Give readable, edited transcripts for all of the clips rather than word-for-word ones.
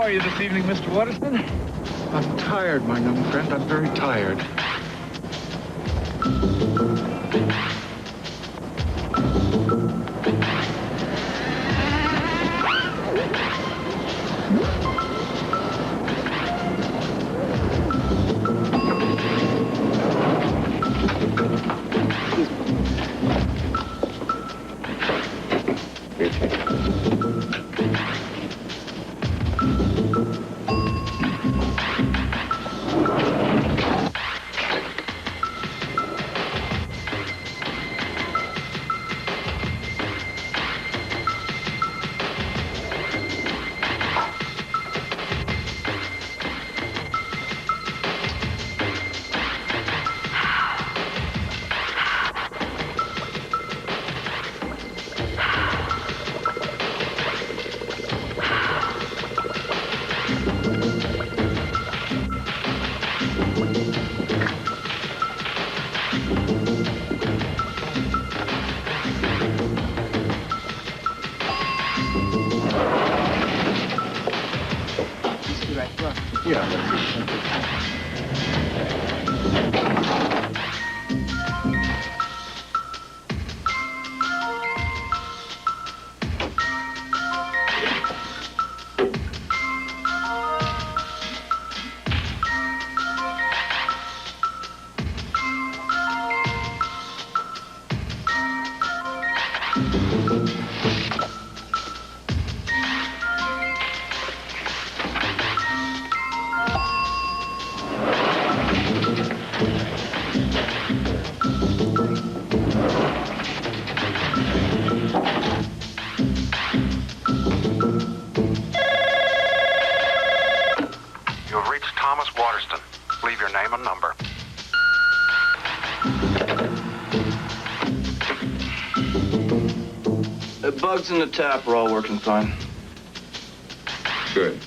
are you this evening, Mr. Waterston? I'm tired, my young friend. I'm very tired. Bugs in the tap are all working fine. Good.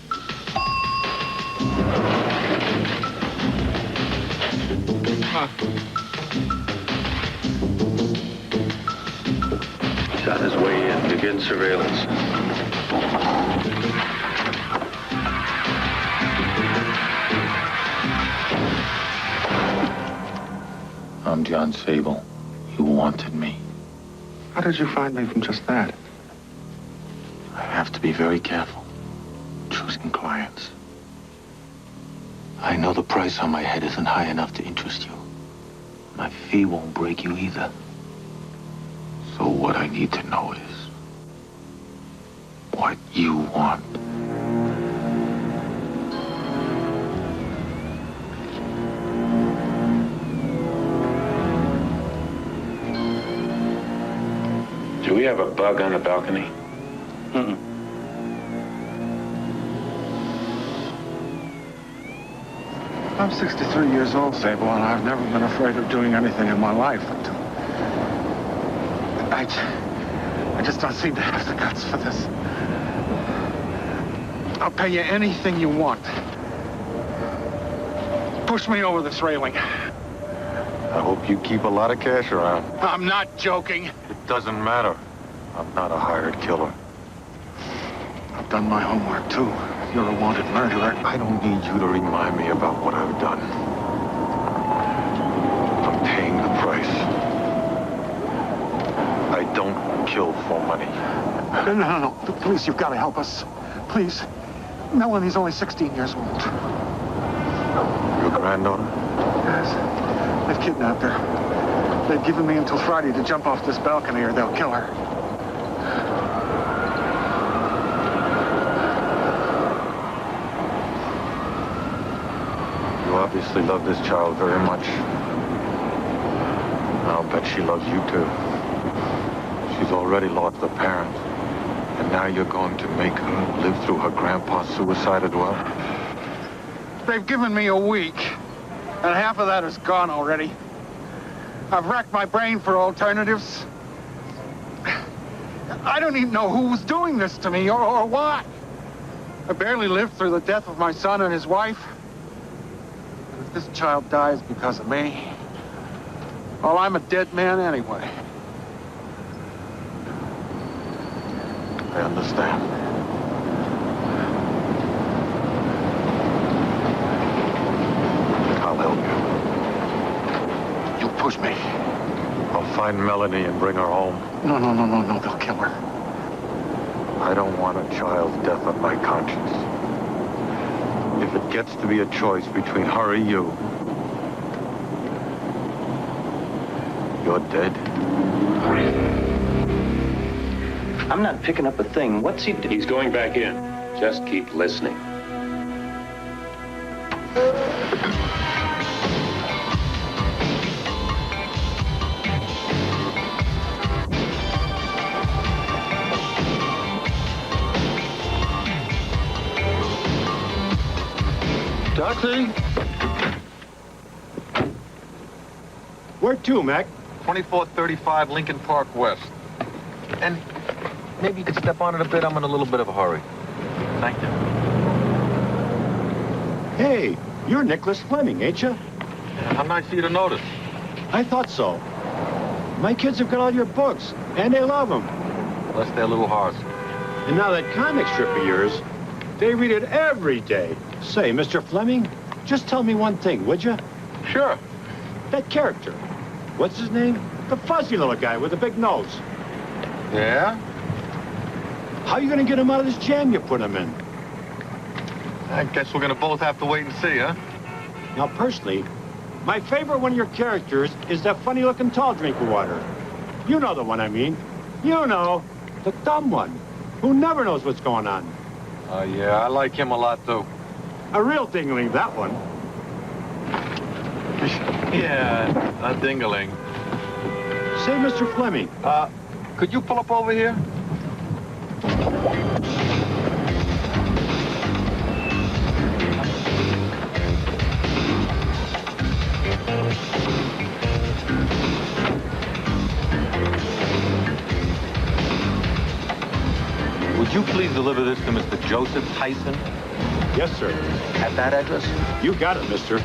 He's on his way in. Begin surveillance. I'm Jon Sable. You wanted me. How did you find me from just that? I have to be very careful choosing clients. I know the price on my head isn't high enough to interest you. My fee won't break you either. So what I need to know is what you want. Do we have a bug on the balcony? Mm-mm. I'm 63 years old, Sable, and I've never been afraid of doing anything in my life until... I just don't seem to have the guts for this. I'll pay you anything you want. Push me over this railing. I hope you keep a lot of cash around. I'm not joking. It doesn't matter. I'm not a hired killer. I've done my homework, too. You're a wanted murderer. I don't need you to remind me about what I've done. I'm paying the price. I don't kill for money. No. Please, you've got to help us. Please. Melanie's only 16 years old. Your granddaughter? Yes. They've kidnapped her. They've given me until Friday to jump off this balcony or they'll kill her. You obviously love this child very much. I'll bet she loves you too. She's already lost a parent. And now you're going to make her live through her grandpa's suicide as well? They've given me a week, and half of that is gone already. I've racked my brain for alternatives. I don't even know who was doing this to me or why. I barely lived through the death of my son and his wife. And if this child dies because of me, well, I'm a dead man anyway. I understand. I'll help you. You push me. I'll find Melanie and bring her home. No. They'll kill her. I don't want a child's death on my conscience. If it gets to be a choice between her or you, you're dead. I'm not picking up a thing. What's he doing? He's going back in. Just keep listening. Taxi? Where to, Mac? 2435 Lincoln Park West. And maybe you could step on it a bit. I'm in a little bit of a hurry. Thank you. Hey, you're Nicholas Fleming, ain't you? How nice of you to notice. I thought so. My kids have got all your books, and they love them. Unless they're a little harsh. And now that comic strip of yours, they read it every day. Say, Mr. Fleming, just tell me one thing, would you? Sure. That character, what's his name? The fuzzy little guy with the big nose. Yeah? How you gonna get him out of this jam you put him in? I guess we're gonna both have to wait and see, huh? Now, personally, my favorite one of your characters is that funny-looking tall drink of water. You know the one I mean. You know, the dumb one, who never knows what's going on. Yeah, I like him a lot, too. A real dingling, that one. Yeah, a dingling. Say, Mr. Fleming. Could you pull up over here? Would you please deliver this to Mr. Joseph Tyson? Yes, sir. At that address? You got it, mister.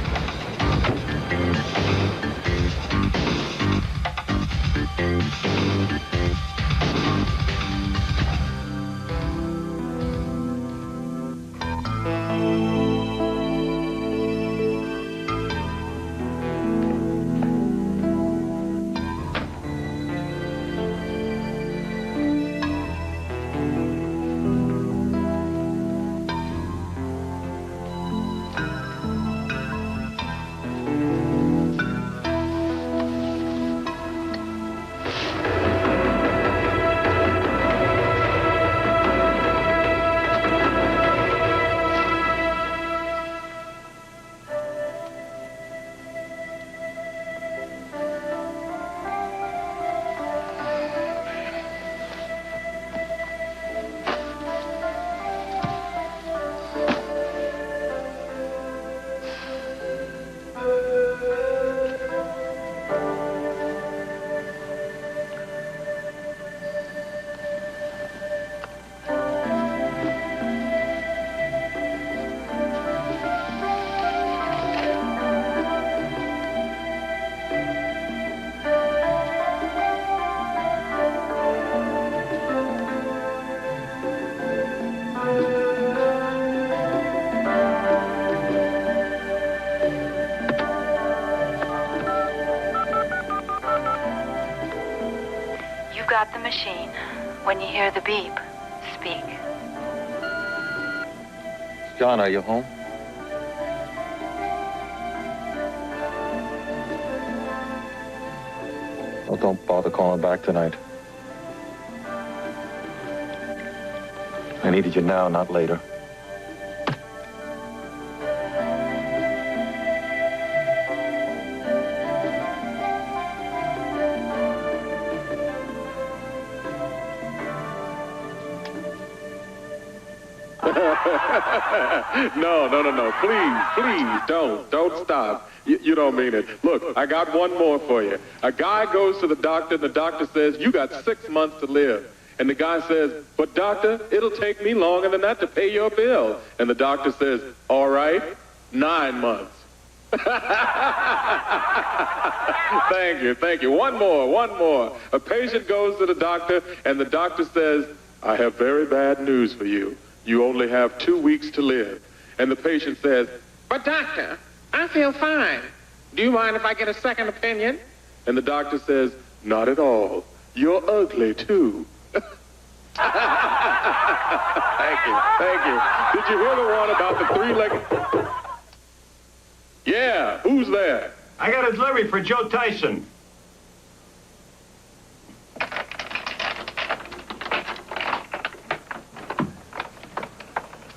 Got the machine. When you hear the beep, speak. John, are you home? Well, don't bother calling back tonight. I needed you now, not later. No. Please, don't stop. You don't mean it. Look, I got one more for you. A guy goes to the doctor, and the doctor says, you got 6 months to live. And the guy says, but doctor, it'll take me longer than that to pay your bill. And the doctor says, all right, 9 months. Thank you. One more. A patient goes to the doctor, and the doctor says, I have very bad news for you. You only have 2 weeks to live. And the patient says, but doctor, I feel fine. Do you mind if I get a second opinion? And the doctor says, not at all. You're ugly, too. Thank you. Did you hear the one about the three-legged... Yeah, who's there? I got a delivery for Joe Tyson.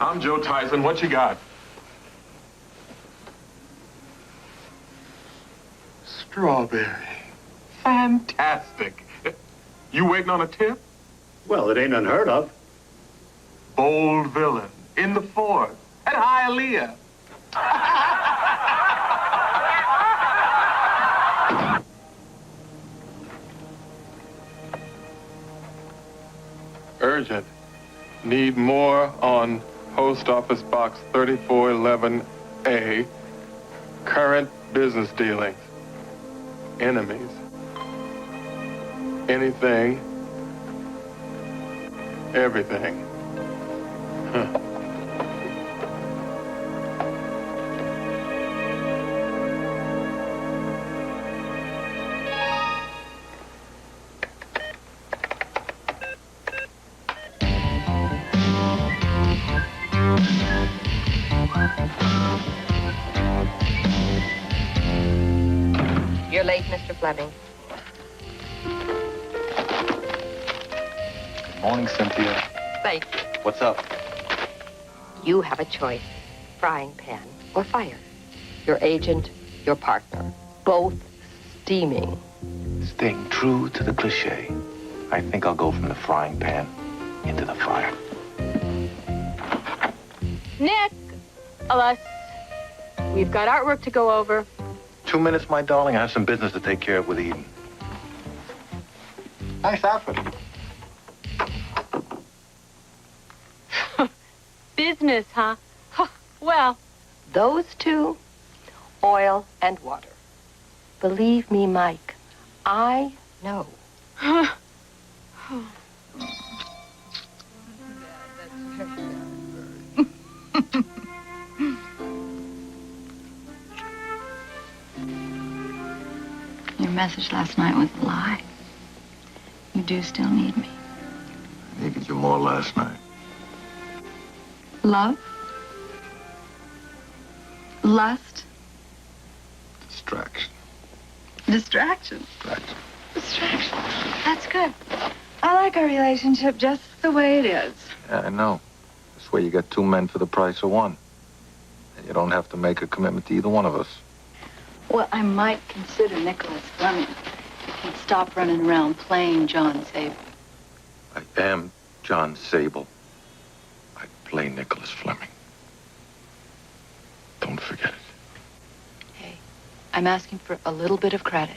I'm Joe Tyson. What you got? Strawberry. Fantastic. You waiting on a tip? Well, it ain't unheard of. Bold villain. In the fourth. At Hialeah. Urgent. Need more on Post Office Box 3411A. Current business dealings. Enemies. Anything. Everything. Huh. You're late, Mr. Fleming. Good morning, Cynthia. Thank you. What's up? You have a choice, frying pan or fire. Your agent, your partner, both steaming. Staying true to the cliche, I think I'll go from the frying pan into the fire. Nick, alas, we've got artwork to go over. 2 minutes, my darling. I have some business to take care of with Eden. Nice outfit. Business, huh? Well, Those two, oil and water. Believe me, Mike, I know. Your message last night was a lie. You do still need me. I needed you more last night. Love? Lust? Distraction. Distraction? Distraction. Distraction. That's good. I like our relationship just the way it is. Yeah, I know. This way you get 2 men for the price of one. And you don't have to make a commitment to either one of us. Well, I might consider Nicholas Fleming if he'd stop running around playing Jon Sable. I am Jon Sable. I play Nicholas Fleming. Don't forget it. Hey, I'm asking for a little bit of credit.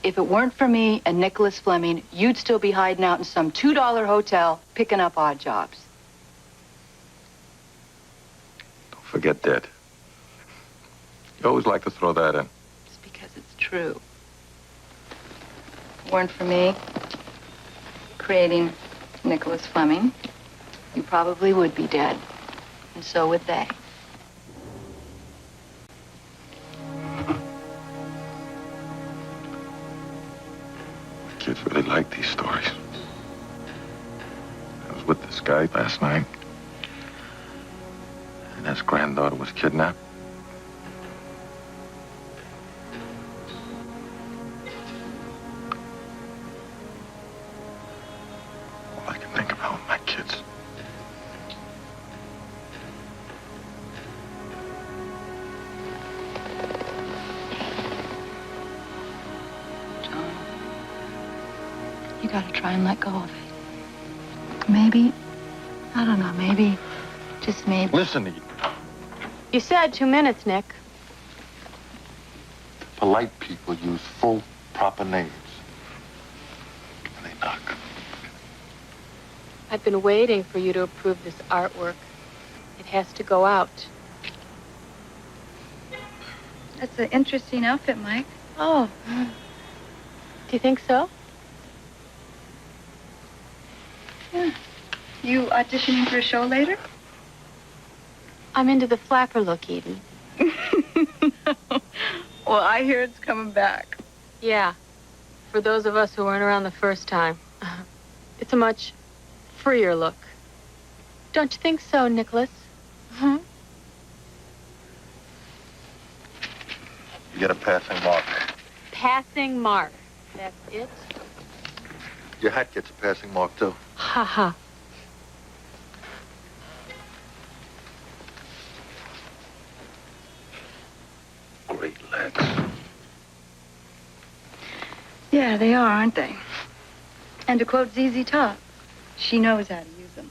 If it weren't for me and Nicholas Fleming, you'd still be hiding out in some $2 hotel picking up odd jobs. Don't forget that. You always like to throw that in. It's because it's true. If it weren't for me creating Nicholas Fleming, you probably would be dead. And so would they. The kids really like these stories. I was with this guy last night. And his granddaughter was kidnapped. All I can think about are my kids. John, you gotta try and let go of it. Maybe, I don't know, maybe, just maybe. Listen, Eden. you said 2 minutes, Nick. Polite people use full, proper names. And they knock. I've been waiting for you to approve this artwork. It has to go out. That's an interesting outfit, Mike. Oh. Do you think so? Yeah. You auditioning for a show later? I'm into the flapper look, Eden. Well, I hear it's coming back. Yeah. For those of us who weren't around the first time. It's a much freer look. Don't you think so, Nicholas? Hmm? You get a passing mark. Passing mark. That's it? Your hat gets a passing mark, too. Ha ha. Great legs. Yeah, they are, aren't they? And to quote ZZ Top, she knows how to use them.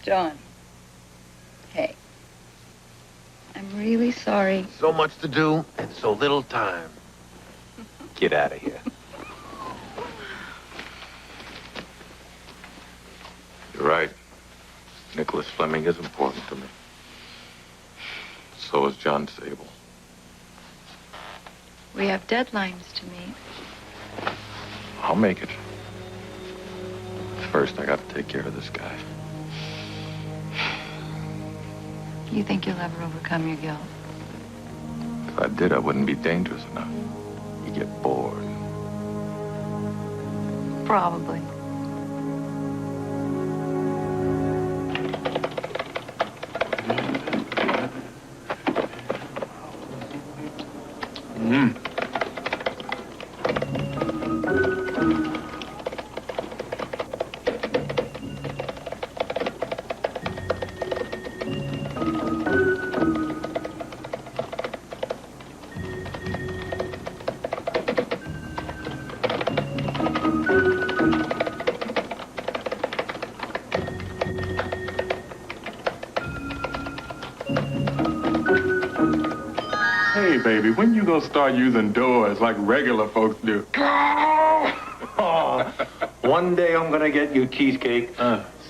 John. Hey. I'm really sorry. So much to do and so little time. Get out of here. You're right. Nicholas Fleming is important to me. So is Jon Sable. We have deadlines to meet. I'll make it. First, I gotta take care of this guy. You think you'll ever overcome your guilt? If I did, I wouldn't be dangerous enough. You get bored. Probably. Hey, baby, when you gonna start using doors like regular folks do? Oh, one day I'm gonna get you cheesecake.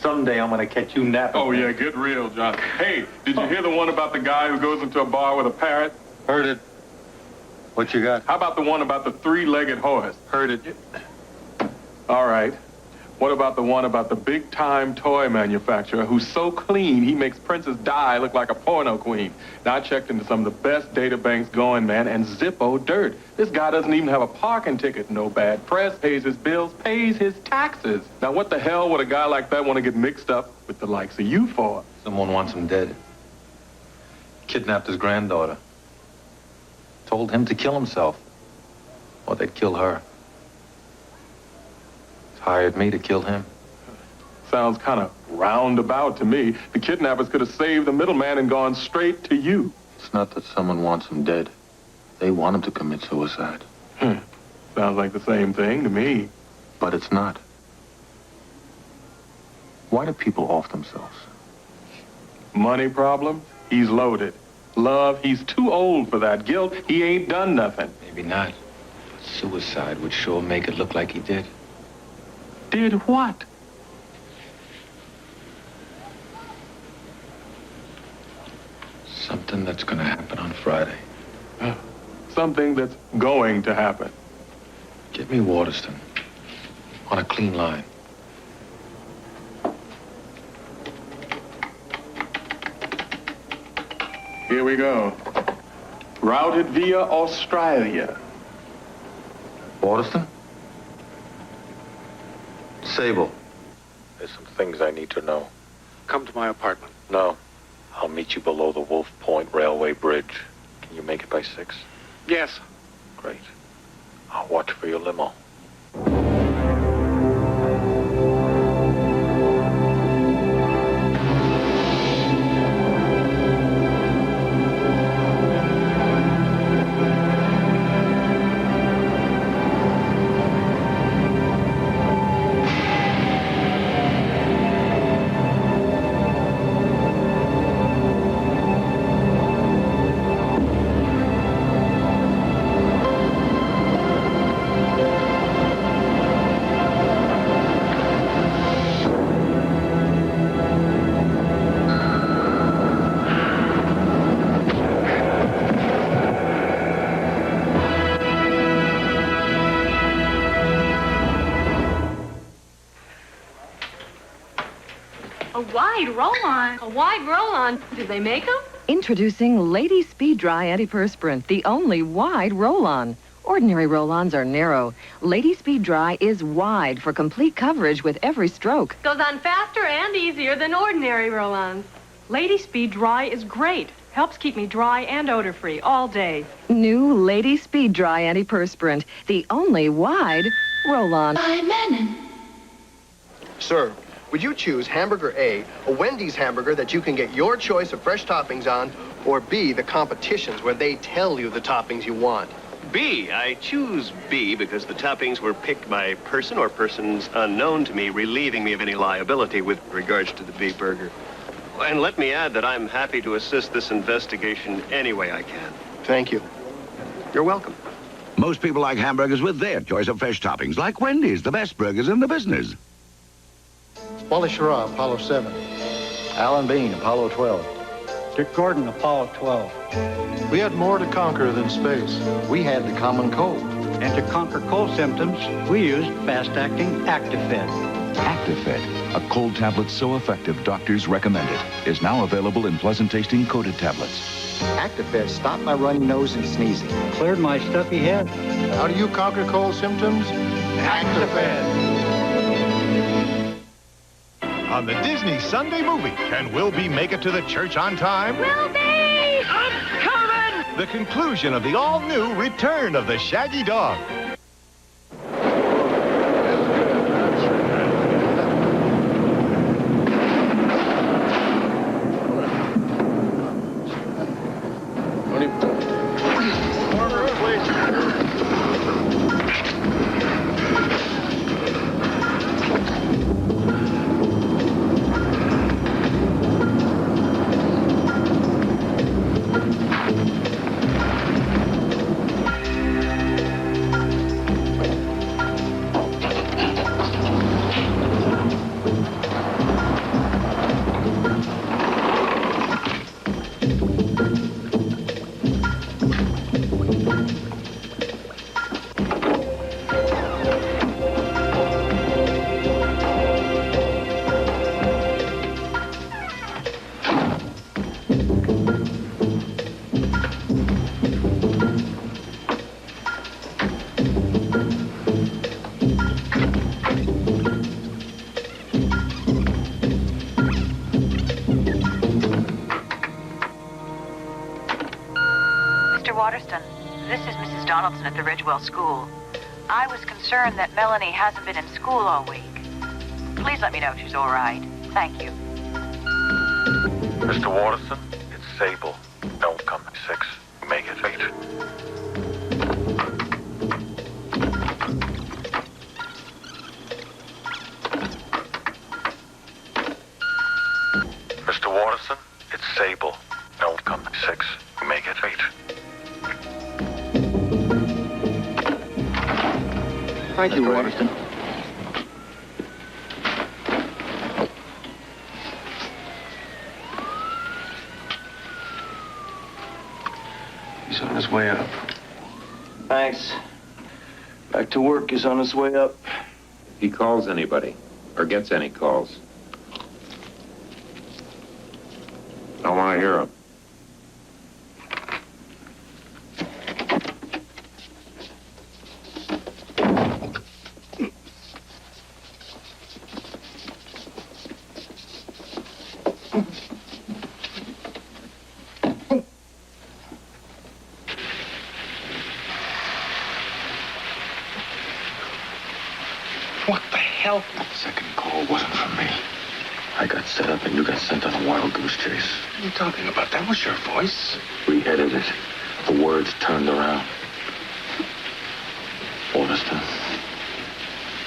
Someday I'm gonna catch you napping. Oh, yeah, get real, John. Hey, did you hear the one about the guy who goes into a bar with a parrot? Heard it. What you got? How about the one about the three-legged horse? Heard it. All right. What about the one about the big-time toy manufacturer who's so clean he makes Princess Di look like a porno queen? Now, I checked into some of the best data banks going, man, and Zippo dirt. This guy doesn't even have a parking ticket, no bad press, pays his bills, pays his taxes. Now, what the hell would a guy like that want to get mixed up with the likes of you for? Someone wants him dead. Kidnapped his granddaughter. Told him to kill himself. Or they'd kill her. Hired me to kill him. Sounds kind of roundabout to me. The kidnappers could have saved the middleman and gone straight to you. It's not that someone wants him dead. They want him to commit suicide. Sounds like the same thing to me. But it's not. Why do people off themselves? Money problems? He's loaded. Love? He's too old for that. Guilt? He ain't done nothing. Maybe not. But suicide would sure make it look like he did. Did what? Something that's gonna happen on Friday. Something that's going to happen. Get me Waterston. On a clean line. Here we go. Routed via Australia. Waterston? Sable. There's some things I need to know. Come to my apartment. No. I'll meet you below the Wolf Point Railway Bridge. Can you make it by 6? Yes. Great. I'll watch for your limo. A wide roll-on. A wide roll-on. Do they make them? Introducing Lady Speed Dry Antiperspirant, the only wide roll-on. Ordinary roll-ons are narrow. Lady Speed Dry is wide for complete coverage with every stroke. Goes on faster and easier than ordinary roll-ons. Lady Speed Dry is great. Helps keep me dry and odor-free all day. New Lady Speed Dry Antiperspirant, the only wide roll-on. Sir, would you choose hamburger A, a Wendy's hamburger that you can get your choice of fresh toppings on, or B, the competitions where they tell you the toppings you want? B. I choose B because the toppings were picked by a person or persons unknown to me, relieving me of any liability with regards to the B burger. And let me add that I'm happy to assist this investigation any way I can. Thank you. You're welcome. Most people like hamburgers with their choice of fresh toppings, like Wendy's, the best burgers in the business. Wally Schirra, Apollo 7. Alan Bean, Apollo 12. Dick Gordon, Apollo 12. We had more to conquer than space. We had the common cold. And to conquer cold symptoms, we used fast-acting Actifed. Actifed, a cold tablet so effective doctors recommend it, is now available in pleasant-tasting coated tablets. Actifed stopped my runny nose and sneezing. Cleared my stuffy head. How do you conquer cold symptoms? Actifed. On the Disney Sunday movie, can Wilby make it to the church on time? Wilby! I'm coming! The conclusion of the all-new Return of the Shaggy Dog. At the Ridgewell School. I was concerned that Melanie hasn't been in school all week. Please let me know if she's all right. Thank you. Mr. Watterson, it's Sable. Don't come at 6. Make it 8. Mr. Watterson, it's Sable. Don't come at 6. Make it 8. Thank you, Ray. He's on his way up. Thanks. Back to work is on his way up. If he calls anybody, or gets any calls. I want to hear him. Second call wasn't from me. I got set up and you got sent on a wild goose chase. What are you talking about? That was your voice. We edited it. The words turned around. Waterston,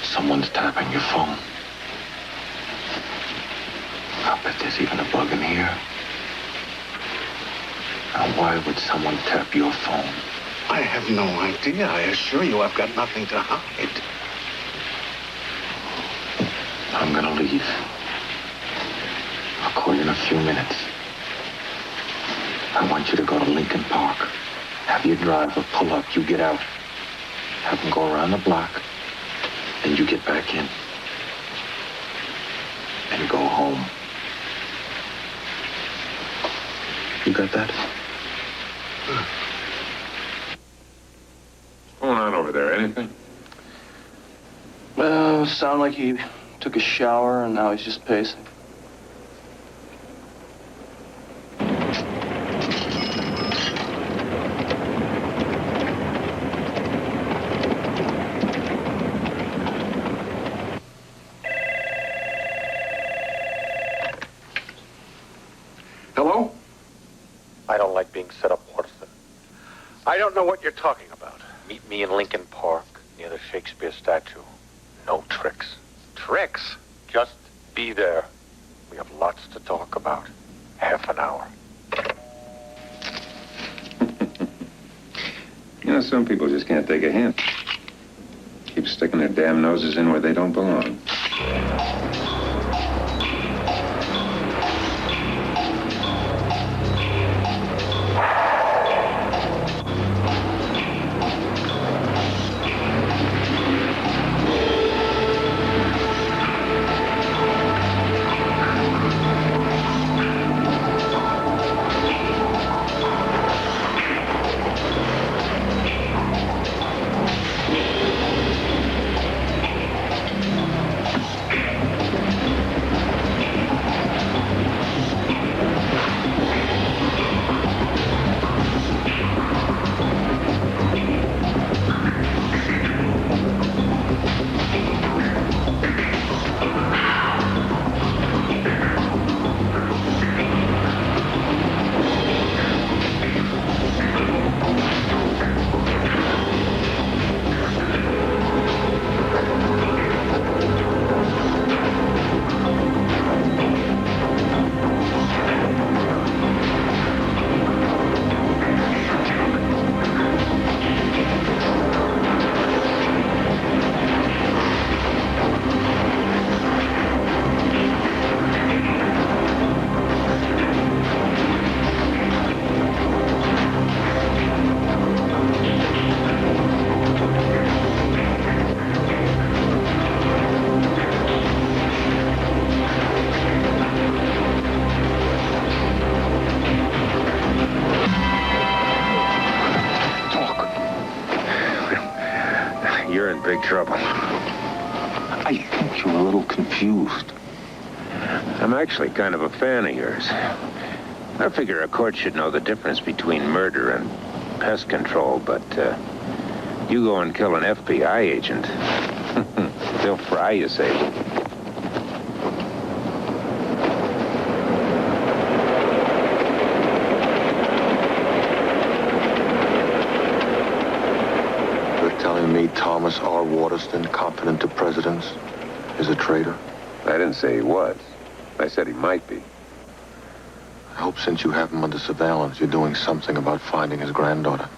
someone's tapping your phone. I bet there's even a bug in here. Now, why would someone tap your phone? I have no idea. I assure you I've got nothing to hide. I'm gonna leave. I'll call you in a few minutes. I want you to go to Lincoln Park. Have your driver pull up, you get out. Have him go around the block, and you get back in. And go home. You got that? What's going on over there? Anything? Well, sounded like he took a shower and now he's just pacing. Hello? I don't like being set up, Watson. I don't know what you're talking about. Meet me in Lincoln Park, near the Shakespeare statue. No tricks. Tricks? Just be there. We have lots to talk about. Half an hour. You know, some people just can't take a hint. Keep sticking their damn noses in where they don't belong. You're in big trouble. I think you're a little confused. I'm actually kind of a fan of yours. I figure a court should know the difference between murder and pest control, but you go and kill an FBI agent. They'll fry you, Sable. Telling me Thomas R. Waterston, confident to presidents, is a traitor? I didn't say he was. I said he might be. I hope since you have him under surveillance, you're doing something about finding his granddaughter.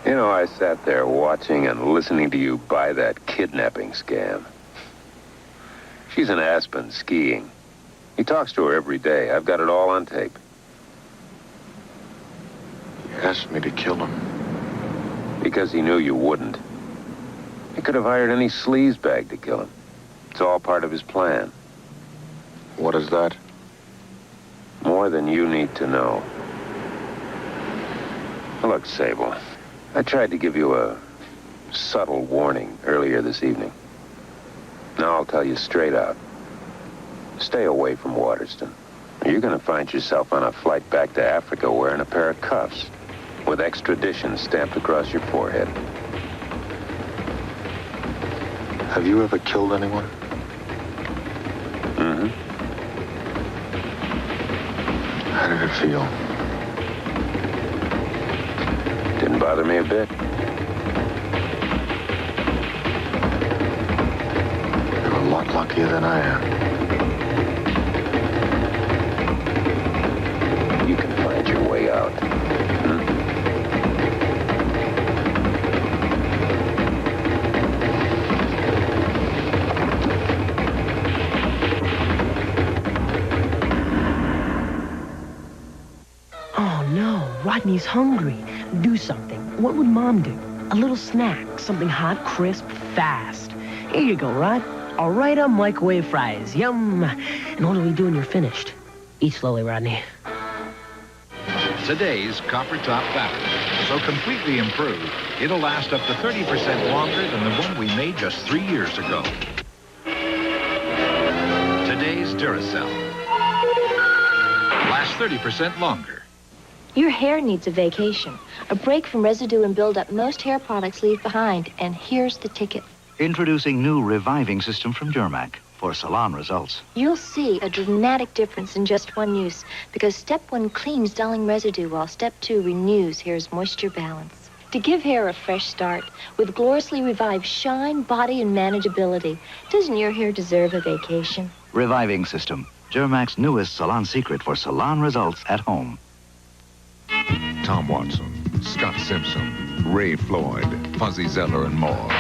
You know, I sat there watching and listening to you buy that kidnapping scam. She's in Aspen skiing. He talks to her every day. I've got it all on tape. He asked me to kill him. Because he knew you wouldn't. He could have hired any sleazebag to kill him. It's all part of his plan. What is that? More than you need to know. Look, Sable, I tried to give you a subtle warning earlier this evening. Now I'll tell you straight out. Stay away from Waterston. You're going to find yourself on a flight back to Africa wearing a pair of cuffs with extradition stamped across your forehead. Have you ever killed anyone? Mm-hmm. How did it feel? Didn't bother me a bit. You're a lot luckier than I am. You can find your way out. Oh, no. Rodney's hungry. Do something. What would Mom do? A little snack. Something hot, crisp, fast. Here you go, Rod. I'll write 'em microwave fries. Yum. And what do we do when you're finished? Eat slowly, Rodney. Today's copper top battery. So completely improved, it'll last up to 30% longer than the one we made just 3 years ago. Today's Duracell lasts 30% longer. Your hair needs a vacation, a break from residue and buildup most hair products leave behind. And here's the ticket. Introducing new reviving system from Duramac for salon results. You'll see a dramatic difference in just one use, because step 1 cleans dulling residue, while step 2 renews hair's moisture balance. To give hair a fresh start with gloriously revived shine, body, and manageability, doesn't your hair deserve a vacation? Reviving system. Durmac's newest salon secret for salon results at home. Tom Watson, Scott Simpson, Ray Floyd, Fuzzy Zeller, and more.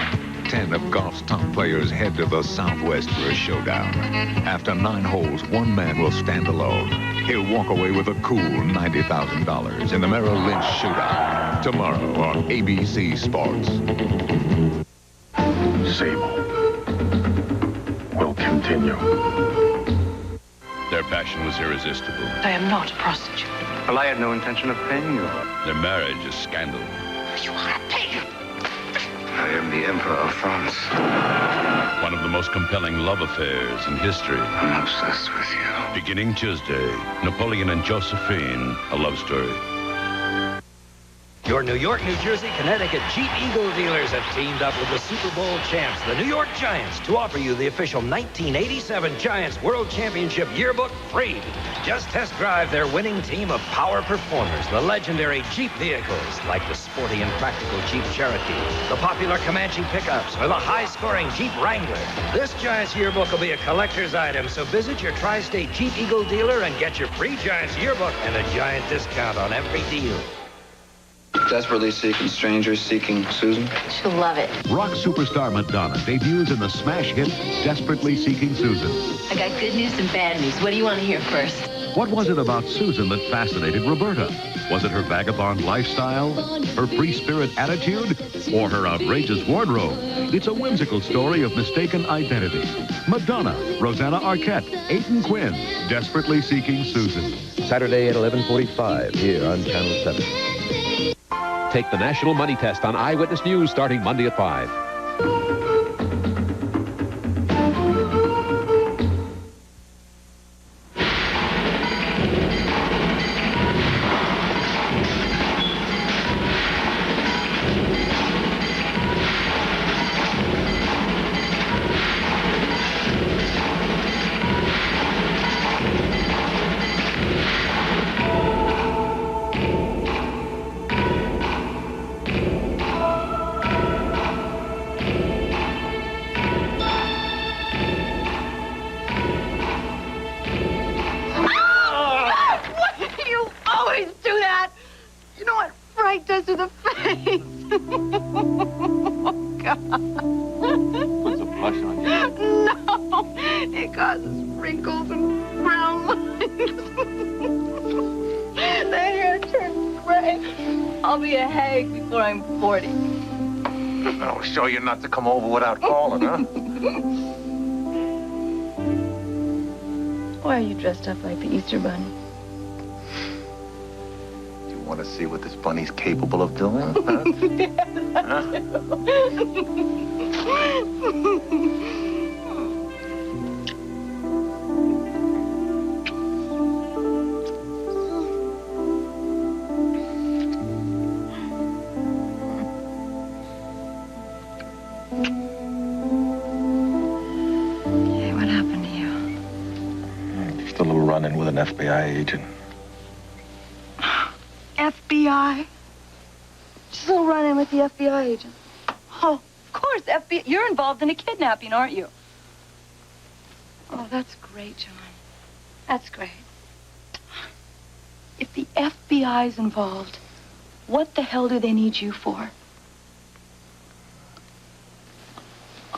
10 of golf's top players head to the Southwest for a showdown. After 9 holes, one man will stand alone. He'll walk away with a cool $90,000 in the Merrill Lynch Shootout. Tomorrow on ABC Sports. Sable will continue. Their passion was irresistible. I am not a prostitute. Well, I had no intention of paying you. Their marriage a scandal. You are a pagan. I am the Emperor of France. One of the most compelling love affairs in history. I'm obsessed with you. Beginning Tuesday, Napoleon and Josephine, a love story. Your New York, New Jersey, Connecticut Jeep Eagle dealers have teamed up with the Super Bowl champs, the New York Giants, to offer you the official 1987 Giants World Championship Yearbook free. Just test drive their winning team of power performers, the legendary Jeep vehicles like the sporty and practical Jeep Cherokee, the popular Comanche pickups, or the high-scoring Jeep Wrangler. This Giants Yearbook will be a collector's item, so visit your Tri-State Jeep Eagle dealer and get your free Giants Yearbook and a Giant discount on every deal. Desperately seeking strangers, seeking Susan. She'll love it. Rock superstar Madonna debuts in the smash hit Desperately Seeking Susan. I got good news and bad news. What do you want to hear first? What was it about Susan that fascinated Roberta? Was it her vagabond lifestyle, her free spirit attitude, or her outrageous wardrobe? It's a whimsical story of mistaken identity. Madonna, Rosanna Arquette, Aidan Quinn, Desperately Seeking Susan. Saturday at 11:45 here on Channel 7. Take the National Money Test on Eyewitness News starting Monday at 5. I'll show you not to come over without calling, huh? Why are you dressed up like the Easter Bunny? Do you want to see what this bunny's capable of doing? Huh? With an FBI agent. FBI? Just a little run-in with the FBI agent. Oh, of course, FBI. You're involved in a kidnapping, aren't you? Oh, that's great, John. That's great. If the FBI's involved, what the hell do they need you for?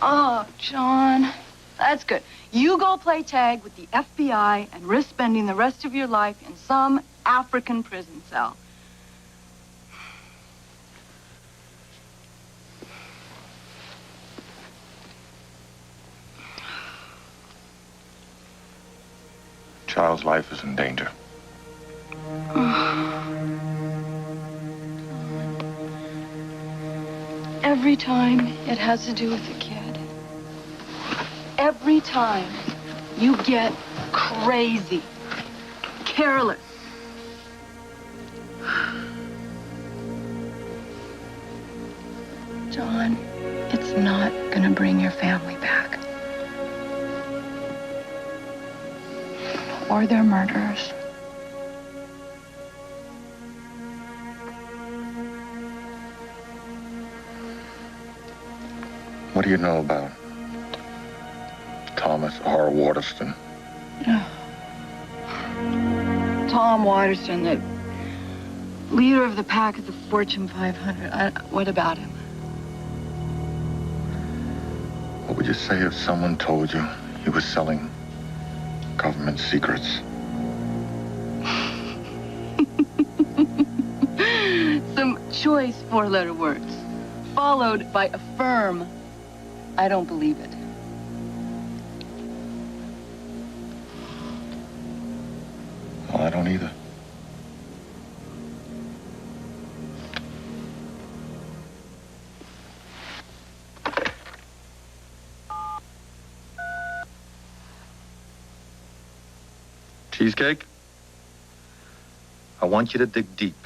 Oh, John. That's good. You go play tag with the FBI and risk spending the rest of your life in some African prison cell. child's life is in danger. Every time it has to do with a kid. Every time you get crazy, careless. John, it's not gonna bring your family back. Or their murderers. What do you know about Thomas R. Waterston? Tom Waterston, the leader of the pack of the Fortune 500. What about him? What would you say if someone told you he was selling government secrets? Some choice four-letter words, followed by a firm, I don't believe it. Well, I don't either. Cheesecake? I want you to dig deep.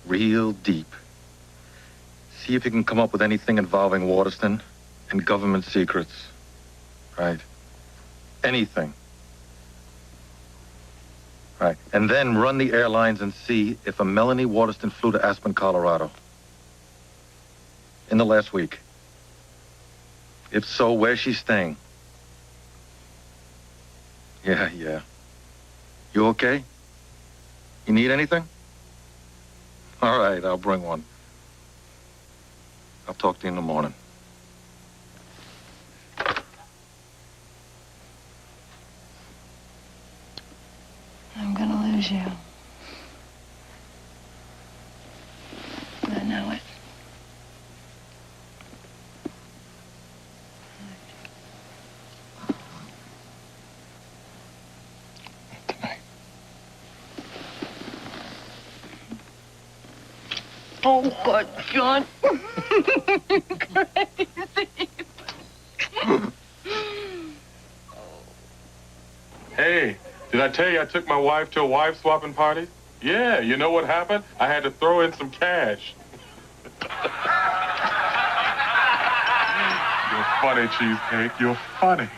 Real deep. See if you can come up with anything involving Waterston and government secrets. Right? Anything. Right. And then run the airlines and see if a Melanie Waterston flew to Aspen, Colorado. In the last week. If so, where's she staying? Yeah. You okay? You need anything? All right, I'll bring one. I'll talk to you in the morning. I'm gonna lose you. I know it. Oh, God, John. Crazy. Hey, did I tell you I took my wife to a wife-swapping party? Yeah, you know what happened? I had to throw in some cash. You're funny, Cheesecake. You're funny.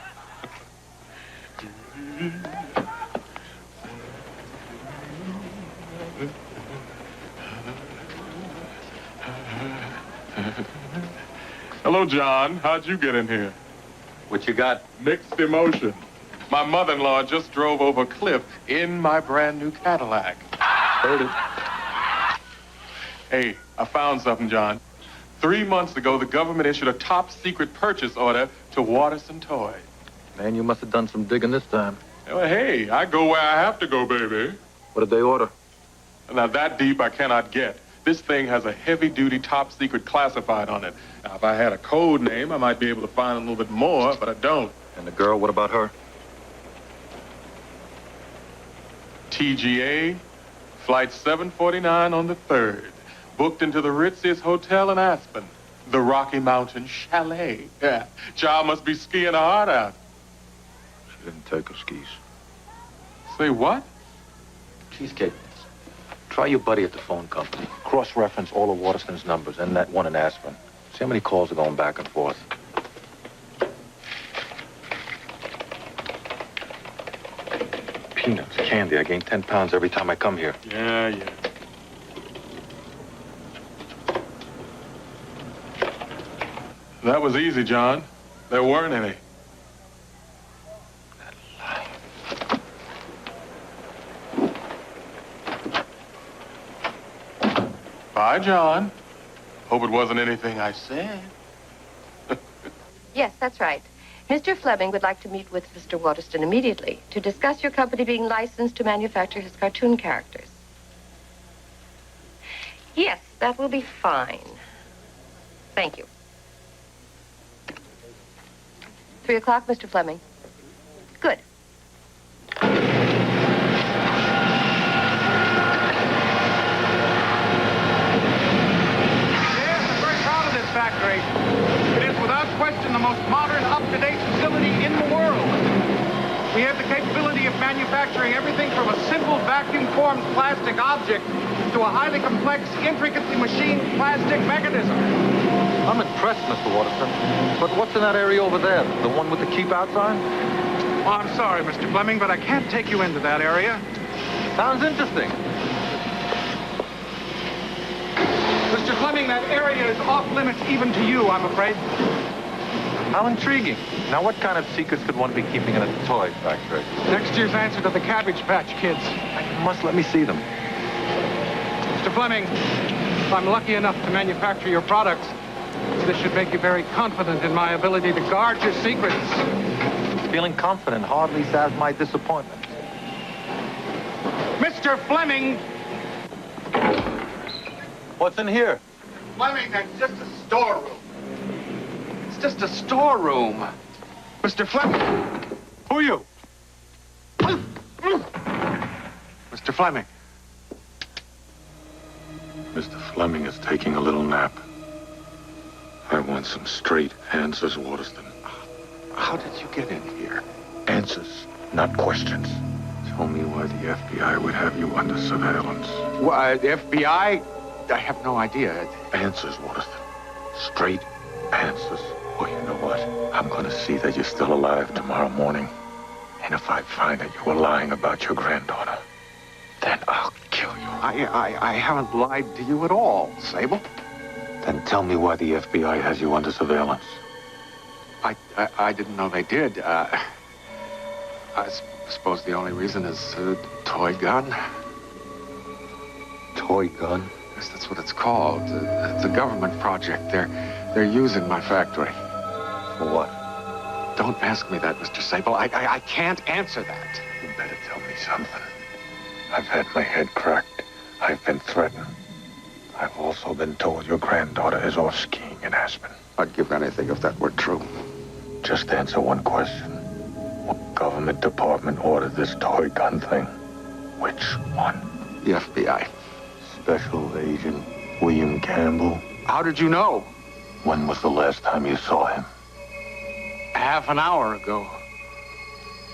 Hello, John. How'd you get in here? What you got? Mixed emotion. My mother-in-law just drove over a cliff in my brand new Cadillac. Heard it. Hey, I found something, John. 3 months ago, the government issued a top-secret purchase order to Waterston Toy. Man, you must have done some digging this time. Well, hey, I go where I have to go, baby. What did they order? Now, that deep I cannot get. This thing has a heavy-duty top-secret classified on it. Now, if I had a code name, I might be able to find a little bit more, but I don't. And the girl, what about her? TGA, flight 749 on the 3rd. Booked into the ritziest hotel in Aspen, the Rocky Mountain Chalet. Yeah, child must be skiing her heart out. She didn't take her skis. Say what? Cheesecake. Try your buddy at the phone company. Cross-reference all of Waterston's numbers and that one in Aspen. See how many calls are going back and forth. Peanuts, candy. I gain 10 pounds every time I come here. Yeah. That was easy, John. There weren't any. Bye, John. Hope it wasn't anything I said. Yes, that's right. Mr. Fleming would like to meet with Mr. Waterston immediately to discuss your company being licensed to manufacture his cartoon characters. Yes, that will be fine. Thank you. 3 o'clock, Mr. Fleming. Good. vacuum-formed plastic object to a highly complex, intricately machined plastic mechanism. I'm impressed, Mr. Waterston. But what's in that area over there? The one with the keep out sign? Oh, I'm sorry, Mr. Fleming, but I can't take you into that area. Sounds interesting. Mr. Fleming, that area is off limits even to you, I'm afraid. How intriguing. Now, what kind of secrets could one be keeping in a toy factory? Next year's answer to the Cabbage Patch Kids. You must let me see them. Mr. Fleming, if I'm lucky enough to manufacture your products, this should make you very confident in my ability to guard your secrets. Feeling confident hardly salves my disappointment. Mr. Fleming! What's in here? Fleming, that's just a storeroom. It's just a storeroom. Mr. Fleming! Who are you? Mr. Fleming. Mr. Fleming is taking a little nap. I want some straight answers, Waterston. How did you get in here? Answers, not questions. Tell me why the FBI would have you under surveillance. Why, the FBI? I have no idea. Answers, Waterston. Straight answers. Well, you know what? I'm going to see that you're still alive tomorrow morning. And if I find that you were lying about your granddaughter, then I'll kill you. I haven't lied to you at all, Sable. Then tell me why the FBI has you under surveillance. I didn't know they did. I suppose the only reason is a toy gun. Toy gun? Yes, that's what it's called. It's a government project. They're using my factory. For what? Don't ask me that, Mr. Sable. I can't answer that. You better tell me something. I've had my head cracked. I've been threatened. I've also been told your granddaughter is off skiing in Aspen. I'd give anything if that were true. Just answer one question. What government department ordered this toy gun thing? Which one? The FBI. Special Agent William Campbell. How did you know? When was the last time you saw him? Half an hour ago.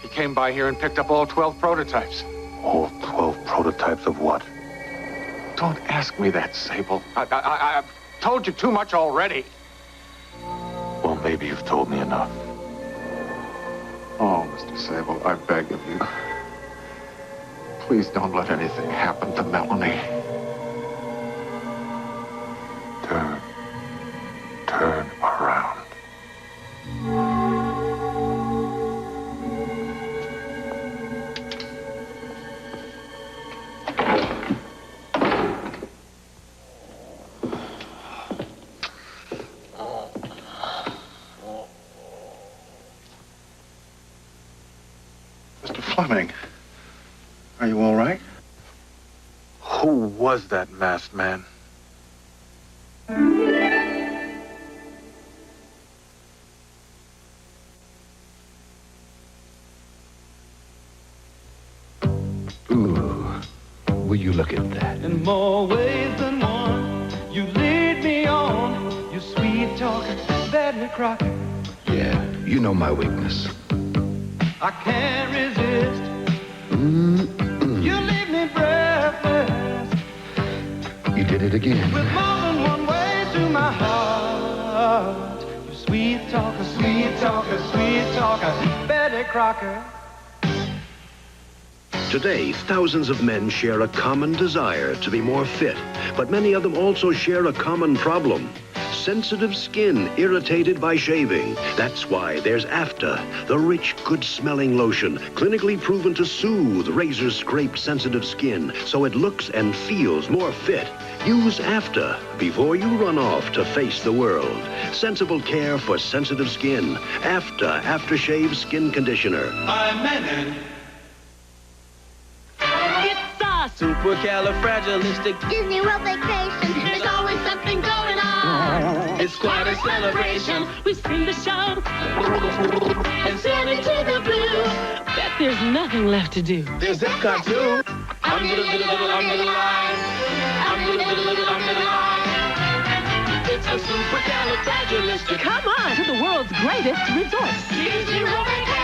He came by here and picked up all 12 prototypes. All 12 prototypes of what? Don't ask me that, Sable. I've told you too much already. Well, maybe you've told me enough. Oh, Mr. Sable, I beg of you. Please don't let anything happen to Melanie. Turn around. Mr. Fleming, are you all right? Who was that masked man? Ooh, will you look at that? In more ways than one, you lead me on. You sweet talking, Betty Crocker. Yeah, you know my weakness. I can't resist. You leave me breathless. You did it again. With more than one way to my heart. You sweet talker, Betty Crocker. Today, thousands of men share a common desire to be more fit, but many of them also share a common problem. Sensitive skin irritated by shaving. That's why there's AFTA, the rich, good-smelling lotion, clinically proven to soothe razor-scraped sensitive skin so it looks and feels more fit. Use AFTA before you run off to face the world. Sensible care for sensitive skin. AFTA Aftershave Skin Conditioner. I'm Menon. Supercalifragilistic Disney World vacation. There's always something going on. It's quite a celebration. We sing the show and send it to the blue. Bet there's nothing left to do. There's Epcot too. Under the line. Under the line. It's a supercalifragilistic. Come on to the world's greatest resort. Disney World vacation.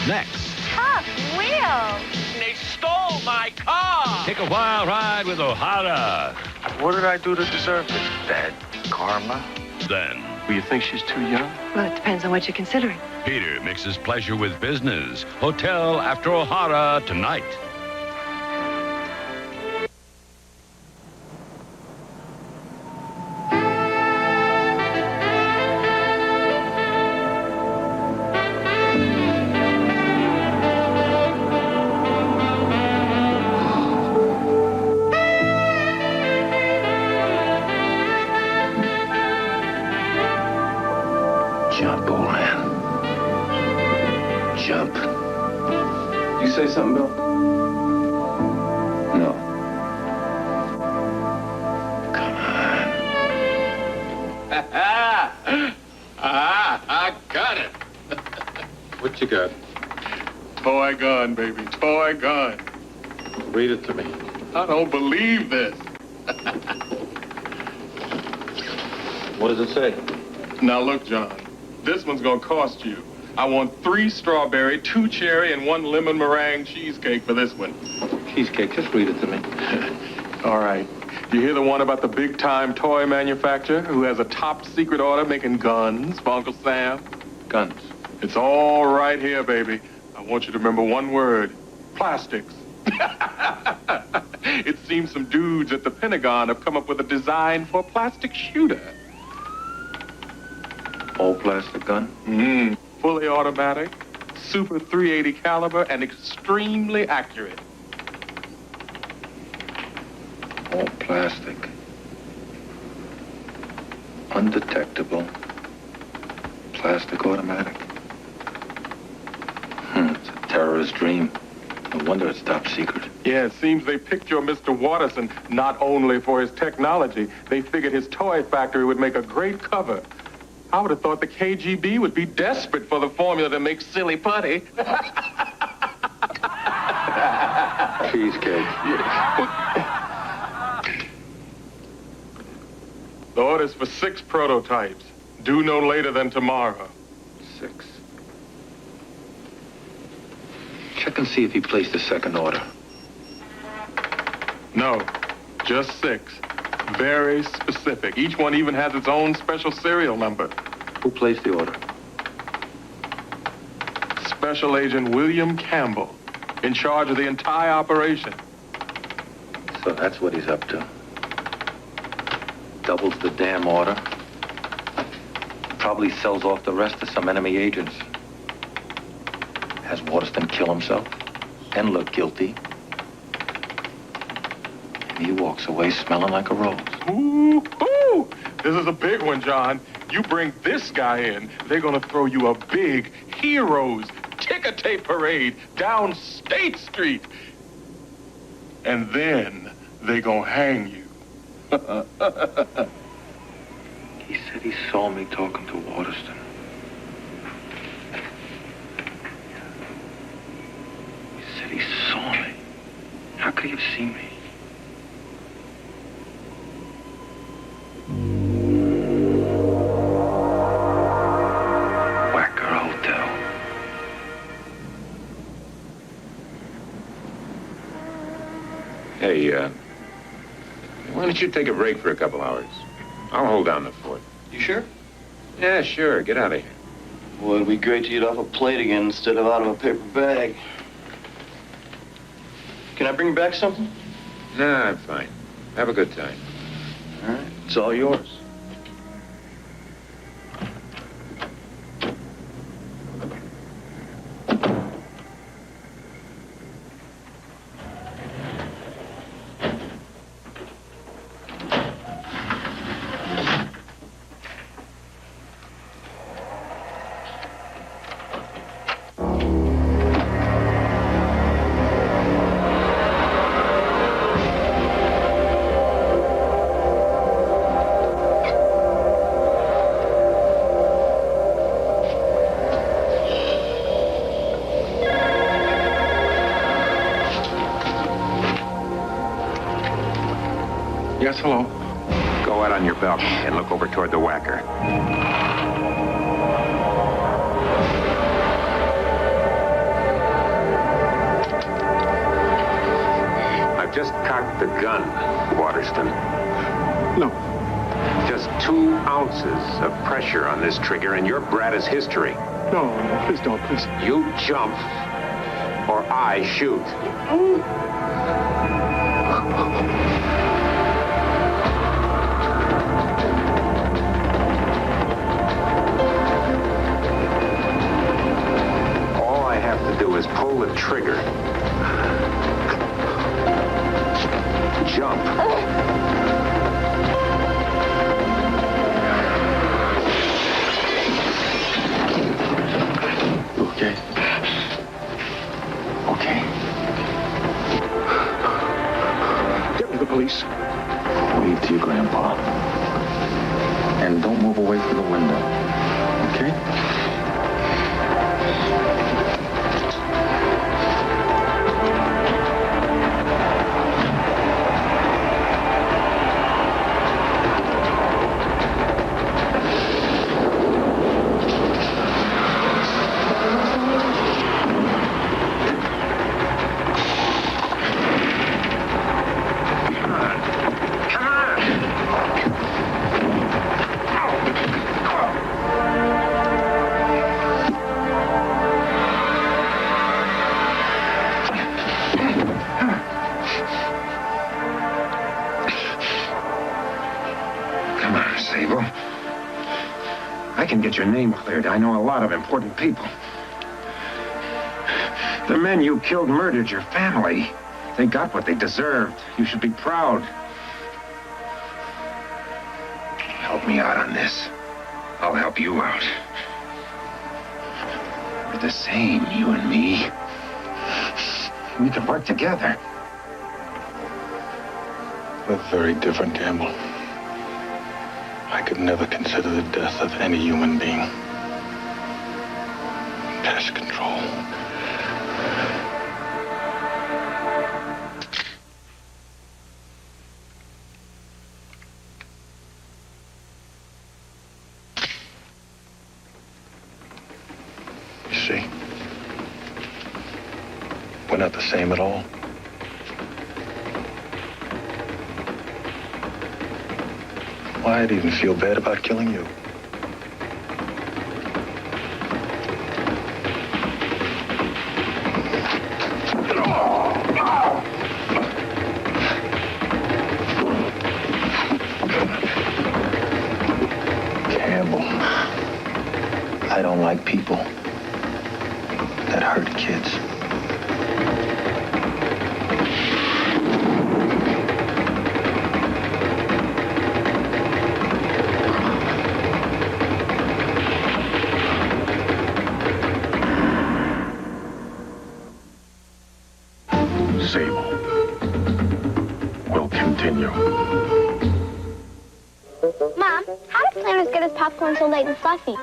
next. Tough wheels. They stole my car! Take a wild ride with O'Hara. What did I do to deserve this? Dad, karma? Then, Well, you think she's too young? Well, it depends on what you're considering. Peter mixes pleasure with business. Hotel after O'Hara tonight. Jump, old man. Jump. You say something, Bill? No. Come on. I got it. What you got? Toy gun, baby. Toy gun. Read it to me. I don't believe this. What does it say? Now look, John. This one's gonna cost you. I want 3 strawberry, 2 cherry, and 1 lemon meringue cheesecake for this one. Cheesecake, just read it to me. All right. You hear the one about the big-time toy manufacturer who has a top-secret order making guns for Uncle Sam? Guns. It's all right here, baby. I want you to remember one word. Plastics. It seems some dudes at the Pentagon have come up with a design for a plastic shooter. All plastic gun? Fully automatic, super 380 caliber, and extremely accurate. All plastic. Undetectable. Plastic automatic. It's a terrorist dream. No wonder it's top secret. Yeah, it seems they picked your Mr. Watterson not only for his technology, they figured his toy factory would make a great cover. I would have thought the KGB would be desperate for the formula to make silly putty. Cheesecake. The order's for 6 prototypes, due no later than tomorrow. 6. Check and see if he placed a second order. No, just 6. Very specific. Each one even has its own special serial number. Who placed the order? Special Agent William Campbell, in charge of the entire operation. So that's what he's up to. Doubles the damn order. Probably sells off the rest to some enemy agents. Has Waterston kill himself and look guilty. And he walks away smelling like a rose. Ooh, ooh! This is a big one, John. You bring this guy in, they're gonna throw you a big heroes ticker tape parade down State Street. And then they gonna hang you. He said he saw me talking to Waterston. He said he saw me. How could he have seen me? Hey, why don't you take a break for a couple hours? I'll hold down the fort. You sure? Yeah, sure. Get out of here. Well, it'd be great to eat off a plate again instead of out of a paper bag. Can I bring you back something? Nah, I'm fine. Have a good time. All right. It's all yours. Yes, hello. Go out on your balcony and look over toward the whacker. the gun, Waterston? No. Just 2 ounces of pressure on this trigger, and your brat is history. No, please don't, please. You jump, or I shoot. All I have to do is pull the trigger. Jump. Okay. Okay. Get me the police. Wave to your grandpa. And don't move away from the window. Okay? Sable. I can get your name cleared. I know a lot of important people. The men you killed murdered your family. They got what they deserved. You should be proud. Help me out on this. I'll help you out. We're the same, you and me. We can work together. We're very different, Campbell. I could never consider the death of any human being pest control. You see, we're not the same at all. Why, I'd even feel bad about killing you. Campbell, I don't like people that hurt kids. Sable will continue. Mom, how do planners get his popcorn so light and fluffy?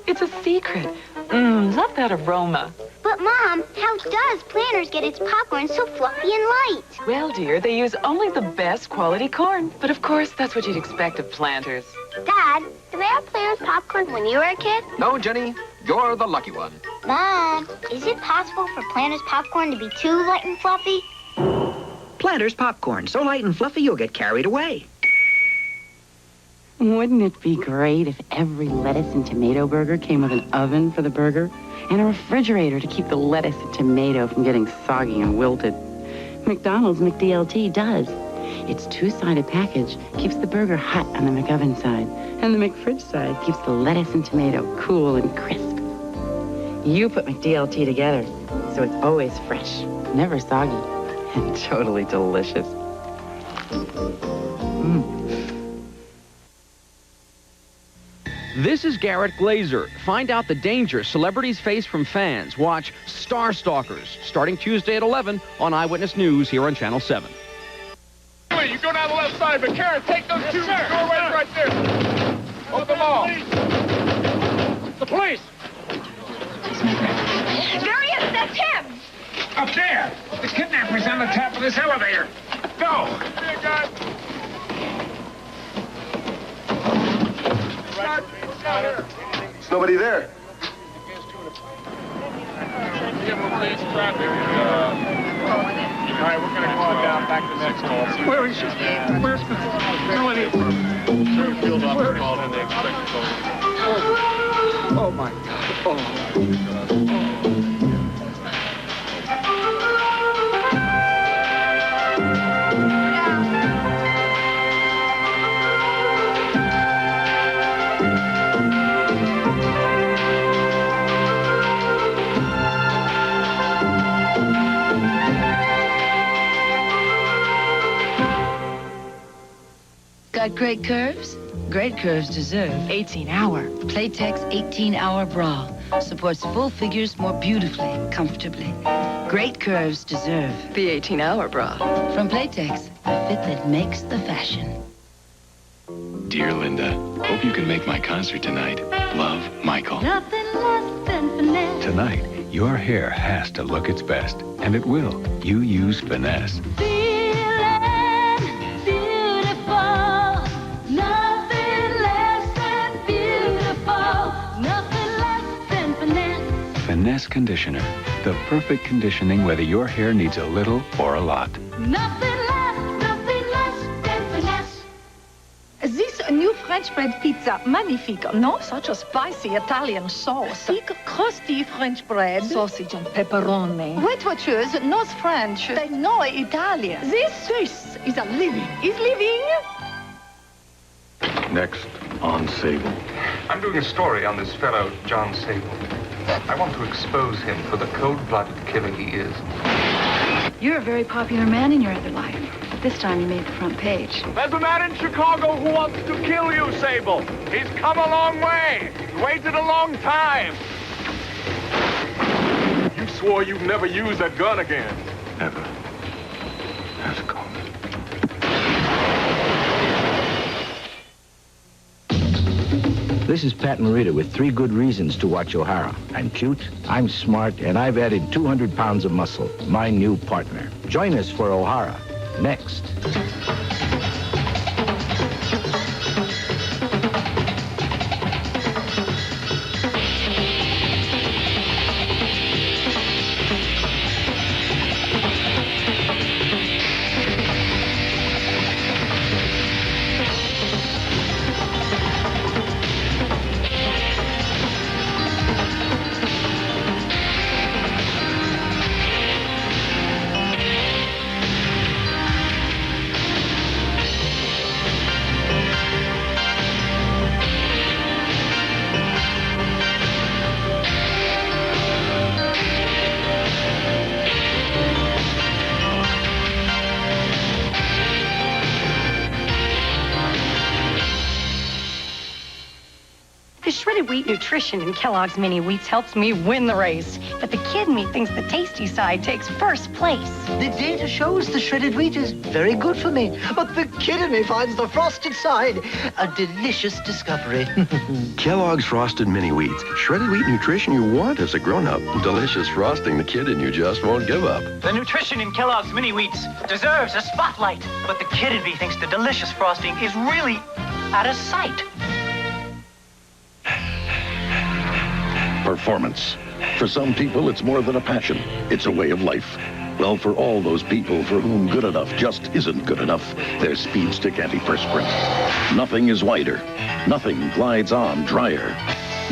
It's a secret. Love that aroma. But, Mom, how does planners get its popcorn so fluffy and light? Well, dear, they use only the best quality corn. But, of course, that's what you'd expect of planters. Dad, did they have planners popcorn when you were a kid? No, Jenny, you're the lucky one. Mom, is it possible for planners popcorn to be too light and fluffy? Planters popcorn, so light and fluffy you'll get carried away. Wouldn't it be great if every lettuce and tomato burger came with an oven for the burger and a refrigerator to keep the lettuce and tomato from getting soggy and wilted? McDonald's McDLT does. Its 2-sided package keeps the burger hot on the McOven side, and the McFridge side keeps the lettuce and tomato cool and crisp. You put McDLT together, so it's always fresh, never soggy, and totally delicious. This is Garrett Glazer. Find out the danger celebrities face from fans. Watch Star Stalkers, starting Tuesday at 11 on Eyewitness News here on Channel 7. Wait, you go down the left side, but Karen, take those two doorways right there. Open them all. The police! There he is! That's him! Up there! The kidnapper's on the top of this elevator. Go! Here, guys. There's nobody there. right, we're going to call it down back to next call. Where is she? Where's Melanie? Field office called and they expect to go. Oh, my God. Oh. Got great curves? Great curves deserve 18-hour. Playtex 18-hour bra. Supports full figures more beautifully, comfortably. Great curves deserve the 18-hour bra. From Playtex, the fit that makes the fashion. Dear Linda, hope you can make my concert tonight. Love, Michael. Nothing less than finesse. Tonight, your hair has to look its best, and it will. You use Finesse. Finesse Conditioner. The perfect conditioning whether your hair needs a little or a lot. Nothing less than finesse. This new French bread pizza, magnifique. No, such a spicy Italian sauce. Thick, crusty French bread. Sausage and pepperoni. Wait, watchers, not French. They know Italian. This is a living. Is living? Next on Sable. I'm doing a story on this fellow, Jon Sable. I want to expose him for the cold-blooded killer he is. You're a very popular man in your other life. But this time you made the front page. There's a man in Chicago who wants to kill you, Sable. He's come a long way. Waited a long time. You swore you'd never use that gun again. Never. That's cool. This is Pat Morita with 3 good reasons to watch O'Hara. I'm cute, I'm smart, and I've added 200 pounds of muscle. My new partner. Join us for O'Hara. Next. The shredded wheat nutrition in Kellogg's Mini Wheats helps me win the race. But the kid in me thinks the tasty side takes first place. The data shows the shredded wheat is very good for me. But the kid in me finds the frosted side a delicious discovery. Kellogg's Frosted Mini Wheats. Shredded wheat nutrition you want as a grown-up. Delicious frosting the kid in you just won't give up. The nutrition in Kellogg's Mini Wheats deserves a spotlight. But the kid in me thinks the delicious frosting is really out of sight. Performance. For some people, it's more than a passion. It's a way of life. Well, for all those people for whom good enough just isn't good enough, there's Speed Stick Antiperspirant. Nothing is wider. Nothing glides on drier.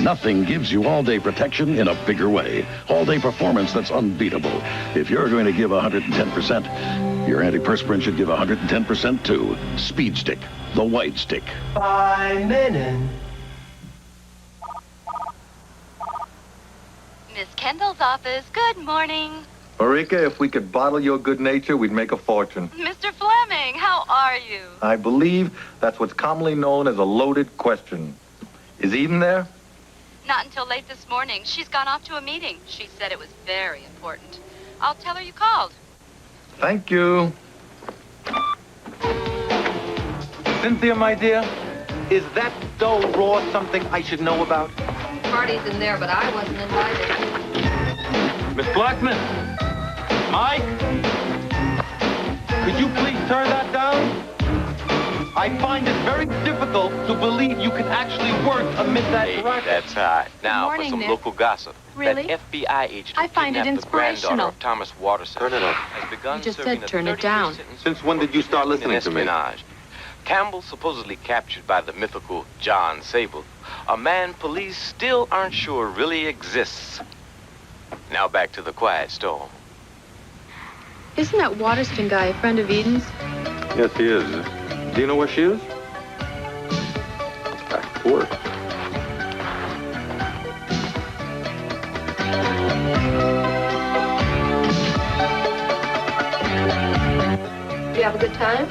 Nothing gives you all-day protection in a bigger way. All-day performance that's unbeatable. If you're going to give 110%, your antiperspirant should give 110% too. Speed Stick, the wide stick. By Menon. Miss Kendall's office. Good morning. Marika, if we could bottle your good nature, we'd make a fortune. Mr. Fleming, how are you? I believe that's what's commonly known as a loaded question. Is Eden there? Not until late this morning. She's gone off to a meeting. She said it was very important. I'll tell her you called. Thank you. Cynthia, my dear, is that dough raw something I should know about? Party's in there, but I wasn't invited. Miss Blackman? Mike? Could you please turn that down? I find it very difficult to believe you can actually work amid that ruckus. That's right. Now morning, for some Nick. local gossip. Really? That FBI agent I find it kidnapped the inspirational. granddaughter of Thomas Watterson. Turn it up. Has begun You just serving said a turn it 30-year down. sentence Since when did you start listening in to me? espionage. Campbell supposedly captured by the mythical Jon Sable, a man police still aren't sure really exists. Now back to the quiet storm. Isn't that Waterston guy a friend of Eden's? Yes, he is. Do you know where she is? Back to work. You have a good time?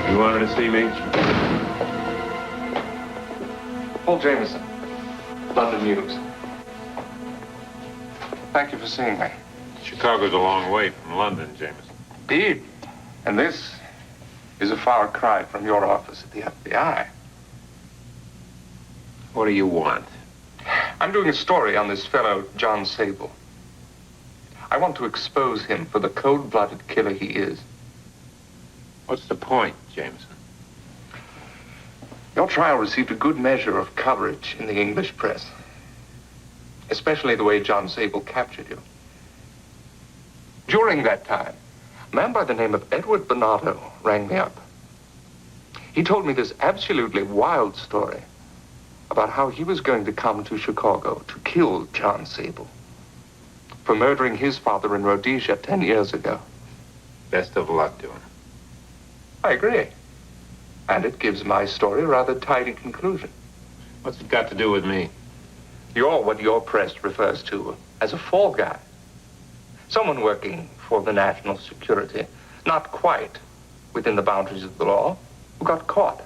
You wanted to see me? Paul Jameson, London News. Thank you for seeing me. Chicago's a long way from London, Jameson. Indeed. And this is a far cry from your office at the FBI. What do you want? I'm doing a story on this fellow, Jon Sable. I want to expose him for the cold-blooded killer he is. What's the point, Jameson? Your trial received a good measure of coverage in the English press, especially the way Jon Sable captured you. During that time, a man by the name of Edward Bonato rang me up. He told me this absolutely wild story about how he was going to come to Chicago to kill Jon Sable for murdering his father in Rhodesia 10 years ago. Best of luck to him. I agree. And it gives my story a rather tidy conclusion. What's it got to do with me? You're what your press refers to as a fall guy. Someone working for the national security, not quite within the boundaries of the law, who got caught.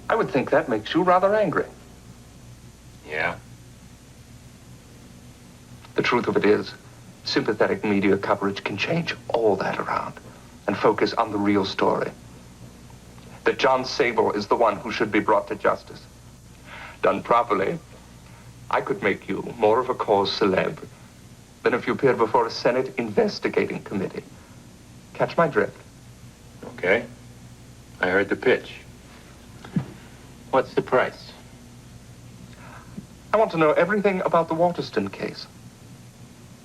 I would think that makes you rather angry. Yeah? The truth of it is, sympathetic media coverage can change all that around and focus on the real story. That Jon Sable is the one who should be brought to justice. Done properly, I could make you more of a cause célèbre than if you appeared before a Senate investigating committee. Catch my drift? Okay. I heard the pitch. What's the price? I want to know everything about the Waterston case.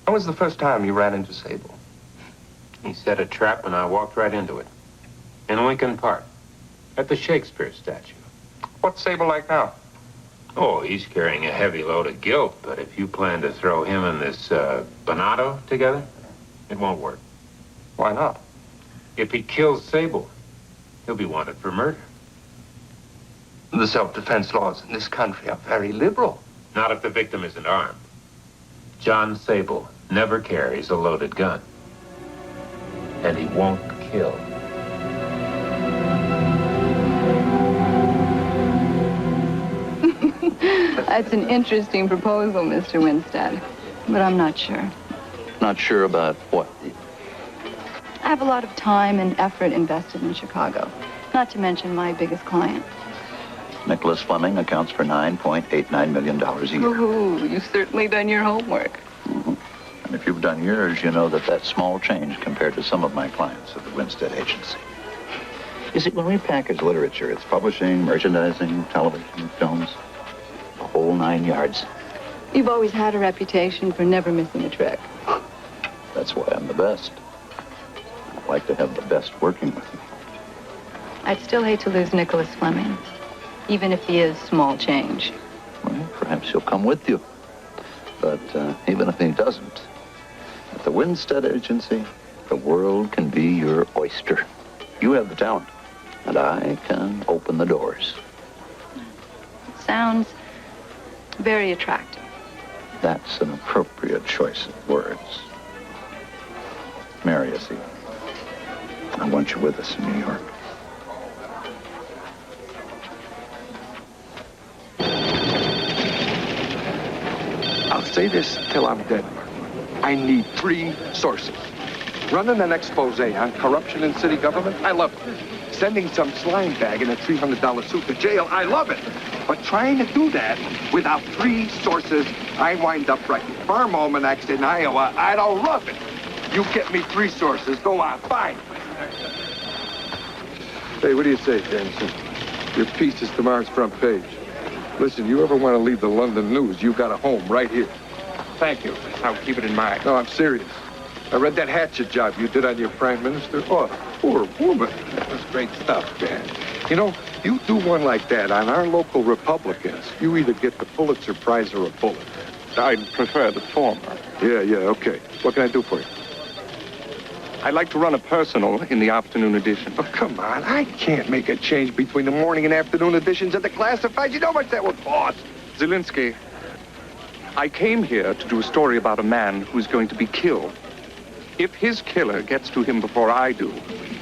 When was the first time you ran into Sable? He set a trap and I walked right into it. In Lincoln Park. At the Shakespeare statue. What's Sable like now? Oh, he's carrying a heavy load of guilt, but if you plan to throw him and this, Bonato together, it won't work. Why not? If he kills Sable, he'll be wanted for murder. The self-defense laws in this country are very liberal. Not if the victim isn't armed. Jon Sable never carries a loaded gun. And he won't kill. That's an interesting proposal, Mr. Winstead, but I'm not sure. Not sure about what? I have a lot of time and effort invested in Chicago, not to mention my biggest client. Nicholas Fleming accounts for $9.89 million a year. Ooh, you've certainly done your homework. Mm-hmm. And if you've done yours, you know that that's small change compared to some of my clients at the Winstead Agency. You see, when we package literature, it's publishing, merchandising, television, films, the whole 9 yards. You've always had a reputation for never missing a trick. That's why I'm the best. I like to have the best working with me. I'd still hate to lose Nicholas Fleming, even if he is small change. Well, perhaps he'll come with you. But even if he doesn't, at the Winstead Agency, the world can be your oyster. You have the talent. and I can open the doors. Sounds very attractive. That's an appropriate choice of words. Marry us, Eve. I want you with us in New York. I'll say this till I'm dead. I need 3 sources. Running an expose on corruption in city government, I love it. Sending some slime bag in a $300 suit to jail, I love it. But trying to do that without 3 sources, I wind up writing farm almanacs in Iowa. I don't love it. You get me 3 sources. Go on, fine. Hey, what do you say, Jameson? Your piece is tomorrow's front page. Listen, you ever want to leave the London news, you got a home right here. Thank you. I'll keep it in mind. No, I'm serious. I read that hatchet job you did on your prime minister. Oh, poor woman. That was great stuff, man. You know, you do one like that on our local Republicans, you either get the Pulitzer Prize or a bullet. I'd prefer the former. Yeah, okay. What can I do for you? I'd like to run a personal in the afternoon edition. Oh, come on. I can't make a change between the morning and afternoon editions of the classifieds. You know how much that would cost. Zelensky, I came here to do a story about a man who's going to be killed. If his killer gets to him before I do,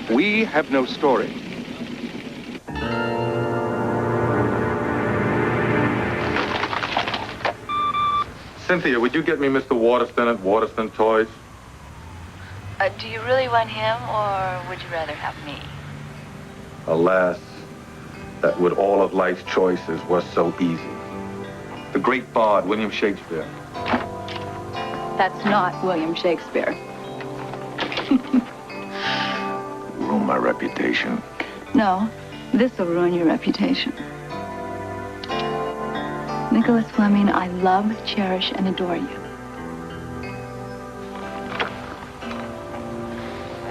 we have no story. Cynthia, would you get me Mr. Waterston at Waterston Toys? Do you really want him, or would you rather have me? Alas, that with all of life's choices was so easy. The great bard, William Shakespeare. That's not William Shakespeare. Ruin my reputation. No, this will ruin your reputation. Nicholas Fleming, I love, cherish, and adore you.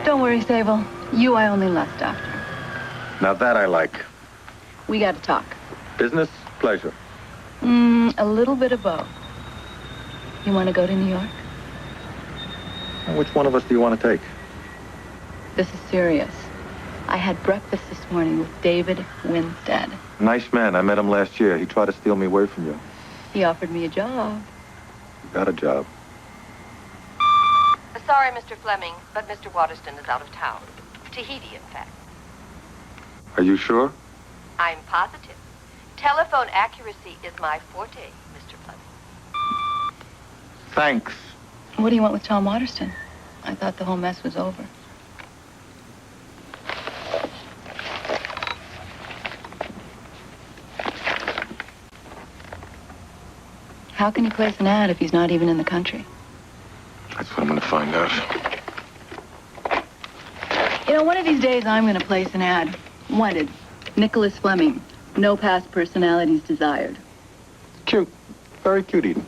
Don't worry, Sable. You I only lust after. Now that I like. We got to talk. Business, pleasure. A little bit of both. You want to go to New York? Which one of us do you want to take? This is serious. I had breakfast this morning with David Winstead. Nice man. I met him last year. He tried to steal me away from you. He offered me a job. You got a job. Sorry, Mr. Fleming, but Mr. Waterston is out of town. Tahiti, in fact. Are you sure? I'm positive. Telephone accuracy is my forte, Mr. Fleming. Thanks. What do you want with Tom Waterston? I thought the whole mess was over. How can he place an ad if he's not even in the country? That's what I'm going to find out. You know, one of these days I'm going to place an ad. Wanted. Nicholas Fleming. No past personalities desired. Cute. Very cute, Eden.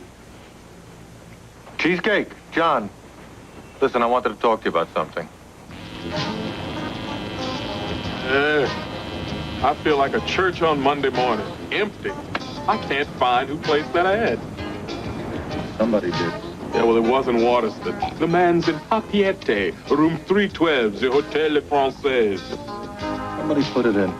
Cheesecake. John. Listen, I wanted to talk to you about something. I feel like a church on Monday morning. Empty. I can't find who placed that ad. Somebody did. Yeah, well, it wasn't Waterston. The man's in Copycat, room 312, the Hôtel Française. Somebody put it in.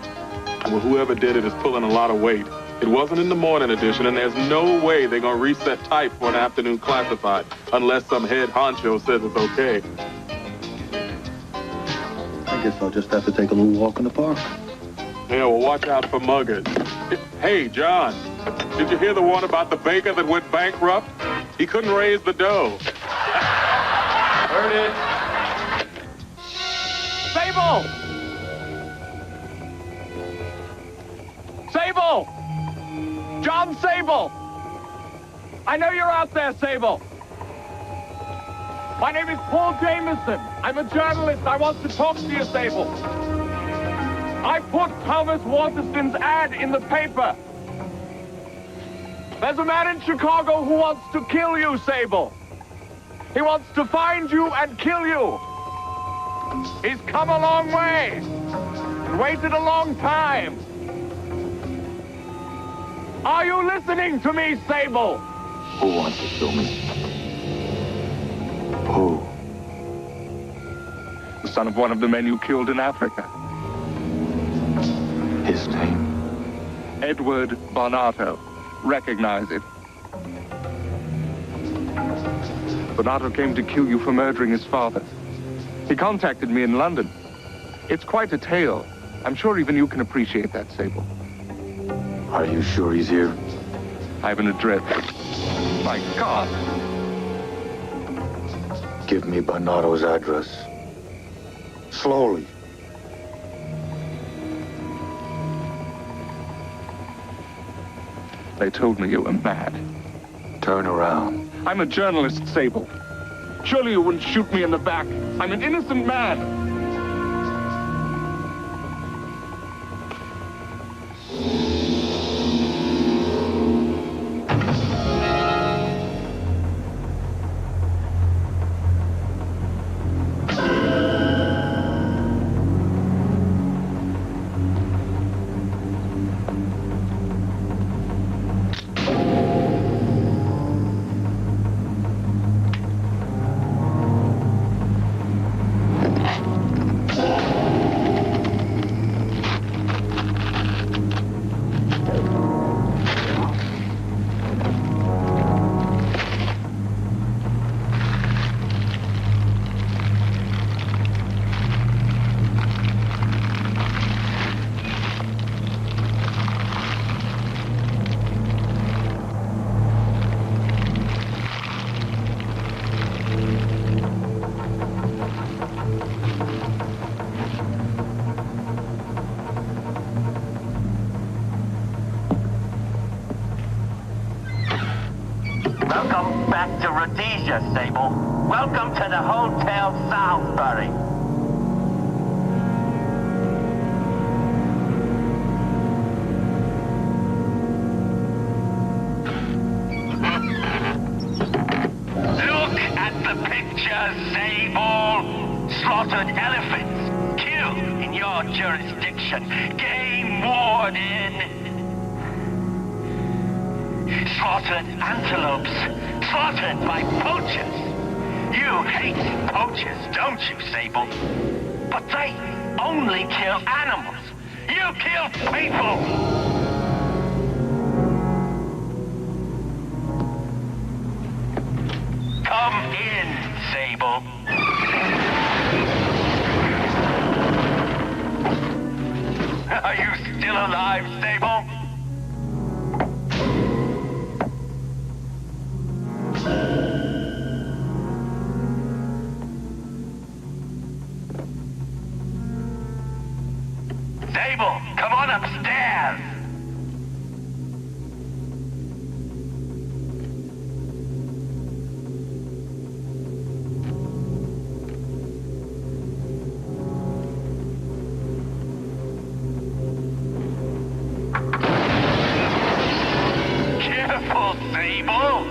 Well, whoever did it is pulling a lot of weight. It wasn't in the morning edition, and there's no way they're going to reset type for an afternoon classified unless some head honcho says it's okay. I guess I'll just have to take a little walk in the park. Yeah, well, watch out for muggers. Hey, John, did you hear the one about the baker that went bankrupt? He couldn't raise the dough. Heard it. Sable! Sable! Jon Sable! I know you're out there, Sable. My name is Paul Jameson. I'm a journalist. I want to talk to you, Sable. I put Thomas Waterston's ad in the paper. There's a man in Chicago who wants to kill you, Sable. He wants to find you and kill you. He's come a long way and waited a long time. Are you listening to me, Sable? Who wants to kill me? Who? The son of one of the men you killed in Africa. His name? Edward Bonato. Recognize it. Bonato came to kill you for murdering his father. He contacted me in London. It's quite a tale. I'm sure even you can appreciate that, Sable. Are you sure he's here? I have an address. My God! Give me Bonato's address. Slowly. They told me you were mad. Turn around. I'm a journalist, Sable. Surely you wouldn't shoot me in the back. I'm an innocent man. Welcome back to Rhodesia, Sable. Welcome to the Hotel Salisbury. Look at the picture, Sable. Slaughtered elephants, killed in your jurisdiction. Game warden. Slaughtered antelopes, slaughtered by poachers. You hate poachers, don't you, Sable? But they only kill animals. You kill people! Come in, Sable. Are you still alive, Sable? Sable, come on upstairs. Careful, Sable.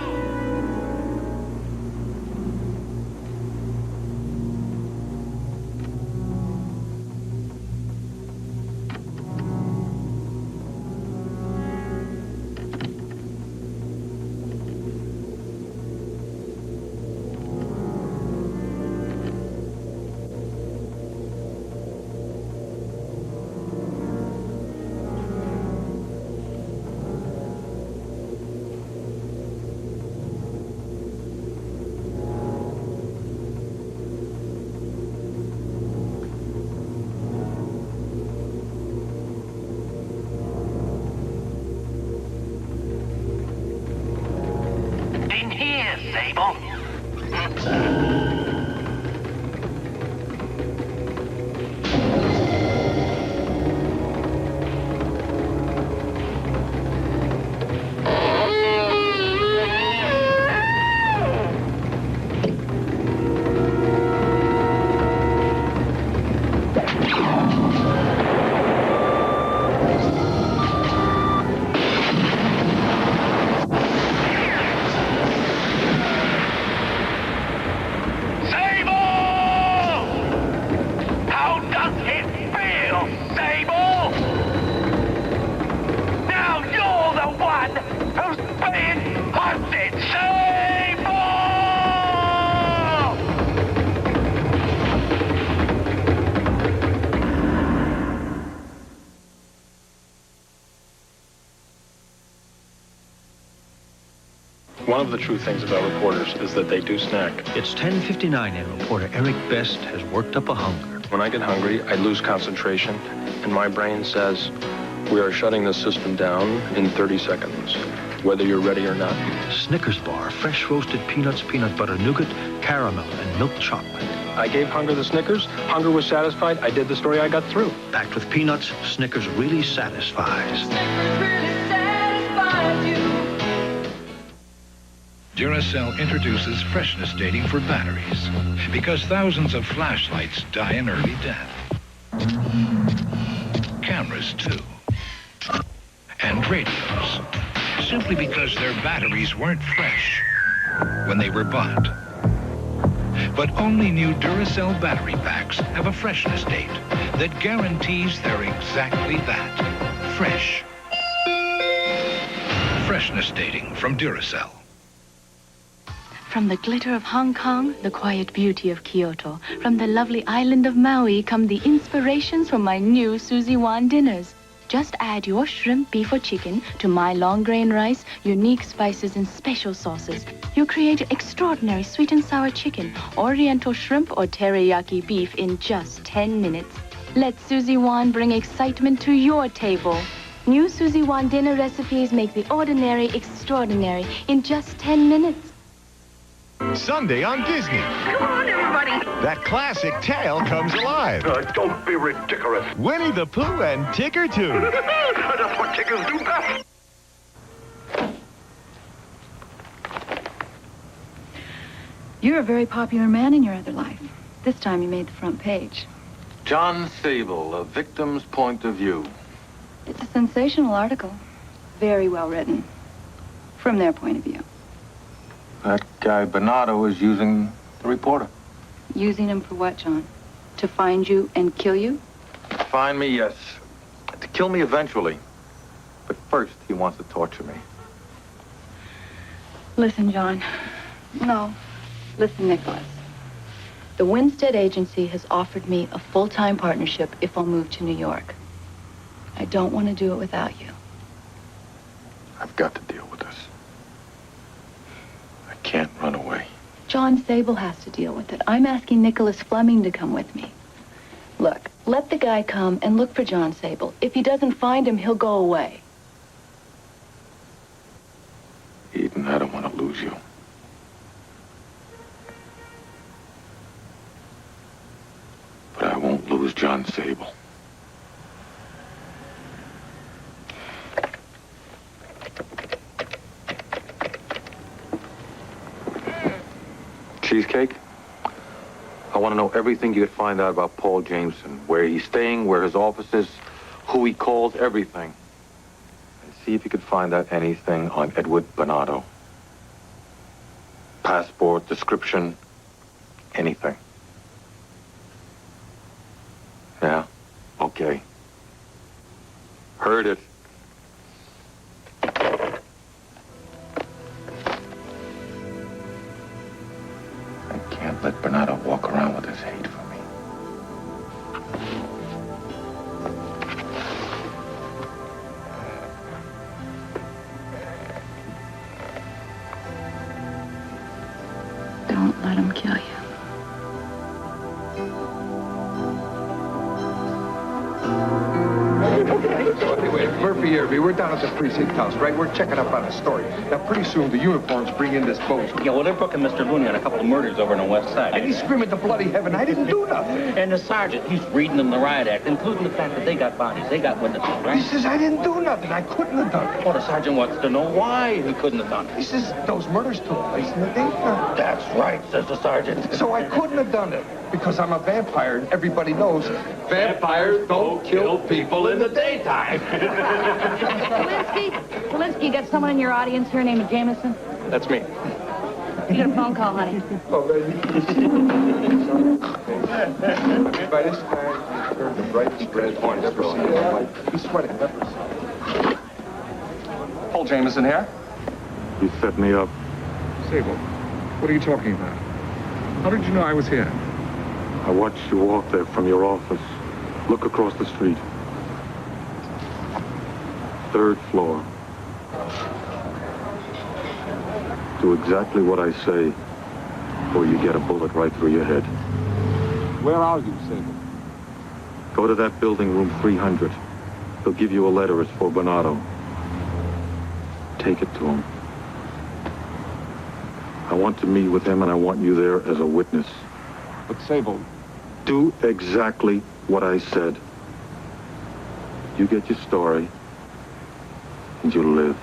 One of the true things about reporters is that they do snack. It's 10:59 and reporter Eric Best has worked up a hunger. When I get hungry, I lose concentration, and my brain says, we are shutting the system down in 30 seconds, whether you're ready or not. Snickers bar, fresh roasted peanuts, peanut butter nougat, caramel, and milk chocolate. I gave hunger the Snickers. Hunger was satisfied. I did the story. I got through. Packed with peanuts, Snickers really satisfies. Duracell introduces freshness dating for batteries because thousands of flashlights die an early death. Cameras, too. And radios, simply because their batteries weren't fresh when they were bought. But only new Duracell battery packs have a freshness date that guarantees they're exactly that, fresh. Freshness dating from Duracell. From the glitter of Hong Kong, the quiet beauty of Kyoto. From the lovely island of Maui come the inspirations for my new Suzy Wan dinners. Just add your shrimp, beef, or chicken to my long grain rice, unique spices, and special sauces. You create extraordinary sweet and sour chicken, oriental shrimp, or teriyaki beef in just 10 minutes. Let Suzy Wan bring excitement to your table. New Suzy Wan dinner recipes make the ordinary extraordinary in just 10 minutes. Sunday on Disney. Come on, everybody. That classic tale comes alive. Don't be ridiculous. Winnie the Pooh and Tigger too. That's what chickens do best. You're a very popular man in your other life. This time you made the front page. Jon Sable, A Victim's Point of View. It's a sensational article. Very well written. From their point of view. That guy Bernardo is using the reporter. Using him for what, John? To find you and kill you? Find me, yes. To kill me eventually. But first, he wants to torture me. Listen, John. No. Listen, Nicholas. The Winstead Agency has offered me a full-time partnership if I'll move to New York. I don't want to do it without you. I've got to deal with this. I can't run away. Jon Sable has to deal with it. I'm asking Nicholas Fleming to come with me. Look, let the guy come and look for Jon Sable. If he doesn't find him, he'll go away. Eden, I don't want to lose you. But I won't lose Jon Sable. Cheesecake? I want to know everything you could find out about Paul Jameson. Where he's staying, where his office is, who he calls, everything. And see if you could find out anything on Edward Bernardo. Passport, description, anything. Yeah? Okay. Heard it. Let Bernardo walk around with his hate for me. Don't let him kill you. Anyway, Murphy Irby, we're down at the precinct house, right? We're checking up on a story. Now, pretty soon, the uniforms bring in this boat. Yeah, well, they're booking Mr. Looney on a couple of murders over on the west side. And he's screaming to bloody heaven, I didn't do nothing. And the sergeant, he's reading them the riot act, including the fact that they got bodies, they got witnesses, right? He says, I didn't do nothing. I couldn't have done it. Well, the sergeant wants to know why he couldn't have done it. He says those murders took place in the daytime. That's right, says the sergeant. So I couldn't have done it because I'm a vampire and everybody knows vampires don't kill people in the daytime. Polinsky, you got someone in your audience here named Jameson? That's me. You got a phone call, honey. Oh, baby. By this time, he turned the brightest red I've ever seen in my life. He's sweating ever since. Paul Jameson here. You set me up. Sable, what are you talking about? How did you know I was here? I watched you walk there from your office. Look across the street. 3rd floor. Do exactly what I say, or you get a bullet right through your head. Where are you, Sable? Go to that building, room 300. He'll give you a letter. It's for Bernardo. Take it to him. I want to meet with him, and I want you there as a witness. But Sable... Do exactly what I said. You get your story, and you live.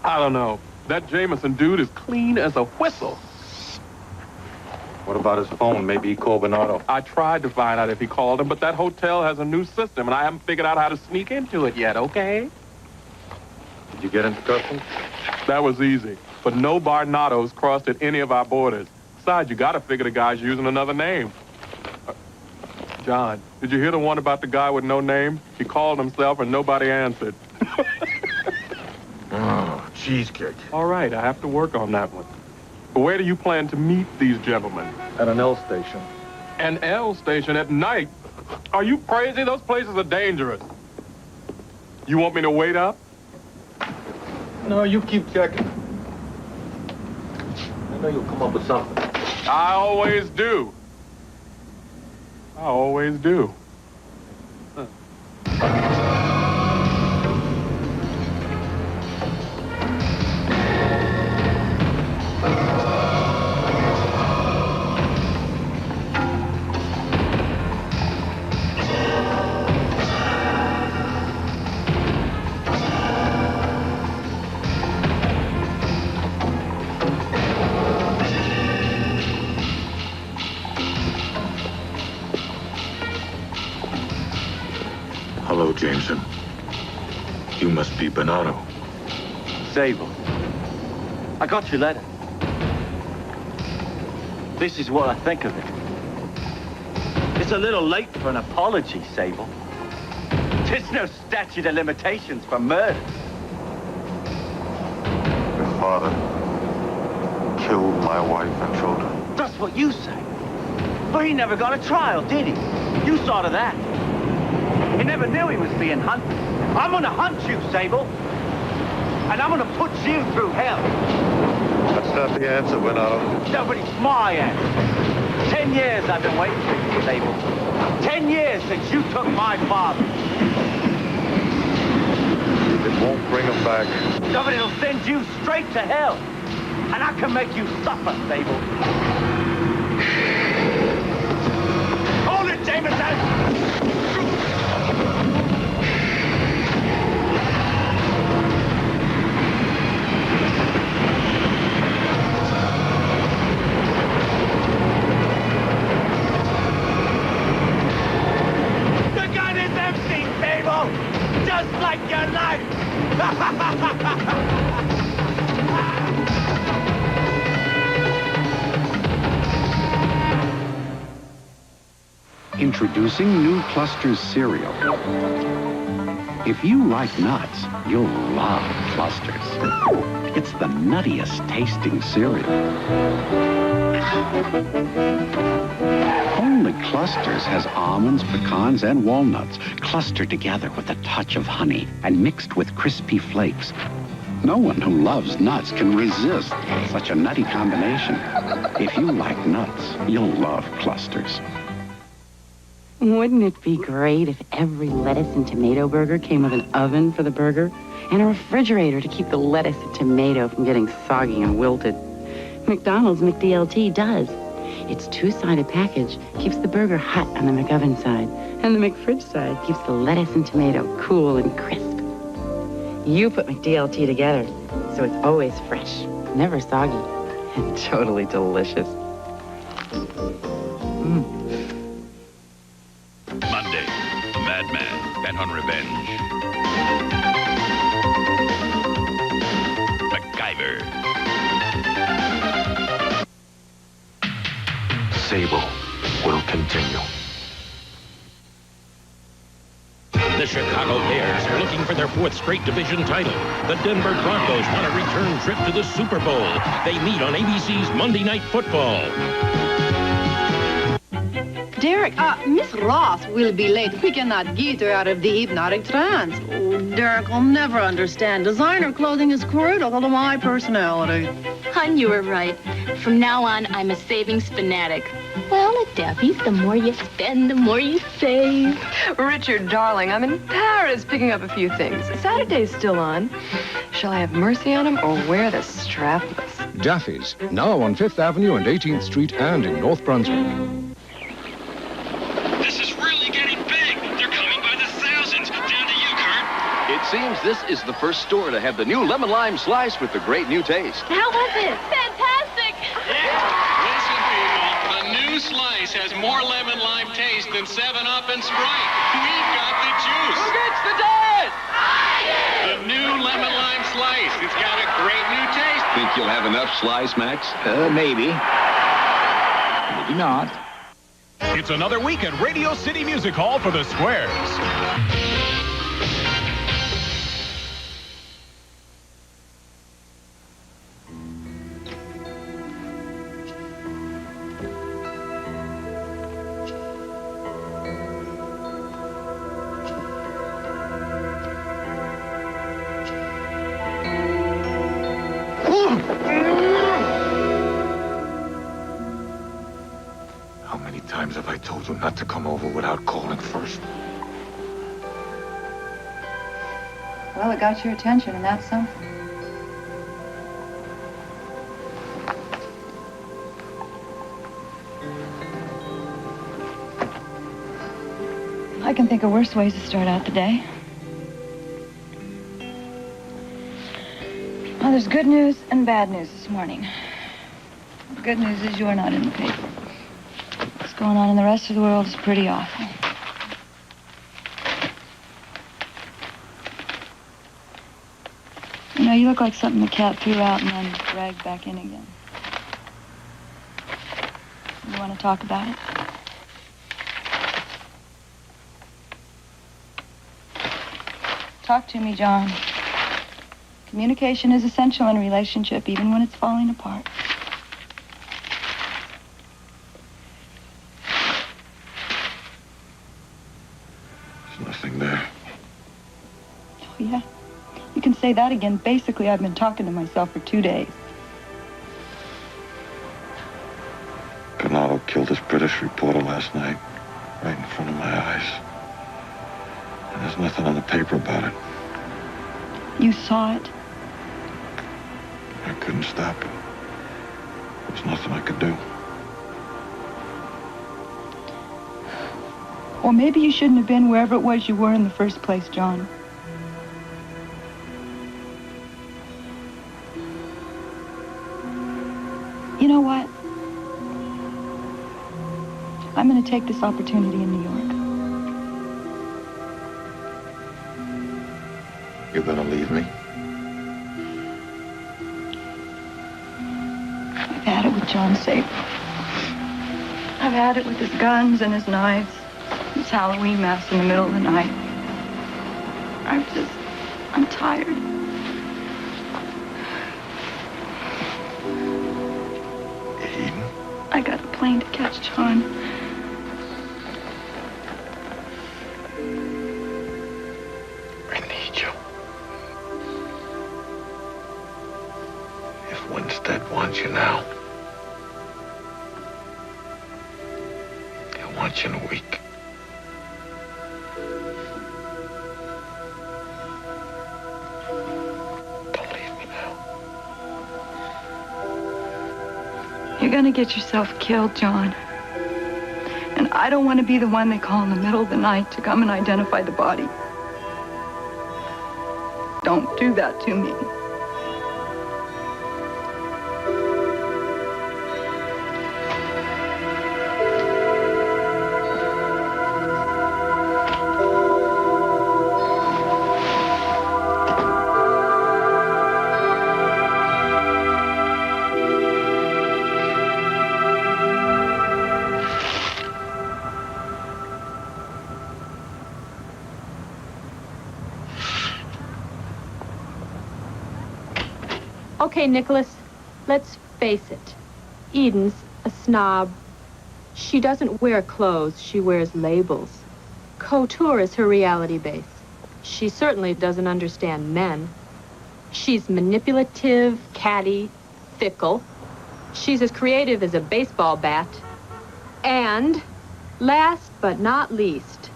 I don't know. That Jameson dude is clean as a whistle. What about his phone? Maybe he called Bernardo. I tried to find out if he called him, but that hotel has a new system, and I haven't figured out how to sneak into it yet, okay? Did you get into customs? That was easy. But no Barnados crossed at any of our borders. Besides, you gotta figure the guy's using another name. John, did you hear the one about the guy with no name? He called himself and nobody answered. Oh, cheesecake. All right, I have to work on that one. But where do you plan to meet these gentlemen? At an L station. An L station at night? Are you crazy? Those places are dangerous. You want me to wait up? No, you keep checking. I know you'll come up with something. I always do. I always do. Hello, Jameson. You must be Bernardo. Sable. I got your letter. This is what I think of it. It's a little late for an apology, Sable. There's no statute of limitations for murder. Your father killed my wife and children. That's what you say. But he never got a trial, did he? You saw to that. He never knew he was being hunted. I'm gonna hunt you, Sable. And I'm gonna put you through hell. That's not the answer, Bernardo. No, but it's my answer. 10 years I've been waiting for you, Sable. 10 years since you took my father. It won't bring him back. No, but it'll send you straight to hell. And I can make you suffer, Sable. Hold it, Jameson! Just like your life! Introducing new Clusters cereal. If you like nuts, you'll love Clusters. It's the nuttiest tasting cereal. Only Clusters has almonds, pecans, and walnuts clustered together with a touch of honey and mixed with crispy flakes. No one who loves nuts can resist such a nutty combination. If you like nuts, you'll love Clusters. Wouldn't it be great if every lettuce and tomato burger came with an oven for the burger and a refrigerator to keep the lettuce and tomato from getting soggy and wilted? McDonald's McDLT does. Its two-sided package keeps the burger hot on the McOven side, and the McFridge side keeps the lettuce and tomato cool and crisp. You put McDLT together, so it's always fresh, never soggy, and totally delicious. Monday, the Madman, bent on revenge. Sable will continue. The Chicago Bears are looking for their 4th straight division title. The Denver Broncos want a return trip to the Super Bowl. They meet on ABC's Monday Night Football. Derek, Miss Ross will be late. We cannot get her out of the hypnotic trance. Oh, Derek will never understand. Designer clothing is critical to my personality. Hun, you were right. From now on, I'm a savings fanatic. Well, at Daffy's, the more you spend, the more you save. Richard, darling, I'm in Paris picking up a few things. Saturday's still on. Shall I have mercy on him or wear the strapless? Daffy's, now on 5th Avenue and 18th Street and in North Brunswick. This is really getting big. They're coming by the thousands. Down to you, Kurt. It seems this is the first store to have the new lemon lime slice with the great new taste. How was it? Fantastic! Listen, people, the new slice has more lemon lime taste than 7-Up and Sprite. We've got the juice. Who gets the dad? The new lemon lime slice. It's got a great new taste. Think you'll have enough slice, Max? Maybe. Maybe not. It's another week at Radio City Music Hall for the Squares. How many times have I told you not to come over without calling first? Well, it got your attention, and that's something. I can think of worse ways to start out the day. Well, there's good news and bad news this morning. The good news is you're not in the paper. What's going on in the rest of the world is pretty awful. You know, you look like something the cat threw out and then dragged back in again. You want to talk about it? Talk to me, John. Communication is essential in a relationship, even when it's falling apart. There's nothing there. Oh, yeah. You can say that again. Basically, I've been talking to myself for 2 days. Bernardo killed this British reporter last night, right in front of my eyes. And there's nothing on the paper about it. You saw it? I couldn't stop it. There's nothing I could do. Or maybe you shouldn't have been wherever it was you were in the first place, John. You know what? I'm going to take this opportunity in New York. You're gonna leave me? I've had it with Jon Sable. I've had it with his guns and his knives, his Halloween mass in the middle of the night. I'm tired. Eden? I got a plane to catch, John. I need you. If Winstead wants you now, he'll want you in a week. You're gonna get yourself killed, John. And I don't want to be the one they call in the middle of the night to come and identify the body. Don't do that to me. Okay, Nicholas, let's face it. Eden's a snob. She doesn't wear clothes, she wears labels. Couture is her reality base. She certainly doesn't understand men. She's manipulative, catty, fickle. She's as creative as a baseball bat. And, last but not least,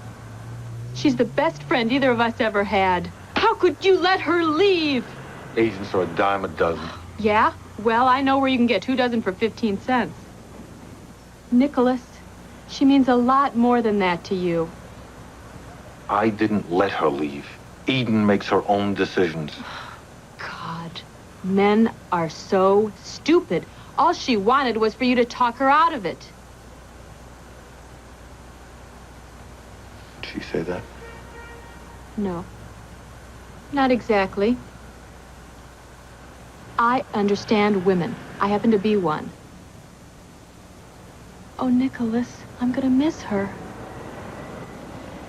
she's the best friend either of us ever had. How could you let her leave? Agents are a dime a dozen. Yeah? Well, I know where you can get 2 dozen for 15 cents. Nicholas, she means a lot more than that to you. I didn't let her leave. Eden makes her own decisions. God, men are so stupid. All she wanted was for you to talk her out of it. Did she say that? No, not exactly. I understand women. I happen to be one. Oh, Nicholas, I'm gonna miss her.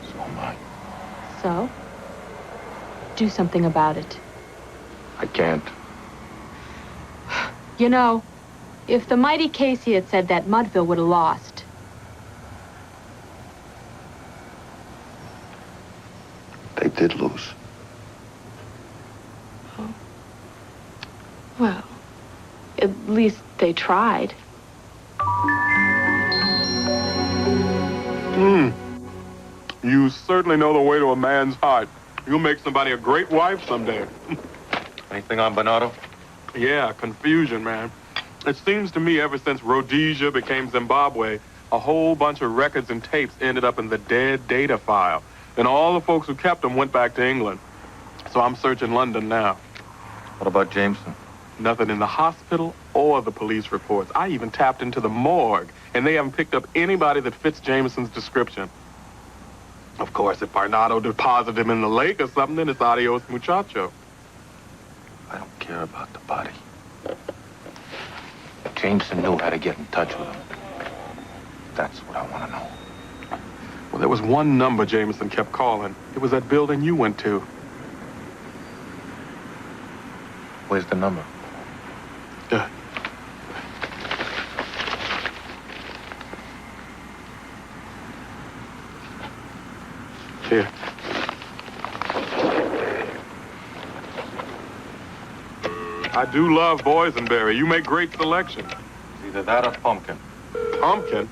So am I. So? Do something about it. I can't. You know, if the mighty Casey had said that, Mudville would have lost. They did lose. Oh. Well, at least they tried. You certainly know the way to a man's heart. You'll make somebody a great wife someday. Anything on Bernardo? Yeah, confusion, man. It seems to me ever since Rhodesia became Zimbabwe, a whole bunch of records and tapes ended up in the dead data file. And all the folks who kept them went back to England. So I'm searching London now. What about Jameson? Nothing in the hospital or the police reports. I even tapped into the morgue, and they haven't picked up anybody that fits Jameson's description. Of course, if Bernardo deposited him in the lake or something, then it's adios muchacho. I don't care about the body. Jameson knew how to get in touch with him. That's what I want to know. Well, there was one number Jameson kept calling. It was that building you went to. Where's the number? Here. I do love boysenberry. You make great selections. Either that or pumpkin. Pumpkin?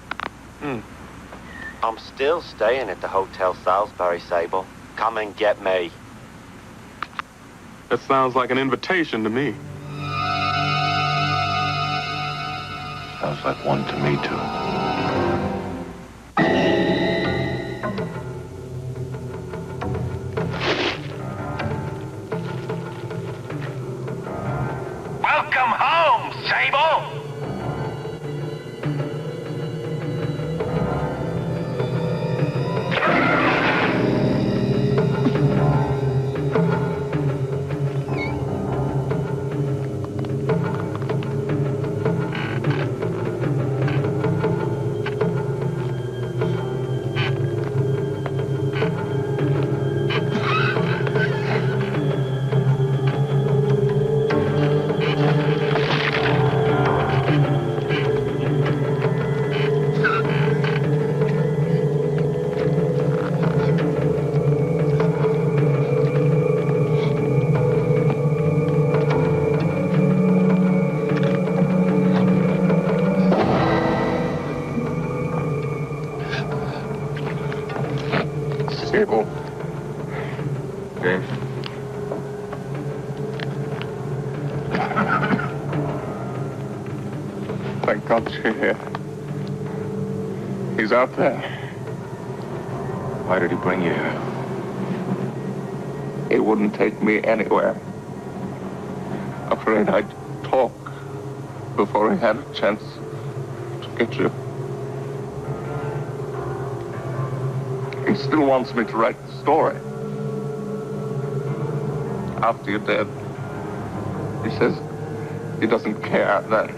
I'm still staying at the Hotel Salisbury, Sable. Come and get me. That sounds like an invitation to me. Sounds like one to me, too. Welcome home, Sable! Sable. James. Thank God you're here. He's out there. Why did he bring you here? He wouldn't take me anywhere. Afraid I'd talk before he had a chance to get you. He still wants me to write the story. After you're dead, he says he doesn't care then.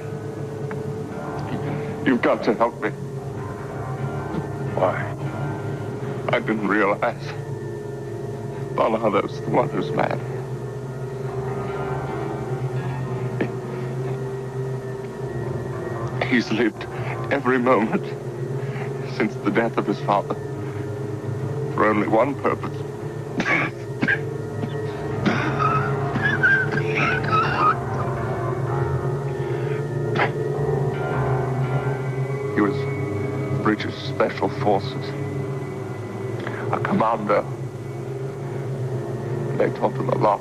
You've got to help me. Why? I didn't realize. Bernardo's the one who's mad. He's lived every moment since the death of his father for only one purpose. He was British Special Forces, a commander. They taught him a lot.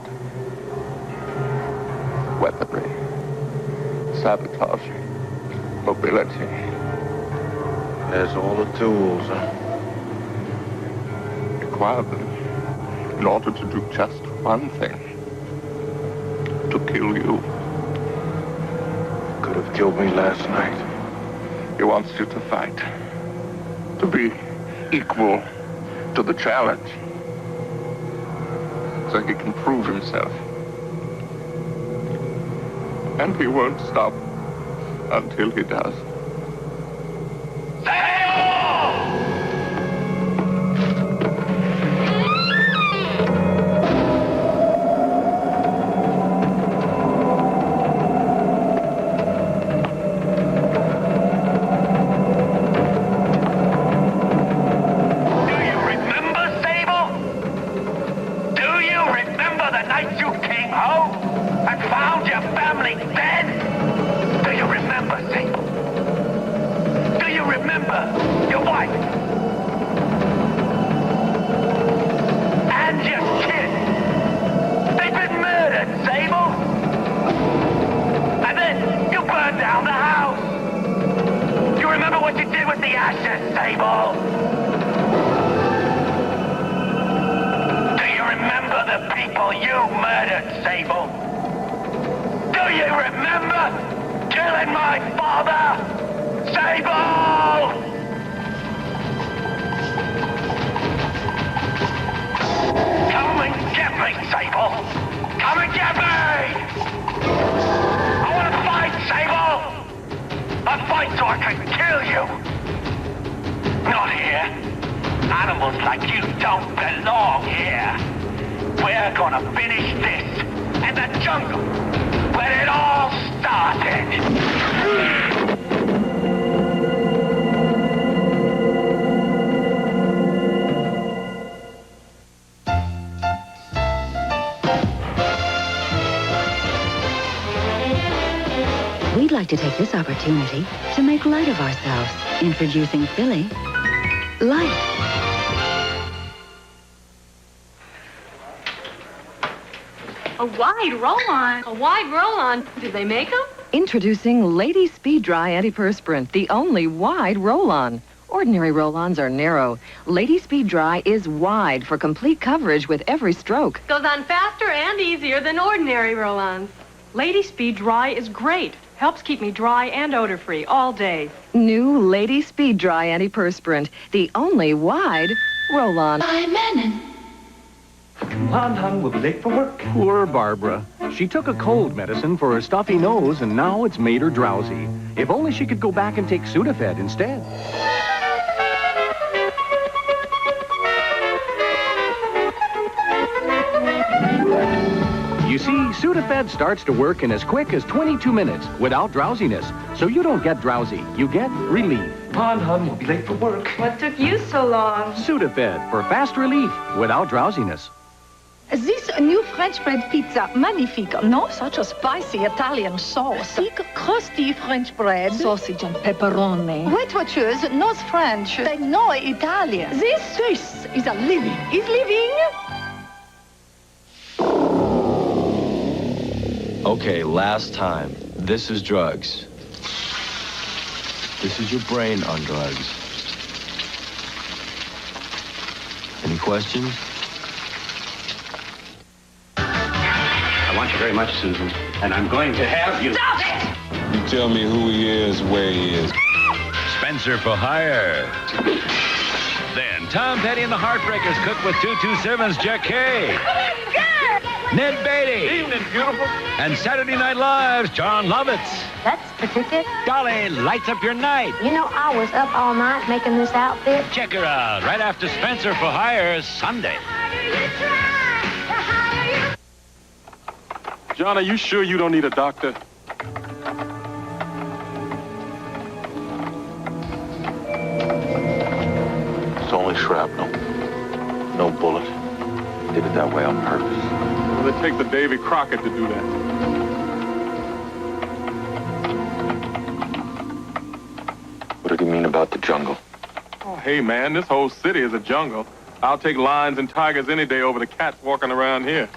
Weaponry, sabotage, mobility. There's all the tools, huh? Required them in order to do just one thing. To kill you. Could have killed me last night. He wants you to fight. To be equal to the challenge. So he can prove himself. And he won't stop until he does. We'd like to take this opportunity to make light of ourselves. Introducing Philly Light. A wide roll-on. A wide roll-on. Did they make them? Introducing Lady Speed Dry Antiperspirant, the only wide roll-on. Ordinary roll-ons are narrow. Lady Speed Dry is wide for complete coverage with every stroke. Goes on faster and easier than ordinary roll-ons. Lady Speed Dry is great. Helps keep me dry and odor-free all day. New Lady Speed Dry Antiperspirant, the only wide roll-on. I'm Menon. Hon, we'll be late for work. Poor Barbara. She took a cold medicine for her stuffy nose, and now it's made her drowsy. If only she could go back and take Sudafed instead. You see, Sudafed starts to work in as quick as 22 minutes without drowsiness. So you don't get drowsy, you get relief. Hon, we'll be late for work. What took you so long? Sudafed for fast relief without drowsiness. This new French bread pizza, magnifique. No, such a spicy Italian sauce. Thick, crusty French bread. Sausage and pepperoni. Wait for choose, not French. They know Italian. This Swiss is a living. Is living? Okay, last time. This is drugs. This is your brain on drugs. Any questions? I want you very much, Susan, and I'm going to have you. Stop it! You tell me who he is, where he is. Spencer for hire. Then Tom Petty and the Heartbreakers cook with 227's Jack Kay. Ned Beatty. Evening, beautiful. And Saturday Night Live's John Lovitz. That's the ticket. Dolly lights up your night. You know, I was up all night making this outfit. Check her out right after Spencer for Hire Sunday. John, are you sure you don't need a doctor? shrapnel. No bullet. Did it that way on purpose. Well, it takes a Davy Crockett to do that. What did he mean about the jungle? Oh, hey, man, this whole city is a jungle. I'll take lions and tigers any day over the cats walking around here.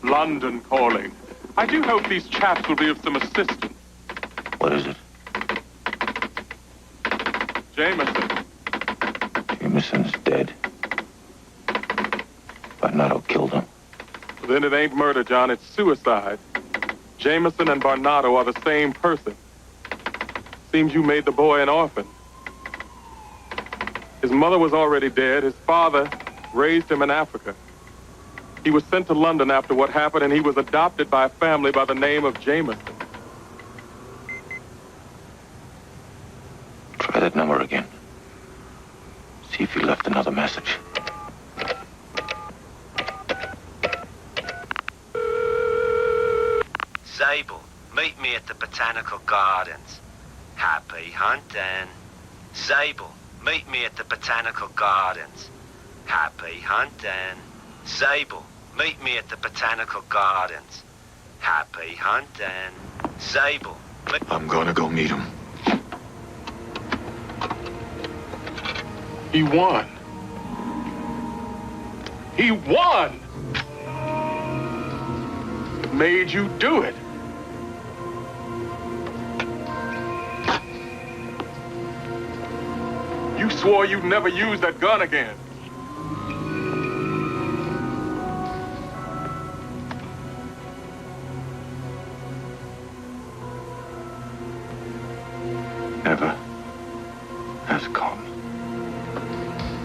London calling. I do hope these chaps will be of some assistance. What is it? Jameson. Jameson's dead. Barnado killed him. Then it ain't murder, John. It's suicide. Jameson and Barnado are the same person. Seems you made the boy an orphan. His mother was already dead. His father raised him in Africa. He was sent to London after what happened, and he was adopted by a family by the name of Jameson. Try that number again. See if he left another message. Sable, meet me at the Botanical Gardens. Happy hunting. Sable, meet me at the Botanical Gardens. Happy hunting. Sable, meet me at the Botanical Gardens. Happy hunting. Sable. I'm gonna go meet him. He won. He won! It made you do it. You swore you'd never use that gun again. Never has come.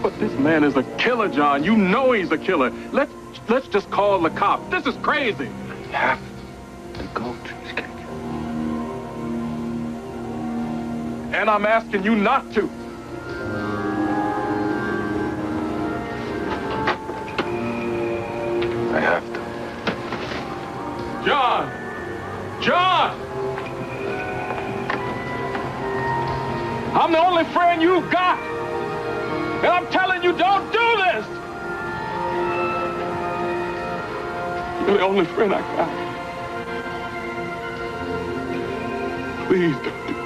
But this man is a killer, John. You know he's a killer. Let's just call the cops. This is crazy. We have to go, Cheesecake. And I'm asking you not to. I have to. John! John! I'm the only friend you've got. And I'm telling you, don't do this! You're the only friend I got. Please don't do this.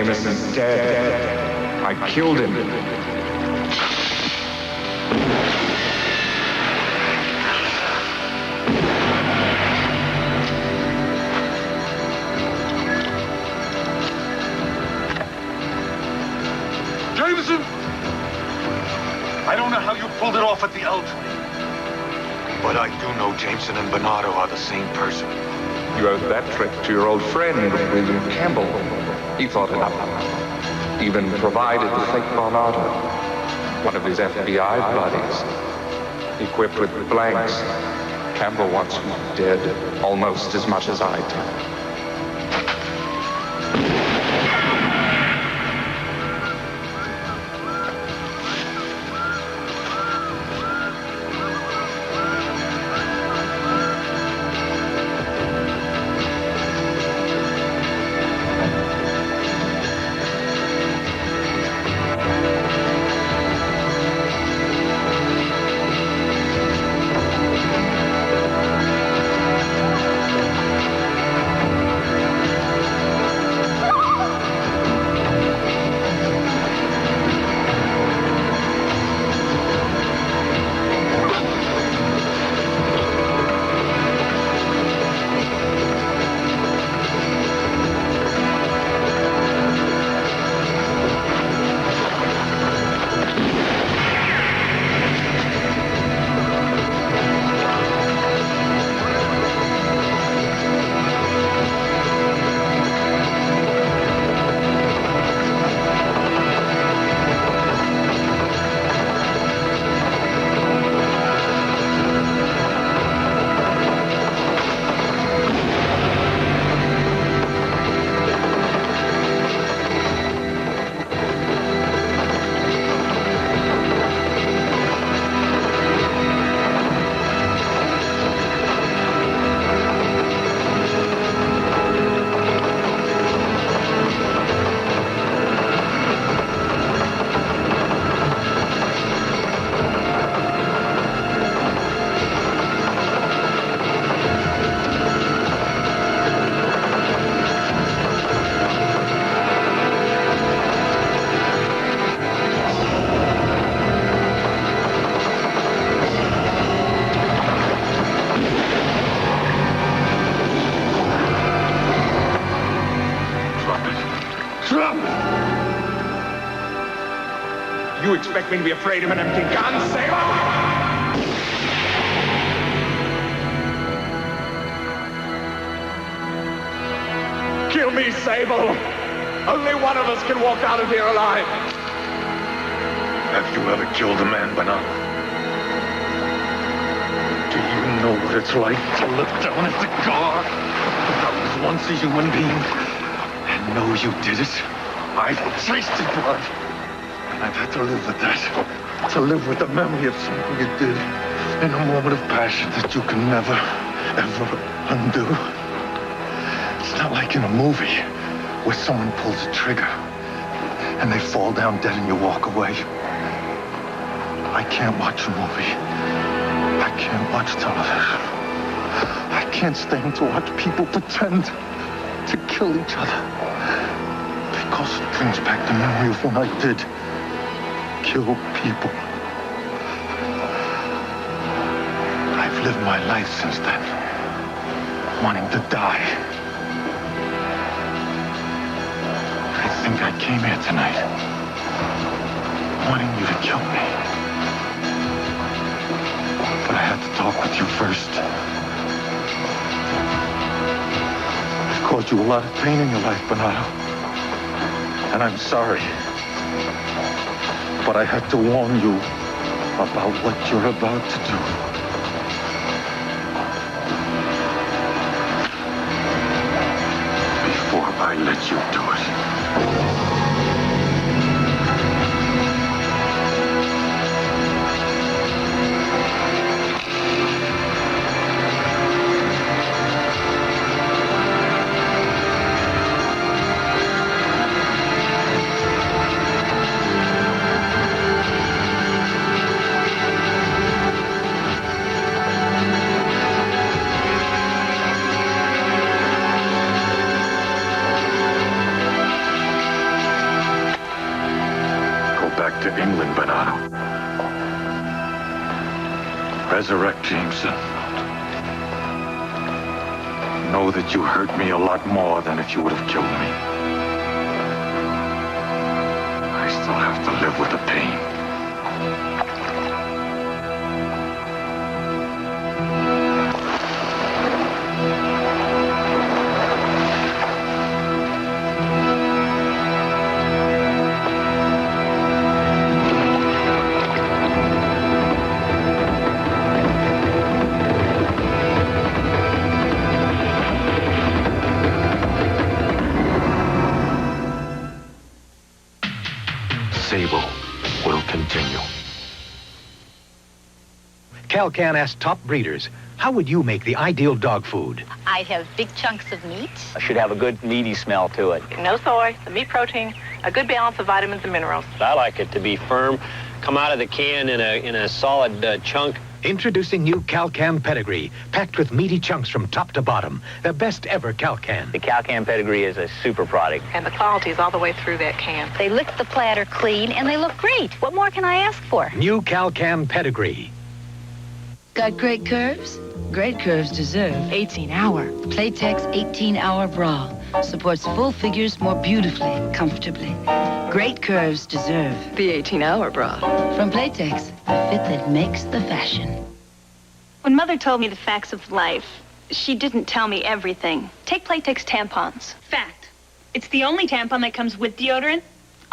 Jameson's dead. I killed him. Jameson! I don't know how you pulled it off at the Eltry. But I do know Jameson and Bernardo are the same person. You owed that trick to your old friend, William Campbell. He thought it up. Even provided the fake Bernardo, one of his FBI buddies, equipped with blanks. Campbell wants you dead almost as much as I do. You expect me to be afraid of an empty gun, Sable? Kill me, Sable. Only one of us can walk out of here alive. Have you ever killed a man, Bernardo? Do you know what it's like to look down at the car that was once a human being and know you did it? I've tasted blood. And I've had to live with that. To live with the memory of something you did in a moment of passion that you can never, ever undo. It's not like in a movie where someone pulls a trigger and they fall down dead and you walk away. I can't watch a movie. I can't watch television. I can't stand to watch people pretend to kill each other. Because it brings back the memory of when I did kill people. I've lived my life since then, wanting to die. I think I came here tonight, wanting you to kill me. But I had to talk with you first. I've caused you a lot of pain in your life, Bernardo. And I'm sorry. But I had to warn you about what you're about to do. Before I let you do it. back to England, Bernardo. Resurrect Jameson. Know that you hurt me a lot more than if you would have killed me. I still have to live with the pain. Sable will continue. Cal-Can asked top breeders, how would you make the ideal dog food? I'd have big chunks of meat. I should have a good meaty smell to it. No soy, the meat protein, a good balance of vitamins and minerals. I like it to be firm, come out of the can in a solid chunk. Introducing new Cal-Can Pedigree, packed with meaty chunks from top to bottom. The best ever Cal-Can. The Cal-Can Pedigree is a super product. And the quality is all the way through that can. They lick the platter clean and they look great. What more can I ask for? New Cal-Can Pedigree. Got great curves? Great curves deserve 18-hour. Playtex 18-hour bra. Supports full figures more beautifully, comfortably. Great curves deserve the 18-hour bra. From Playtex, the fit that makes the fashion. When Mother told me the facts of life, she didn't tell me everything. Take Playtex tampons. Fact. It's the only tampon that comes with deodorant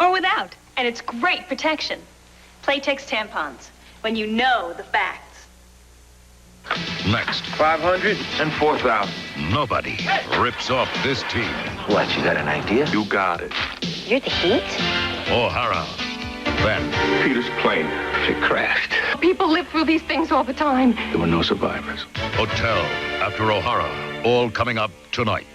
or without. And it's great protection. Playtex tampons. When you know the facts. Next. 500 and 4,000. Nobody rips off this team. What, you got an idea? You got it. You're the heat? O'Hara. Then. Peter's plane. It crashed. People live through these things all the time. There were no survivors. Hotel after O'Hara. All coming up tonight.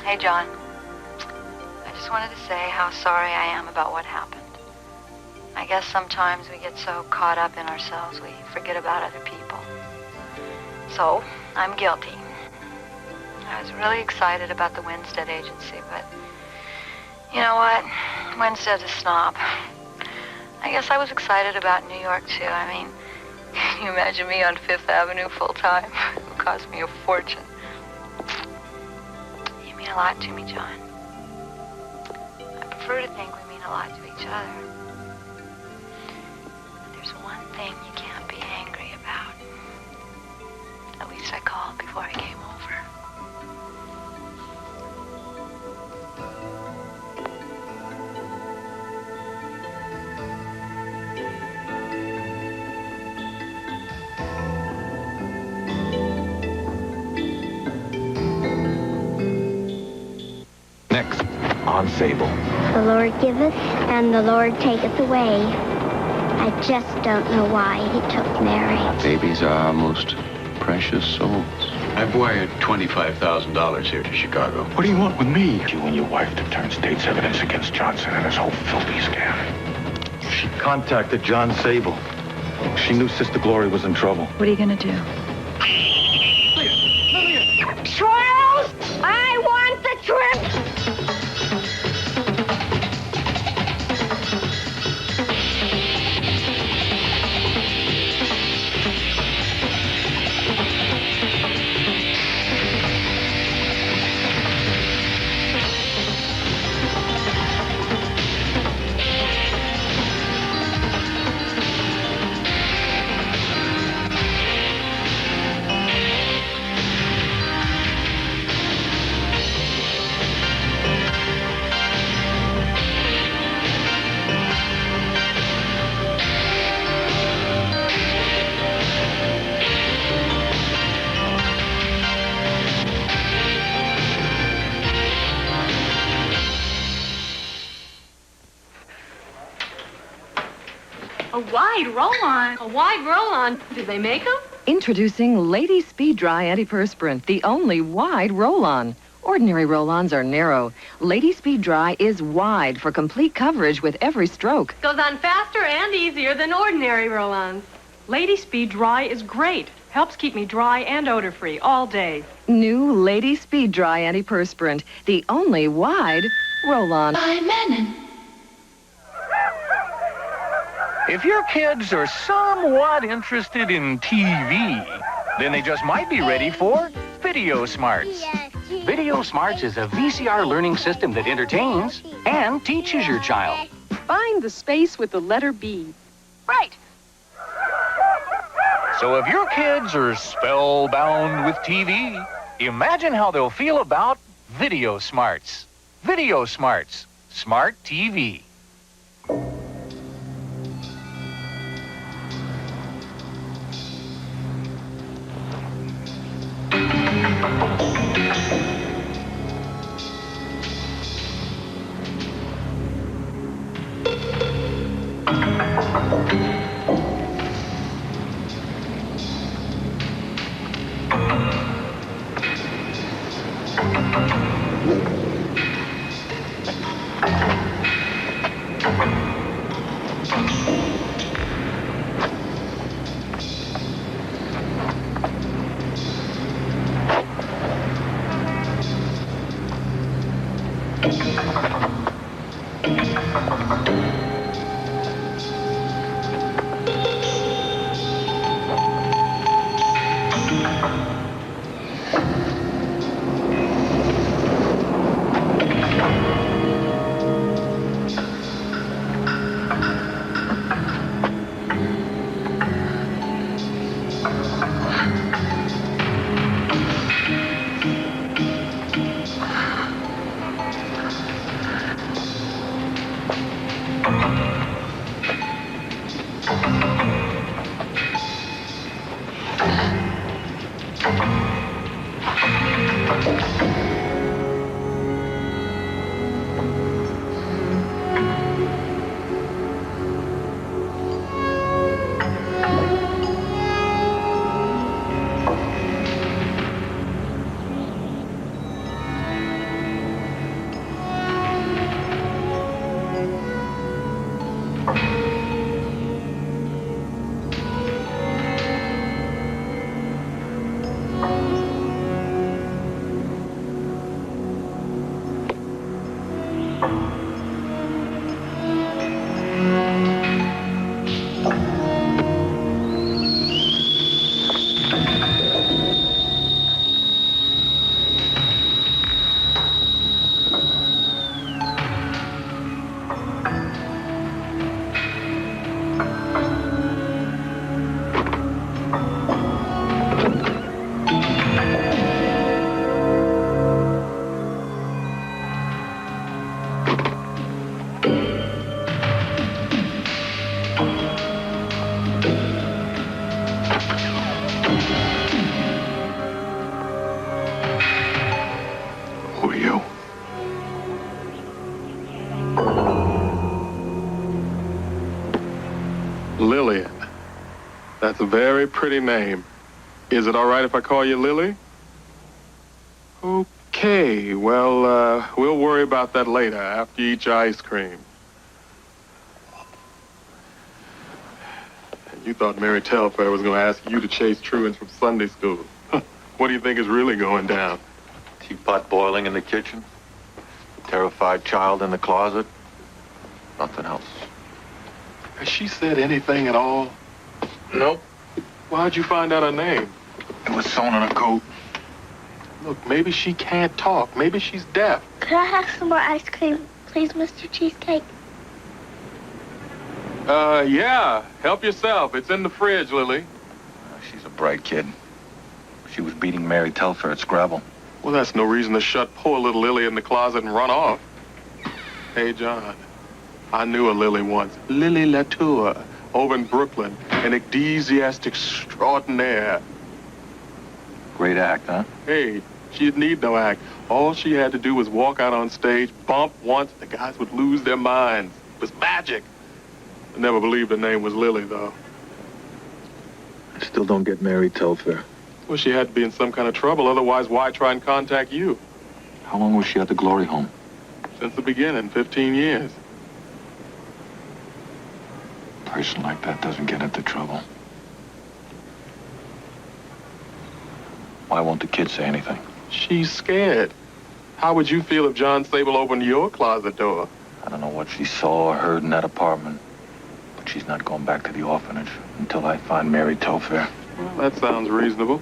Hey, John. I just wanted to say how sorry I am about what happened. I guess sometimes we get so caught up in ourselves we forget about other people. So, I'm guilty. I was really excited about the Winstead agency, but you know what? Winstead's a snob. I guess I was excited about New York, too. I mean, can you imagine me on Fifth Avenue full-time? It would cost me a fortune. You mean a lot to me, John. I prefer to think we mean a lot to each other. But there's one thing you can't be angry about. At least I called before I came over. Next, on Sable. The Lord giveth and the Lord taketh away. I just don't know why he took Mary. Babies are our most precious souls. I've wired $25,000 here to Chicago. What do you want with me? You and your wife to turn state's evidence against Johnson and his whole filthy scam. She contacted Jon Sable. She knew Sister Glory was in trouble. What are you gonna do? Charles, I want the trip. A wide roll-on. A wide roll-on. Did they make them? Introducing Lady Speed Dry Antiperspirant, the only wide roll-on. Ordinary roll-ons are narrow. Lady Speed Dry is wide for complete coverage with every stroke. Goes on faster and easier than ordinary roll-ons. Lady Speed Dry is great. Helps keep me dry and odor-free all day. New Lady Speed Dry Antiperspirant, the only wide roll-on. By Menon. If your kids are somewhat interested in TV, then they just might be ready for Video Smarts. Video Smarts is a VCR learning system that entertains and teaches your child. Find the space with the letter B. Right. So if your kids are spellbound with TV, imagine how they'll feel about Video Smarts. Video Smarts. Smart TV. Lillian. That's a very pretty name. Is it all right if I call you Lily? Okay, well, we'll worry about that later after you eat your ice cream. You thought Mary Telfair was going to ask you to chase truants from Sunday school. What do you think is really going down? Teapot boiling in the kitchen. Terrified child in the closet. Nothing else. Has she said anything at all? Nope. Why'd you find out her name? It was sewn on a coat. Look, maybe she can't talk. Maybe she's deaf. Could I have some more ice cream, please, Mr. Cheesecake? Yeah. Help yourself. It's in the fridge, Lily. She's a bright kid. She was beating Mary Telfair at Scrabble. Well, that's no reason to shut poor little Lily in the closet and run off. Hey, John. I knew a Lily once. Lily Latour, over in Brooklyn. An ecclesiastic extraordinaire. Great act, huh? Hey, she didn't need no act. All she had to do was walk out on stage, bump once, the guys would lose their minds. It was magic. I never believed her name was Lily, though. I still don't get Mary Telfair. Well, she had to be in some kind of trouble. Otherwise, why try and contact you? How long was she at the Glory Home? Since the beginning, 15 years. A person like that doesn't get into trouble. Why won't the kid say anything? She's scared. How would you feel if Jon Sable opened your closet door? I don't know what she saw or heard in that apartment, but she's not going back to the orphanage until I find Mary Telfair. Well, that sounds reasonable.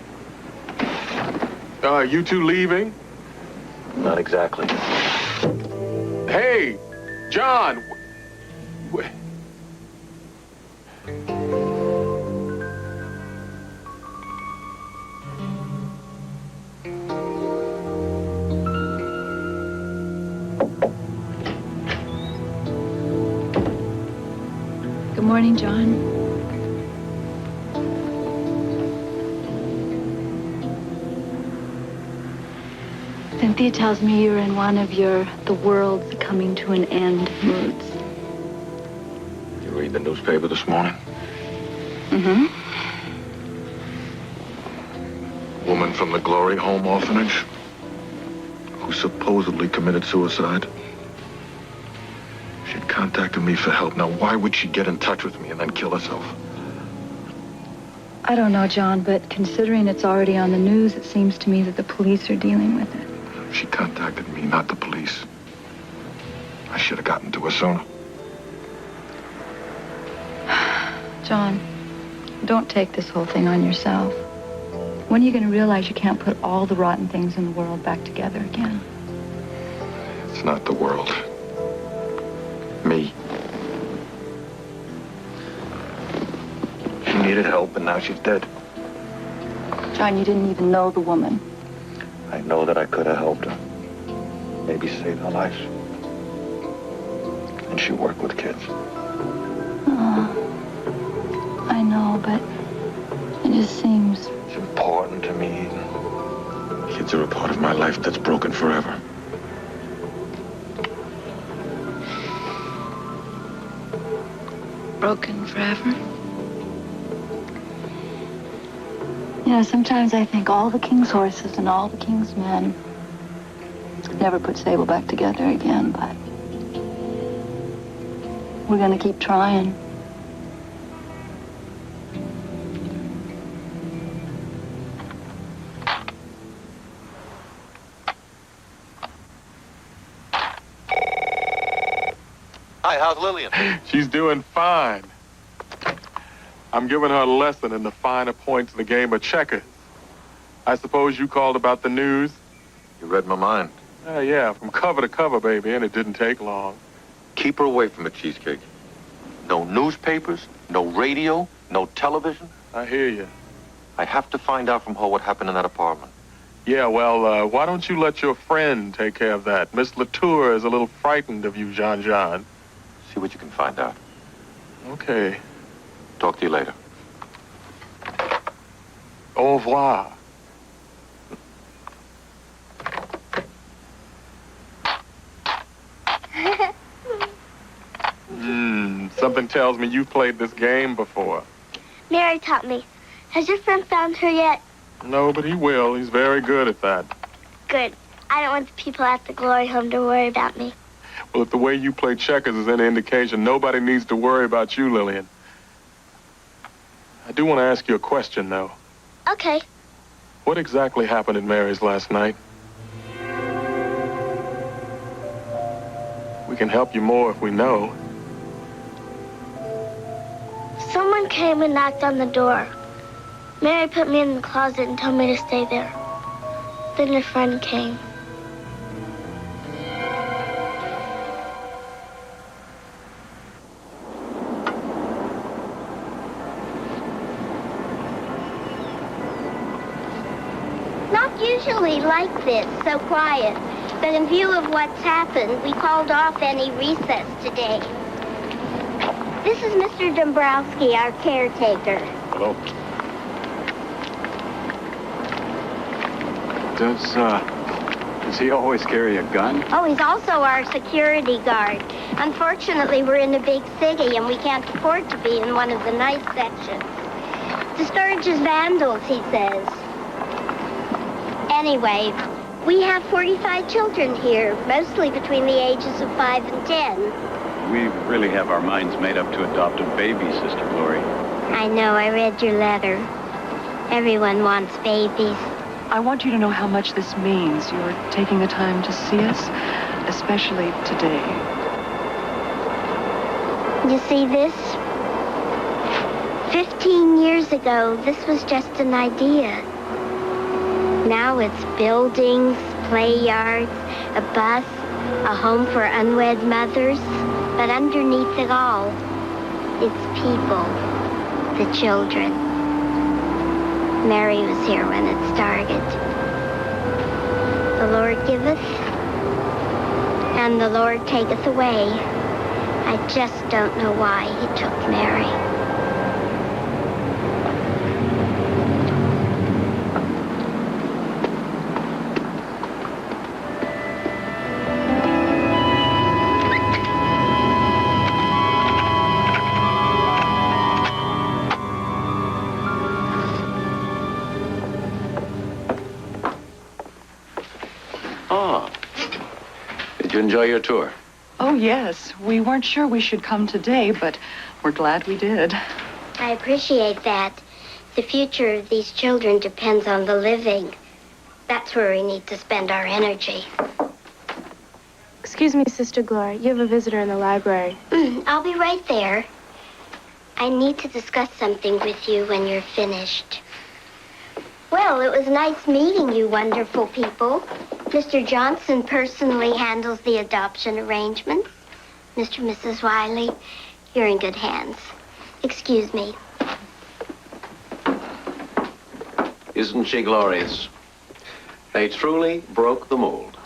You two leaving? Not exactly. Hey, John! Good morning, John. Cynthia tells me you're in one of the world's coming to an end moods. You read the newspaper this morning? Mm-hmm. Woman from the Glory Home orphanage who supposedly committed suicide. She'd contacted me for help. Now, why would she get in touch with me and then kill herself? I don't know, John, but considering it's already on the news, it seems to me that the police are dealing with it. She contacted me, not the police. I should have gotten to her sooner. John, don't take this whole thing on yourself. When are you going to realize you can't put all the rotten things in the world back together again? It's not the world. Me. She needed help, and now she's dead. John, you didn't even know the woman. I know that I could have helped her. Maybe saved her life. And she worked with kids. I know, but it just seems... It's important to me. Kids are a part of my life that's broken forever. Broken forever? You know, sometimes I think all the king's horses and all the king's men could never put Sable back together again, but we're gonna keep trying. Hi, how's Lillian? She's doing fine. I'm giving her a lesson in the finer points of the game of checkers. I suppose you called about the news? You read my mind. Yeah, from cover to cover, baby, and it didn't take long. Keep her away from the cheesecake. No newspapers, no radio, no television. I hear you. I have to find out from her what happened in that apartment. Yeah, well, why don't you let your friend take care of that? Miss Latour is a little frightened of you, John. See what you can find out. Okay. Talk to you later. Au revoir. Something tells me you've played this game before. Mary taught me. Has your friend found her yet? No, but he will. He's very good at that. Good. I don't want the people at the Glory Home to worry about me. Well, if the way you play checkers is any indication, nobody needs to worry about you, Lillian. I do want to ask you a question, though. Okay. What exactly happened at Mary's last night? We can help you more if we know. Someone came and knocked on the door. Mary put me in the closet and told me to stay there. Then your friend came. Not usually like this, so quiet. But in view of what's happened, we called off any recess today. This is Mr. Dombrowski, our caretaker. Hello. Does he always carry a gun? Oh, he's also our security guard. Unfortunately, we're in a big city, and we can't afford to be in one of the nice sections. Discourages vandals, he says. Anyway, we have 45 children here, mostly between the ages of 5 and 10. We really have our minds made up to adopt a baby, Sister Glory. I know, I read your letter. Everyone wants babies. I want you to know how much this means. You're taking the time to see us, especially today. You see this? 15 years ago, this was just an idea. Now it's buildings, play yards, a bus, a home for unwed mothers. But underneath it all, it's people, the children. Mary was here when it started. The Lord giveth, and the Lord taketh away. I just don't know why he took Mary. Did you enjoy your tour? Oh, yes. We weren't sure we should come today, but we're glad we did. I appreciate that. The future of these children depends on the living. That's where we need to spend our energy. Excuse me, Sister Glory. You have a visitor in the library. I'll be right there. I need to discuss something with you when you're finished. Well, it was nice meeting you wonderful people. Mr. Johnson personally handles the adoption arrangements. Mr. and Mrs. Wiley, you're in good hands. Excuse me. Isn't she glorious? They truly broke the mold.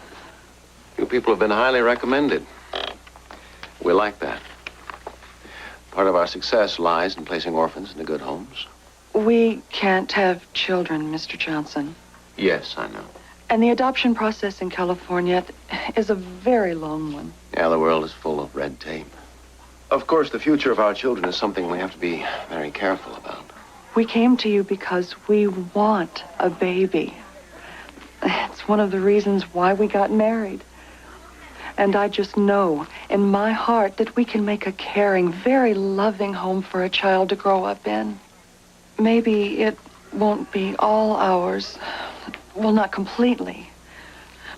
You people have been highly recommended. We like that. Part of our success lies in placing orphans into good homes. We can't have children, Mr. Johnson. Yes, I know. And the adoption process in California is a very long one. Yeah, the world is full of red tape. Of course, the future of our children is something we have to be very careful about. We came to you because we want a baby. It's one of the reasons why we got married. And I just know in my heart that we can make a caring, very loving home for a child to grow up in. Maybe it won't be all ours. Well, not completely.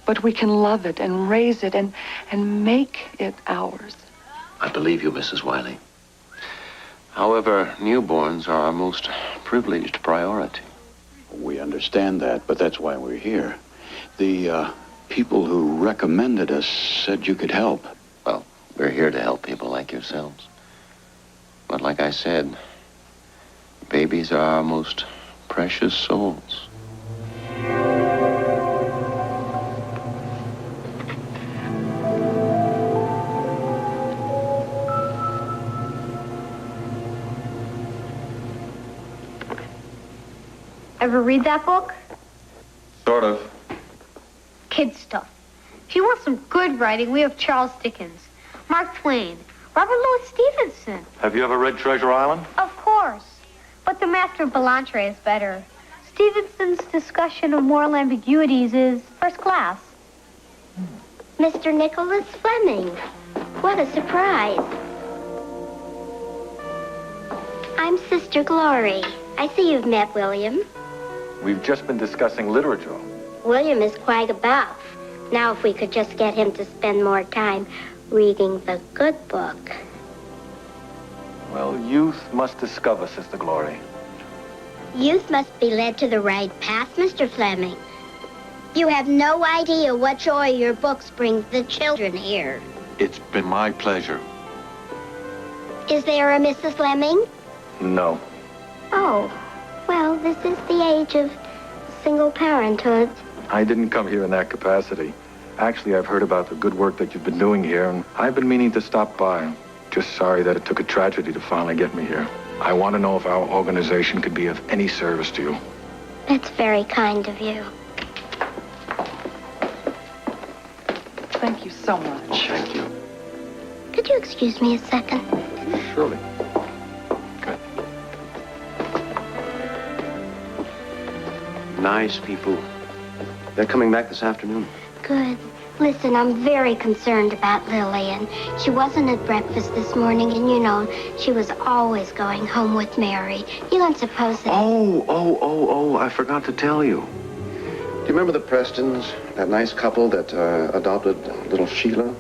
But we can love it and raise it and make it ours. I believe you, Mrs. Wiley. However, newborns are our most privileged priority. We understand that, but that's why we're here. The people who recommended us said you could help. Well, we're here to help people like yourselves. But like I said, babies are our most precious souls. Ever read that book? Sort of. Kid stuff. If you want some good writing, we have Charles Dickens, Mark Twain, Robert Louis Stevenson. Have you ever read Treasure Island? Of course. But The Master of Belantre is better. Stevenson's discussion of moral ambiguities is first class. Mr. Nicholas Fleming. What a surprise. I'm Sister Glory. I see you've met William. We've just been discussing literature. William is quite a buff. Now if we could just get him to spend more time reading the good book. Well, youth must discover, Sister Glory. Youth must be led to the right path, Mr. Fleming. You have no idea what joy your books bring the children here. It's been my pleasure. Is there a Mrs. Fleming? No. Oh, well, this is the age of single parenthood. I didn't come here in that capacity. Actually, I've heard about the good work that you've been doing here, and I've been meaning to stop by. Just sorry that it took a tragedy to finally get me here. I want to know if our organization could be of any service to you. That's very kind of you. Thank you so much. Thank you. Could you excuse me a second? Surely. Nice people. They're coming back this afternoon. Good. Listen, I'm very concerned about Lillian. She wasn't at breakfast this morning, and you know, she was always going home with Mary. You don't suppose that... Oh, I forgot to tell you. Do you remember the Prestons, that nice couple that adopted little Sheila?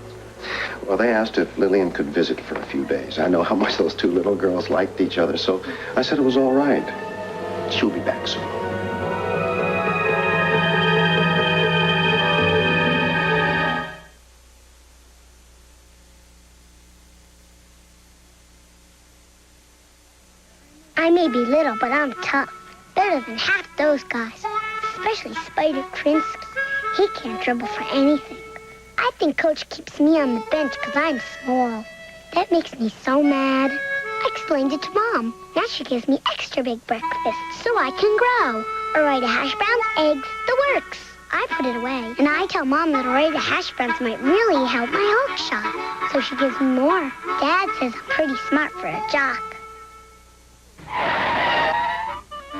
Well, they asked if Lillian could visit for a few days. I know how much those two little girls liked each other, so I said it was all right. She'll be back soon. I may be little, but I'm tough. Better than half those guys. Especially Spider Krinsky. He can't dribble for anything. I think Coach keeps me on the bench because I'm small. That makes me so mad. I explained it to Mom. Now she gives me extra big breakfast so I can grow. Arrayed hash browns, eggs, the works. I put it away, and I tell Mom that arrayed hash browns might really help my Hulk shot. So she gives me more. Dad says I'm pretty smart for a jock.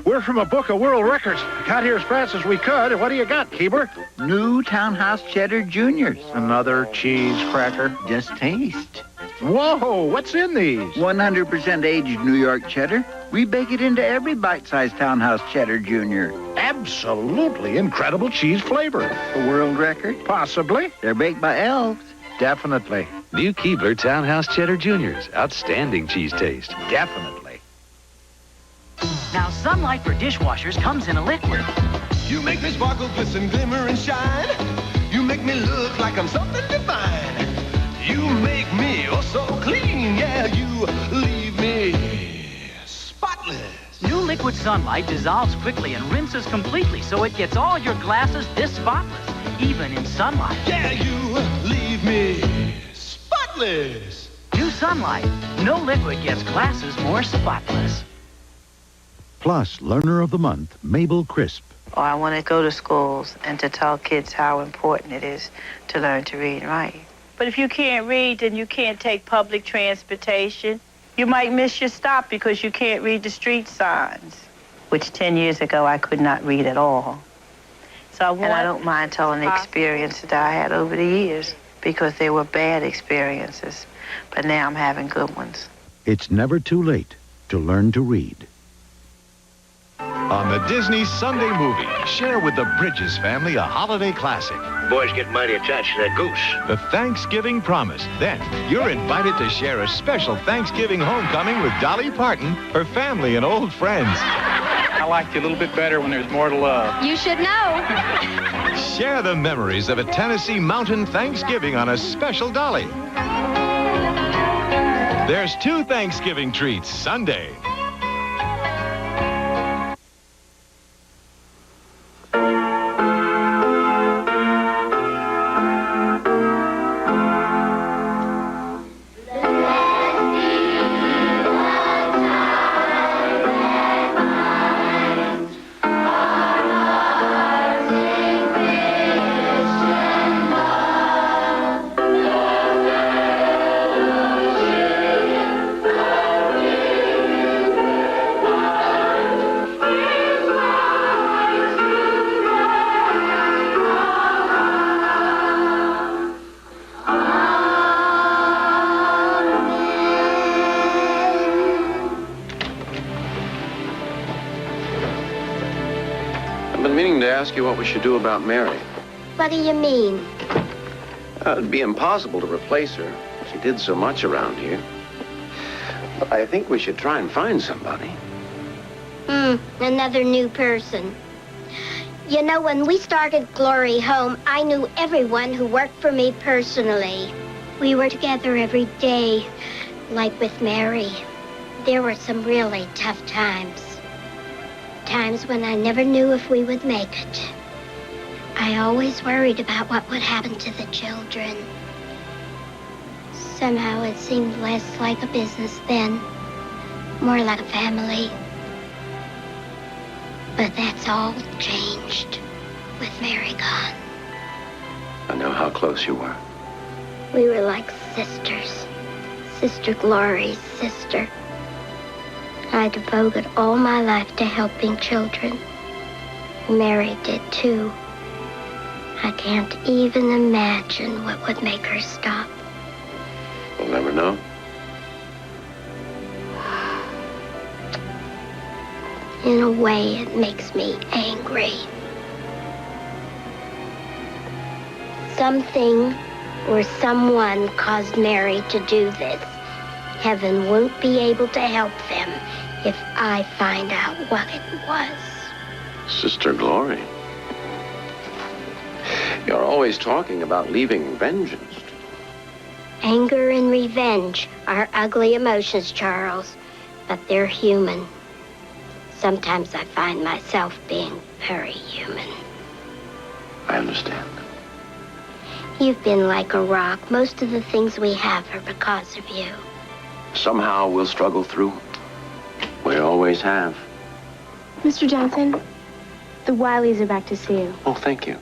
We're from a book of world records. Got here as fast as we could. What do you got, Keeper? New Townhouse Cheddar Juniors. Another cheese cracker. Just taste. Whoa, what's in these? 100% aged New York cheddar. We bake it into every bite-sized Townhouse Cheddar Junior. Absolutely incredible cheese flavor. A world record? Possibly. They're baked by elves. Definitely. New Keebler Townhouse Cheddar Juniors. Outstanding cheese taste. Definitely. Now, sunlight for dishwashers comes in a liquid. You make me sparkle, glisten, glimmer, and shine. You make me look like I'm something divine. You make me oh so clean, yeah. You leave me spotless. New liquid sunlight dissolves quickly and rinses completely, so it gets all your glasses this spotless, even in sunlight. Yeah, you leave me spotless. New sunlight. No liquid gets glasses more spotless. Plus, Learner of the Month, Mabel Crisp. Oh, I want to go to schools and to tell kids how important it is to learn to read and write. But if you can't read, then you can't take public transportation. You might miss your stop because you can't read the street signs, which 10 years ago I could not read at all. So I don't mind telling the experiences that I had over the years because they were bad experiences. But now I'm having good ones. It's never too late to learn to read. On the Disney Sunday Movie, share with the Bridges family a holiday classic. Boys get mighty attached to that goose. The Thanksgiving Promise. Then, you're invited to share a special Thanksgiving homecoming with Dolly Parton, her family, and old friends. I liked you a little bit better when there's more to love. You should know. Share the memories of a Tennessee mountain Thanksgiving on a special Dolly. There's 2 Thanksgiving treats Sunday. Ask you what we should do about Mary. What do you mean? It'd be impossible to replace her. She did so much around here. But I think we should try and find somebody. Another new person. You know, when we started Glory Home, I knew everyone who worked for me personally. We were together every day, like with Mary. There were some really tough times. Times when I never knew if we would make it. I always worried about what would happen to the children. Somehow it seemed less like a business then, more like a family. But that's all changed with Mary gone. I know how close you were. We were like sisters. Sister Glory's sister. I devoted all my life to helping children. Mary did too. I can't even imagine what would make her stop. We'll never know. In a way, it makes me angry. Something or someone caused Mary to do this. Heaven won't be able to help them if I find out what it was. Sister Glory. You're always talking about leaving vengeance. Anger and revenge are ugly emotions, Charles, but they're human. Sometimes I find myself being very human. I understand. You've been like a rock. Most of the things we have are because of you. Somehow we'll struggle through. We always have. Mr. Johnson, the Wileys are back to see you. Oh, thank you.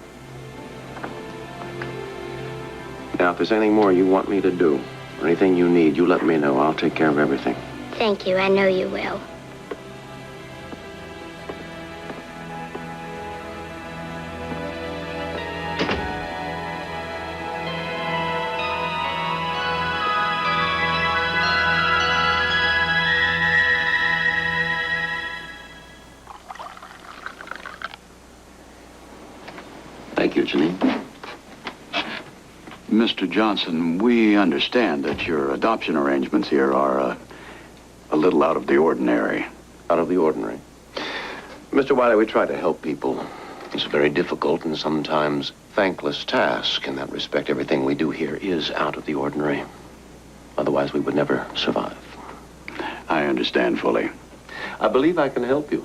Now, if there's anything more you want me to do, or anything you need, you let me know. I'll take care of everything. Thank you. I know you will. Thank you, Janine. Mr. Johnson, we understand that your adoption arrangements here are a little out of the ordinary. Out of the ordinary? Mr. Wiley, we try to help people. It's a very difficult and sometimes thankless task. In that respect, everything we do here is out of the ordinary. Otherwise, we would never survive. I understand fully. I believe I can help you.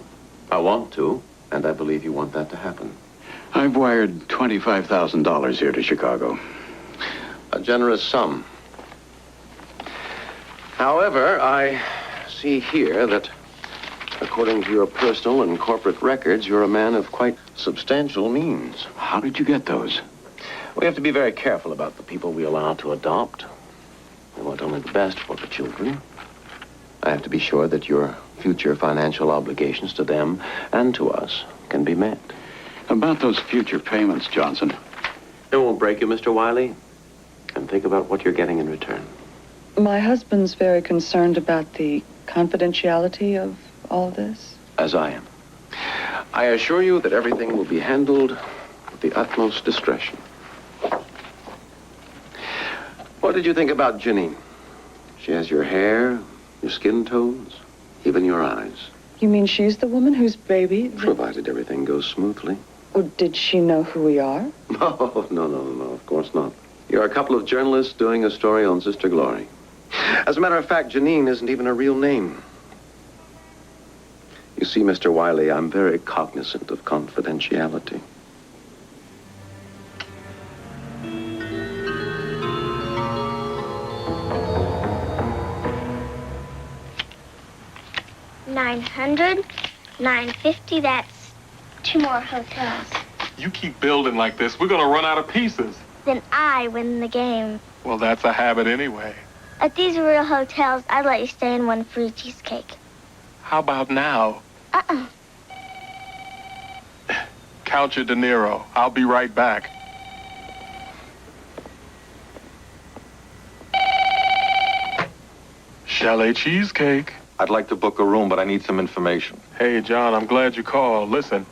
I want to, and I believe you want that to happen. I've wired $25,000 here to Chicago. A generous sum. However, I see here that, according to your personal and corporate records, you're a man of quite substantial means. How did you get those? We have to be very careful about the people we allow to adopt. We want only the best for the children. I have to be sure that your future financial obligations to them and to us can be met. About those future payments, Johnson. It won't break you, Mr. Wiley. And think about what you're getting in return. My husband's very concerned about the confidentiality of all this. As I am. I assure you that everything will be handled with the utmost discretion. What did you think about Janine? She has your hair, your skin tones, even your eyes. You mean she's the woman whose baby... Provided everything goes smoothly. Oh, did she know who we are? Oh, no, of course not. You're a couple of journalists doing a story on Sister Glory. As a matter of fact, Janine isn't even a real name. You see, Mr. Wiley, I'm very cognizant of confidentiality. $900, $950, that's 2 more hotels. You keep building like this, we're gonna run out of pieces. Then I win the game. Well, that's a habit anyway. At these real hotels, I'd let you stay in one free cheesecake. How about now? Count your De Niro. I'll be right back. Chalet cheesecake. I'd like to book a room, but I need some information. Hey, John, I'm glad you called. Listen,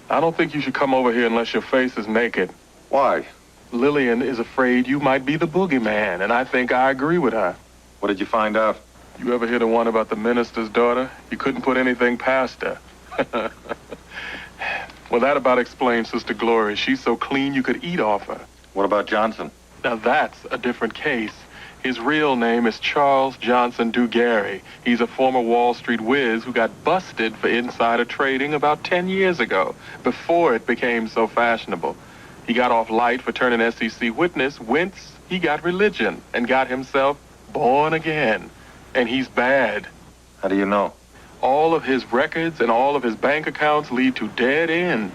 I don't think you should come over here unless your face is naked. Why? Lillian is afraid you might be the boogeyman, and I think I agree with her. What did you find out? You ever hear the one about the minister's daughter? You couldn't put anything past her. Well, that about explains Sister Glory. She's so clean you could eat off her. What about Johnson? Now, that's a different case. His real name is Charles Johnson Dugarry. He's a former Wall Street whiz who got busted for insider trading about 10 years ago, before it became so fashionable. He got off light for turning SEC witness. Whence he got religion and got himself born again. And he's bad. How do you know? All of his records and all of his bank accounts lead to dead ends.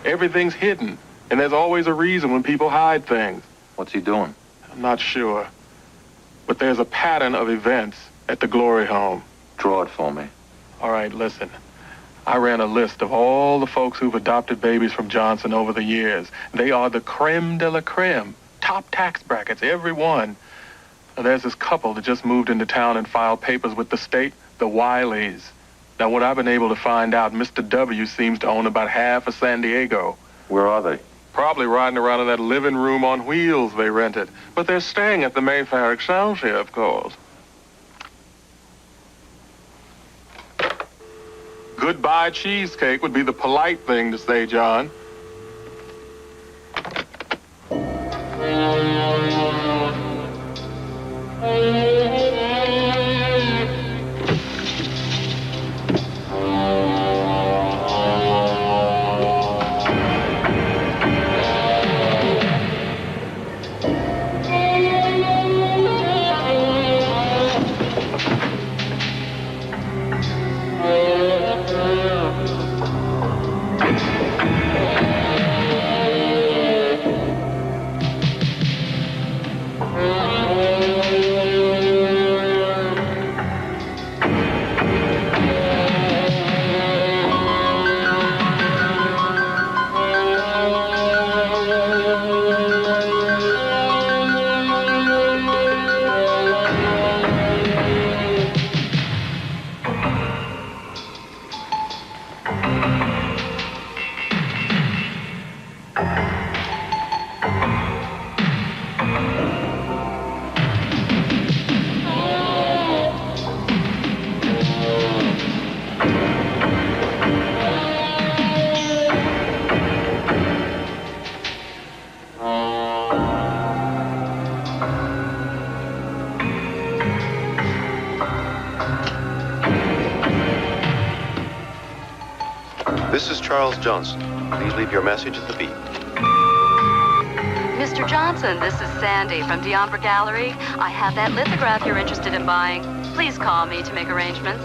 Everything's hidden, and there's always a reason when people hide things. What's he doing? I'm not sure. But there's a pattern of events at the Glory Home. Draw it for me. All right, listen. I ran a list of all the folks who've adopted babies from Johnson over the years. They are the creme de la creme. Top tax brackets, every one. Now, there's this couple that just moved into town and filed papers with the state, the Wileys. Now, what I've been able to find out, Mr. W seems to own about half of San Diego. Where are they? Probably riding around in that living room on wheels they rented. But they're staying at the Mayfair Excelsior, of course. Goodbye cheesecake would be the polite thing to say, John. This is Charles Johnson. Please leave your message at the beep. Mr. Johnson, this is Sandy from D'Ombre Gallery. I have that lithograph you're interested in buying. Please call me to make arrangements.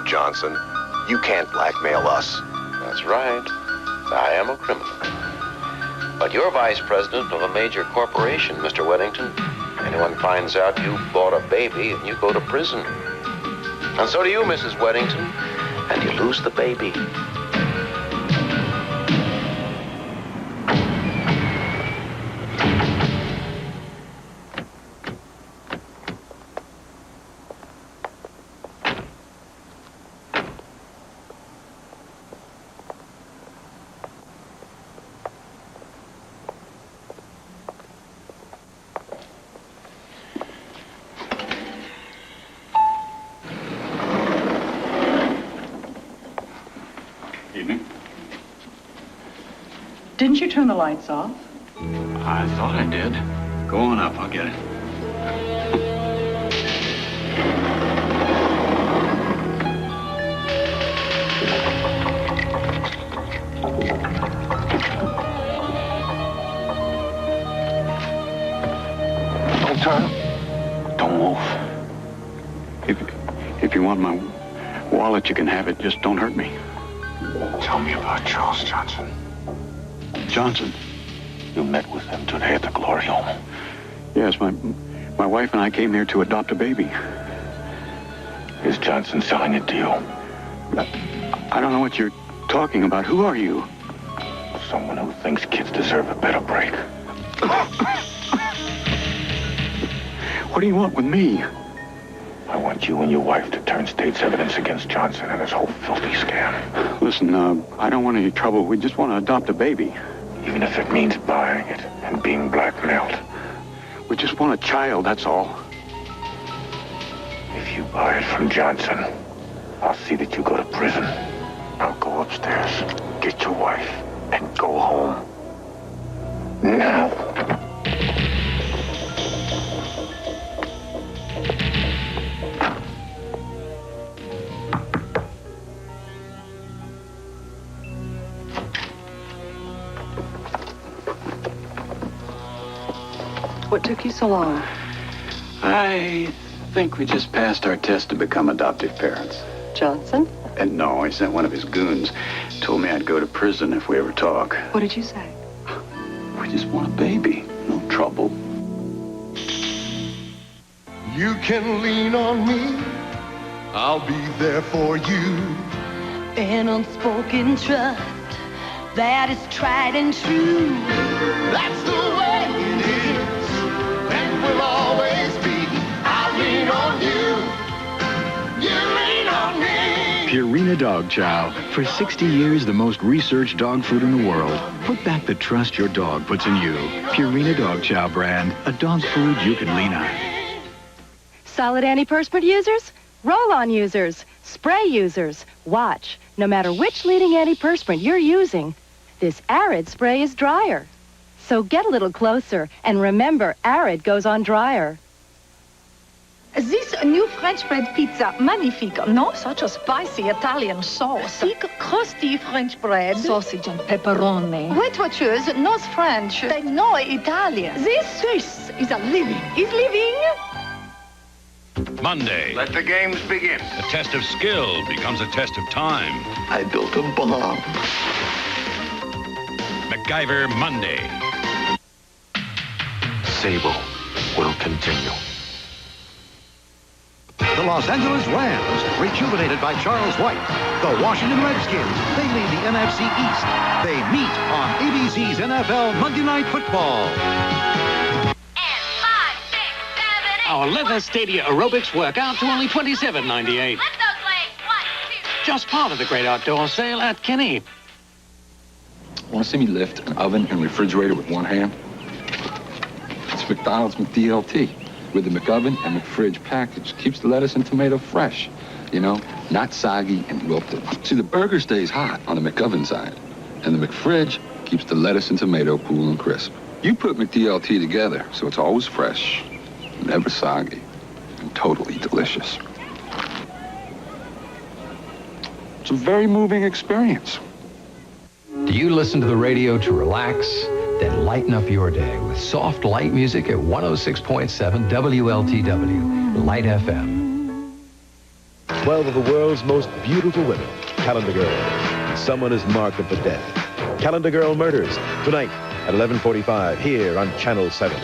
Johnson. You can't blackmail us. That's right. I am a criminal. But you're vice president of a major corporation, Mr. Weddington. Anyone finds out you bought a baby and you go to prison. And so do you, Mrs. Weddington. And you lose the baby. Didn't you turn the lights off? I thought I did. Go on up, I'll get it. Don't turn. Don't move. If you want my wallet, you can have it. Just don't hurt me. Tell me about Charles Johnson. Johnson? You met with him today at the Glory Home. Yes, my wife and I came here to adopt a baby. Is Johnson selling it to you? I don't know what you're talking about. Who are you? Someone who thinks kids deserve a better break. What do you want with me? I want you and your wife to turn state's evidence against Johnson and his whole filthy scam. Listen, I don't want any trouble. We just want to adopt a baby. Even if it means buying it and being blackmailed. We just want a child, that's all. If you buy it from Johnson, I'll see that you go to prison. I'll go upstairs, get your wife, and go home. Now. What took you so long? I think we just passed our test to become adoptive parents. Johnson? And no, he sent one of his goons. Told me I'd go to prison if we ever talk. What did you say? We just want a baby. No trouble. You can lean on me. I'll be there for you. An unspoken trust that is tried and true. That's the way it is, and will always be. I lean on you. You lean on me. Purina Dog Chow. For 60 years, the most researched dog food in the world. Put back the trust your dog puts in you. Purina Dog Chow brand. A dog food you can lean on. Solid antiperspirant users, roll-on users, spray users, watch. No matter which leading antiperspirant you're using, this Arid spray is drier. So get a little closer and remember Arid goes on drier. This new French bread pizza, magnifique. No, such a spicy Italian sauce. Thick, crusty French bread. Sausage and pepperoni. Wait, what choose? Not French. They know Italian. This is a living. Is living? Monday. Let the games begin. A test of skill becomes a test of time. I built a bomb. MacGyver Monday. Sable will continue. The Los Angeles Rams, rejuvenated by Charles White. The Washington Redskins, they lead the NFC East. They meet on ABC's NFL Monday Night Football. Our leather stadia aerobics work out to only $27.98. Just part of the great outdoor sale at Kenny. Want to see me lift an oven and refrigerator with one hand? It's McDonald's McDLT. With the McOven and McFridge package. Keeps the lettuce and tomato fresh. You know, not soggy and wilted. See, the burger stays hot on the McOven side. And the McFridge keeps the lettuce and tomato cool and crisp. You put McDLT together, so it's always fresh, never soggy, and totally delicious. It's a very moving experience. Do you listen to the radio to relax? Then lighten up your day with soft, light music at 106.7 WLTW, Light FM. 12 of the world's most beautiful women, Calendar Girl. Someone is marked for death. Calendar Girl Murders, tonight at 11:45 here on Channel 7.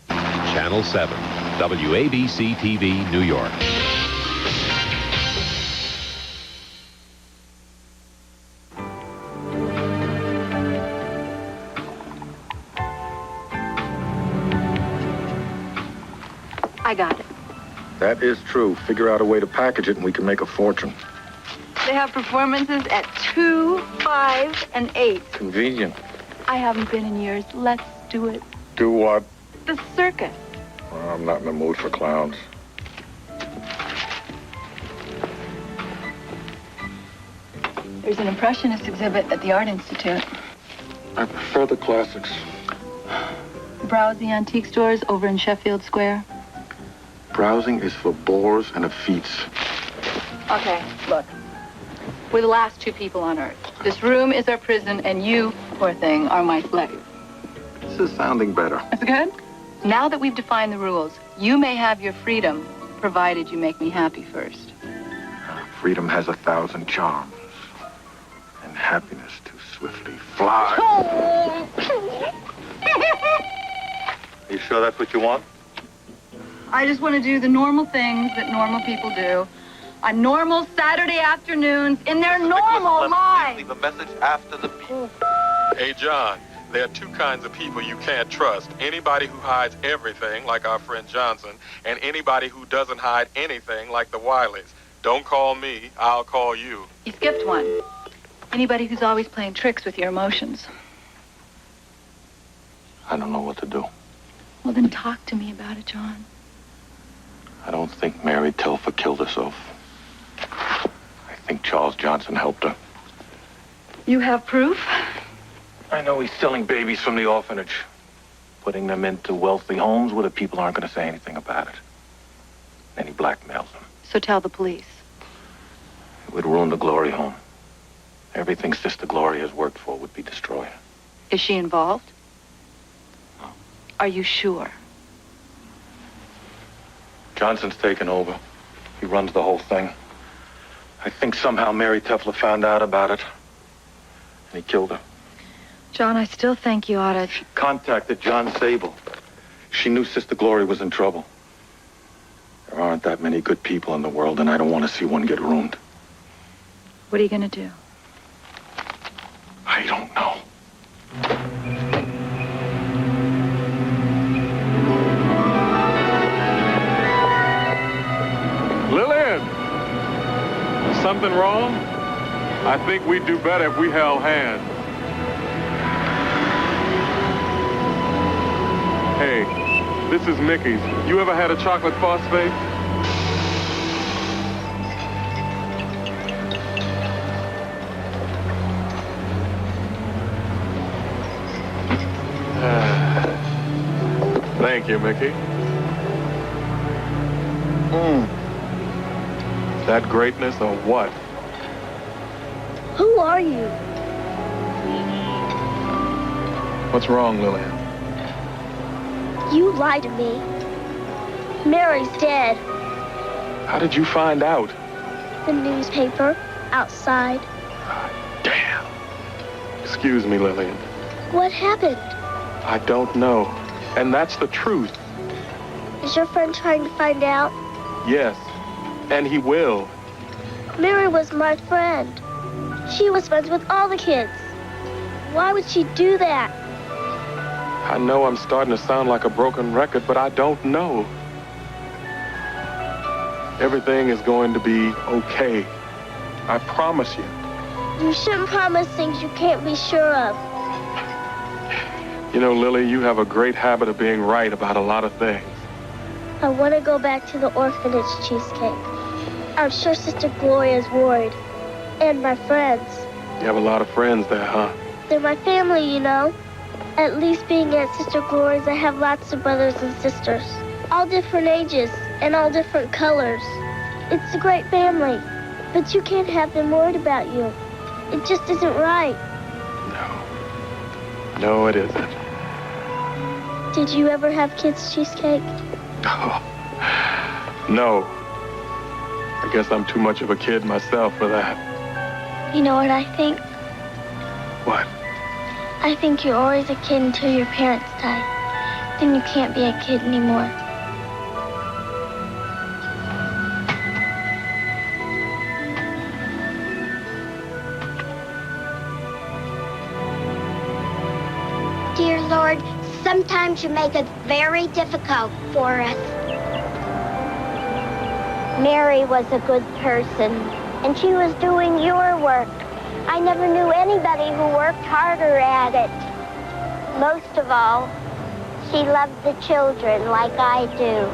Channel 7, WABC TV, New York. I got it. That is true. Figure out a way to package it and we can make a fortune. They have performances at 2, 5, and 8. Convenient. I haven't been in years. Let's do it. Do what? The circus. Well, I'm not in the mood for clowns. There's an Impressionist exhibit at the Art Institute. I prefer the classics. Browse the antique stores over in Sheffield Square. Browsing is for bores and effetes. Okay, look. We're the last 2 people on Earth. This room is our prison, and you, poor thing, are my slave. This is sounding better. That's good? Now that we've defined the rules, you may have your freedom, provided you make me happy first. Freedom has 1,000 charms. And happiness too swiftly flies. You sure that's what you want? I just want to do the normal things that normal people do on normal Saturday afternoons in their normal lives. Leave a message after the beep. Hey, John, there are two kinds of people you can't trust. Anybody who hides everything, like our friend Johnson, and anybody who doesn't hide anything, like the Wileys. Don't call me, I'll call you. You skipped one. Anybody who's always playing tricks with your emotions. I don't know what to do. Well, then talk to me about it, John. I don't think Mary Telfer killed herself. I think Charles Johnson helped her. You have proof? I know he's selling babies from the orphanage, putting them into wealthy homes where the people aren't going to say anything about it. Then he blackmails them. So tell the police. It would ruin the Glory home. Everything Sister Gloria has worked for would be destroyed. Is she involved? No. Are you sure? Johnson's taken over. He runs the whole thing. I think somehow Mary Telfer found out about it, and he killed her. John, I still think you ought to... She contacted Jon Sable. She knew Sister Glory was in trouble. There aren't that many good people in the world, and I don't want to see one get ruined. What are you going to do? I don't know. Lillian! Something wrong? I think we'd do better if we held hands. Hey, this is Mickey's. You ever had a chocolate phosphate? Thank you, Mickey. Is that greatness or what? Who are you? What's wrong, Lillian? You lied to me. Mary's dead. How did you find out? The newspaper, outside. Damn. Excuse me, Lillian. What happened? I don't know. And that's the truth. Is your friend trying to find out? Yes. And he will. Mary was my friend. She was friends with all the kids. Why would she do that? I know I'm starting to sound like a broken record, but I don't know. Everything is going to be okay. I promise you. You shouldn't promise things you can't be sure of. You know, Lily, you have a great habit of being right about a lot of things. I want to go back to the orphanage cheesecake. I'm sure Sister Gloria's worried. And my friends. You have a lot of friends there, huh? They're my family, you know. At least being at Sister Gloria's, I have lots of brothers and sisters. All different ages and all different colors. It's a great family. But you can't have them worried about you. It just isn't right. No, it isn't. Did you ever have kids' cheesecake? Oh, no. I guess I'm too much of a kid myself for that. You know what I think? What? I think you're always a kid until your parents die. Then you can't be a kid anymore. Dear Lord, sometimes you make it very difficult for us. Mary was a good person, and she was doing your work. I never knew anybody who worked harder at it. Most of all, she loved the children like I do.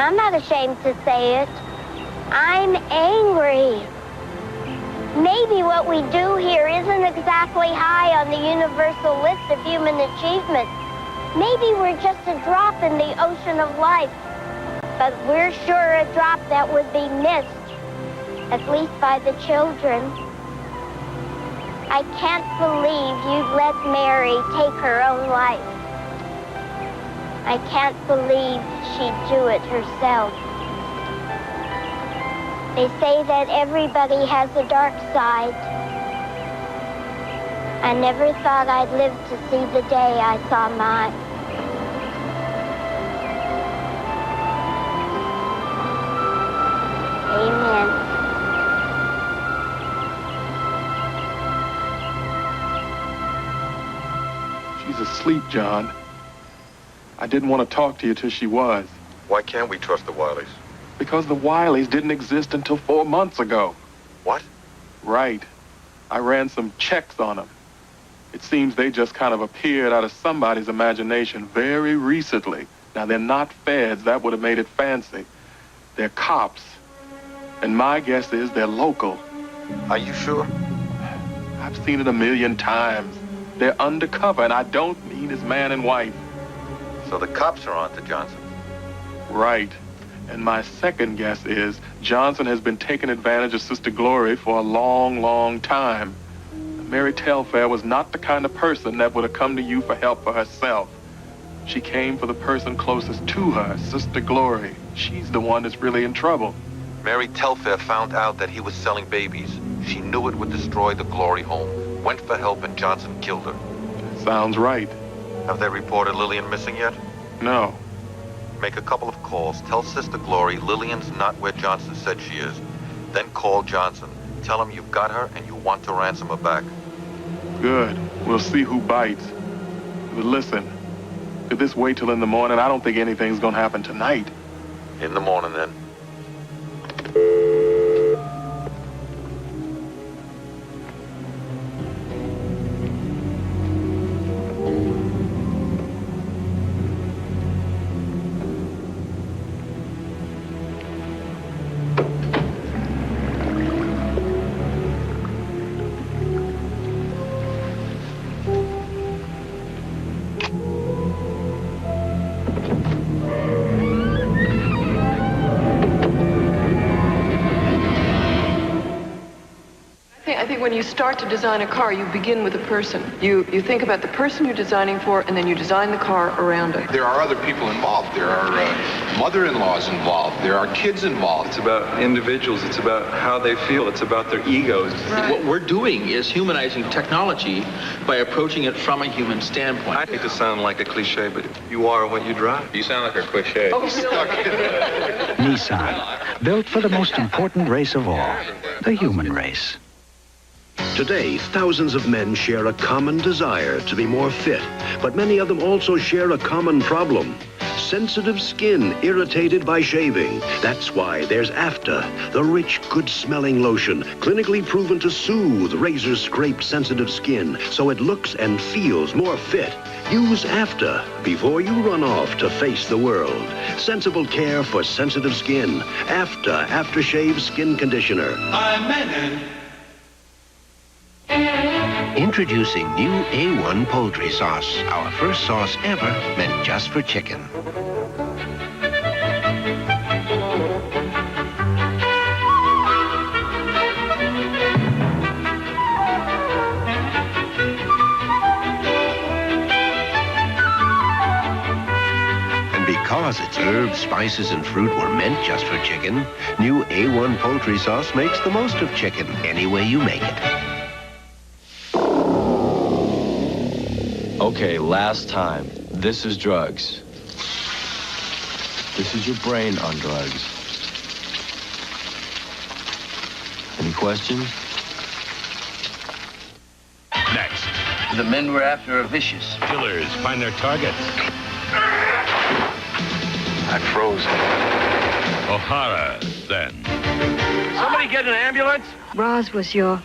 I'm not ashamed to say it. I'm angry. Maybe what we do here isn't exactly high on the universal list of human achievements. Maybe we're just a drop in the ocean of life. But we're sure a drop that would be missed, at least by the children. I can't believe you'd let Mary take her own life. I can't believe she'd do it herself. They say that everybody has a dark side. I never thought I'd live to see the day I saw mine. Amen. She's asleep, John. I didn't want to talk to you till she was. Why can't we trust the Wileys? Because the Wileys didn't exist until 4 months ago. What? Right. I ran some checks on them. It seems they just kind of appeared out of somebody's imagination very recently. Now, they're not feds. That would have made it fancy. They're cops. And my guess is they're local. Are you sure? I've seen it a million times. They're undercover, and I don't mean as man and wife. So the cops are on to Johnson. Right. And my second guess is Johnson has been taking advantage of Sister Glory for a long, long time. Mary Telfair was not the kind of person that would have come to you for help for herself. She came for the person closest to her, Sister Glory. She's the one that's really in trouble. Mary Telfair found out that he was selling babies. She knew it would destroy the Glory home. Went for help and Johnson killed her. Sounds right. Have they reported Lillian missing yet? No. Make a couple of calls. Tell Sister Glory Lillian's not where Johnson said she is. Then call Johnson. Tell him you've got her and you want to ransom her back. Good. We'll see who bites. But listen, if this wait till in the morning, I don't think anything's gonna happen tonight. In the morning, then. When you start to design a car, you begin with a person. You think about the person you're designing for, and then you design the car around it. There are other people involved. There are mother-in-laws involved. There are kids involved. It's about individuals. It's about how they feel. It's about their egos. Right. What we're doing is humanizing technology by approaching it from a human standpoint. I hate to sound like a cliche, but you are what you drive. You sound like a cliche. Oh, really? Nissan, built for the most important race of all, the human race. Today, thousands of men share a common desire to be more fit, but many of them also share a common problem. Sensitive skin irritated by shaving. That's why there's AFTA, the rich, good-smelling lotion, clinically proven to soothe razor-scraped sensitive skin so it looks and feels more fit. Use AFTA before you run off to face the world. Sensible care for sensitive skin. AFTA Aftershave Skin Conditioner. I'm Menon. Introducing new A1 poultry sauce, our first sauce ever meant just for chicken. And because its herbs, spices, and fruit were meant just for chicken, new A1 poultry sauce makes the most of chicken any way you make it. Okay, last time. This is drugs. This is your brain on drugs. Any questions? Next. The men we're after are vicious. Killers find their targets. I froze. O'Hara, then. Somebody get an ambulance? Roz was your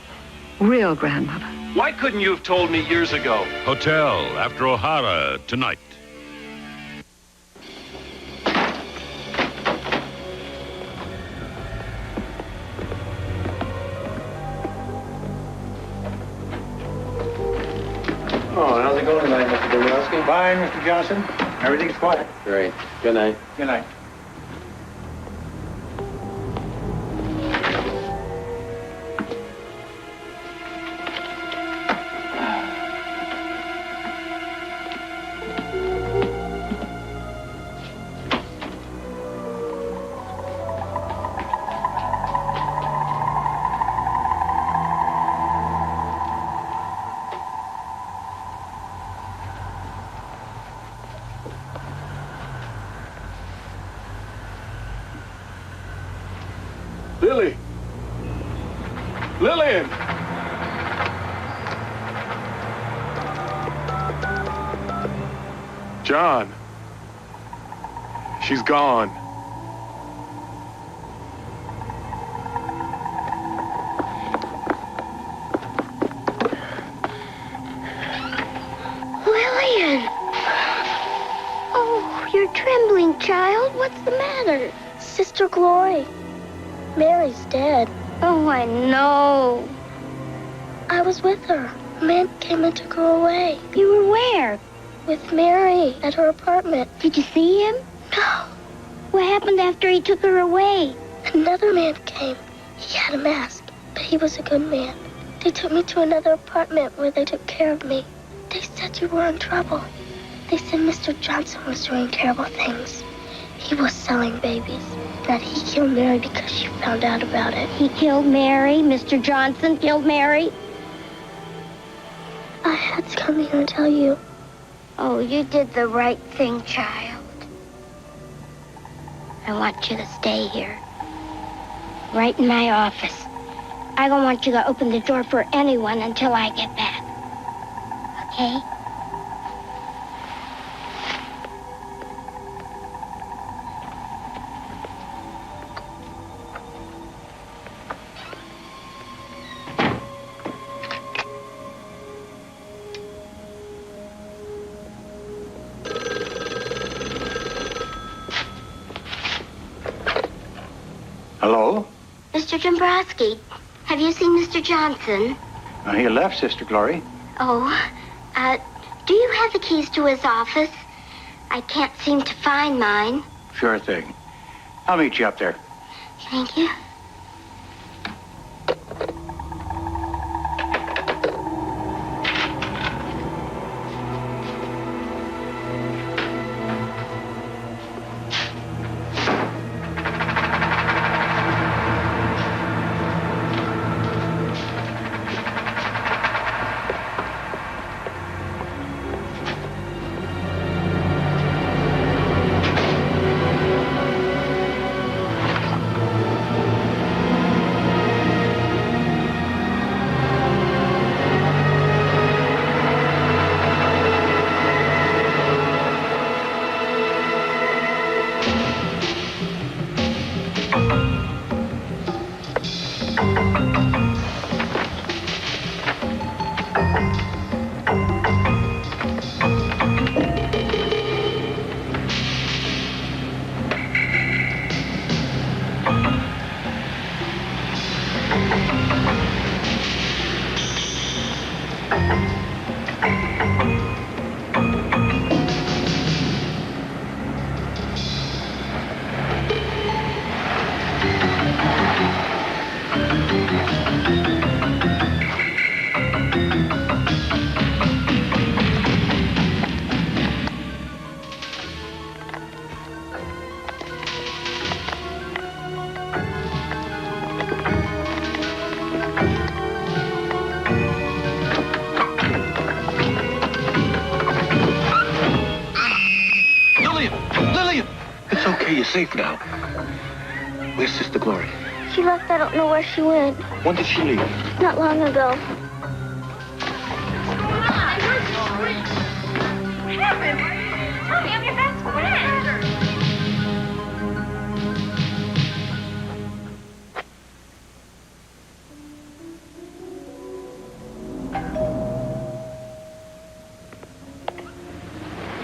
real grandmother. Why couldn't you have told me years ago? Hotel after O'Hara tonight. Oh, how's it going tonight, Mr. Dombrowski? Fine, Mr. Johnson. Everything's quiet. Great. Good night. Good night. John. She's gone. Lillian! Oh, you're trembling, child. What's the matter? Sister Glory. Mary's dead. Oh, I know. I was with her. A man came and took her away. You were where? With Mary at her apartment. Did you see him? No. What happened after he took her away? Another man came. He had a mask, but he was a good man. They took me to another apartment where they took care of me. They said you were in trouble. They said Mr. Johnson was doing terrible things. He was selling babies. That he killed Mary because she found out about it. He killed Mary? Mr. Johnson killed Mary? I had to come here and tell you. Oh, you did the right thing, child. I want you to stay here. Right in my office. I don't want you to open the door for anyone until I get back. Okay? Hello? Mr. Dombrowski, have you seen Mr. Johnson? He left, Sister Glory. Oh, do you have the keys to his office? I can't seem to find mine. Sure thing. I'll meet you up there. Thank you. You're safe now. Where's Sister Glory? She left. I don't know where she went. When did she leave? Not long ago. What happened? Tell me, I'm your best friend.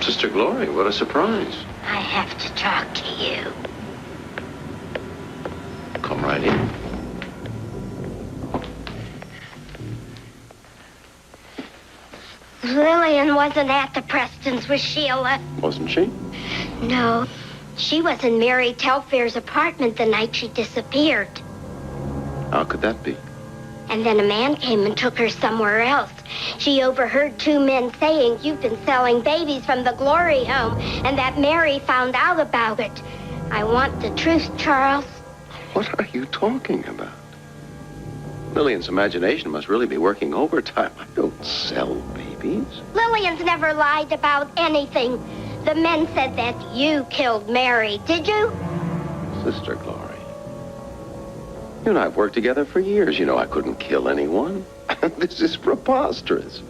Sister Glory, what a surprise. I have to talk to you. Come right in. Lillian wasn't at the Prestons with Sheila. Wasn't she? No. She was in Mary Telfair's apartment the night she disappeared. How could that be? And then a man came and took her somewhere else. She overheard two men saying, "You've been selling babies from the Glory home," and that Mary found out about it. I want the truth, Charles. What are you talking about? Lillian's imagination must really be working overtime. I don't sell babies. Lillian's never lied about anything. The men said that you killed Mary. Did you? Sister Glory, you and I have worked together for years. You know I couldn't kill anyone. This is preposterous.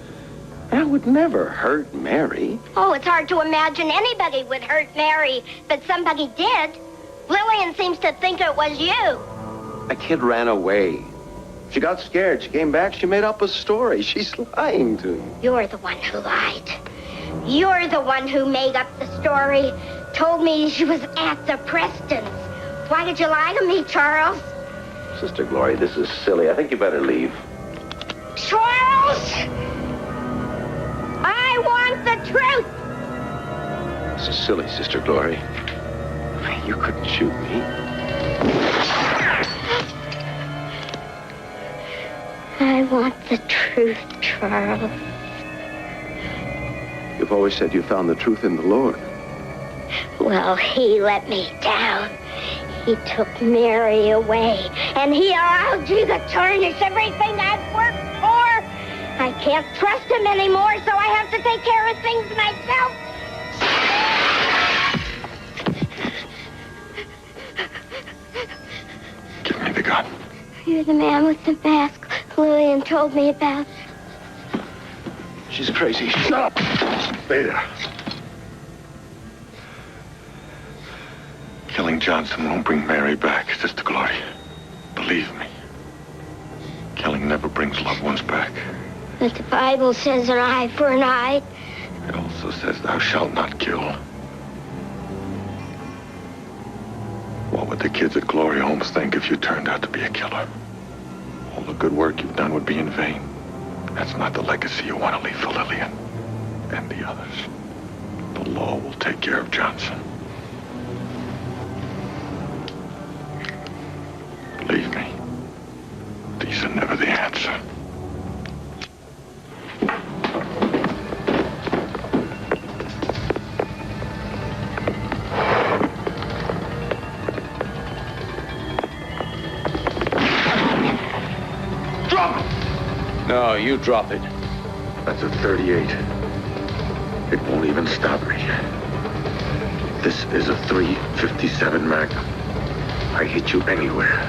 That would never hurt Mary. Oh, it's hard to imagine anybody would hurt Mary, but somebody did. Lillian seems to think it was you. The kid ran away. She got scared. She came back. She made up a story. She's lying to you. You're the one who lied. You're the one who made up the story. Told me she was at the Prestons. Why did you lie to me, Charles? Sister Glory, this is silly. I think you better leave. Charles! I want the truth! This is silly, Sister Glory. You couldn't shoot me. I want the truth, Charles. You've always said you found the truth in the Lord. Well, he let me down. He took Mary away, and he allowed you to tarnish everything I've worked for. I can't trust him anymore, so I have to take care of things myself. Give me the gun. You're the man with the mask Lillian told me about. She's crazy. Stop! Stay there. Killing Johnson won't bring Mary back, Sister Glory. Believe me. Killing never brings loved ones back. But the Bible says an eye for an eye. It also says thou shalt not kill. What would the kids at Glory Homes think if you turned out to be a killer? All the good work you've done would be in vain. That's not the legacy you want to leave for Lillian and the others. The law will take care of Johnson. Believe me, these are never the answer. No, you drop it. That's a 38. It won't even stop me. This is a .357 Magnum. I hit you anywhere.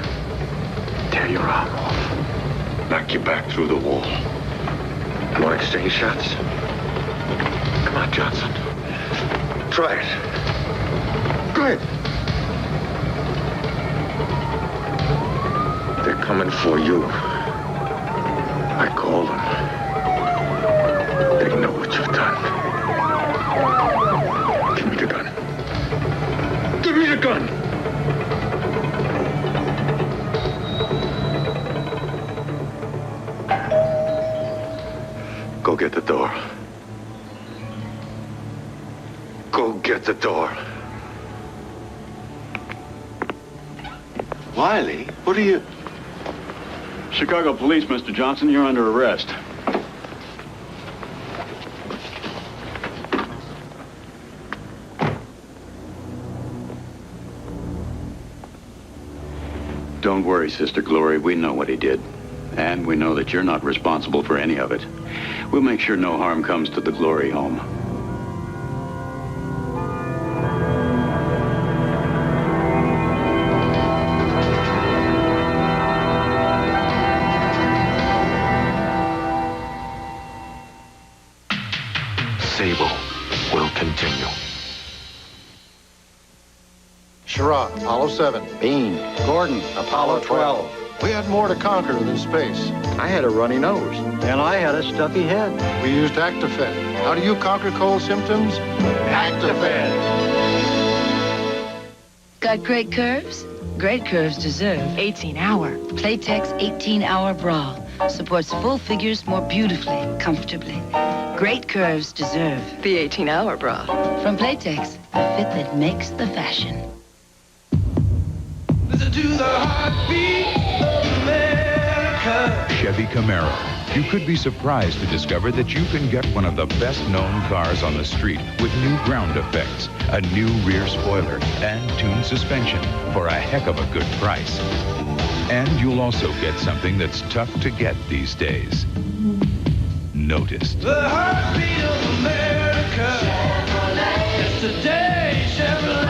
Tear your arm off. Knock you back through the wall. You want to exchange shots? Come on, Johnson. Try it. Go ahead. They're coming for you. I call them. They know what you've done. Give me the gun. Give me the gun! Go get the door. Go get the door. Wiley, what are you... Chicago Police, Mr. Johnson, you're under arrest. Don't worry, Sister Glory. We know what he did. And we know that you're not responsible for any of it. We'll make sure no harm comes to the Glory home. Sable will continue. Chirac, Apollo 7. Bean. Gordon, Apollo 12. We had more to conquer than space. I had a runny nose. And I had a stuffy head. We used Actifed. How do you conquer cold symptoms? Actifed. Got great curves? Great curves deserve 18-hour. Playtex 18-hour bra supports full figures more beautifully, comfortably. Great curves deserve the 18-hour bra. From Playtex, a fit that makes the fashion. Listen to the heartbeat of America. Chevy Camaro. You could be surprised to discover that you can get one of the best-known cars on the street with new ground effects, a new rear spoiler, and tuned suspension for a heck of a good price. And you'll also get something that's tough to get these days. Noticed. The heartbeat of America. Chevrolet. Yes, today, Chevrolet.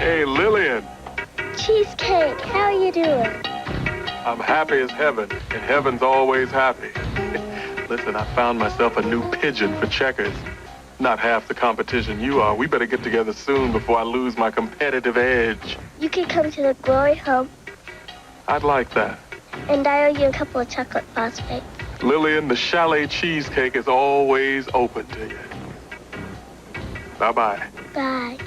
Hey, Lillian. Cheesecake, how are you doing? I'm happy as heaven, and heaven's always happy. Listen, I found myself a new pigeon for checkers. Not half the competition you are. We better get together soon before I lose my competitive edge. You can come to the glory home, I'd like that. and I owe you a couple of chocolate phosphates. Lillian, the chalet cheesecake is always open to you. Bye-bye. Bye.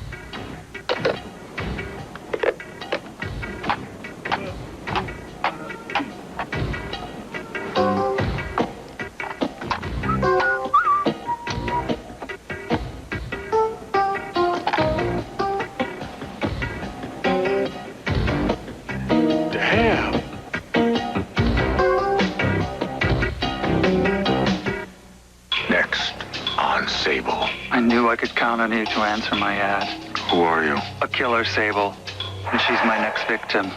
Damn. Next, on Sable. I knew I could count on you to answer my ad. Who are you? A killer, Sable. And she's my next victim.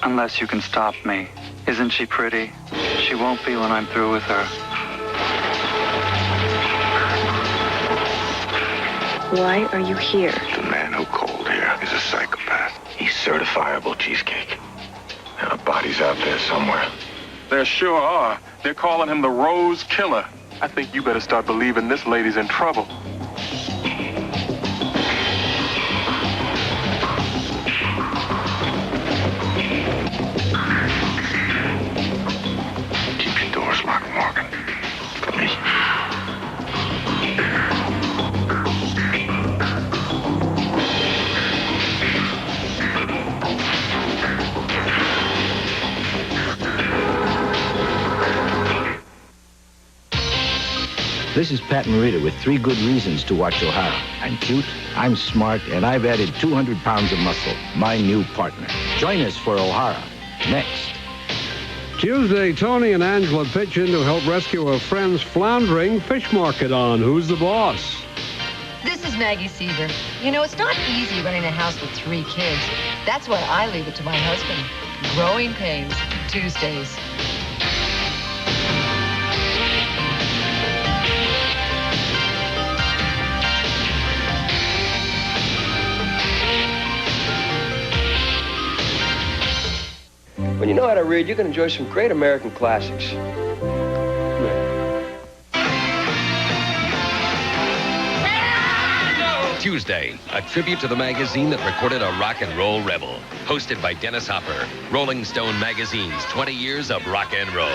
Unless you can stop me. Isn't she pretty? She won't be when I'm through with her. Why are you here? The man who called here is a psychopath. He's certifiable, Cheesecake. And a body's out there somewhere. There sure are. They're calling him the Rose Killer. I think you better start believing this lady's in trouble. Keep your doors locked, Morgan. For me. This is Pat Morita with 3 good reasons to watch O'Hara. I'm cute, I'm smart, and I've added 200 pounds of muscle. My new partner. Join us for O'Hara. Next. Tuesday, Tony and Angela pitch in to help rescue a friend's floundering fish market on Who's the Boss? This is Maggie Seaver. You know, it's not easy running a house with 3 kids. That's why I leave it to my husband. Growing Pains, Tuesdays. When you know how to read, you can enjoy some great American classics. Tuesday, a tribute to the magazine that recorded a rock and roll rebel. Hosted by Dennis Hopper, Rolling Stone Magazine's 20 years of rock and roll.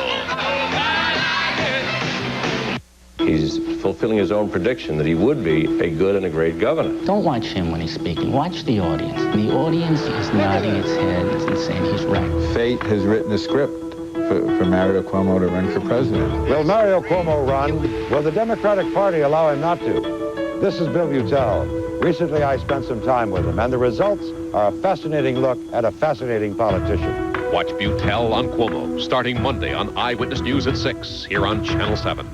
He's fulfilling his own prediction that he would be a good and a great governor. Don't watch him when he's speaking. Watch the audience. The audience is nodding its head and saying he's right. Fate has written a script for Mario Cuomo to run for president. Will Mario Cuomo run? Will the Democratic Party allow him not to? This is Bill Butel. Recently, I spent some time with him, and the results are a fascinating look at a fascinating politician. Watch Butel on Cuomo, starting Monday on Eyewitness News at 6, here on Channel 7.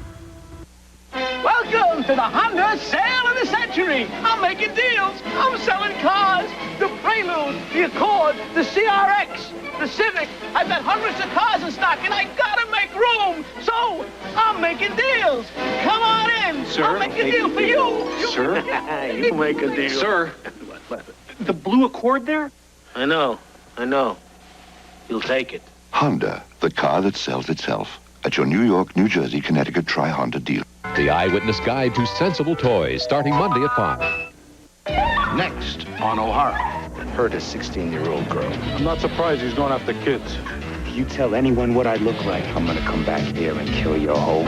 Welcome to the Honda sale of the century. I'm making deals. I'm selling cars. The Prelude, the Accord, the CRX, the Civic. I've got hundreds of cars in stock, and I gotta make room. So I'm making deals. Come on in. Sir, I'll make a deal for you. Sir? You make a deal. Sir? The blue Accord there? I know. You'll take it. Honda, the car that sells itself. At your New York, New Jersey, Connecticut Tri-Honda dealer. The Eyewitness Guide to Sensible Toys, starting Monday at 5. Next on O'Hara. Hurt a 16-year-old girl. I'm not surprised he's going after kids. If you tell anyone what I look like, I'm gonna come back here and kill your whole...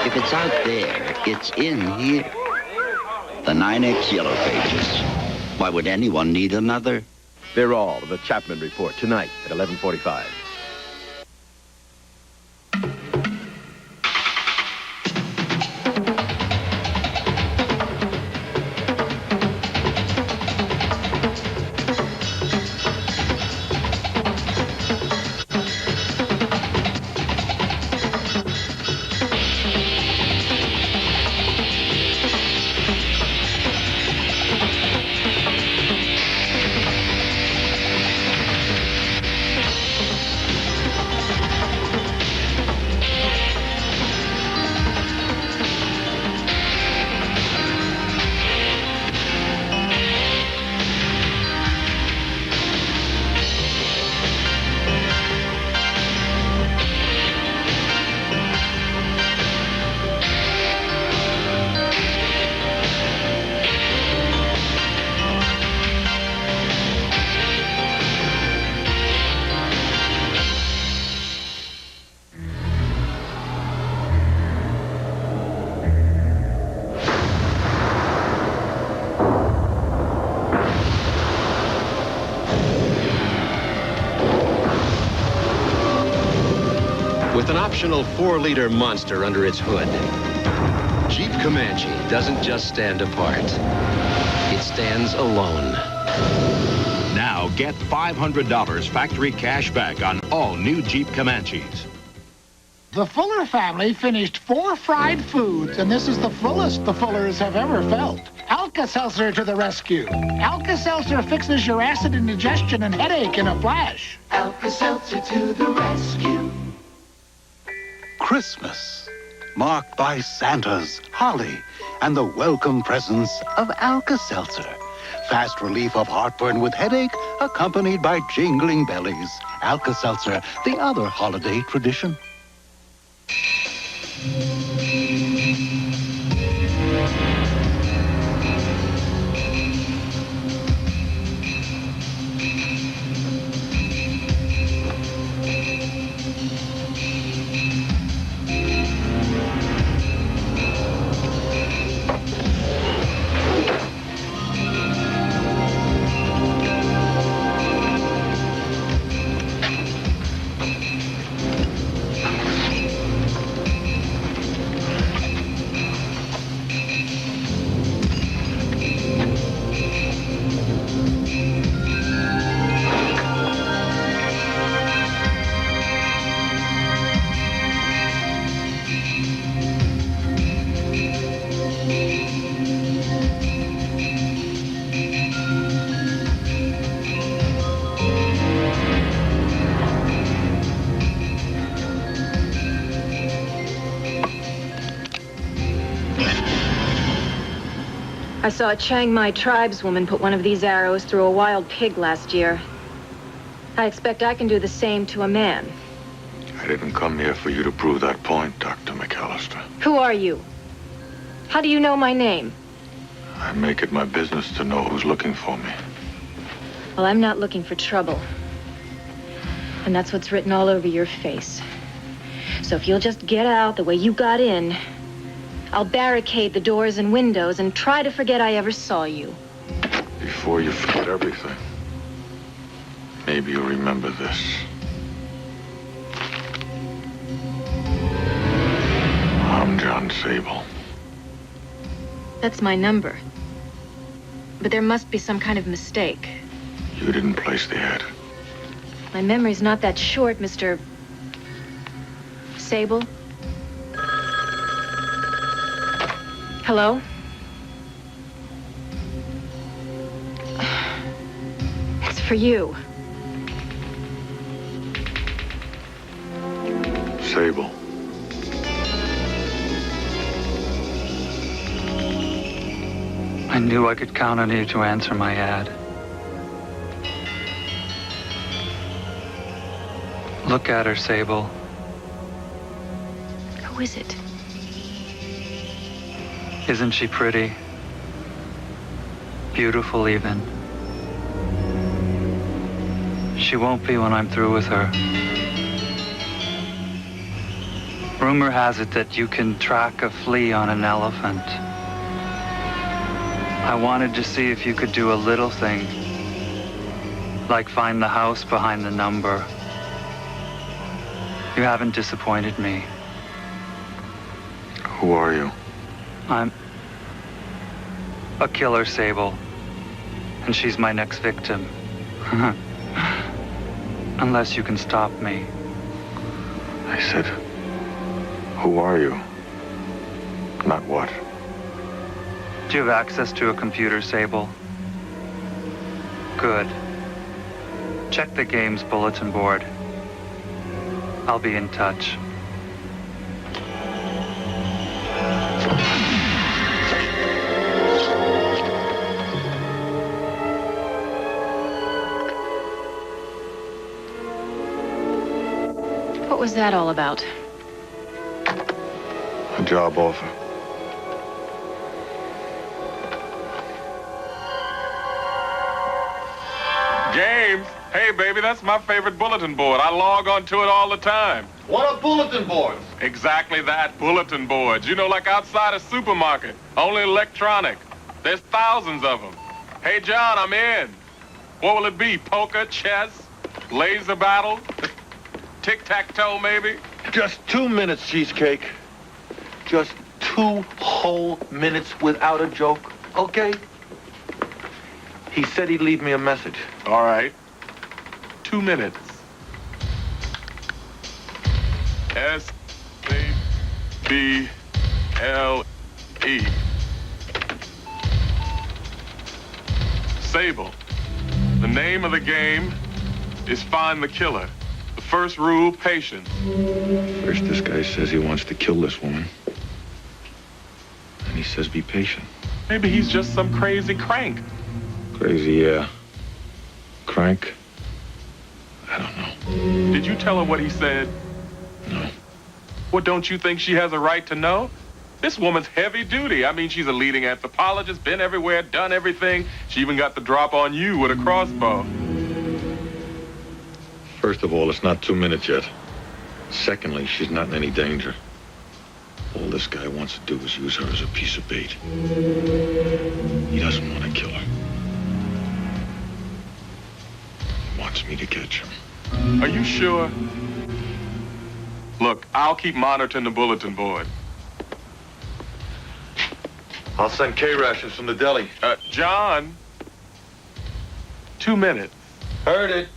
If it's out there, it's in here. The 9X Yellow Pages. Why would anyone need another? They're all of the Chapman Report tonight at 11:45. with an optional 4-liter monster under its hood. Jeep Comanche doesn't just stand apart. It stands alone. Now get $500 factory cash back on all new Jeep Comanches. The Fuller family finished 4 fried foods, and this is the fullest the Fullers have ever felt. Alka-Seltzer to the rescue. Alka-Seltzer fixes your acid indigestion and headache in a flash. Alka-Seltzer to the rescue. Christmas, marked by Santas, holly, and the welcome presence of Alka-Seltzer. Fast relief of heartburn with headache, accompanied by jingling bellies. Alka-Seltzer, the other holiday tradition. I saw a Chiang Mai tribeswoman put one of these arrows through a wild pig last year. I expect I can do the same to a man. I didn't come here for you to prove that point, Dr. McAllister. Who are you? How do you know my name? I make it my business to know who's looking for me. Well, I'm not looking for trouble. And that's what's written all over your face. So if you'll just get out the way you got in, I'll barricade the doors and windows and try to forget I ever saw you. Before you forget everything, maybe you'll remember this. I'm Jon Sable. That's my number. But there must be some kind of mistake. You didn't place the ad. My memory's not that short, Mr. Sable. Hello? It's for you. Sable. I knew I could count on you to answer my ad. Look at her, Sable. Who is it? Isn't she pretty? Beautiful, even. She won't be when I'm through with her. Rumor has it that you can track a flea on an elephant. I wanted to see if you could do a little thing, like find the house behind the number. You haven't disappointed me. Who are you? I'm a killer, Sable, and she's my next victim. Unless you can stop me. I said, who are you? Not what. Do you have access to a computer, Sable? Good. Check the game's bulletin board. I'll be in touch. What was that all about? A job offer. Games? Hey, baby, that's my favorite bulletin board. I log on to it all the time. What are bulletin boards? Exactly that, bulletin boards. You know, like outside a supermarket, only electronic. There's thousands of them. Hey, John, I'm in. What will it be? Poker, chess, laser battle, tic-tac-toe, maybe? Just 2 minutes, Cheesecake. Just 2 whole minutes without a joke, okay? He said he'd leave me a message. All right. 2 minutes. S-A-B-L-E. Sable. The name of the game is find the killer. The first rule, patience. First, this guy says he wants to kill this woman. And he says be patient. Maybe he's just some crazy crank. Crazy, yeah. Crank? I don't know. Did you tell her what he said? No. Well, don't you think she has a right to know? This woman's heavy duty. I mean, she's a leading anthropologist, been everywhere, done everything. She even got the drop on you with a crossbow. First of all, it's not 2 minutes yet. Secondly, she's not in any danger. All this guy wants to do is use her as a piece of bait. He doesn't want to kill her. He wants me to catch him. Are you sure? Look, I'll keep monitoring the bulletin board. I'll send K-rations from the deli. John. 2 minutes. Heard it.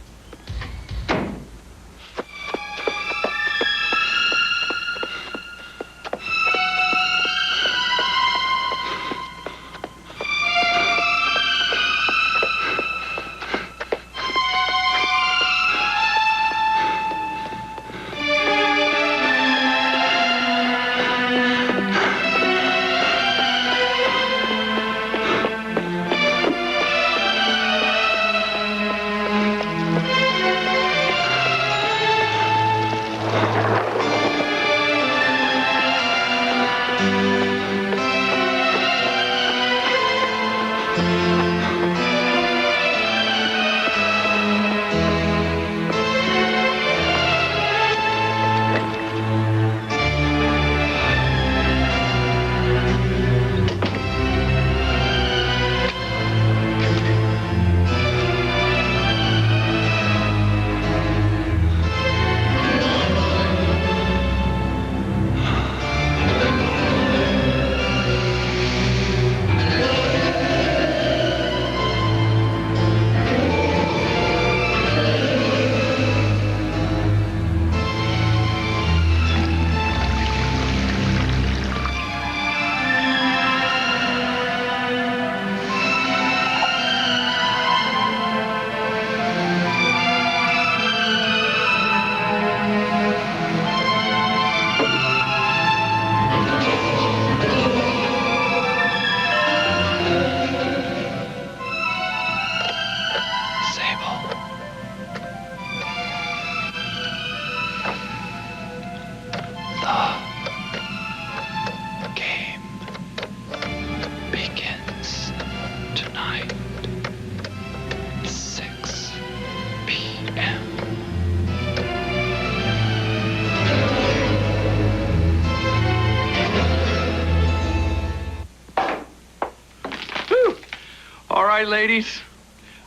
Ladies,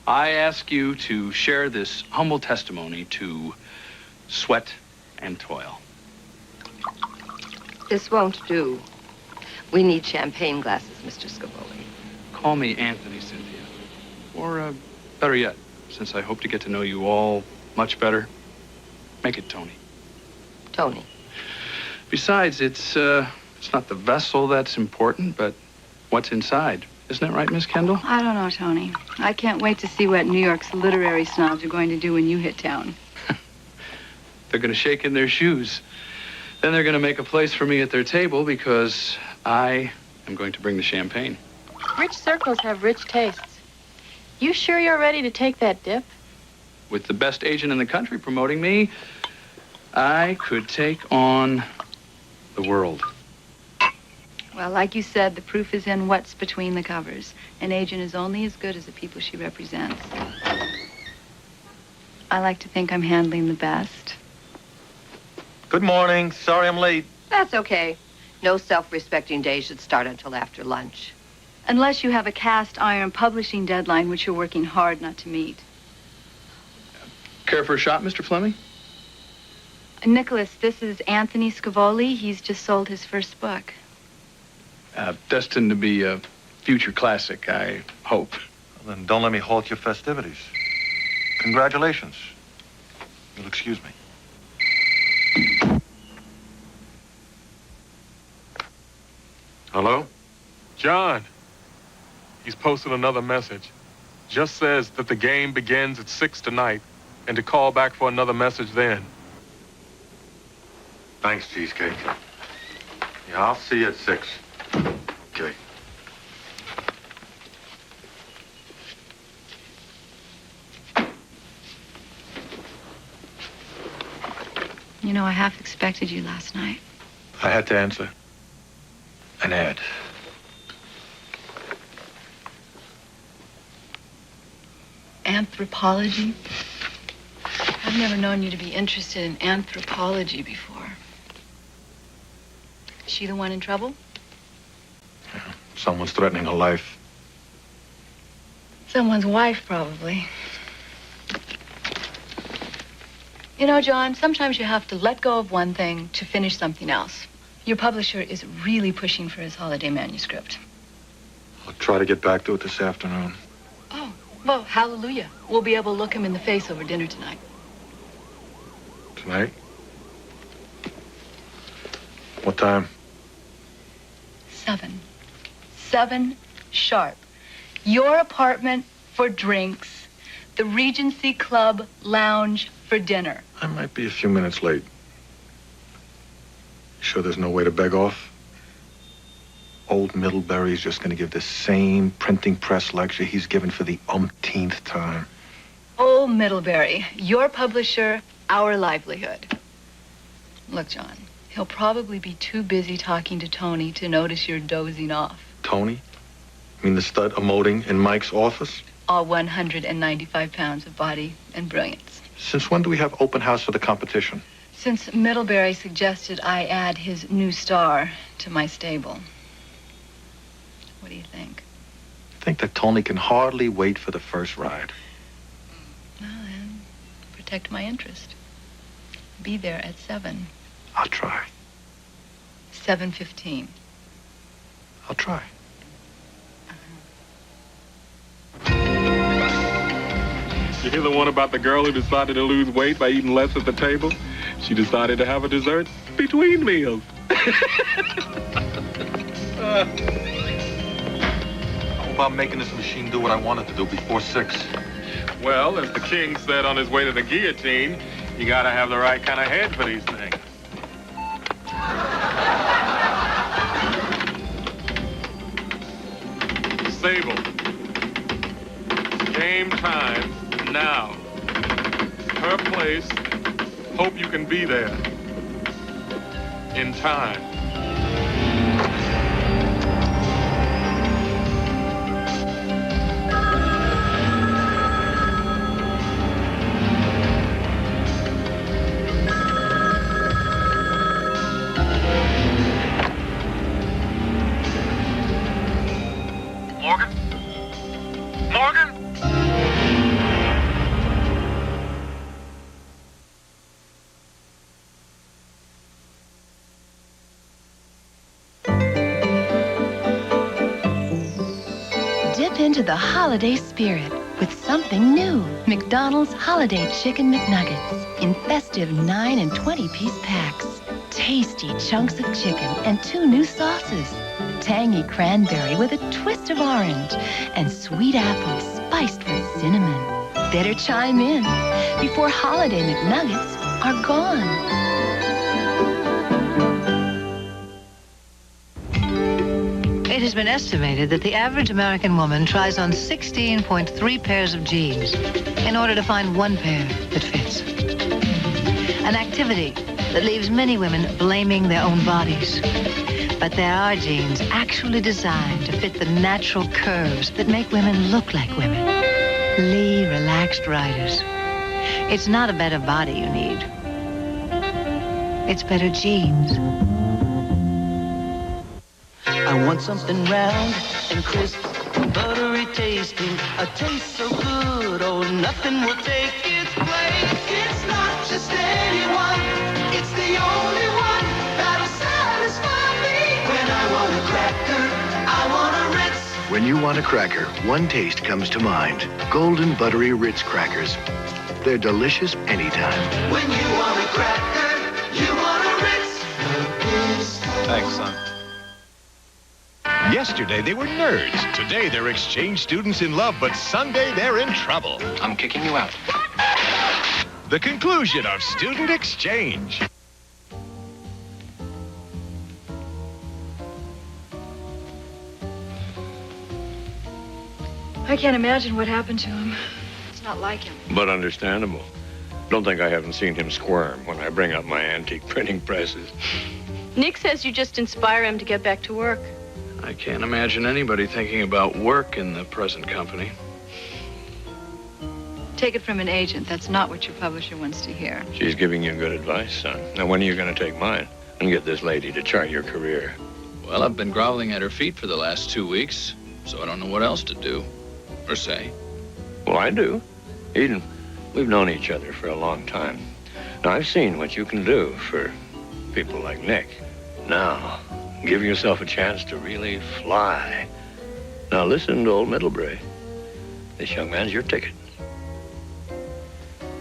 I ask you to share this humble testimony to sweat and toil. This won't do. We need champagne glasses, Mr. Scavoli. Call me Anthony, Cynthia. Or, better yet, since I hope to get to know you all much better, make it Tony. Tony. Besides, it's not the vessel that's important, but what's inside. Isn't that right, Miss Kendall? I don't know, Tony. I can't wait to see what New York's literary snobs are going to do when you hit town. They're going to shake in their shoes. Then they're going to make a place for me at their table because I am going to bring the champagne. Rich circles have rich tastes. You sure you're ready to take that dip? With the best agent in the country promoting me, I could take on the world. Well, like you said, the proof is in what's between the covers. An agent is only as good as the people she represents. I like to think I'm handling the best. Good morning. Sorry I'm late. That's okay. No self-respecting day should start until after lunch. Unless you have a cast iron publishing deadline, which you're working hard not to meet. Care for a shot, Mr. Fleming? Nicholas, this is Anthony Scavoli. He's just sold his first book. Destined to be a future classic, I hope. Well, then don't let me halt your festivities. Congratulations. You'll excuse me. Hello? John. He's posted another message. Just says that the game begins at 6 tonight and to call back for another message then. Thanks, Cheesecake. Yeah, I'll see you at 6. Okay. You know, I half expected you last night. I had to answer an ad. Anthropology? I've never known you to be interested in anthropology before. Is she the one in trouble? Someone's threatening her life. Someone's wife, probably. You know, John, sometimes you have to let go of one thing to finish something else. Your publisher is really pushing for his holiday manuscript. I'll try to get back to it this afternoon. Oh, well, hallelujah. We'll be able to look him in the face over dinner tonight. Tonight? What time? 7. 7 sharp. Your apartment for drinks. The Regency Club lounge for dinner. I might be a few minutes late. You sure there's no way to beg off? Old Middlebury's just going to give the same printing press lecture he's given for the umpteenth time. Old Middlebury, your publisher, our livelihood. Look, John, he'll probably be too busy talking to Tony to notice you're dozing off. Tony? You mean the stud emoting in Mike's office? All 195 pounds of body and brilliance. Since when do we have open house for the competition? Since Middlebury suggested I add his new star to my stable. What do you think? I think that Tony can hardly wait for the first ride. Well, then, protect my interest. Be there at 7. I'll try. 7:15. I'll try. You hear the one about the girl who decided to lose weight by eating less at the table? She decided to have a dessert between meals. How about making this machine do what I want it to do before 6? Well, as the king said on his way to the guillotine, you gotta have the right kind of head for these things. Sable. Game time now. Her place. Hope you can be there. In time. Into the holiday spirit with something new. McDonald's Holiday Chicken McNuggets in festive 9 and 20-piece packs. Tasty chunks of chicken and 2 new sauces. Tangy cranberry with a twist of orange and sweet apple spiced with cinnamon. Better chime in before holiday McNuggets are gone. It has been estimated that the average American woman tries on 16.3 pairs of jeans in order to find one pair that fits. An activity that leaves many women blaming their own bodies. But there are jeans actually designed to fit the natural curves that make women look like women. Lee Relaxed Riders. It's not a better body you need. It's better jeans. I want something round and crisp, buttery tasting, a taste so good, oh, nothing will take its place. It's not just anyone, When you want a cracker, one taste comes to mind. Golden Buttery Ritz crackers. They're delicious anytime. When you want a cracker, you want a Ritz. Thanks, son. Yesterday, they were nerds. Today, they're exchange students in love, but Sunday, they're in trouble. I'm kicking you out. The conclusion of Student Exchange. I can't imagine what happened to him. It's not like him. But understandable. Don't think I haven't seen him squirm when I bring up my antique printing presses. Nick says you just inspire him to get back to work. I can't imagine anybody thinking about work in the present company. Take it from an agent. That's not what your publisher wants to hear. She's giving you good advice, son. Now, when are you going to take mine and get this lady to chart your career? Well, I've been groveling at her feet for the last 2 weeks, so I don't know what else to do or say. Well, I do. Eden, we've known each other for a long time. Now, I've seen what you can do for people like Nick. Now, give yourself a chance to really fly. Now, listen to old Middlebury. This young man's your ticket.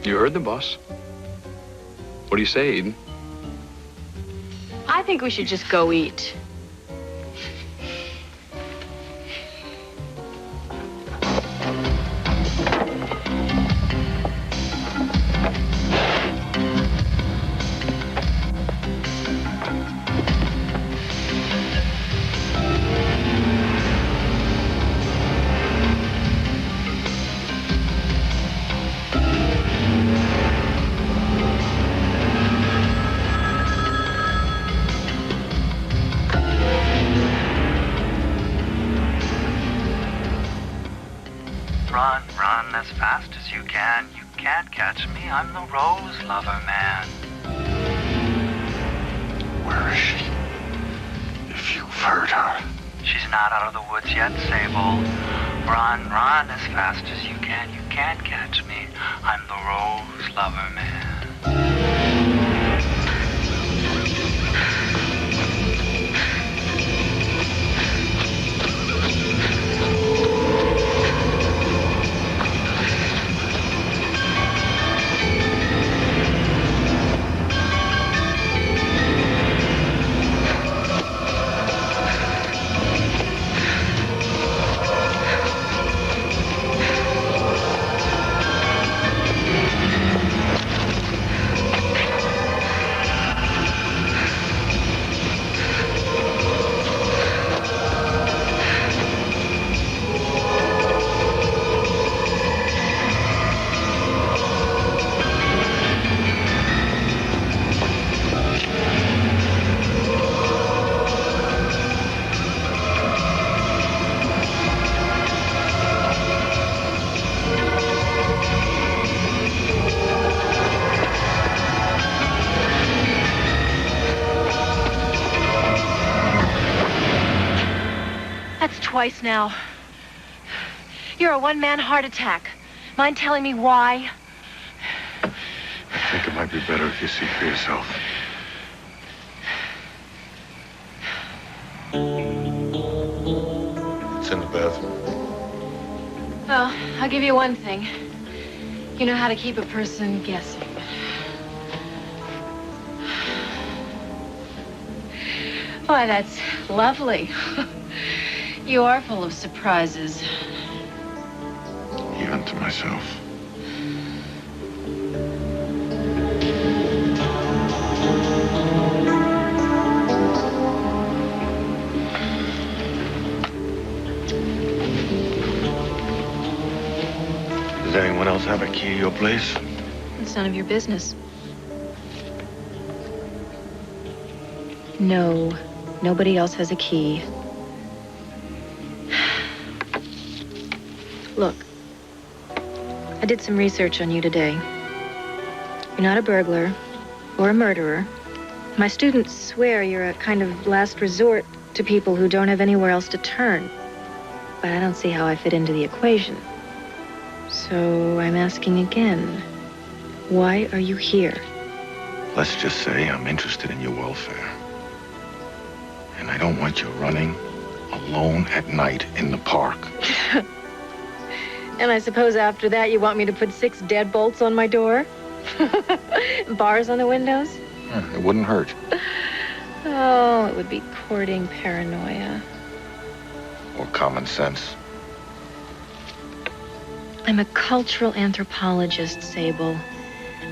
You heard the boss. What do you say, Eden? I think we should just go eat. Run as fast as you can. You can't catch me. I'm the rose lover man. Where is she? If you've heard her. She's not out of the woods yet, Sable. Run as fast as you can. You can't catch me. I'm the rose lover man. Twice now. You're a one-man heart attack. Mind telling me why? I think it might be better if you see for yourself. It's in the bathroom. Well, I'll give you one thing. You know how to keep a person guessing. Why, that's lovely. You are full of surprises. Even to myself. Does anyone else have a key to your place? It's none of your business. No, nobody else has a key. Look, I did some research on you today. You're not a burglar or a murderer. My students swear you're a kind of last resort to people who don't have anywhere else to turn. But I don't see how I fit into the equation. So I'm asking again, why are you here? Let's just say I'm interested in your welfare. And I don't want you running a alone at night in the park. And I suppose after that you want me to put 6 deadbolts on my door? Bars on the windows? Yeah, it wouldn't hurt. Oh, it would be courting paranoia. Or common sense. I'm a cultural anthropologist, Sable.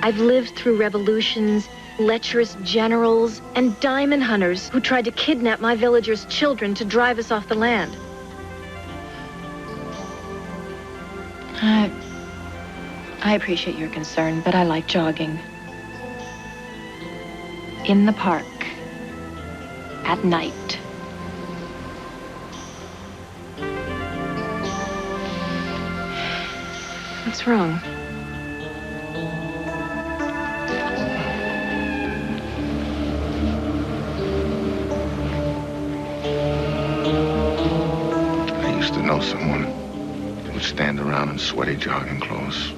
I've lived through revolutions, lecherous generals, and diamond hunters who tried to kidnap my villagers' children to drive us off the land. I appreciate your concern, but I like jogging. In the park. At night. What's wrong? I used to know someone who would stand around in sweaty jogging clothes.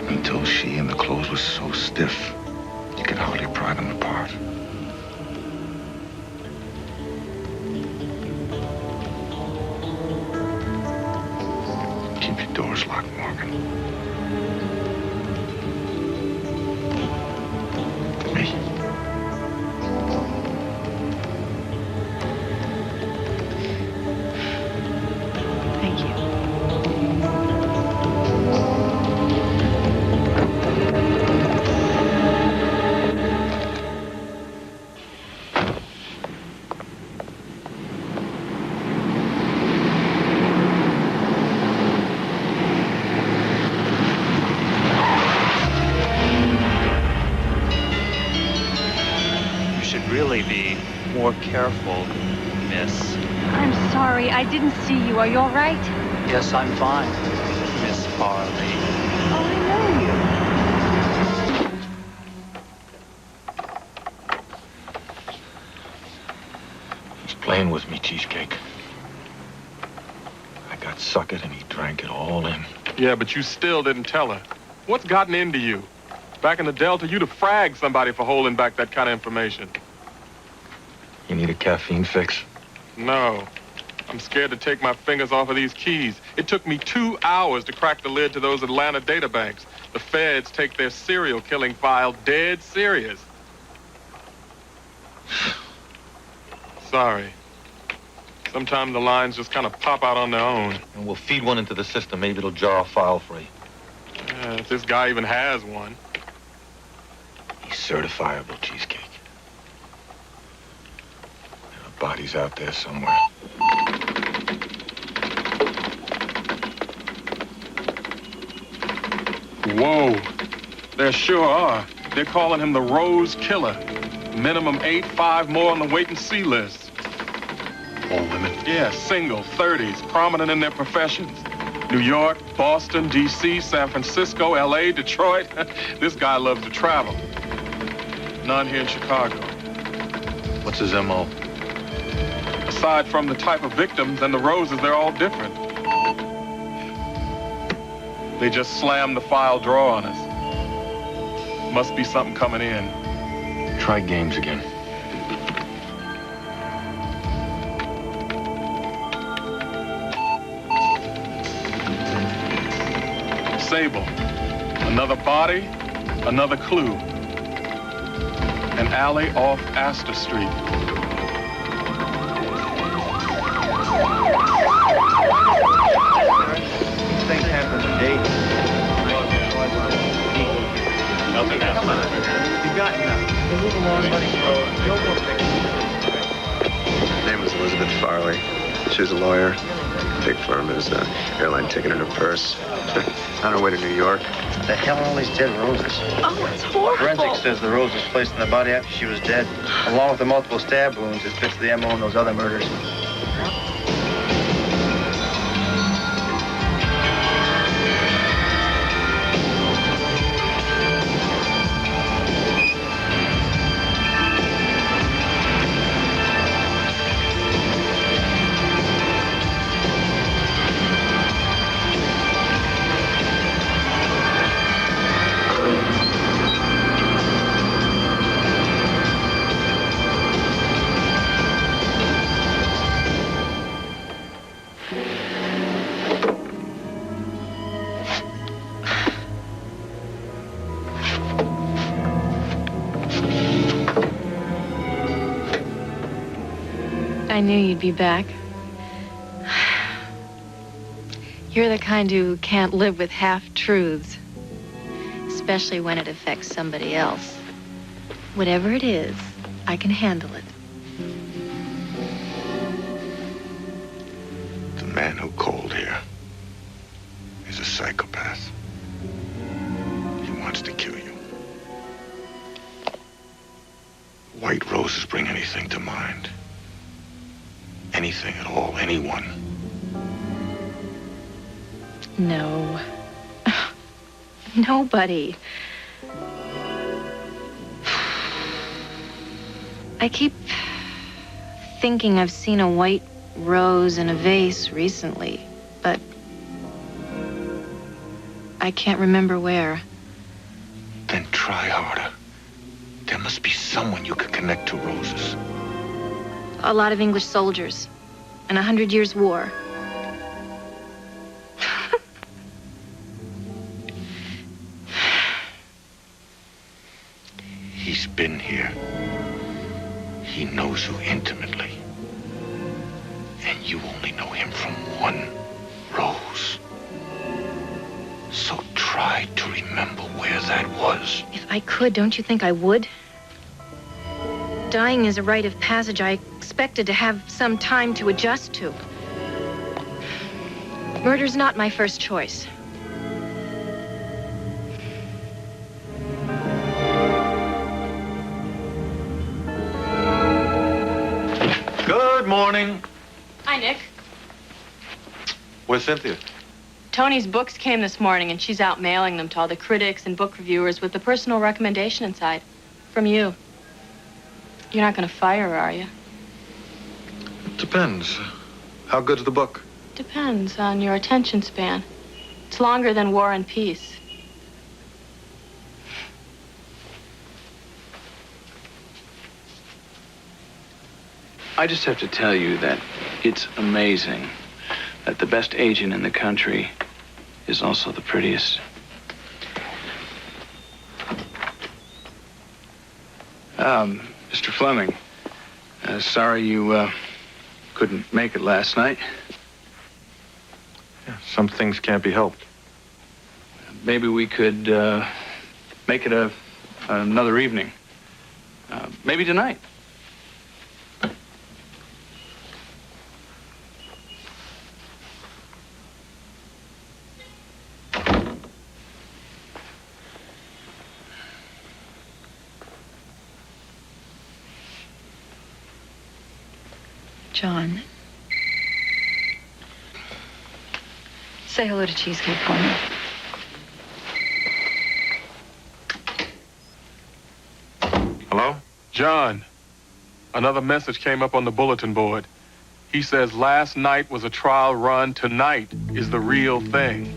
Until she and the clothes were so stiff, you could hardly pry them apart. Keep your doors locked, Morgan. Me. Thank you. Really be more careful, miss. I'm sorry, I didn't see you. Are you all right? Yes, I'm fine, Miss Farley. Oh, I know you. He's playing with me, Cheesecake. I got suckered and he drank it all in. Yeah, but you still didn't tell her. What's gotten into you? Back in the Delta, you'd have fragged somebody for holding back that kind of information. You need a caffeine fix? No. I'm scared to take my fingers off of these keys. It took me 2 hours to crack the lid to those Atlanta databanks. The feds take their serial killing file dead serious. Sorry. Sometimes the lines just kind of pop out on their own. And we'll feed one into the system. Maybe it'll jar a file for you. If this guy even has one. He's certifiable, Cheesecake. There are bodies out there somewhere. Woe. There sure are. They're calling him the Rose Killer. Minimum 8, 5 more on the wait and see list. All women? Yeah, single, 30s, prominent in their professions. New York, Boston, D.C., San Francisco, L.A., Detroit. This guy loves to travel. None here in Chicago. What's his M.O.? Aside from the type of victims and the roses, they're all different. They just slammed the file drawer on us. Must be something coming in. Try games again. Sable. Another body, another clue. An alley off Astor Street. Things happen today. Nothing happened. You got nothing. Move along, buddy. You'll go fix it. Her name was Elizabeth Farley. She was a lawyer. Big firm is airline ticket in her purse. On her way to New York. The hell are all these dead roses? Oh, it's horrible. Forensics says the rose was placed in the body after she was dead, along with the multiple stab wounds that fits the M.O. in those other murders. I knew you'd be back. You're the kind who can't live with half-truths, especially when it affects somebody else. Whatever it is, I can handle it. The man who called here is a psychopath. He wants to kill you. White roses bring anything to mind. Anything at all, anyone. No. Nobody. I keep thinking I've seen a white rose in a vase recently, but I can't remember where. Then try harder. There must be someone you could connect to roses. A lot of English soldiers and 100 Years' War. He's been here. He knows you intimately. And you only know him from one rose. So try to remember where that was. If I could, don't you think I would? Dying is a rite of passage I expected to have some time to adjust to. Murder's not my first choice. Good morning. Hi, Nick. Where's Cynthia? Tony's books came this morning, and she's out mailing them to all the critics and book reviewers with the personal recommendation inside. From you. You're not going to fire her, are you? Depends. How good's the book? Depends on your attention span. It's longer than War and Peace. I just have to tell you that it's amazing that the best agent in the country is also the prettiest. Mr. Fleming, sorry you couldn't make it last night. Yeah, some things can't be helped. Maybe we could make it another evening. Maybe tonight. John. Say hello to Cheesecake for me. Hello? John, another message came up on the bulletin board. He says last night was a trial run. Tonight is the real thing.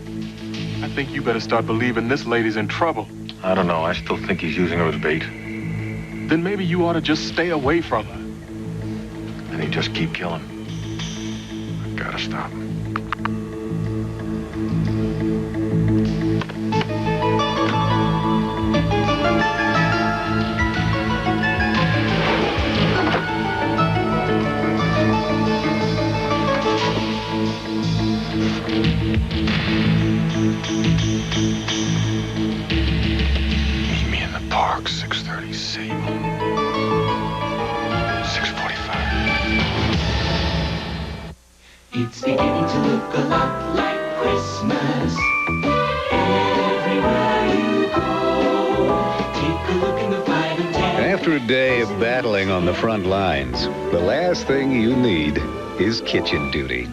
I think you better start believing this lady's in trouble. I don't know. I still think he's using her as bait. Then maybe you ought to just stay away from her. And he just keep killing. I gotta stop him. Meet me in the park, 6:30 Sable. 6:45. It's beginning to look a lot like Christmas. Everywhere you go, take a look in the 5 and 10. After a day of battling on the front lines, the last thing you need is kitchen duty.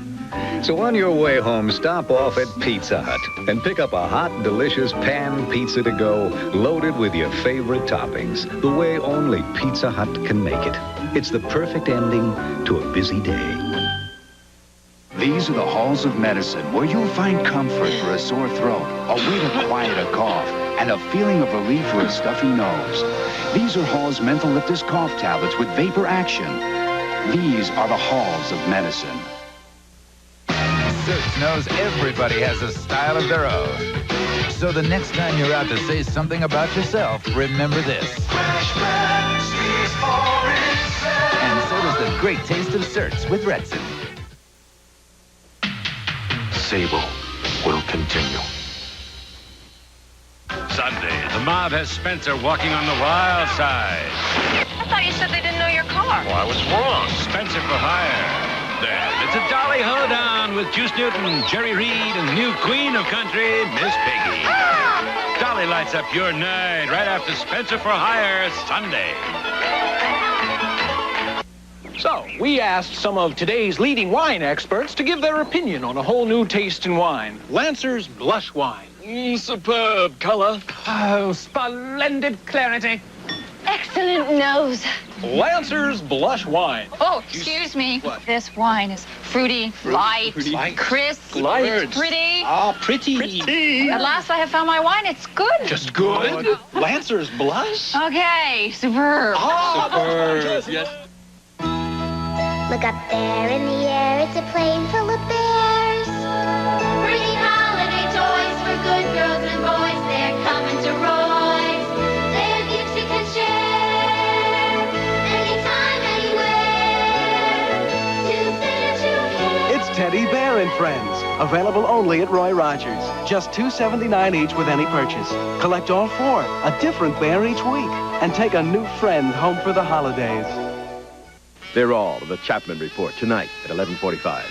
So on your way home, stop off at Pizza Hut and pick up a hot, delicious pan pizza to go, loaded with your favorite toppings, the way only Pizza Hut can make it. It's the perfect ending to a busy day. These are the halls of medicine where you'll find comfort for a sore throat, a way to quiet a cough, and a feeling of relief for a stuffy nose. These are Hall's Mentholyptus cough tablets with vapor action. These are the halls of medicine. Suits knows everybody has a style of their own. So the next time you're out to say something about yourself, remember this. And so is the great taste of certs with Retson. Sable will continue. Sunday, the mob has Spencer walking on the wild side. I thought you said they didn't know your car. Well, I was wrong. Spencer for hire. Then it's a Dolly hoedown with Juice Newton, Jerry Reed, and the new queen of country, Miss Piggy. Dolly lights up your night right after Spencer for Hire Sunday. So, we asked some of today's leading wine experts to give their opinion on a whole new taste in wine. Lancer's Blush Wine. Superb color. Oh, splendid clarity. Excellent nose. Lancer's Blush Wine. Oh, excuse me. What? This wine is fruity, light, crisp, light, pretty. Ah, pretty. At last I have found my wine. It's good. Just good? Lancer's Blush? Okay, superb. Ah, superb. Yes. Look up there in the air, it's a plane full of bears. Bringing holiday toys for good girls and boys. They're coming to Roy's. They're gifts you can share. Anytime, anywhere. To sit or to It's Teddy Bear and Friends. Available only at Roy Rogers. Just $2.79 each with any purchase. Collect all four, a different bear each week. And take a new friend home for the holidays. They're all of the Chapman Report tonight at 11:45.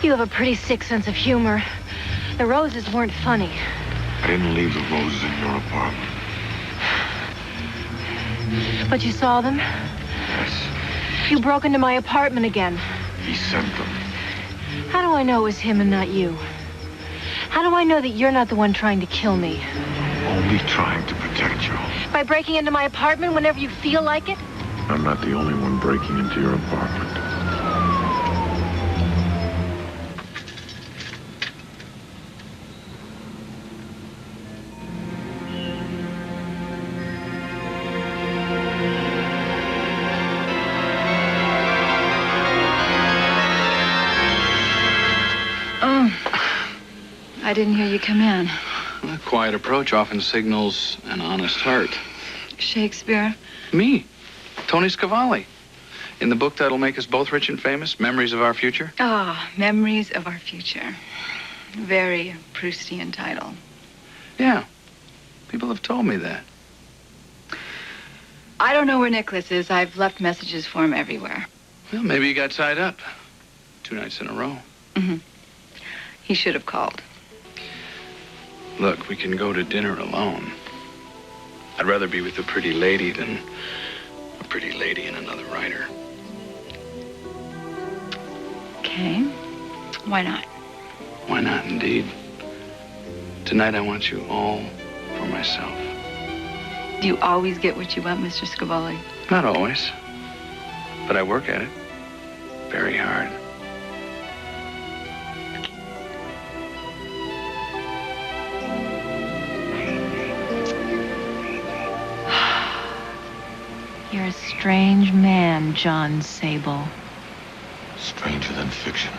You have a pretty sick sense of humor. The roses weren't funny. I didn't leave the roses in your apartment. But you saw them? Yes. You broke into my apartment again. He sent them. How do I know it was him and not you? How do I know that you're not the one trying to kill me? Only trying to protect you. By breaking into my apartment whenever you feel like it? I'm not the only one breaking into your apartment. I didn't hear you come in. A quiet approach often signals an honest heart. Shakespeare? Me, Tony Scavalli. In the book that'll make us both rich and famous, Memories of Our Future. Ah, Memories of Our Future. Very Proustian title. Yeah, people have told me that. I don't know where Nicholas is. I've left messages for him everywhere. Well, maybe he got tied up 2 nights in a row. Mm-hmm. He should have called. Look, we can go to dinner alone. I'd rather be with a pretty lady than a pretty lady and another writer. Okay. Why not? Why not, indeed? Tonight I want you all for myself. Do you always get what you want, Mr. Scavalli? Not always, but I work at it very hard. You're a strange man, Jon Sable. Stranger than fiction.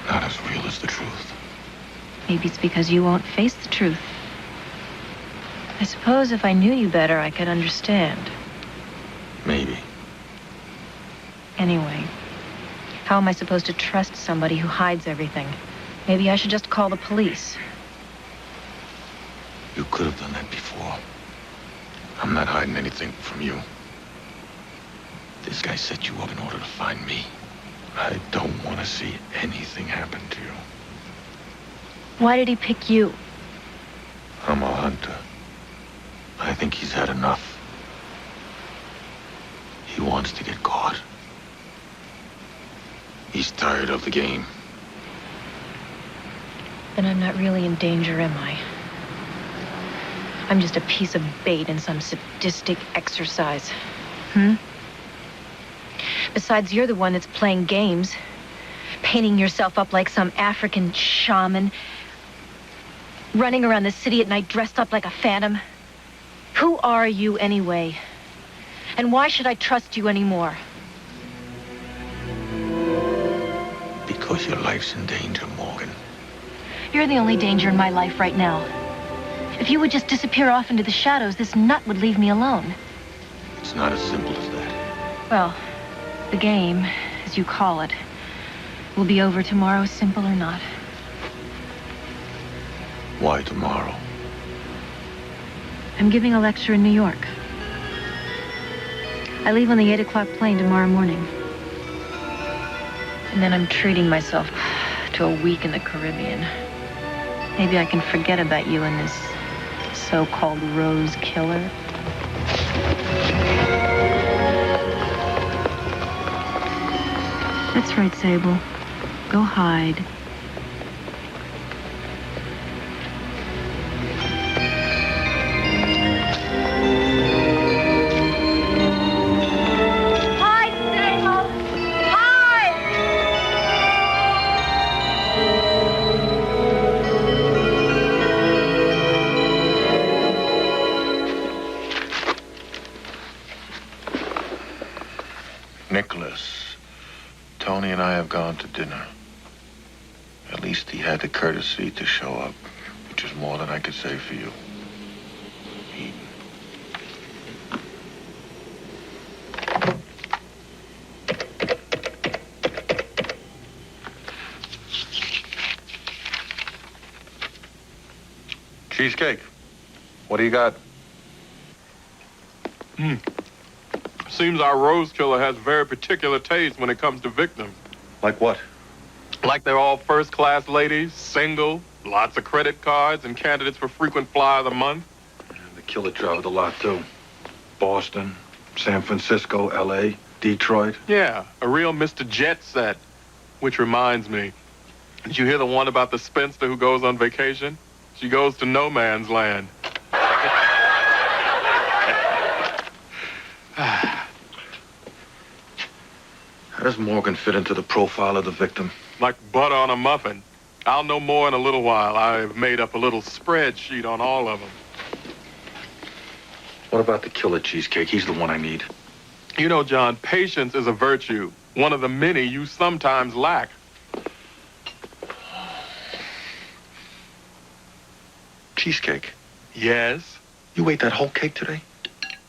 Not as real as the truth. Maybe it's because you won't face the truth. I suppose if I knew you better, I could understand. Maybe. Anyway, how am I supposed to trust somebody who hides everything? Maybe I should just call the police. You could have done that before. I'm not hiding anything from you. This guy set you up in order to find me. I don't want to see anything happen to you. Why did he pick you? I'm a hunter. I think he's had enough. He wants to get caught. He's tired of the game. Then I'm not really in danger, am I? I'm just a piece of bait in some sadistic exercise. Besides, you're the one that's playing games, painting yourself up like some African shaman, running around the city at night dressed up like a phantom. Who are you anyway? And why should I trust you anymore? Because your life's in danger, Morgan. You're the only danger in my life right now. If you would just disappear off into the shadows, this nut would leave me alone. It's not as simple as that. Well, the game, as you call it, will be over tomorrow, simple or not. Why tomorrow? I'm giving a lecture in New York. I leave on the 8 o'clock plane tomorrow morning. And then I'm treating myself to a week in the Caribbean. Maybe I can forget about you and this so-called Rose Killer. That's right, Sable. Go hide. Nicholas, Tony and I have gone to dinner. At least he had the courtesy to show up, which is more than I could say for you. Cheesecake. What do you got? Seems our Rose Killer has very particular taste when it comes to victims. Like what? Like they're all first-class ladies, single, lots of credit cards, and candidates for frequent fly of the month. The killer traveled a lot, too. Boston, San Francisco, L.A., Detroit. Yeah, a real Mr. Jet Set. Which reminds me, did you hear the one about the spinster who goes on vacation? She goes to no man's land. How does Morgan fit into the profile of the victim? Like butter on a muffin. I'll know more in a little while. I've made up a little spreadsheet on all of them. What about the killer, Cheesecake? He's the one I need. You know, John, patience is a virtue. One of the many you sometimes lack. Cheesecake? Yes? You ate that whole cake today?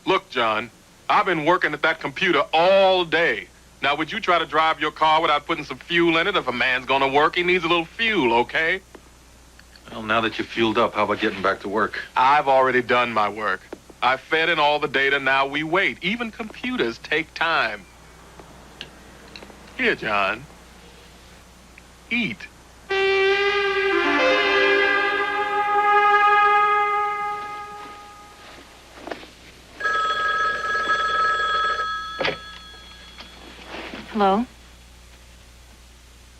Look, John, I've been working at that computer all day. Now, would you try to drive your car without putting some fuel in it? If a man's gonna work, he needs a little fuel, okay? Well, now that you're fueled up, how about getting back to work? I've already done my work. I fed in all the data, now we wait. Even computers take time. Here, John. Eat. Hello?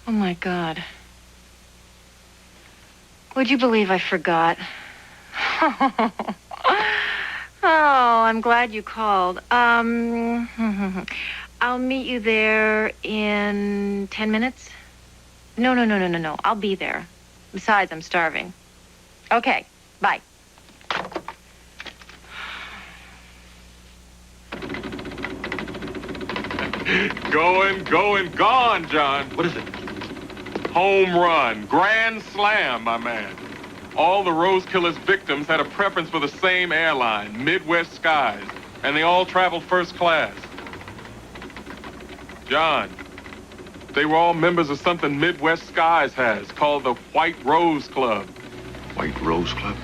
Oh, my God. Would you believe I forgot? Oh, I'm glad you called. I'll meet you there in 10 minutes. No. I'll be there. Besides, I'm starving. Okay, bye. Gone, John. What is it? Home run. Grand slam, my man. All the Rose Killer's victims had a preference for the same airline, Midwest Skies, and they all traveled first class. John, they were all members of something Midwest Skies has called the White Rose Club. White Rose Club?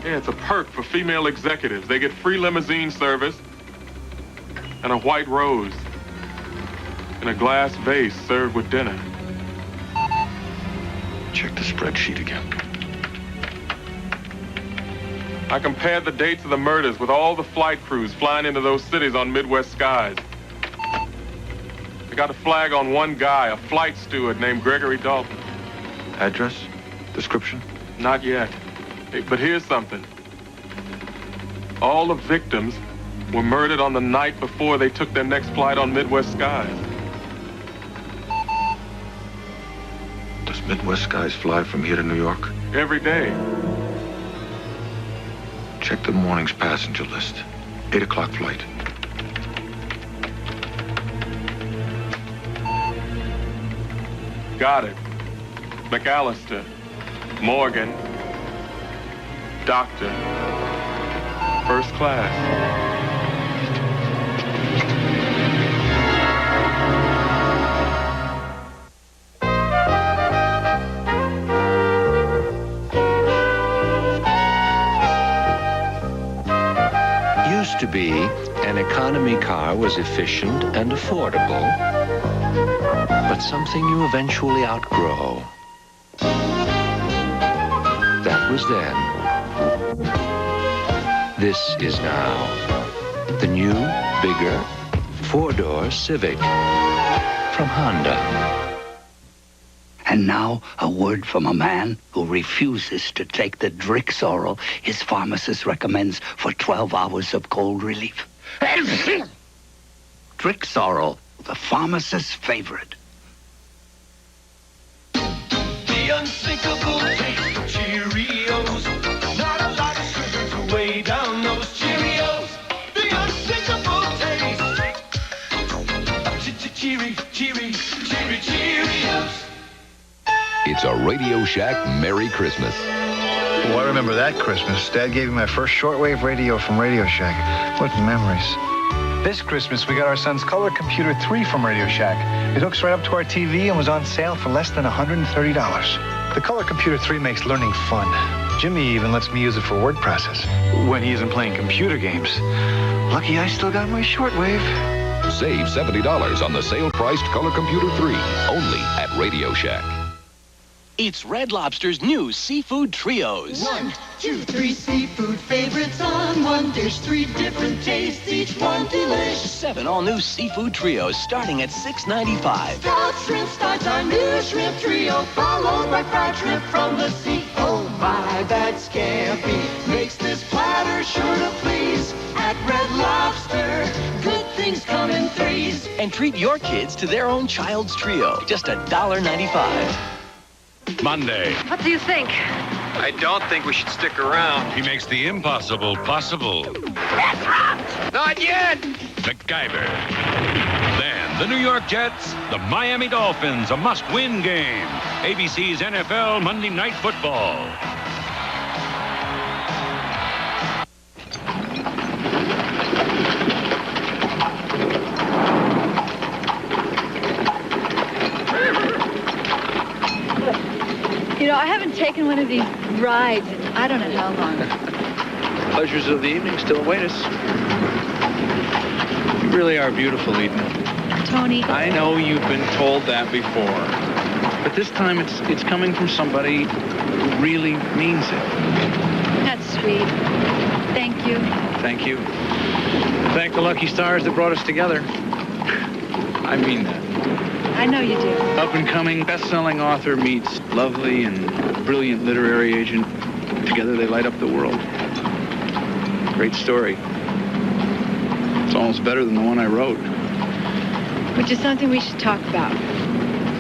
Yeah, it's a perk for female executives. They get free limousine service and a white rose in a glass vase served with dinner. Check the spreadsheet again. I compared the dates of the murders with all the flight crews flying into those cities on Midwest Skies. I got a flag on one guy, a flight steward named Gregory Dalton. Address? Description? Not yet. Hey, but here's something. All the victims were murdered on the night before they took their next flight on Midwest Skies. Does Midwest Skies fly from here to New York? Every day. Check the morning's passenger list. 8 o'clock flight. Got it. McAllister, Morgan, Doctor, first class. Used to be, an economy car was efficient and affordable, but something you eventually outgrow. That was then. This is now. The new, bigger, four-door Civic from Honda. And now, a word from a man who refuses to take the Drixoral his pharmacist recommends for 12 hours of cold relief. Drixoral, the pharmacist's favorite. The unsinkable taste of Cheerios. Not a lot of sugar to weigh down those Cheerios. The unsinkable taste of Cheerios. It's a Radio Shack Merry Christmas. Oh, I remember that Christmas. Dad gave me my first shortwave radio from Radio Shack. What memories. This Christmas, we got our son's color computer 3 from Radio Shack. It hooks right up to our TV and was on sale for less than $130. The color computer 3 makes learning fun. Jimmy even lets me use it for word process when he isn't playing computer games. Lucky I still got my shortwave. Save $70 on the sale-priced Color Computer 3, only at Radio Shack. It's Red Lobster's new seafood trios. 1, 2, 3 seafood favorites on one dish. 3 different tastes, each one delish. 7 all-new seafood trios starting at $6.95. Scallop shrimp starts our new shrimp trio, followed by fried shrimp from the sea. Oh my, that scampi makes this platter sure to please. At Red Lobster, good things come in threes. And treat your kids to their own child's trio, just $1.95. Monday. What do you think? I don't think we should stick around. He makes the impossible possible. That's right. Not yet. MacGyver. Then the New York Jets, the Miami Dolphins, a must-win game. ABC's NFL Monday Night Football. You know, I haven't taken one of these rides in I don't know how long. Pleasures of the evening still await us. You really are beautiful, Eden. Tony. I know you've been told that before. But this time it's coming from somebody who really means it. That's sweet. Thank you. Thank you. Thank the lucky stars that brought us together. I mean that. I know you do. Up-and-coming, best-selling author meets lovely and brilliant literary agent. Together they light up the world. Great story. It's almost better than the one I wrote. Which is something we should talk about.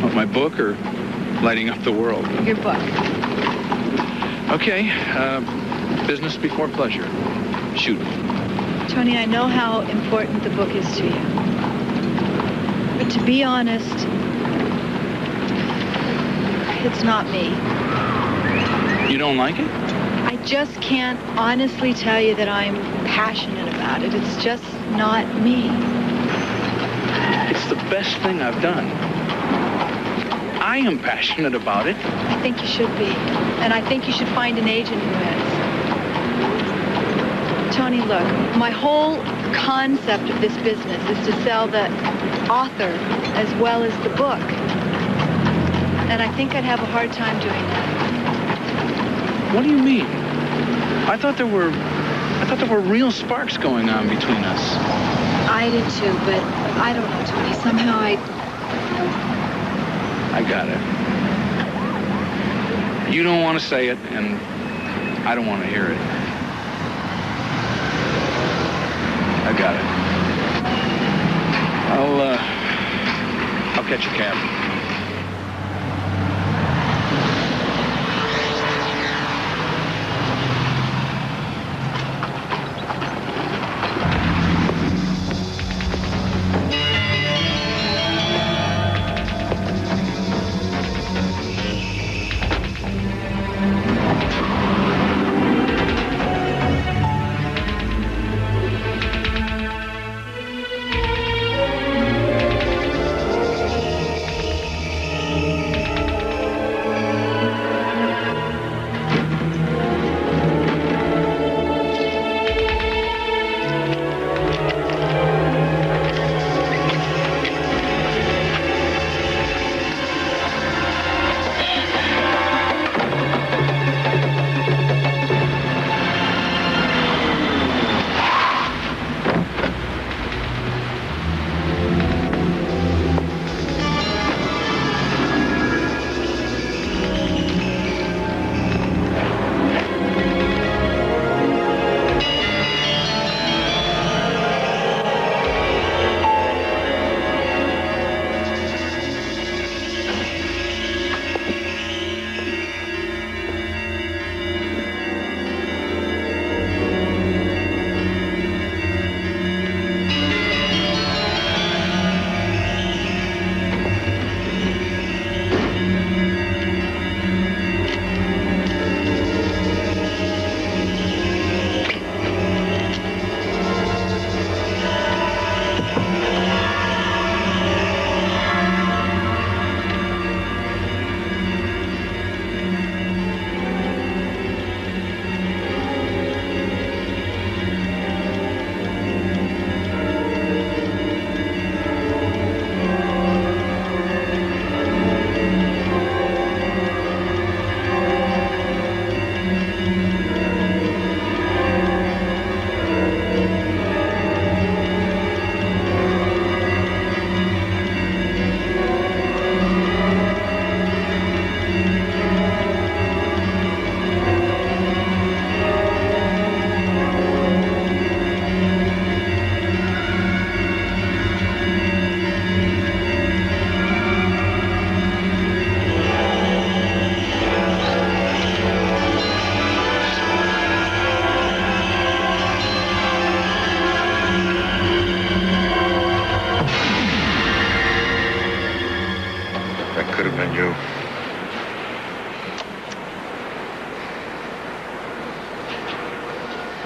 What, my book or lighting up the world? Your book. Okay, business before pleasure. Shoot. Tony, I know how important the book is to you. But to be honest, it's not me. You don't like it? I just can't honestly tell you that I'm passionate about it. It's just not me. It's the best thing I've done. I am passionate about it. I think you should be. And I think you should find an agent who is. Tony, look, my whole concept of this business is to sell the author as well as the book. And I think I'd have a hard time doing that. What do you mean? I thought there were real sparks going on between us. I did too, but I don't know, Tony. Somehow I got it. You don't want to say it, and I don't want to hear it. I got it. I'll catch a cab.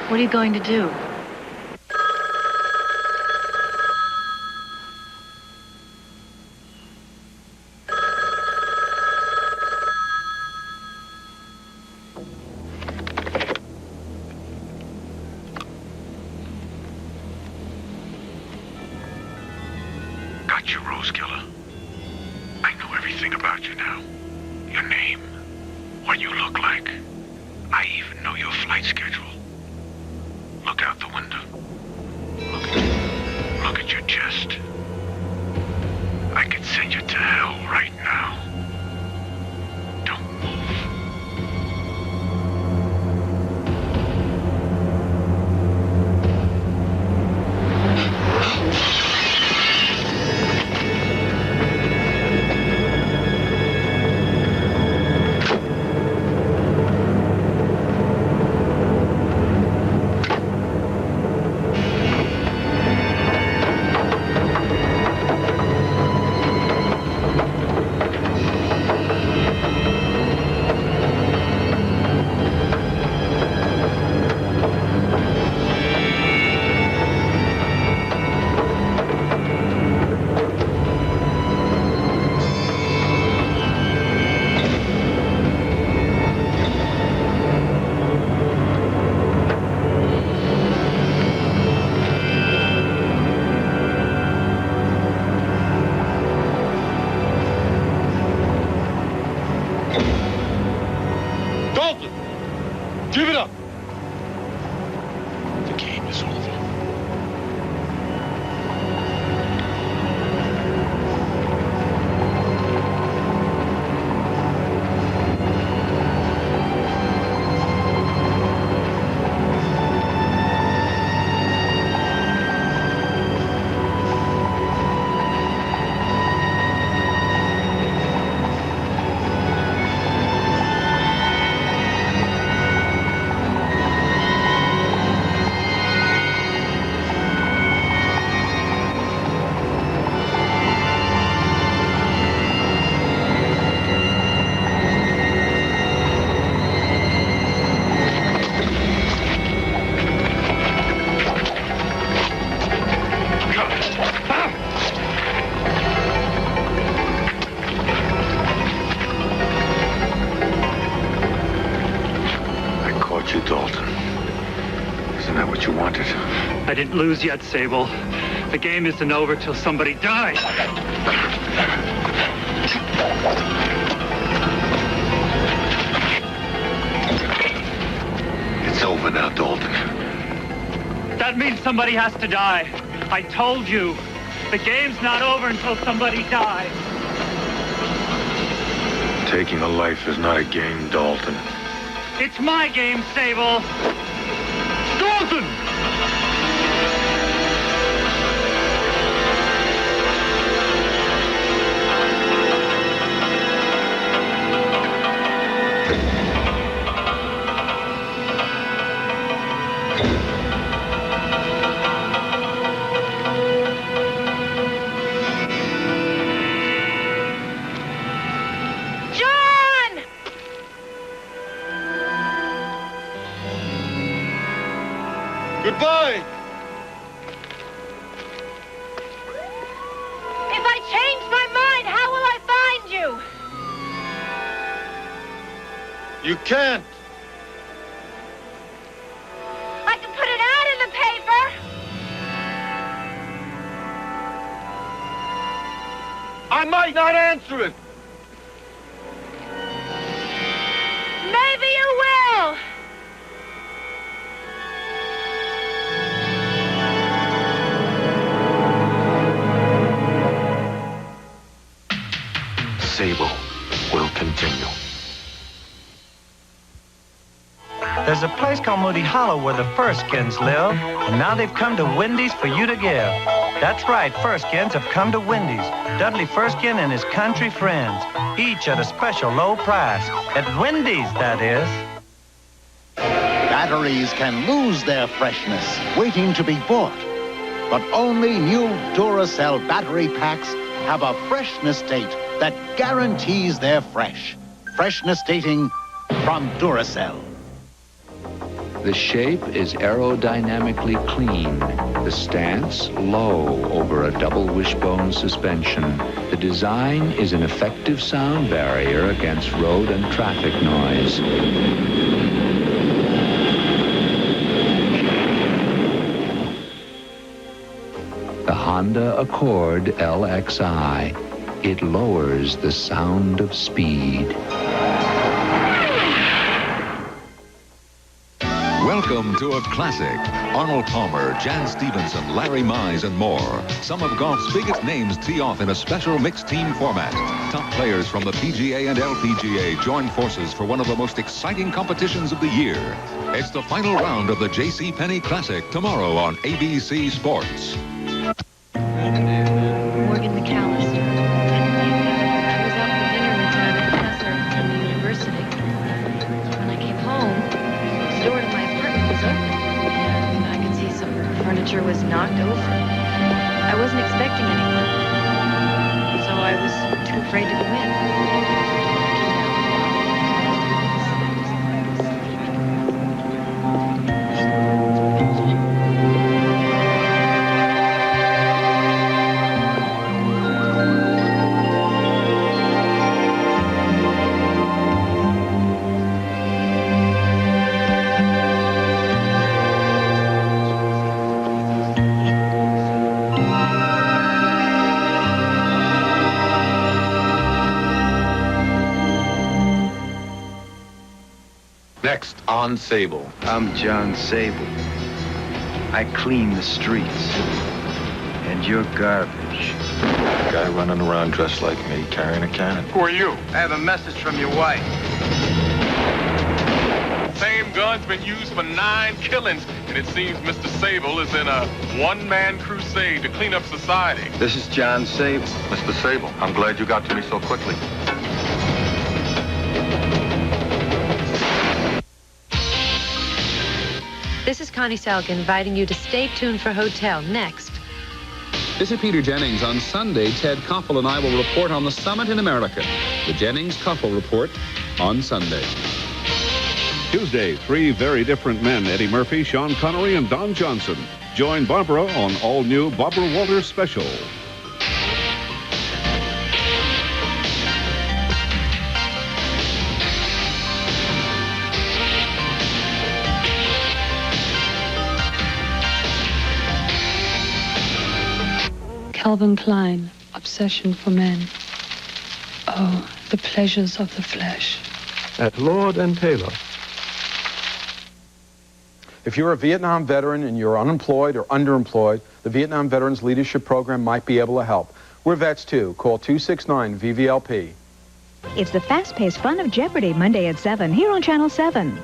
What are you going to do? Got you, Rose Killer. I know everything about you now. Your name, what you look like. I even know your flight schedule. Look out the window. Look at your chest. I could send you to hell right now. Don't move. Give it up! The game is over. I didn't lose yet, Sable. The game isn't over till somebody dies. It's over now, Dalton. That means somebody has to die. I told you. The game's not over until somebody dies. Taking a life is not a game, Dalton. It's my game, Sable. Dalton! Goodbye! If I change my mind, how will I find you? You can't! I can put an ad in the paper! I might not answer it! Maybe you will! Sable will continue. There's a place called Moody Hollow where the Furskins live, and now they've come to Wendy's for you to give. That's right, Furskins have come to Wendy's. Dudley Furskin and his country friends, each at a special low price. At Wendy's, that is. Batteries can lose their freshness waiting to be bought. But only new Duracell battery packs have a freshness date that guarantees they're fresh. Freshness dating from Duracell. The shape is aerodynamically clean. The stance low over a double wishbone suspension. The design is an effective sound barrier against road and traffic noise. The Honda Accord LXI. It lowers the sound of speed. Welcome to a classic. Arnold Palmer, Jan Stevenson, Larry Mize, and more. Some of golf's biggest names tee off in a special mixed team format. Top players from the PGA and LPGA join forces for one of the most exciting competitions of the year. It's the final round of the J.C. Penney Classic tomorrow on ABC Sports. Morgan McAllister. I was out for dinner with a professor from the university. When I came home, the door to my apartment was open, and I could see some furniture was knocked over. I wasn't expecting anyone, so I was too afraid to go in. Next on Sable. I'm Jon Sable. I clean the streets. And you're garbage. Guy running around dressed like me, carrying a cannon. Who are you? I have a message from your wife. Same gun's been used for 9 killings, and it seems Mr. Sable is in a one-man crusade to clean up society. This is Jon Sable. Mr. Sable, I'm glad you got to me so quickly. This is Connie Selk inviting you to stay tuned for Hotel next. This is Peter Jennings. On Sunday, Ted Koppel and I will report on the summit in America. The Jennings-Koppel Report on Sunday. Tuesday, 3 very different men, Eddie Murphy, Sean Connery, and Don Johnson. Join Barbara on all-new Barbara Walters Special. Calvin Klein, Obsession for Men. Oh, the pleasures of the flesh. At Lord and Taylor. If you're a Vietnam veteran and you're unemployed or underemployed, the Vietnam Veterans Leadership Program might be able to help. We're vets too. Call 269-VVLP. It's the fast-paced fun of Jeopardy, Monday at 7, here on Channel 7.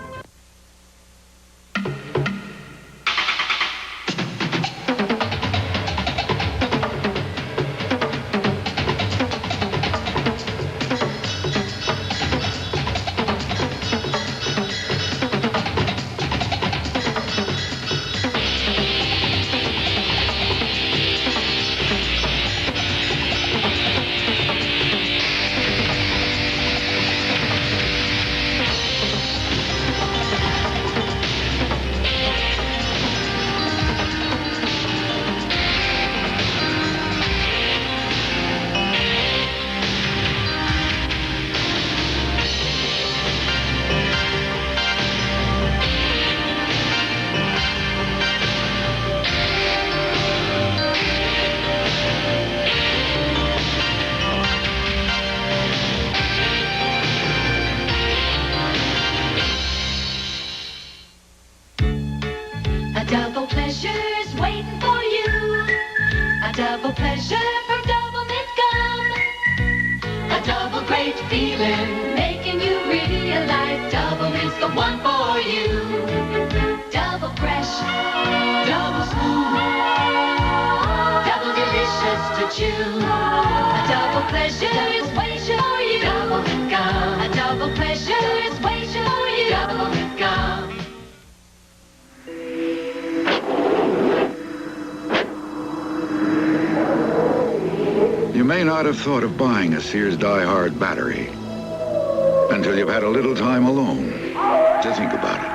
You may not have thought of buying a Sears Die-Hard battery until you've had a little time alone to think about it.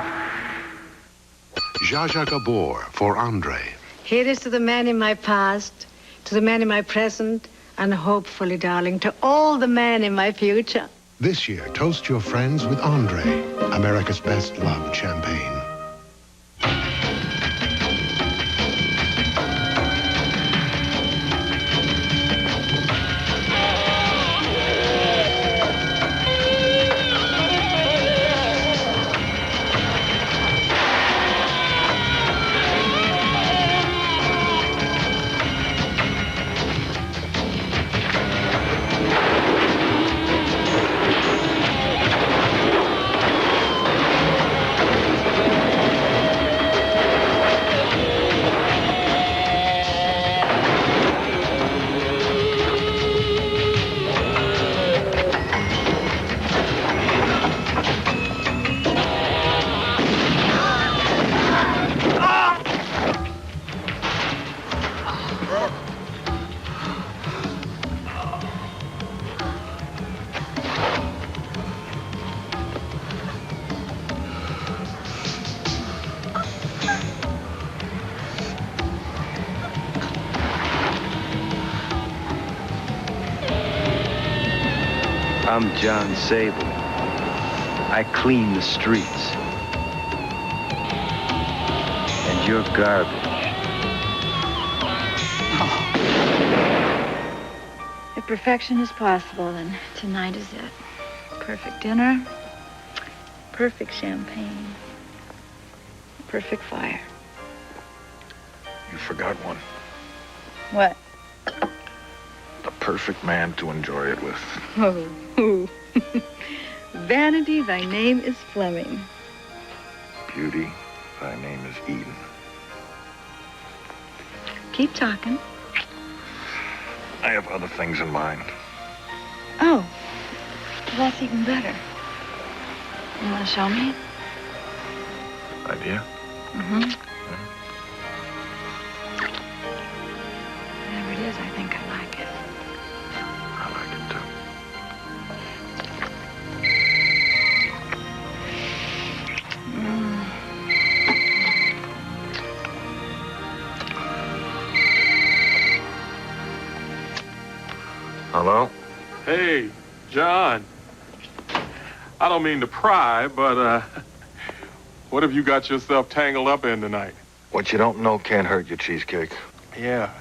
Zsa Zsa Gabor for Andre. Here is to the man in my past, to the man in my present, and hopefully, darling, to all the men in my future. This year, toast your friends with Andre, America's best loved champagne. I'm Jon Sable. I clean the streets. And you're garbage. If perfection is possible, then tonight is it. Perfect dinner, perfect champagne, perfect fire. You forgot one. What? The perfect man to enjoy it with. Oh. Vanity, thy name is Fleming. Beauty, thy name is Eden. Keep talking. I have other things in mind. Oh, well, that's even better. You want to show me? Idea? Mm-hmm. Whatever it is, I think I like it. I like it too. Hello? Hey, John. I don't mean to pry, but, what have you got yourself tangled up in tonight? What you don't know can't hurt your cheesecake. Yeah.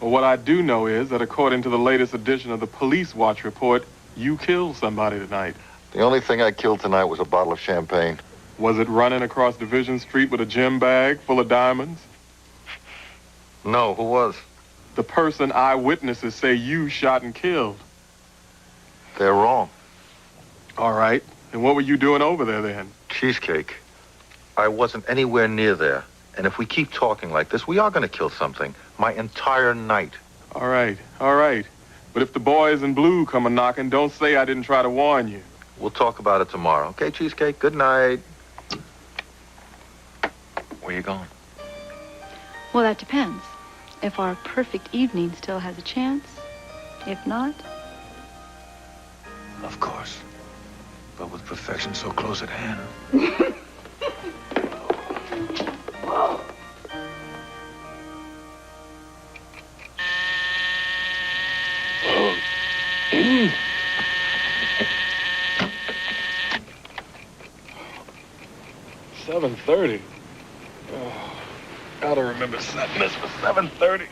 Well, what I do know is that according to the latest edition of the Police Watch report, you killed somebody tonight. The only thing I killed tonight was a bottle of champagne. Was it running across Division Street with a gym bag full of diamonds? No, who was? The person eyewitnesses say you shot and killed. They're wrong. All right. And what were you doing over there then? Cheesecake. I wasn't anywhere near there. And if we keep talking like this, we are going to kill something. My entire night. All right. But if the boys in blue come a knocking, don't say I didn't try to warn you. We'll talk about it tomorrow. Okay, Cheesecake? Good night. Where you going? Well, that depends. If our perfect evening still has a chance. If not... Of course. But with perfection so close at hand. $7:30. Gotta remember setting this for 7:30.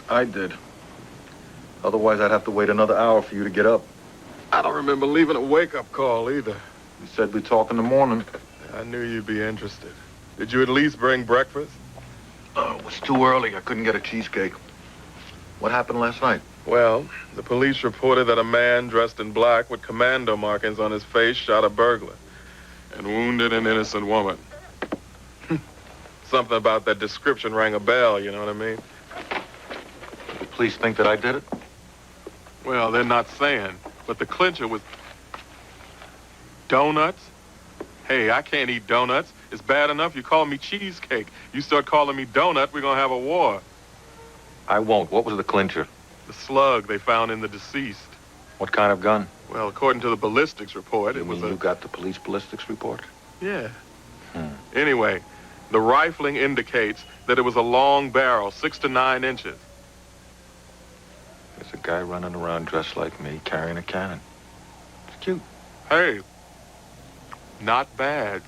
I did. Otherwise, I'd have to wait another hour for you to get up. I don't remember leaving a wake-up call either. You said we'd talk in the morning. I knew you'd be interested. Did you at least bring breakfast? Oh, it was too early. I couldn't get a cheesecake. What happened last night? Well, the police reported that a man dressed in black with commando markings on his face shot a burglar and wounded an innocent woman. Something about that description rang a bell, you know what I mean? The police think that I did it? Well, they're not saying, but the clincher was... Donuts? Hey, I can't eat donuts. It's bad enough you call me cheesecake. You start calling me donut, we're gonna have a war. I won't. What was the clincher? The slug they found in the deceased. What kind of gun? Well, according to the ballistics report, it was You got the police ballistics report? Yeah. Anyway, the rifling indicates that it was a long barrel, 6 to 9 inches. There's a guy running around dressed like me, carrying a cannon. It's cute. Hey, not bad.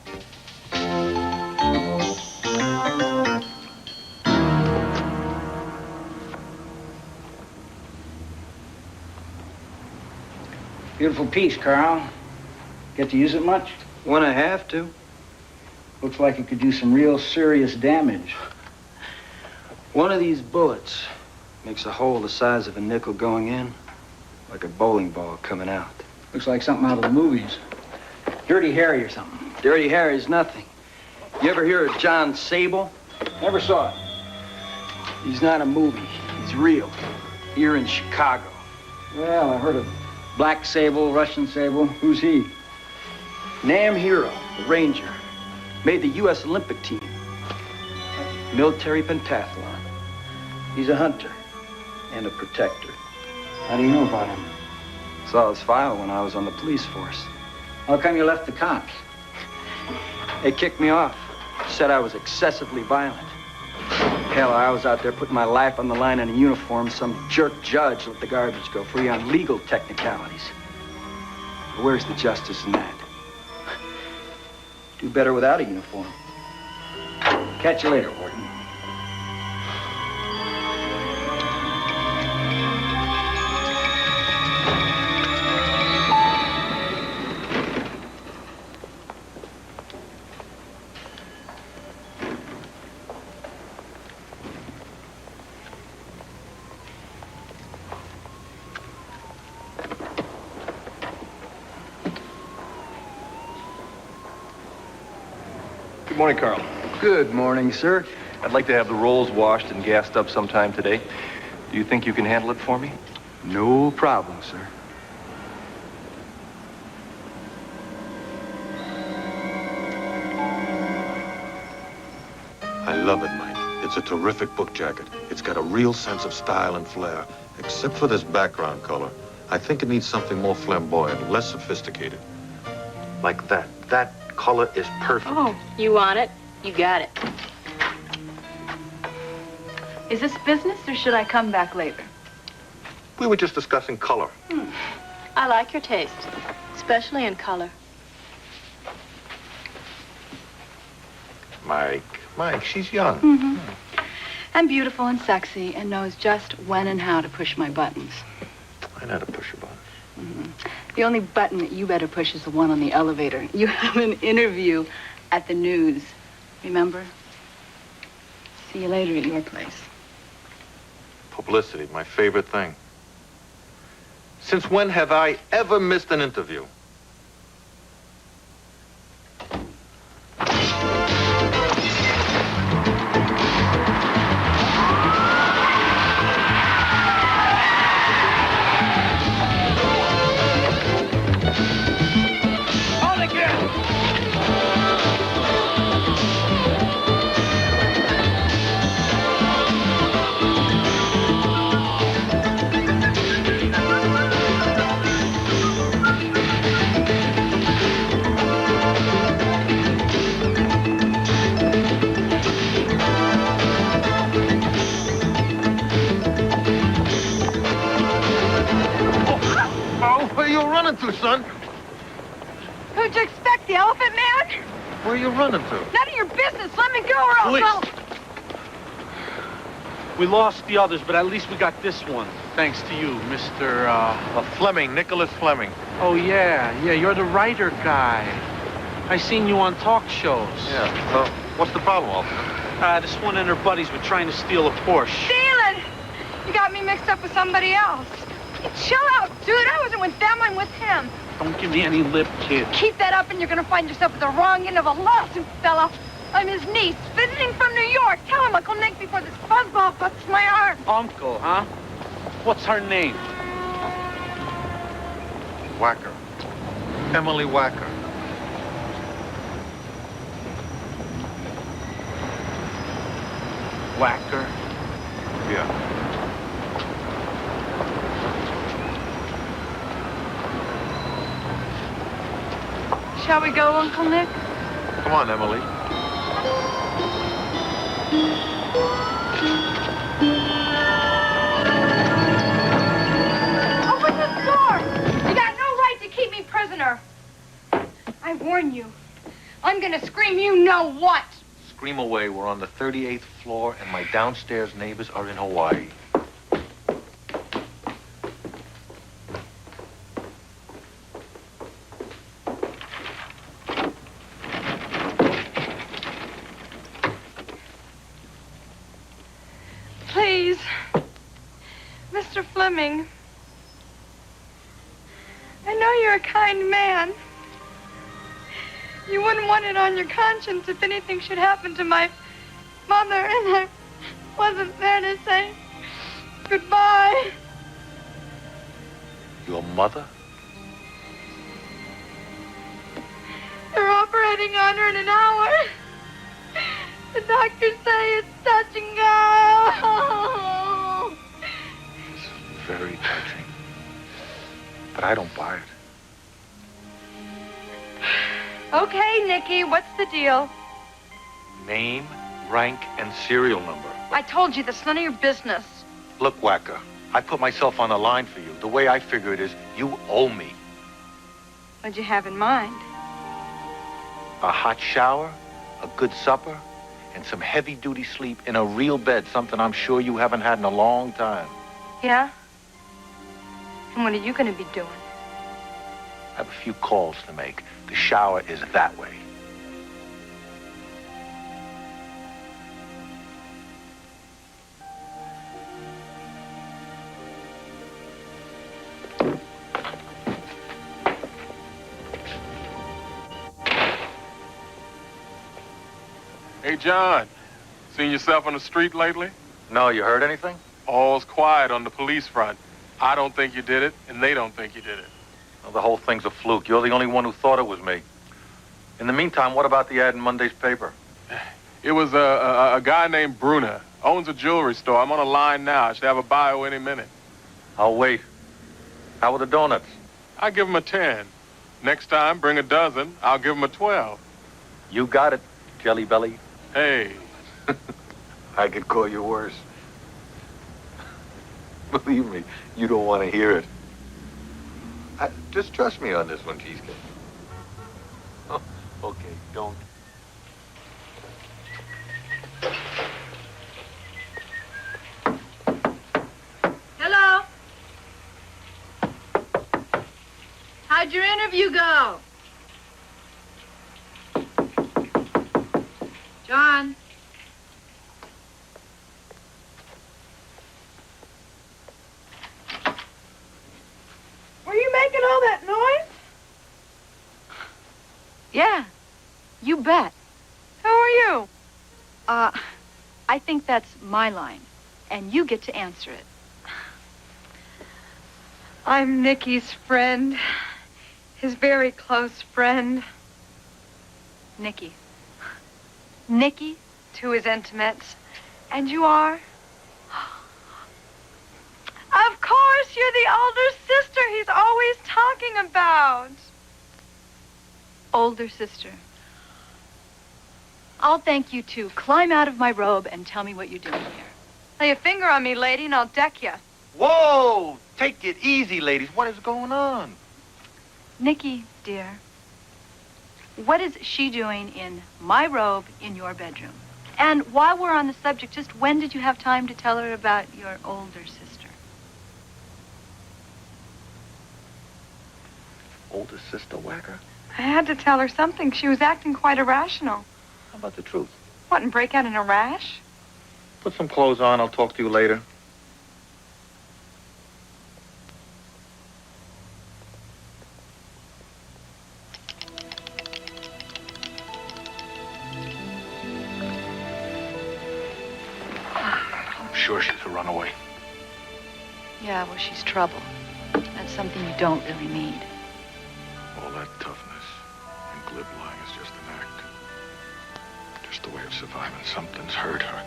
Beautiful piece, Carl. Get to use it much? When I have to. Looks like it could do some real serious damage. One of these bullets makes a hole the size of a nickel going in, like a bowling ball coming out. Looks like something out of the movies. Dirty Harry or something. Dirty Harry's nothing. You ever hear of Jon Sable? Never saw it. He's not a movie. He's real. Here in Chicago. Well, I heard of Black Sable, Russian Sable. Who's he? Nam Hero, the Ranger. Made the U.S. Olympic team. Military pentathlon. He's a hunter and a protector. How do you know about him? Saw his file when I was on the police force. How come you left the cops? They kicked me off. Said I was excessively violent. Hell, I was out there putting my life on the line in a uniform. Some jerk judge let the garbage go free on legal technicalities. But where's the justice in that? Do better without a uniform. Catch you later, Horton. Good morning, Carl. Good morning, sir. I'd like to have the rolls washed and gassed up sometime today. Do you think you can handle it for me? No problem, sir. I love it, Mike. It's a terrific book jacket. It's got a real sense of style and flair, except for this background color. I think it needs something more flamboyant, less sophisticated. Like that. That color is perfect. Oh, you want it? You got it. Is this business or should I come back later? We were just discussing color. I like your taste, especially in color. Mike, she's young. Mm-hmm. I'm beautiful and sexy and knows just when and how to push my buttons. I know how to push your buttons. Mm-hmm. The only button that you better push is the one on the elevator. You have an interview at the news. Remember? See you later at your place. Publicity, my favorite thing. Since when have I ever missed an interview? To, son? Who'd you expect, the Elephant Man? Where are you running to? None of your business. Let me go or I'll go. We lost the others, but at least we got this one. Thanks to you, Mr. Fleming, Nicholas Fleming. Oh, yeah, you're the writer guy. I seen you on talk shows. Yeah, what's the problem, officer? This one and her buddies were trying to steal a Porsche. Stealing! You got me mixed up with somebody else. Chill out, dude. I wasn't with them. I'm with him. Don't give me any lip, kid. Keep that up and you're going to find yourself at the wrong end of a lawsuit, fella. I'm his niece, visiting from New York. Tell him Uncle Nick before this fuzzball busts my arm. Uncle, huh? What's her name? Wacker. Emily Wacker. Wacker? Yeah. Shall we go, Uncle Nick? Come on, Emily. Open the door! You got no right to keep me prisoner. I warn you. I'm gonna scream you know what. Scream away. We're on the 38th floor, and my downstairs neighbors are in Hawaii. Please, Mr. Fleming, I know you're a kind man. You wouldn't want it on your conscience if anything should happen to my mother and I wasn't there to say goodbye. Your mother? They're operating on her in an hour. The doctors say it's touch and go. It's very touching. But I don't buy it. Okay, Nicky, what's the deal? Name, rank, and serial number. I told you, that's none of your business. Look, Wacker, I put myself on the line for you. The way I figure it is, you owe me. What'd you have in mind? A hot shower, a good supper, and some heavy-duty sleep in a real bed, something I'm sure you haven't had in a long time. Yeah? And what are you going to be doing? I have a few calls to make. The shower is that way. Hey, John, seen yourself on the street lately? No, you heard anything? All's quiet on the police front. I don't think you did it, and they don't think you did it. Well, the whole thing's a fluke. You're the only one who thought it was me. In the meantime, what about the ad in Monday's paper? It was a guy named Bruna. Owns a jewelry store. I'm on a line now. I should have a bio any minute. I'll wait. How are the donuts? I give him a 10. Next time, bring a dozen. I'll give him a 12. You got it, Jelly Belly. Hey. I could call you worse. Believe me, you don't want to hear it. Just trust me on this one, Cheesecake. Oh, okay, don't. Hello? How'd your interview go? John? Were you making all that noise? Yeah, you bet. Who are you? I think that's my line, and you get to answer it. I'm Nicky's friend, his very close friend. Nicky. Nicky to his intimates. And you are? Of course, you're the older sister he's always talking about. Older sister. I'll thank you too. Climb out of my robe and tell me what you're doing here. Lay a finger on me, lady, and I'll deck you. Whoa! Take it easy, ladies. What is going on? Nicky, dear, what is she doing in my robe in your bedroom? And while we're on the subject, just when did you have time to tell her about your older sister? Older sister whacker? I had to tell her something. She was acting quite irrational. How about the truth? What, and break out in a rash? Put some clothes on. I'll talk to you later. I'm sure she's a runaway. Yeah, well, she's trouble. That's something you don't really need. All that toughness and glib lying is just an act. Just a way of surviving. Something's hurt her. I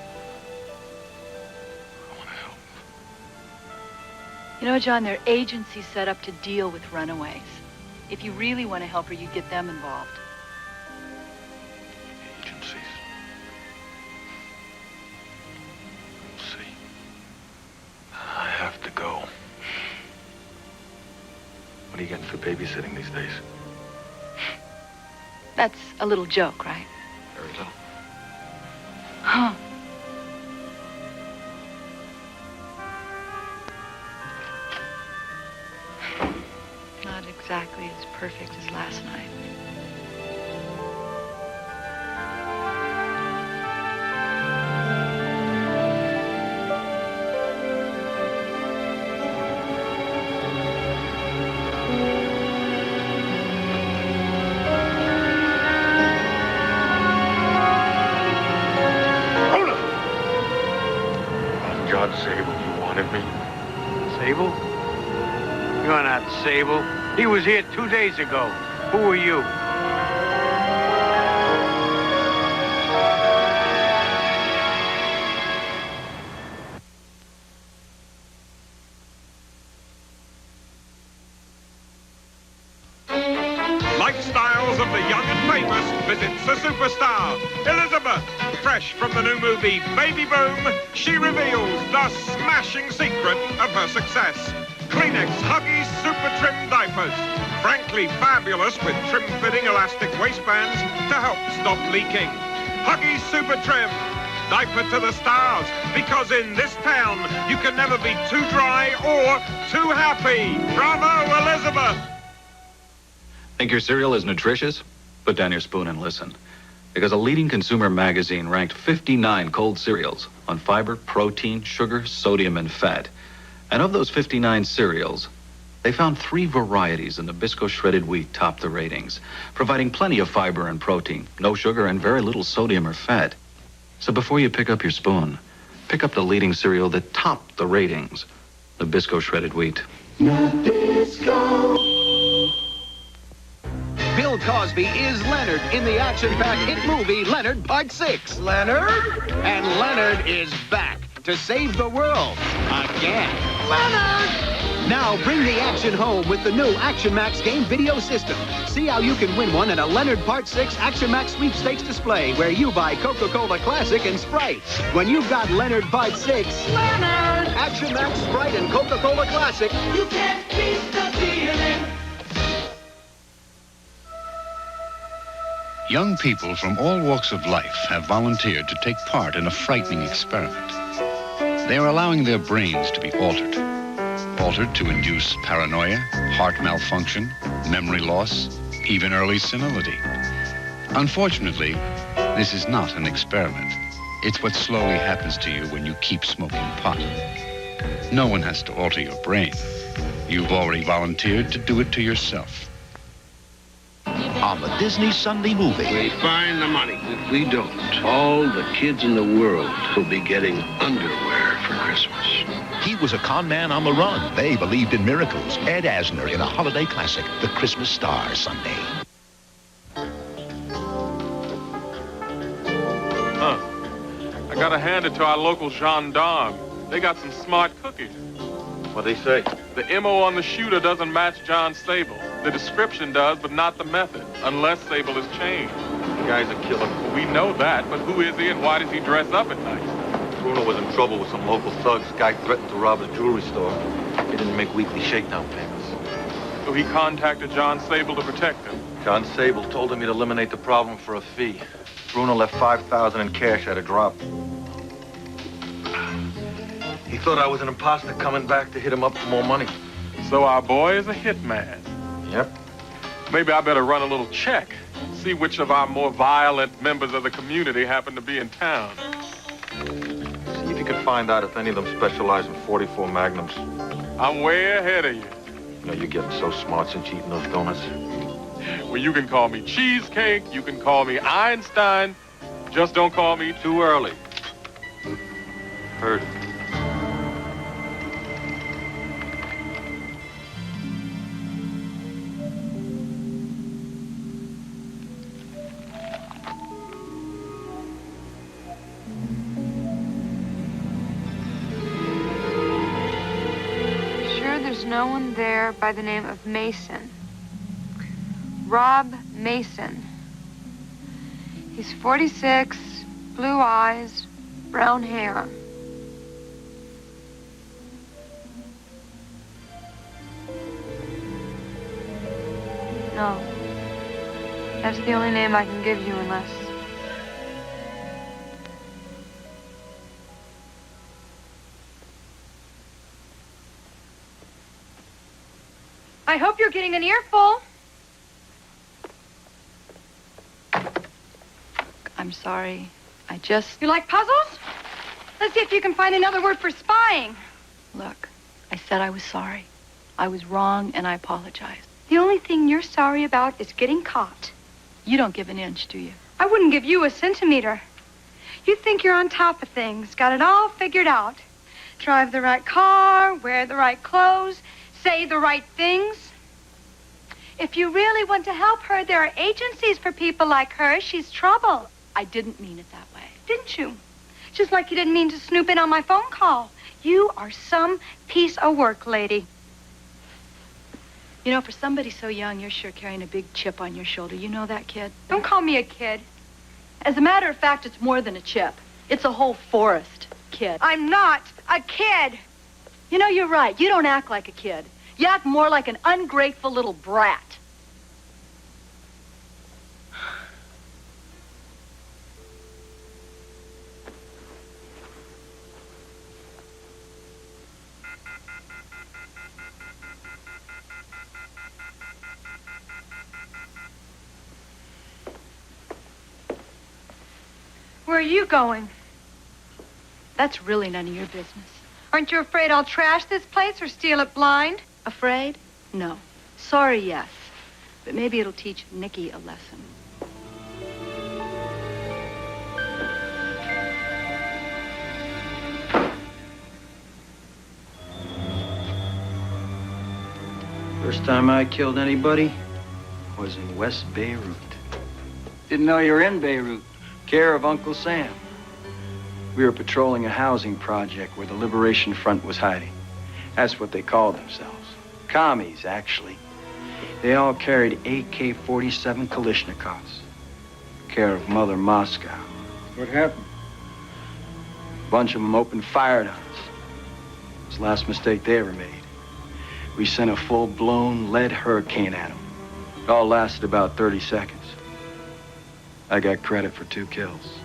want to help. You know, John, there are agencies set up to deal with runaways. If you really want to help her, you'd get them involved. Agencies. We'll see. I have to go. What are you getting for babysitting these days? That's a little joke, right? Very little. Huh. Not exactly as perfect as last night. Jon Sable, you wanted me? Sable? You're not Sable. He was here 2 days ago. Who are you? Lifestyles of the young and famous visits the superstar, Elizabeth. fresh from the new movie Baby Boom, she reveals the smashing secret of her success. Kleenex Huggies Super Trim Diapers. Frankly fabulous with trim-fitting elastic waistbands to help stop leaking. Huggies Super Trim. Diaper to the stars, because in this town, you can never be too dry or too happy. Bravo, Elizabeth! Think your cereal is nutritious? Put down your spoon and listen. Because a leading consumer magazine ranked 59 cold cereals on fiber, protein, sugar, sodium, and fat. And of those 59 cereals, they found 3 varieties in Nabisco shredded wheat topped the ratings, providing plenty of fiber and protein, no sugar, and very little sodium or fat. So before you pick up your spoon, pick up the leading cereal that topped the ratings, Nabisco shredded wheat. Nabisco. Bill Cosby is Leonard in the action-packed hit movie Leonard Part 6. Leonard? And Leonard is back to save the world again. Leonard! Now bring the action home with the new Action Max game video system. See how you can win one at a Leonard Part 6 Action Max sweepstakes display where you buy Coca-Cola Classic and Sprite. When you've got Leonard Part 6, Leonard! Action Max, Sprite, and Coca-Cola Classic, you can't beat the feeling. Young people from all walks of life have volunteered to take part in a frightening experiment. They are allowing their brains to be altered. Altered to induce paranoia, heart malfunction, memory loss, even early senility. Unfortunately, this is not an experiment. It's what slowly happens to you when you keep smoking pot. No one has to alter your brain. You've already volunteered to do it to yourself. On the Disney Sunday movie. We find the money. If we don't, all the kids in the world will be getting underwear for Christmas. He was a con man on the run. They believed in miracles. Ed Asner in a holiday classic, The Christmas Star Sunday. I gotta hand it to our local gendarme. They got some smart cookies. What'd they say? The MO on the shooter doesn't match Jon Sable. The description does, but not the method, unless Sable is changed. The guy's a killer. We know that, but who is he and why does he dress up at night? Bruno was in trouble with some local thugs. Guy threatened to rob his jewelry store. He didn't make weekly shakedown payments. So he contacted Jon Sable to protect him. Jon Sable told him he'd eliminate the problem for a fee. Bruno left $5,000 in cash at a drop. He thought I was an imposter coming back to hit him up for more money. So our boy is a hitman. Yep. Maybe I better run a little check. See which of our more violent members of the community happen to be in town. See if you can find out if any of them specialize in 44 Magnums. I'm way ahead of you. You know, you're getting so smart since you eating those donuts. Well, you can call me Cheesecake, you can call me Einstein. Just don't call me too early. Heard it. No one there by the name of Mason. Rob Mason. He's 46, blue eyes, brown hair. No. That's the only name I can give you unless... I hope you're getting an earful. I'm sorry. I just... You like puzzles? Let's see if you can find another word for spying. Look, I said I was sorry. I was wrong, and I apologize. The only thing you're sorry about is getting caught. You don't give an inch, do you? I wouldn't give you a centimeter. You think you're on top of things, got it all figured out. Drive the right car, wear the right clothes, say the right things. If you really want to help her, there are agencies for people like her. She's trouble. I didn't mean it that way. Didn't you? Just like you didn't mean to snoop in on my phone call. You are some piece of work, lady. You know, for somebody so young, you're sure carrying a big chip on your shoulder. You know that, kid? Don't call me a kid. As a matter of fact, it's more than a chip. It's a whole forest, kid. I'm not a kid. You know, you're right. You don't act like a kid. You act more like an ungrateful little brat. Where are you going? That's really none of your business. Aren't you afraid I'll trash this place or steal it blind? Afraid? No. Sorry, yes. But maybe it'll teach Nikki a lesson. First time I killed anybody was in West Beirut. Didn't know you were in Beirut. Care of Uncle Sam. We were patrolling a housing project where the Liberation Front was hiding. That's what they called themselves. Commies, actually. They all carried AK-47 Kalashnikovs. Care of Mother Moscow. What happened? A bunch of them opened fire on us. It was the last mistake they ever made. We sent a full-blown lead hurricane at them. It all lasted about 30 seconds. I got credit for 2 kills.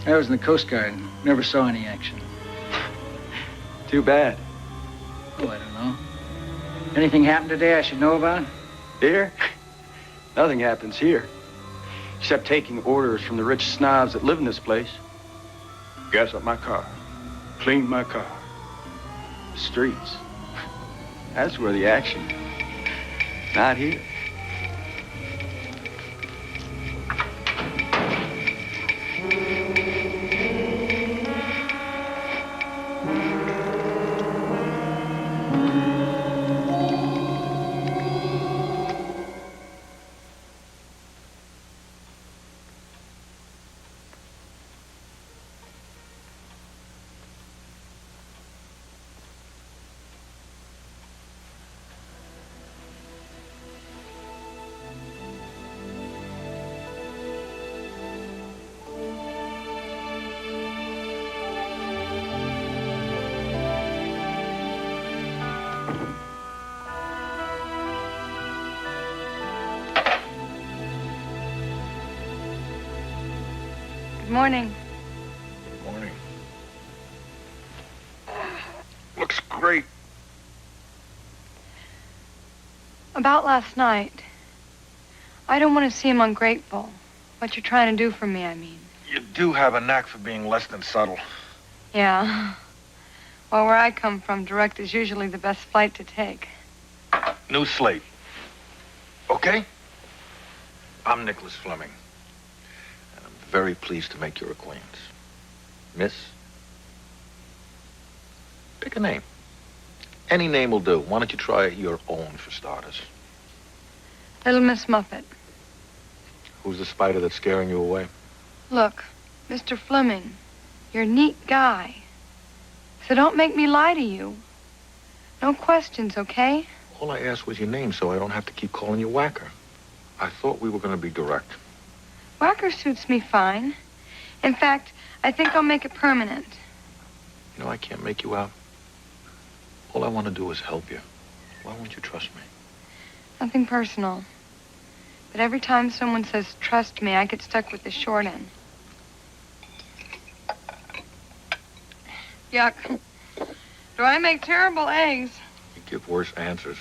I was in the Coast Guard and never saw any action. Too bad. Oh, I don't know. Anything happened today I should know about? Here? Nothing happens here. Except taking orders from the rich snobs that live in this place. Gas up my car. Cleaned my car. The streets. That's where the action is. Not here. Good morning. Morning. Looks great. About last night. I don't want to seem ungrateful. What you're trying to do for me, I mean. You do have a knack for being less than subtle. Yeah. Well, where I come from, direct is usually the best flight to take. New slate. Okay? I'm Nicholas Fleming. And I'm very pleased to make your acquaintance. Miss? Pick a name. Any name will do. Why don't you try your own for starters? Little Miss Muffet. Who's the spider that's scaring you away? Look, Mr. Fleming, you're a neat guy. So don't make me lie to you. No questions, okay? All I asked was your name so I don't have to keep calling you Whacker. I thought we were going to be direct. Whacker suits me fine. In fact, I think I'll make it permanent. You know, I can't make you out. All I want to do is help you. Why won't you trust me? Nothing personal. But every time someone says, trust me, I get stuck with the short end. Yuck. Do I make terrible eggs? You give worse answers.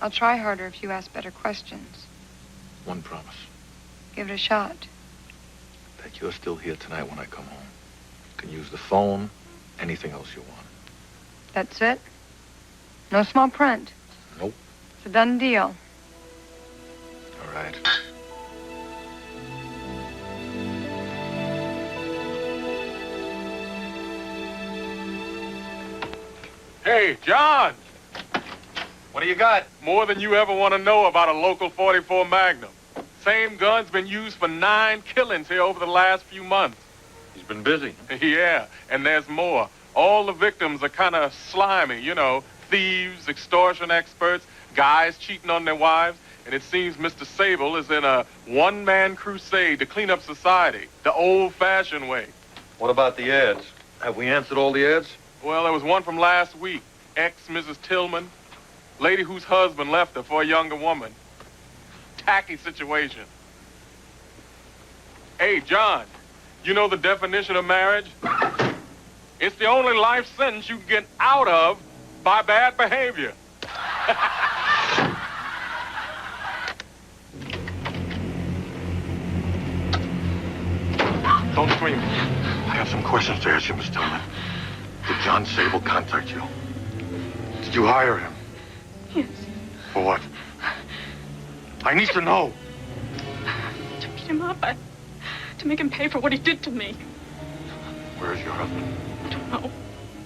I'll try harder if you ask better questions. One promise. Give it a shot. That you're still here tonight when I come home. You can use the phone, anything else you want. That's it? No small print? Nope. It's a done deal. All right. Hey, John! What do you got? More than you ever want to know about a local 44 Magnum. Same gun's been used for 9 killings here over the last few months. He's been busy. Yeah, and there's more. All the victims are kind of slimy, you know. Thieves, extortion experts, guys cheating on their wives. And it seems Mr. Sable is in a one-man crusade to clean up society, the old-fashioned way. What about the ads? Have we answered all the ads? Well, there was one from last week. Ex-Mrs. Tillman, lady whose husband left her for a younger woman. Tacky situation. Hey, John, you know the definition of marriage? It's the only life sentence you can get out of by bad behavior. Don't scream. I have some questions to ask you, Miss Tillman. Did Jon Sable contact you? Did you hire him? Yes. For what? I need to know. To beat him up. To make him pay for what he did to me. Where's your husband? I don't know.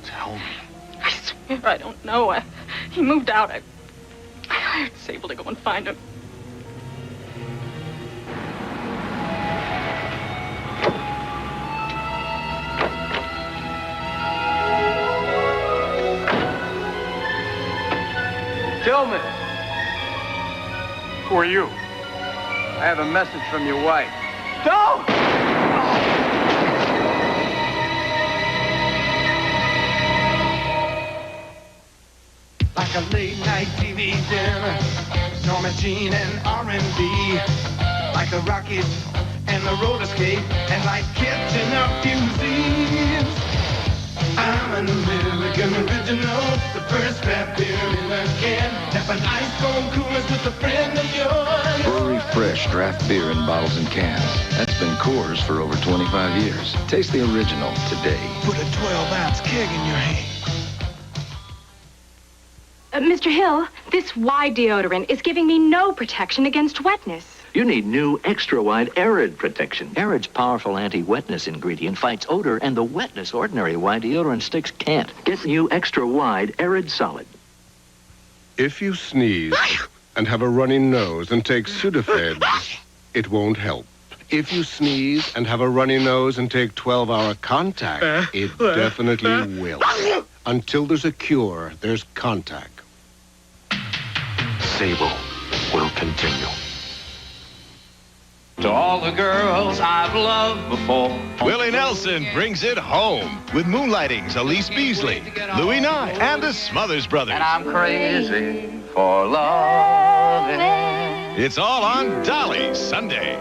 Tell me. I swear I don't know. He moved out. I hired Sable to go and find him. Tillman, Who are you? I have a message from your wife. Don't! Like a late-night TV dinner, Norma Jean and R&B. Like the Rockies and the roller skate, and like catching up fusees. I'm an American original, the first craft beer in a can. Tapping ice cold coolers with a friend of yours. Brewery Fresh draft beer in bottles and cans. That's been Coors for over 25 years. Taste the original today. Put a 12-ounce keg in your hand. Mr. Hill, this Y deodorant is giving me no protection against wetness. You need new extra-wide Arid protection. Arid's powerful anti-wetness ingredient fights odor and the wetness ordinary Y deodorant sticks can't. Get new extra-wide Arid Solid. If you sneeze and have a runny nose and take Sudafed, it won't help. If you sneeze and have a runny nose and take 12-hour contact, it definitely will. Until there's a cure, there's contact. Sable will continue. To all the girls I've loved before. Willie Nelson brings it home with Moonlightings, Elise Beasley, Louis Nye, and the Smothers Brothers. And I'm crazy for loving. It's all on Dolly Sunday.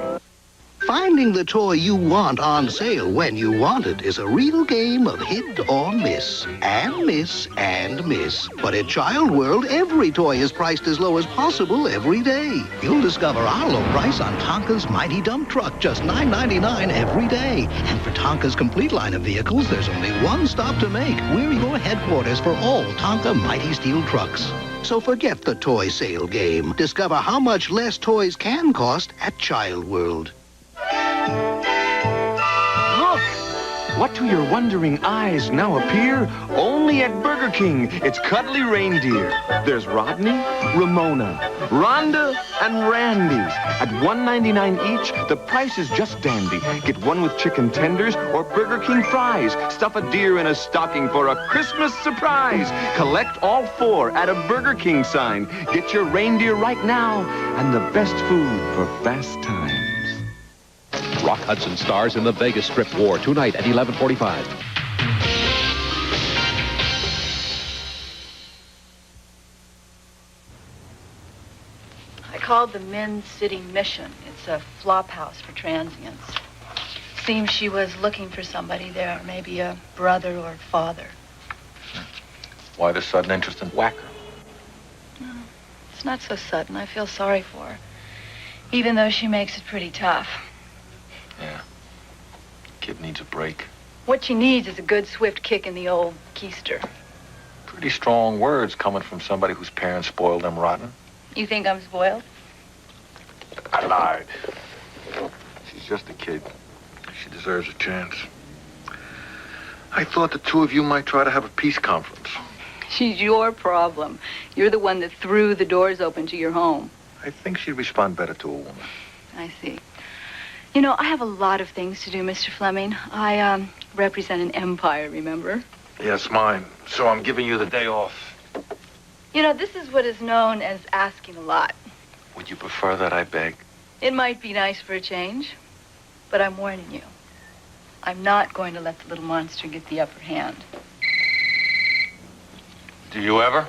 Finding the toy you want on sale when you want it is a real game of hit or miss. And miss and miss. But at Child World, every toy is priced as low as possible every day. You'll discover our low price on Tonka's Mighty Dump Truck, just $9.99 every day. And for Tonka's complete line of vehicles, there's only one stop to make. We're your headquarters for all Tonka Mighty Steel trucks. So forget the toy sale game. Discover how much less toys can cost at Child World. Look! What to your wondering eyes now appear? Only at Burger King, it's cuddly reindeer. There's Rodney, Ramona, Rhonda, and Randy. At $1.99 each, the price is just dandy. Get one with chicken tenders or Burger King fries. Stuff a deer in a stocking for a Christmas surprise. Collect all four at a Burger King sign. Get your reindeer right now, and the best food for fast times. Rock Hudson stars in the Vegas Strip War tonight at 11:45. I called the Men's City Mission. It's a flop house for transients. Seems she was looking for somebody there, maybe a brother or father. Why the sudden interest in Whacker? No, it's not so sudden. I feel sorry for her, even though she makes it pretty tough. Yeah. Kid needs a break. What she needs is a good, swift kick in the old keister. Pretty strong words coming from somebody whose parents spoiled them rotten. You think I'm spoiled? I lied. She's just a kid. She deserves a chance. I thought the two of you might try to have a peace conference. She's your problem. You're the one that threw the doors open to your home. I think she'd respond better to a woman. I see. You know, I have a lot of things to do, Mr. Fleming. I represent an empire, remember? Yes, mine. So I'm giving you the day off. You know, this is what is known as asking a lot. Would you prefer that, I beg? It might be nice for a change, but I'm warning you. I'm not going to let the little monster get the upper hand. Do you ever?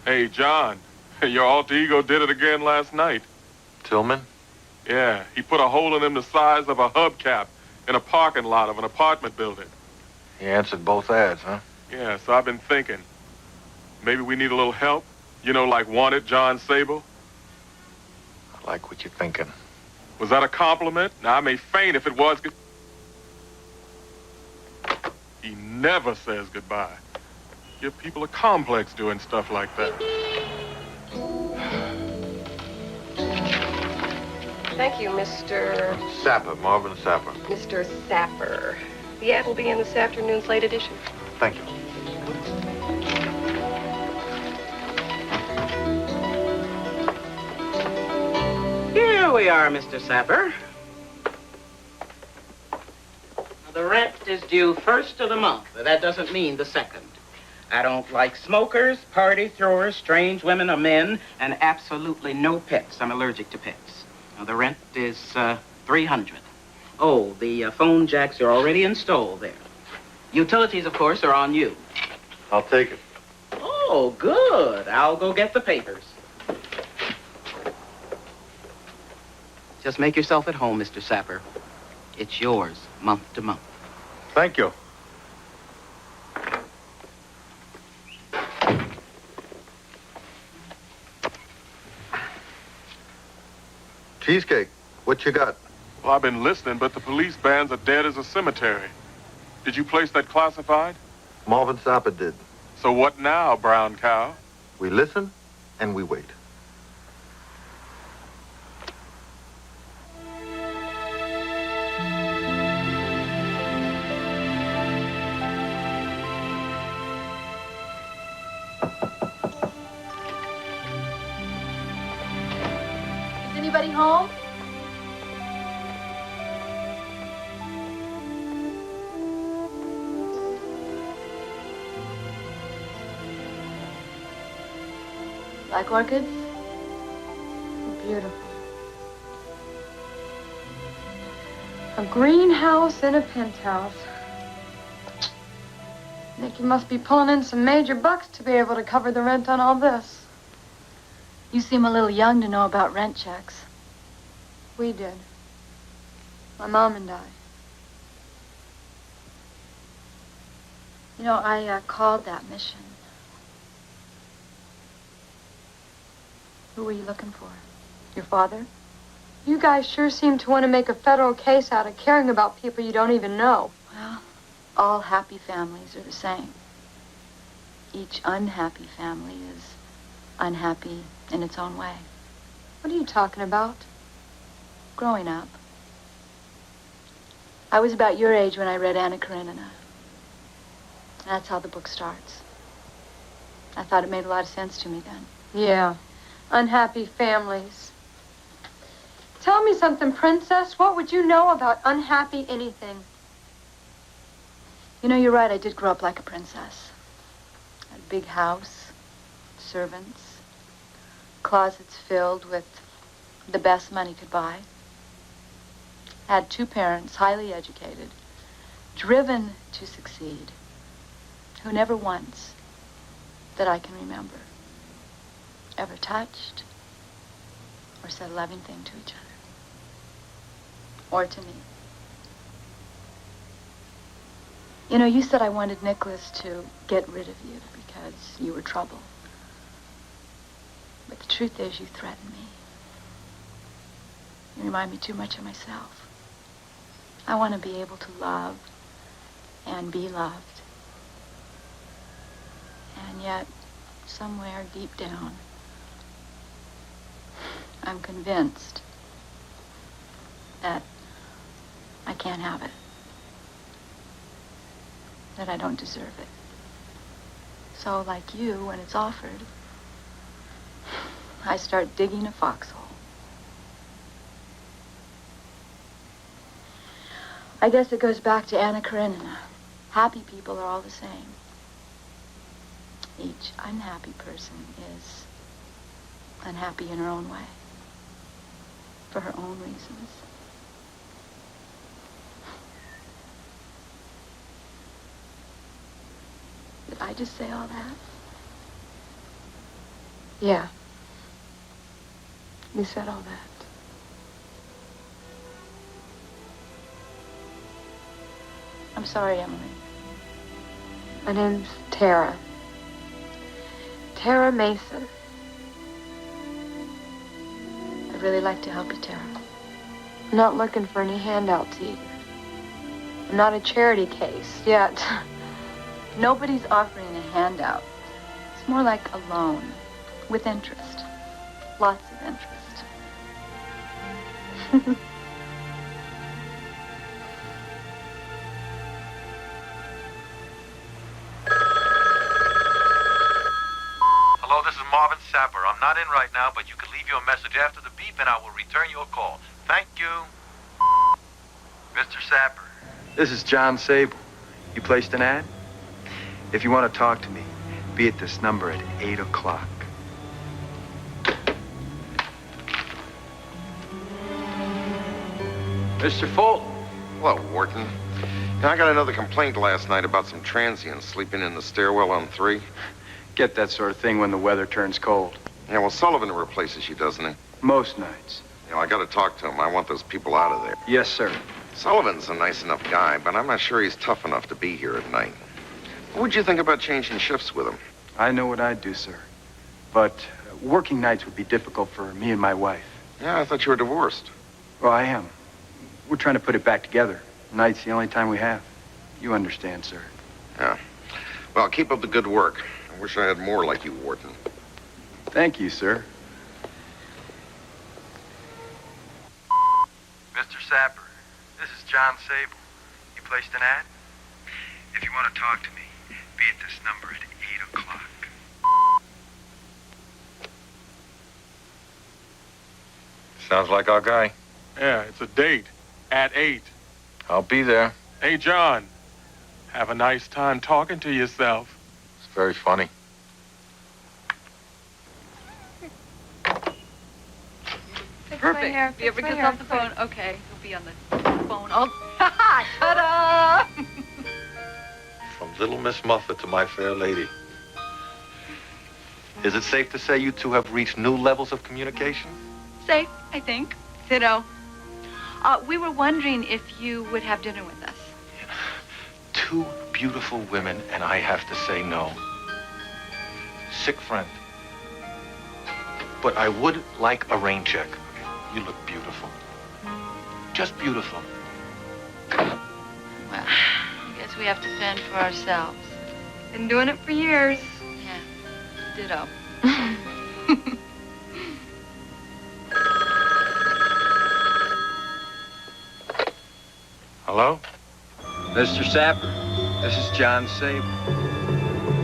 Hey, John, your alter ego did it again last night. Tillman? Yeah, he put a hole in him the size of a hubcap in a parking lot of an apartment building. He answered both ads, huh? Yeah, so I've been thinking, maybe we need a little help. You know, like Wanted Jon Sable. I like what you're thinking. Was that a compliment? Now, I may faint if it was good. He never says goodbye. Give people a complex doing stuff like that. Thank you, Mr. Sapper, Marvin Sapper. Mr. Sapper. The ad will be in this afternoon's late edition. Thank you. Here we are, Mr. Sapper. The rent is due first of the month, but that doesn't mean the second. I don't like smokers, party throwers, strange women or men, and absolutely no pets. I'm allergic to pets. Now, the rent is $300. Oh, the phone jacks are already installed there. Utilities, of course, are on you. I'll take it. Oh, good. I'll go get the papers. Just make yourself at home, Mr. Sapper. It's yours, month to month. Thank you. Cheesecake, what you got? Well, I've been listening, but the police bands are dead as a cemetery. Did you place that classified? Marvin Sapper did. So what now, brown cow? We listen and we wait. Is anybody home? Like orchids? Beautiful. A greenhouse and a penthouse. Nick, you must be pulling in some major bucks to be able to cover the rent on all this. You seem a little young to know about rent checks. We did. My mom and I. You know, I called that mission. Who were you looking for? Your father? You guys sure seem to want to make a federal case out of caring about people you don't even know. Well, all happy families are the same. Each unhappy family is unhappy in its own way. What are you talking about? Growing up. I was about your age when I read Anna Karenina. That's how the book starts. I thought it made a lot of sense to me then. Yeah. Unhappy families. Tell me something, Princess. What would you know about unhappy anything? You know, you're right. I did grow up like a princess. A big house, servants, closets filled with the best money could buy. Had two parents, highly educated, driven to succeed, who never once, that I can remember, ever touched or said a loving thing to each other. Or to me. You know, you said I wanted Nicholas to get rid of you because you were trouble. But the truth is, you threaten me. You remind me too much of myself. I want to be able to love and be loved. And yet, somewhere deep down, I'm convinced that I can't have it. That I don't deserve it. So, like you, when it's offered, I start digging a foxhole. I guess it goes back to Anna Karenina. Happy people are all the same. Each unhappy person is unhappy in her own way. For her own reasons. Did I just say all that? Yeah. You said all that. I'm sorry, Emily. My name's Tara. Tara Mason. I'd really like to help you, Tara. I'm not looking for any handouts either. I'm not a charity case yet. Nobody's offering a handout. It's more like a loan, with interest. Lots of interest. Hello, this is Marvin Sapper. I'm not in right now, but you can leave your message after the beep and I will return your call. Thank you. Mr. Sapper. This is Jon Sable. You placed an ad? If you want to talk to me, be at this number at 8 o'clock. Mr. Fulton. Hello, Wharton. I got another complaint last night about some transients sleeping in the stairwell on 3. Get that sort of thing when the weather turns cold. Yeah, well, Sullivan replaces you, doesn't he? Most nights. You know, I got to talk to him. I want those people out of there. Yes, sir. Sullivan's a nice enough guy, but I'm not sure he's tough enough to be here at night. What would you think about changing shifts with him? I know what I'd do, sir. But working nights would be difficult for me and my wife. Yeah, I thought you were divorced. Well, I am. We're trying to put it back together. Night's the only time we have. You understand, sir. Yeah. Well, keep up the good work. I wish I had more like you, Wharton. Thank you, sir. Mr. Sapper, this is Jon Sable. You placed an ad? If you want to talk to me, be at this number at 8 o'clock. Sounds like our guy. Yeah, it's a date. At 8. I'll be there. Hey, John. Have a nice time talking to yourself. It's very funny. Perfect. You ever get off the phone? Okay, he'll be on the phone all... Ta-da! From Little Miss Muffet to My Fair Lady. Is it safe to say you two have reached new levels of communication? Safe, I think. Ditto. We were wondering if you would have dinner with us. Two beautiful women, and I have to say no. Sick friend. But I would like a rain check. You look beautiful. Just beautiful. Well, I guess we have to fend for ourselves. Been doing it for years. Yeah, ditto. Hello? Mr. Sapper, this is Jon Sable.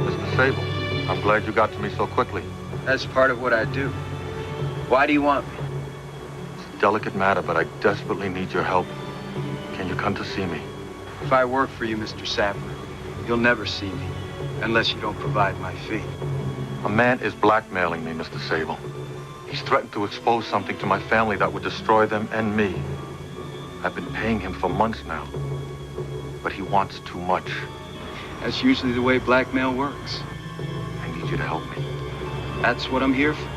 Mr. Sable, I'm glad you got to me so quickly. That's part of what I do. Why do you want me? It's a delicate matter, but I desperately need your help. Can you come to see me? If I work for you, Mr. Sapper, you'll never see me unless you don't provide my fee. A man is blackmailing me, Mr. Sable. He's threatened to expose something to my family that would destroy them and me. I've been paying him for months now, but he wants too much. That's usually the way blackmail works. I need you to help me. That's what I'm here for.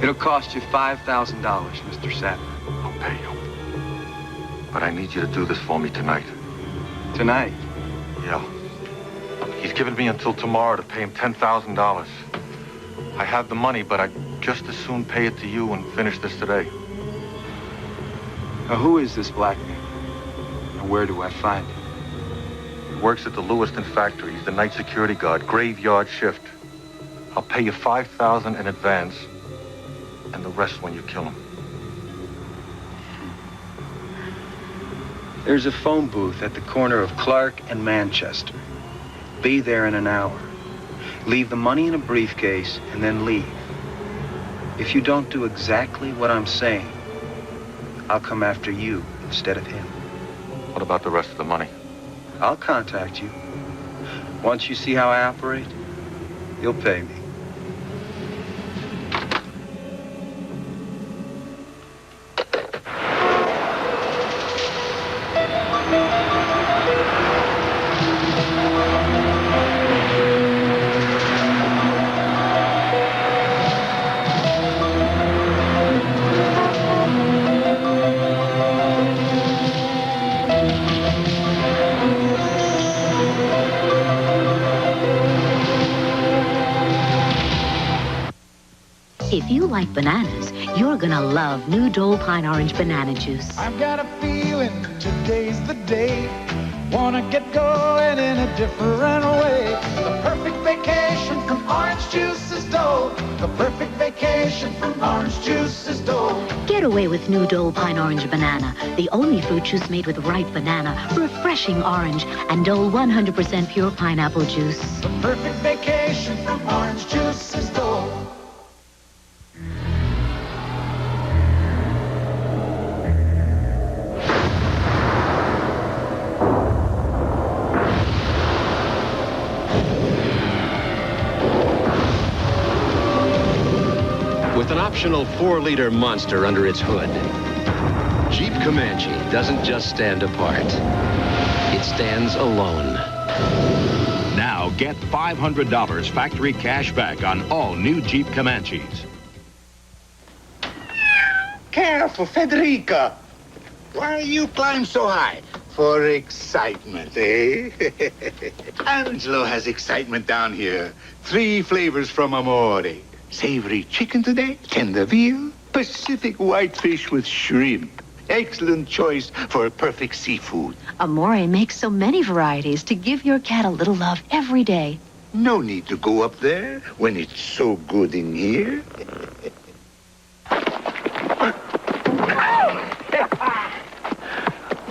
It'll cost you $5,000, Mr. Sapper. I'll pay you. But I need you to do this for me tonight. Tonight? Yeah. He's given me until tomorrow to pay him $10,000. I have the money, but I'd just as soon pay it to you and finish this today. Now, who is this blackman? And where do I find him? He works at the Lewiston factory. He's the night security guard, graveyard shift. I'll pay you $5,000 in advance, and the rest when you kill him. There's a phone booth at the corner of Clark and Manchester. Be there in an hour. Leave the money in a briefcase and then leave. If you don't do exactly what I'm saying, I'll come after you instead of him. What about the rest of the money? I'll contact you. Once you see how I operate, you'll pay me. If you like bananas, you're gonna love new Dole Pine Orange Banana Juice. I've got a feeling today's the day. Wanna get going in a different way. The perfect vacation from orange juice is Dole. The perfect vacation from orange juice is Dole. Get away with new Dole Pine Orange Banana, the only fruit juice made with ripe banana, refreshing orange, and Dole 100% pure pineapple juice. The perfect vacation from orange juice is Dole. With an optional 4-liter monster under its hood, Jeep Comanche doesn't just stand apart. It stands alone. Now get $500 factory cash back on all new Jeep Comanches. Careful, Federica. Why you climb so high? For excitement, eh? Angelo has excitement down here. 3 flavors from Amore. Savory chicken today, tender veal, Pacific whitefish with shrimp. Excellent choice for perfect seafood. Amore makes so many varieties to give your cat a little love every day. No need to go up there when it's so good in here.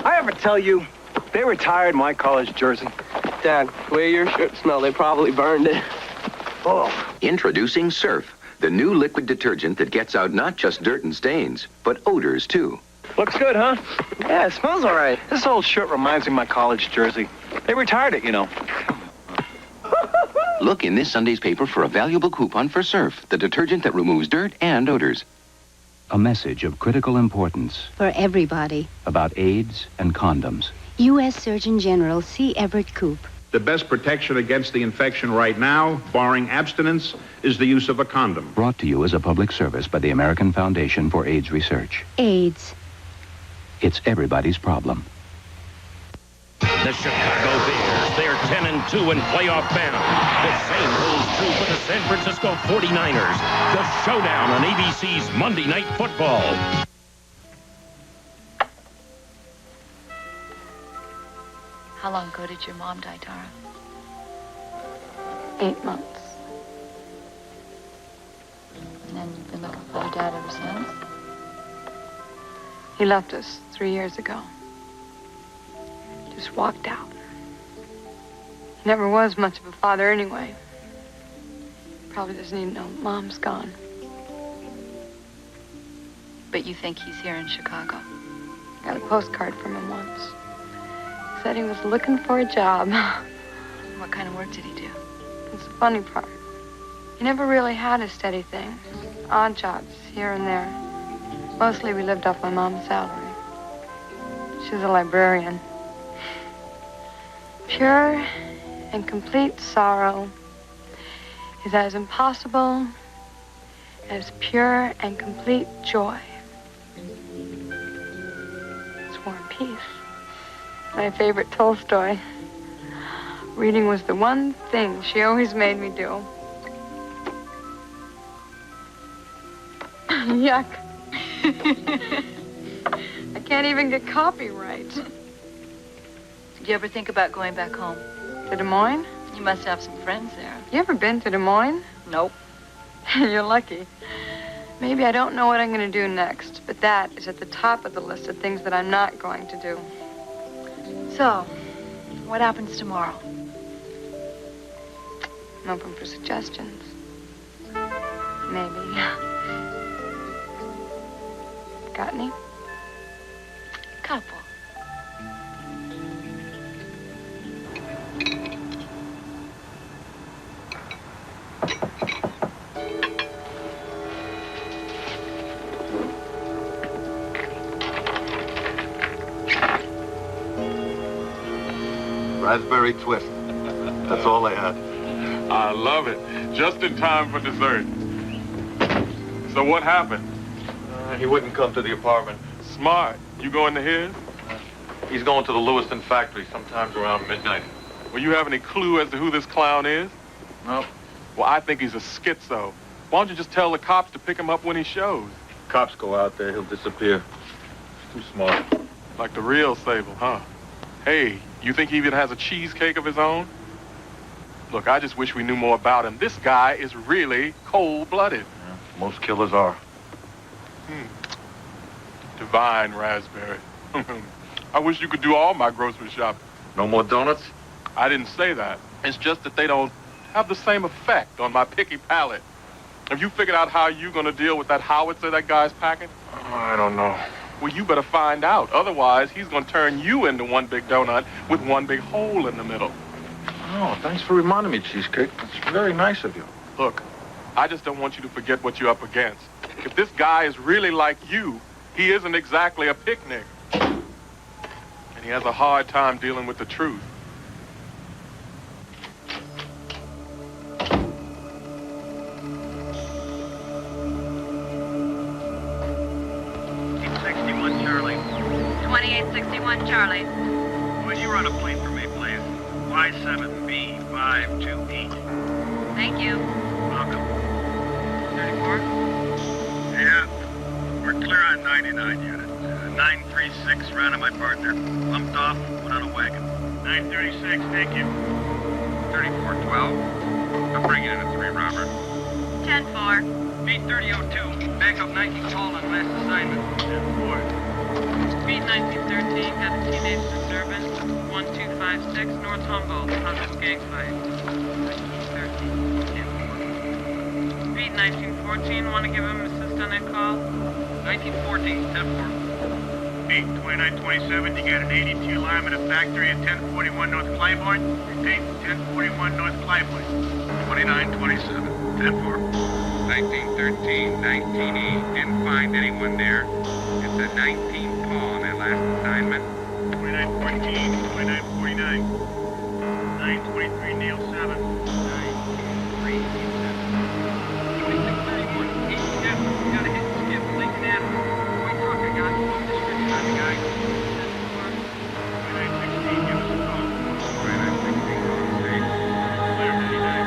I ever tell you, they retired my college jersey. Dad, the way your shirt smelled, they probably burned it. Oh. Introducing Surf, the new liquid detergent that gets out not just dirt and stains, but odors, too. Looks good, huh? Yeah, it smells all right. This old shirt reminds me of my college jersey. They retired it, you know. Look in this Sunday's paper for a valuable coupon for Surf, the detergent that removes dirt and odors. A message of critical importance For everybody. about AIDS and condoms. U.S. Surgeon General C. Everett Koop. The best protection against the infection right now, barring abstinence, is the use of a condom. Brought to you as a public service by the American Foundation for AIDS Research. AIDS. It's everybody's problem. The Chicago Bears, they're 10-2 in playoff bound. The same holds true for the San Francisco 49ers. The showdown on ABC's Monday Night Football. How long ago did your mom die, Tara? 8 months. And then you've been looking for your dad ever since? He left us 3 years ago. Just walked out. He never was much of a father anyway. Probably doesn't even know Mom's gone. But you think he's here in Chicago? Got a postcard from him once. Said he was looking for a job. What kind of work did he do? That's the funny part. He never really had a steady thing. Odd jobs here and there. Mostly we lived off my mom's salary. She was a librarian. Pure and complete sorrow is as impossible as pure and complete joy. It's War and Peace. My favorite Tolstoy. Reading was the one thing she always made me do. Yuck. I can't even get copyright. Did you ever think about going back home? To Des Moines? You must have some friends there. You ever been to Des Moines? Nope. You're lucky. Maybe I don't know what I'm going to do next, but that is at the top of the list of things that I'm not going to do. So, what happens tomorrow? I'm open for suggestions. Maybe. Got any? Couple. Raspberry twist. That's all I had. I love it. Just in time for dessert. So what happened? He wouldn't come to the apartment. Smart. You going to his? He's going to the Lewiston factory sometimes around midnight. Well, you have any clue as to who this clown is? No. Well, I think he's a schizo. Why don't you just tell the cops to pick him up when he shows? Cops go out there, he'll disappear. Too smart. Like the real Sable, huh? Hey, you think he even has a cheesecake of his own? Look, I just wish we knew more about him. This guy is really cold-blooded. Yeah, most killers are. Divine raspberry. I wish you could do all my grocery shopping. No more donuts? I didn't say that. It's just that they don't have the same effect on my picky palate. Have you figured out how you're going to deal with that howitzer that guy's packing? Oh, I don't know. Well, you better find out. Otherwise, he's going to turn you into one big donut with one big hole in the middle. Oh, thanks for reminding me, Cheesecake. That's very nice of you. Look, I just don't want you to forget what you're up against. If this guy is really like you, he isn't exactly a picnic. And he has a hard time dealing with the truth. Charlie. 2861 Charlie. Will you run a plane for me, please? Y7B52E. Thank you. Welcome. 34? Yeah. We're clear on 99 unit. 936 ran on my partner. Bumped off, put on a wagon. 936, thank you. 3412. I'm bringing in a 3, Robert. 10-4. Beat 3002. Backup 19 call on last assignment. 10-4. Beat 1913, got a teenage disturbance. 1256, North Humboldt, Hunter's gang fight. 1913, 10-4. Beat 1914, want to give him assist on that call? 1914, 10-4. Beat 2927, you got an 82 lineman at factory at 1041 North Claiborne. Repeat, 1041 North Claiborne. 2927, 10-4. 1913, 19E. Didn't find anyone there. It's a 19 Paul on that last assignment. 2914, 2949. 923 Neil 7. 923 Neil 7. 2631, 8 skip. Got a hit skip. Lincoln Avenue. White truck, I got full description on the guy. 2916, give us a call. 2916 on the stage. Clear 99.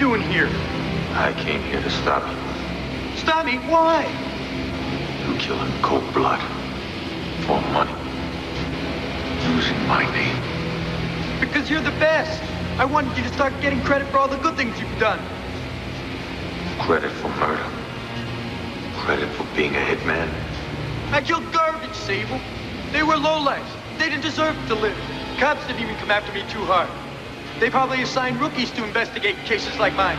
doing here? I came here to stop you. Stop me? Why? You kill in cold blood. For money. Using my name. Because you're the best. I wanted you to start getting credit for all the good things you've done. Credit for murder. Credit for being a hitman. I killed garbage, Sable. They were lowlifes. They didn't deserve to live. Cops didn't even come after me too hard. They probably assigned rookies to investigate cases like mine.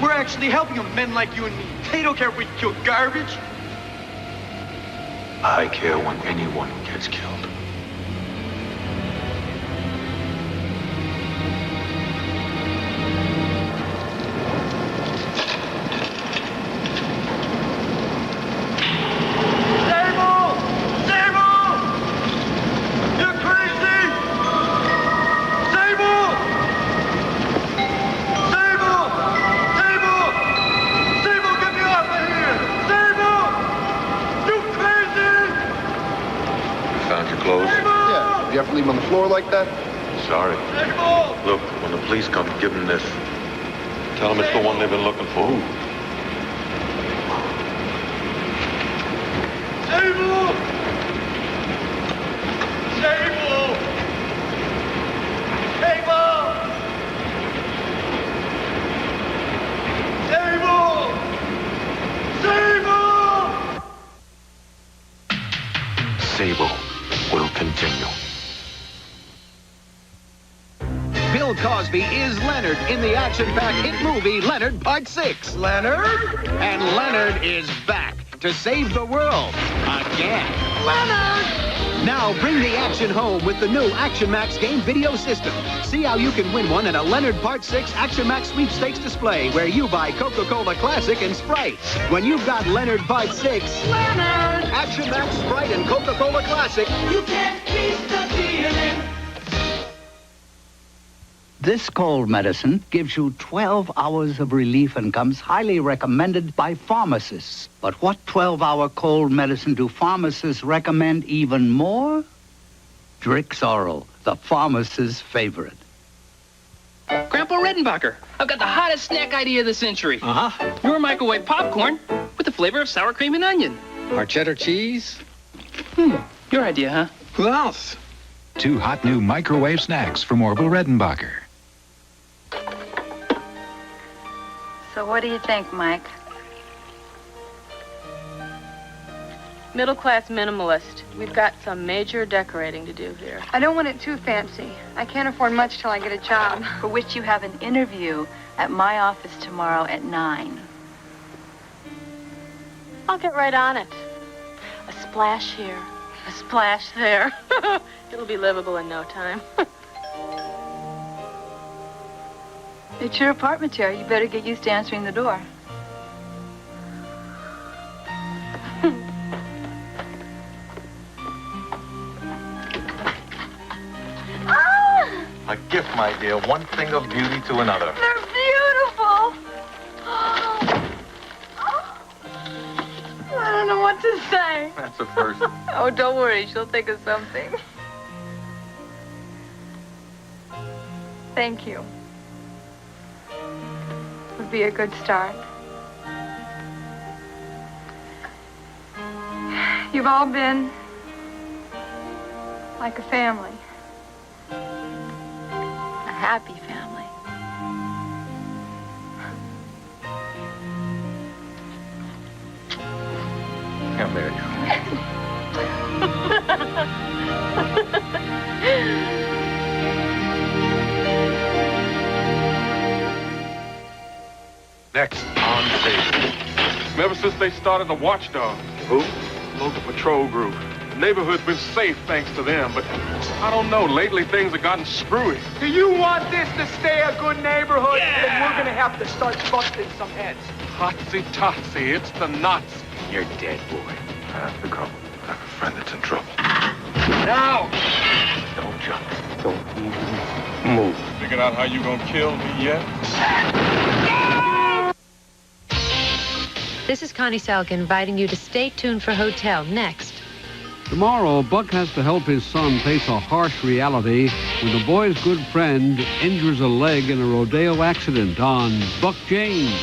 We're actually helping them, men like you and me. They don't care if we kill garbage. I care when anyone gets killed. You have to leave him on the floor like that? Sorry. Look, when the police come, give them this. Tell them it's the one they've been looking for. Sable! Sable! Sable! Sable! Sable will continue. Bill Cosby is Leonard in the action-packed hit movie Leonard Part 6. Leonard? And Leonard is back to save the world again. Leonard! Now bring the action home with the new Action Max game video system. See how you can win one in a Leonard Part 6 Action Max sweepstakes display where you buy Coca-Cola Classic and Sprite. When you've got Leonard Part 6, Leonard! Action Max, Sprite, and Coca-Cola Classic, You can't beat the feeling. This cold medicine gives you 12 hours of relief and comes highly recommended by pharmacists. But what 12-hour cold medicine do pharmacists recommend even more? Drixoral, the pharmacist's favorite. Grandpa Redenbacher, I've got the hottest snack idea of the century. Uh-huh. Your microwave popcorn with the flavor of sour cream and onion. Our cheddar cheese? Your idea, huh? Who else? 2 hot new microwave snacks from Orville Redenbacher. So what do you think, Mike? Middle-class minimalist. We've got some major decorating to do here. I don't want it too fancy. I can't afford much till I get a job. For which you have an interview at my office tomorrow at 9. I'll get right on it. A splash here, a splash there. It'll be livable in no time. It's your apartment, Terry. You better get used to answering the door. A gift, my dear. One thing of beauty to another. They're beautiful. I don't know what to say. That's a first. Oh, don't worry. She'll think of something. Thank you. Would be a good start. You've all been like a family. A happy family. I'll marry Next on Sable. Ever since they started the Watchdogs. Who? Local patrol group. The neighborhood's been safe thanks to them, but I don't know. Lately, things have gotten screwy. Do you want this to stay a good neighborhood? Yeah. Then we're gonna have to start busting some heads. Hotsy-totsy, it's the Nazis. You're dead, boy. I have to go. I have a friend that's in trouble. Now! Don't jump. Don't even move. Figured out how you gonna kill me yet? This is Connie Selk inviting you to stay tuned for Hotel next. Tomorrow, Buck has to help his son face a harsh reality when the boy's good friend injures a leg in a rodeo accident on Buck James.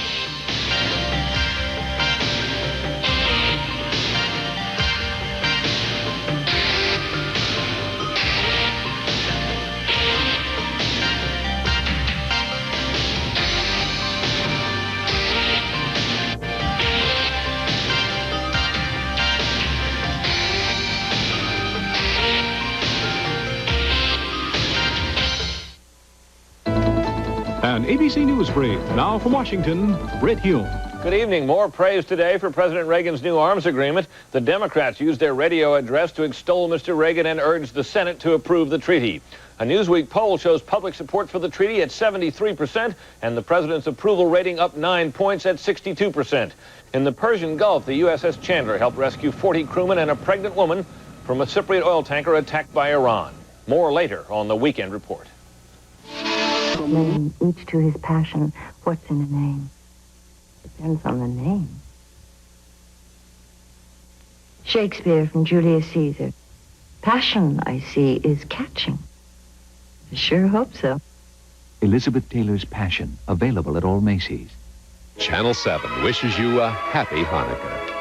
An ABC News brief. Now from Washington, Britt Hume. Good evening. More praise today for President Reagan's new arms agreement. The Democrats used their radio address to extol Mr. Reagan and urged the Senate to approve the treaty. A Newsweek poll shows public support for the treaty at 73% and the president's approval rating up 9 points at 62%. In the Persian Gulf, the USS Chandler helped rescue 40 crewmen and a pregnant woman from a Cypriot oil tanker attacked by Iran. More later on the Weekend Report. Name, each to his passion. What's in a name? Depends on the name. Shakespeare from Julius Caesar. Passion, I see, is catching. I sure hope so. Elizabeth Taylor's Passion, available at all Macy's. Channel 7 wishes you a happy Hanukkah.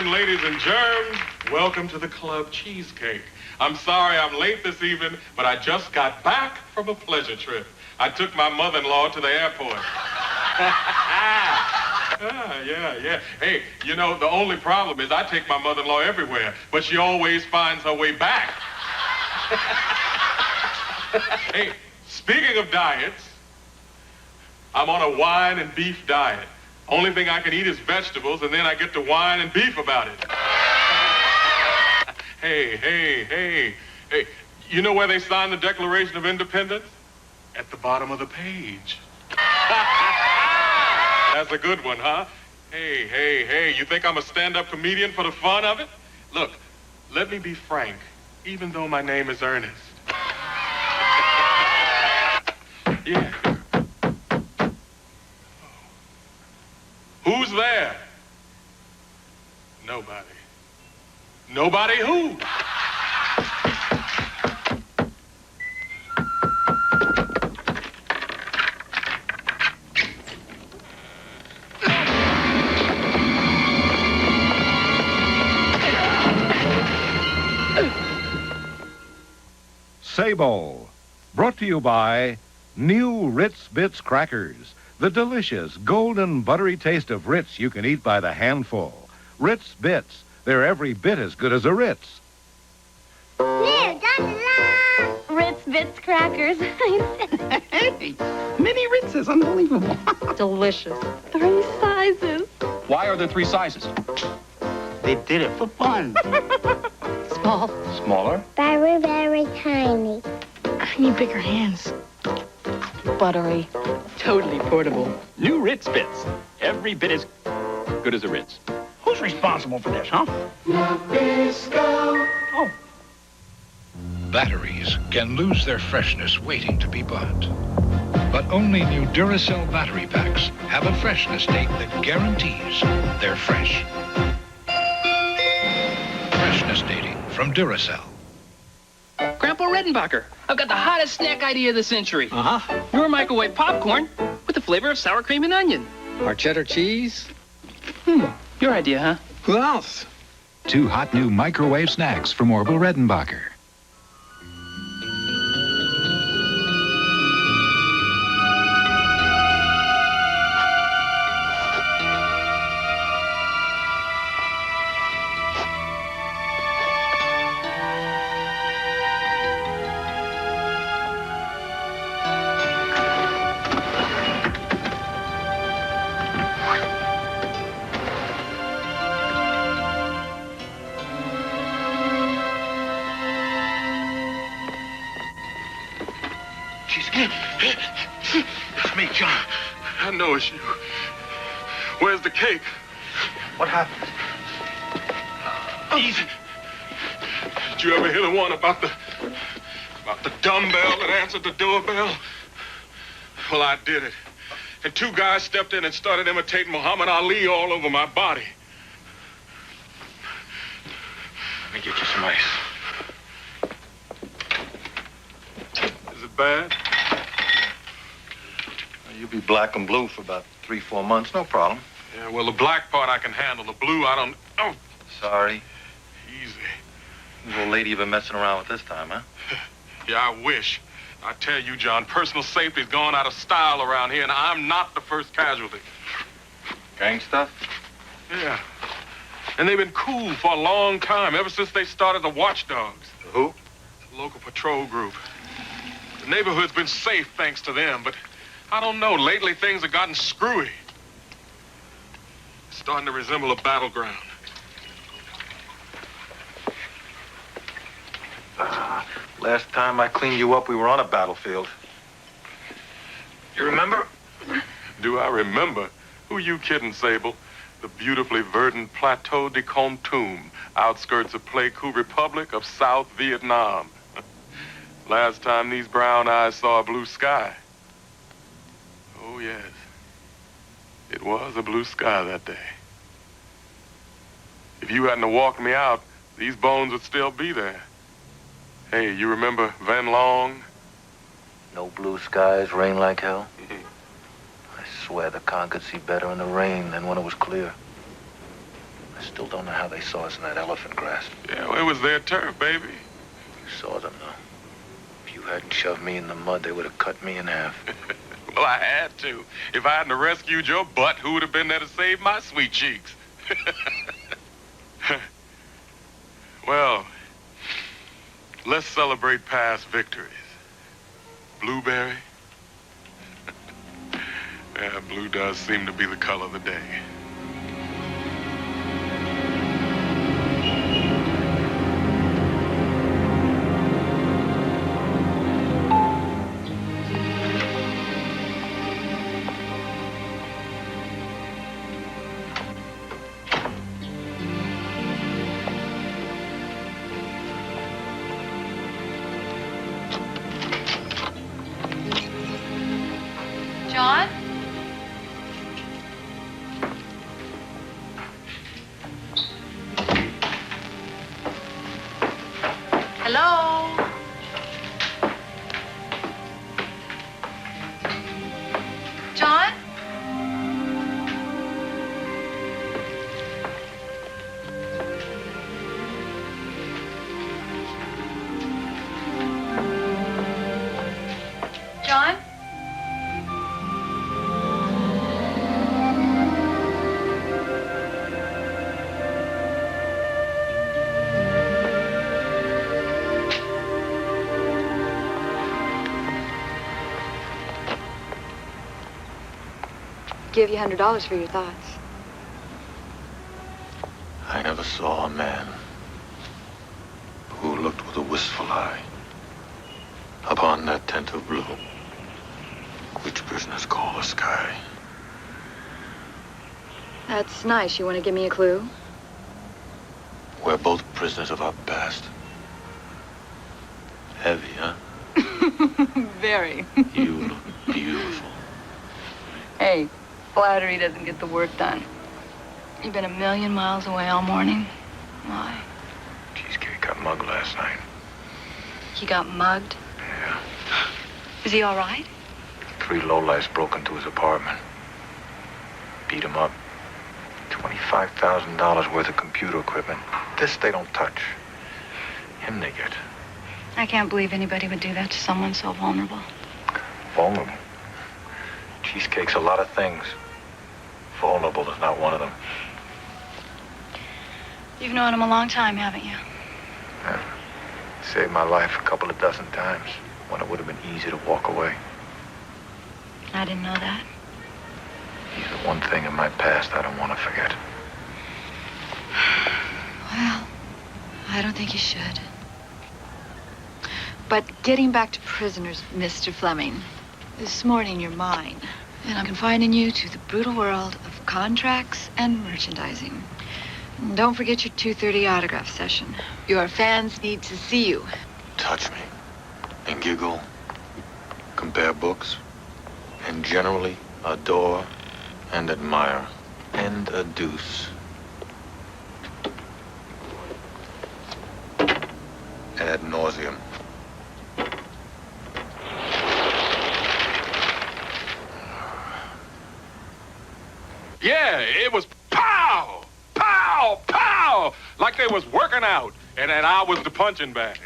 Ladies and germs, welcome to the Club Cheesecake. I'm sorry I'm late this evening, but I just got back from a pleasure trip. I took my mother-in-law to the airport. Yeah. Hey, you know, the only problem is I take my mother-in-law everywhere, but she always finds her way back. Hey, speaking of diets, I'm on a wine and beef diet. Only thing I can eat is vegetables, and then I get to whine and beef about it. Hey. You know where they sign the Declaration of Independence? At the bottom of the page. That's a good one, huh? Hey, you think I'm a stand-up comedian for the fun of it? Look, let me be frank, even though my name is Ernest. Yeah. Who's there? Nobody. Nobody who? Sable, brought to you by new Ritz Bits crackers. The delicious, golden, buttery taste of Ritz you can eat by the handful. Ritz Bits. They're every bit as good as a Ritz. Ritz Bits crackers. Hey, mini Ritzes, unbelievable. Delicious. 3 sizes. Why are there 3 sizes? They did it for fun. Small. Smaller? Very, very tiny. I need bigger hands. Buttery. Totally portable. New Ritz Bits. Every bit as good as a Ritz. Who's responsible for this, huh? Nabisco. Oh. Batteries can lose their freshness waiting to be bought. But only new Duracell battery packs have a freshness date that guarantees they're fresh. Freshness dating from Duracell. Grandpa, Grandpa Redenbacher. I've got the hottest snack idea of the century. Uh-huh. Your microwave popcorn with the flavor of sour cream and onion. Our cheddar cheese. Your idea, huh? Who else? 2 hot new microwave snacks from Orville Redenbacher. It's me, John. I know it's you. Where's the cake? What happened? Easy. Did you ever hear the one about the dumbbell that answered the doorbell? Well, I did it. And 2 guys stepped in and started imitating Muhammad Ali all over my body. Let me get you some ice. Is it bad? You'll be black and blue for about 3-4 months, no problem. Yeah, well, the black part I can handle. The blue, I don't... Oh! Sorry. Easy. The old lady you've been messing around with this time, huh? Yeah, I wish. I tell you, John, personal safety's gone out of style around here, and I'm not the first casualty. Gang stuff? Yeah. And they've been cool for a long time, ever since they started the Watchdogs. Who? It's a local patrol group. The neighborhood's been safe thanks to them, but I don't know. Lately, things have gotten screwy. It's starting to resemble a battleground. Last time I cleaned you up, we were on a battlefield. You remember? Do I remember? Who you kidding, Sable? The beautifully verdant Plateau de Kontum, outskirts of Pleiku Republic of South Vietnam. Last time these brown eyes saw a blue sky. Oh, yes. It was a blue sky that day. If you hadn't have walked me out, these bones would still be there. Hey, you remember Van Long? No blue skies, rain like hell. I swear the con could see better in the rain than when it was clear. I still don't know how they saw us in that elephant grass. Yeah, well, it was their turf, baby. You saw them, though. If you hadn't shoved me in the mud, they would have cut me in half. Well, I had to. If I hadn't rescued your butt, who would have been there to save my sweet cheeks? Well, let's celebrate past victories. Blueberry? Yeah, blue does seem to be the color of the day. John? Hello? John? John? Give you $100 for your thoughts. I never saw a man who looked with a wistful eye upon that tent of blue, which prisoners call the sky. That's nice. You want to give me a clue? We're both prisoners of our past. Heavy, huh? Very. You look beautiful. Hey, flattery doesn't get the work done. You've been 1,000,000 miles away all morning. Why? Cheesecake got mugged last night. he got mugged? Yeah. Is he all right? 3 lowlifes broke into his apartment. Beat him up. $25,000 worth of computer equipment. This they don't touch. Him they get. I can't believe anybody would do that to someone so vulnerable. Vulnerable. Cheesecake's a lot of things. Vulnerable is not one of them. You've known him a long time, haven't you? Yeah. Saved my life a couple of dozen times when it would have been easy to walk away. I didn't know that. He's the one thing in my past I don't want to forget. Well, I don't think you should. But getting back to prisoners, Mr. Fleming, this morning you're mine. And I'm confining you to the brutal world of contracts and merchandising. And don't forget your 2:30 autograph session. Your fans need to see you. Touch me and giggle, compare books, and generally adore and admire and adduce. Ad nauseum. Yeah, it was pow, pow, pow, like they was working out, and then I was the punching bag.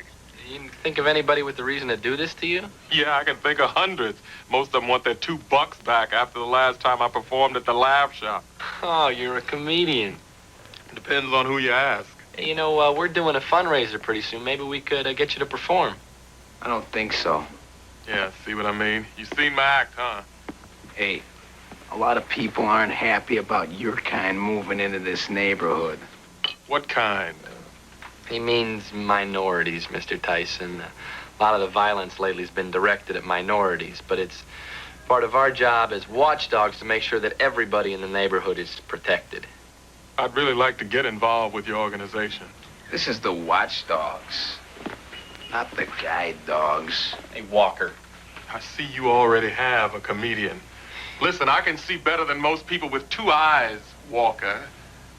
You didn't think of anybody with the reason to do this to you? Yeah, I can think of hundreds. Most of them want their $2 back after the last time I performed at the Laugh Shop. Oh, you're a comedian. Depends on who you ask. Hey, you know, we're doing a fundraiser pretty soon. Maybe we could get you to perform. I don't think so. Yeah, see what I mean? You seen my act, huh? Hey, a lot of people aren't happy about your kind moving into this neighborhood. What kind? He means minorities, Mr. Tyson. A lot of the violence lately has been directed at minorities, but it's part of our job as watchdogs to make sure that everybody in the neighborhood is protected. I'd really like to get involved with your organization. This is the Watchdogs, not the Guide Dogs. Hey, Walker. I see you already have a comedian. Listen, I can see better than most people with 2 eyes, Walker.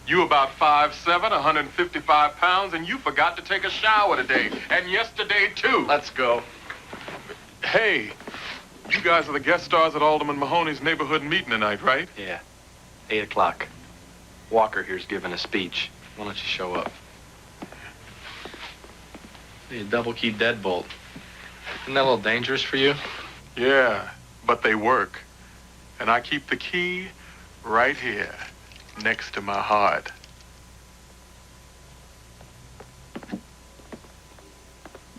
You about 5'7", 155 pounds, and you forgot to take a shower today. And yesterday, too. Let's go. Hey, you guys are the guest stars at Alderman Mahoney's neighborhood meeting tonight, right? Yeah, 8 o'clock. Walker here's giving a speech. Why don't you show up? Hey, a double-key deadbolt. Isn't that a little dangerous for you? Yeah, but they work. And I keep the key right here, next to my heart.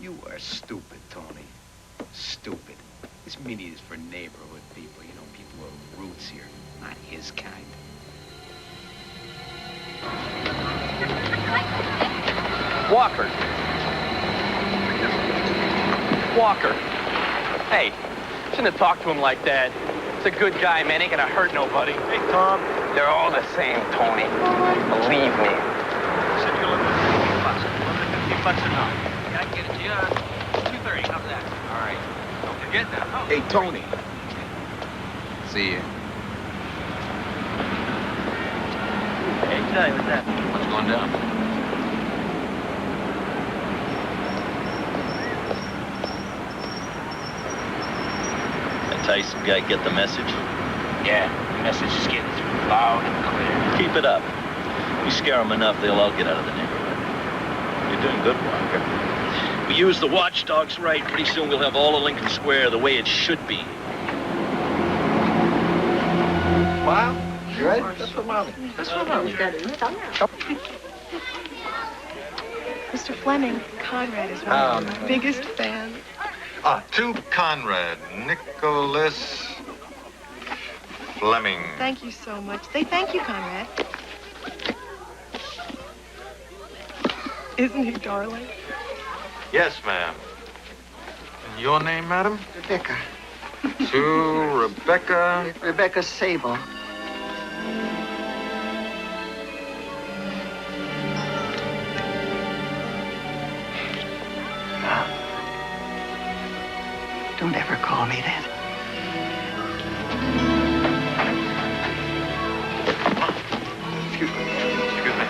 You are stupid, Tony. Stupid. This meeting is for neighborhood people. You know, people who are roots here, not his kind. Walker. Walker. Hey, shouldn't have talked to him like that. He's a good guy, man. Ain't gonna hurt nobody. Hey, Tom. They're all the same, Tony. Believe me. Said you're looking for $50 enough. Yeah, I can get it to you. 2:30. How's that? All right. Don't forget that. Oh. Hey, Tony. See ya. Hey, Jay, what's that? What's going down? That Tyson guy get the message? Yeah, the message is getting through loud and clear. Keep it up. We scare them enough, they'll all get out of the neighborhood. You're doing good, Walker. We use the watchdogs right. Pretty soon we'll have all of Lincoln Square the way it should be. Wow. You ready? That's what Mommy. That's what Mommy. Mr. Fleming, Conrad is one of my biggest fans. To Conrad, Nicholas Fleming. Thank you so much. Say thank you, Conrad. Isn't he darling? Yes, ma'am. And your name, madam? Rebecca. To Rebecca. Rebecca Sable. Don't ever call me that. Excuse me. Excuse me.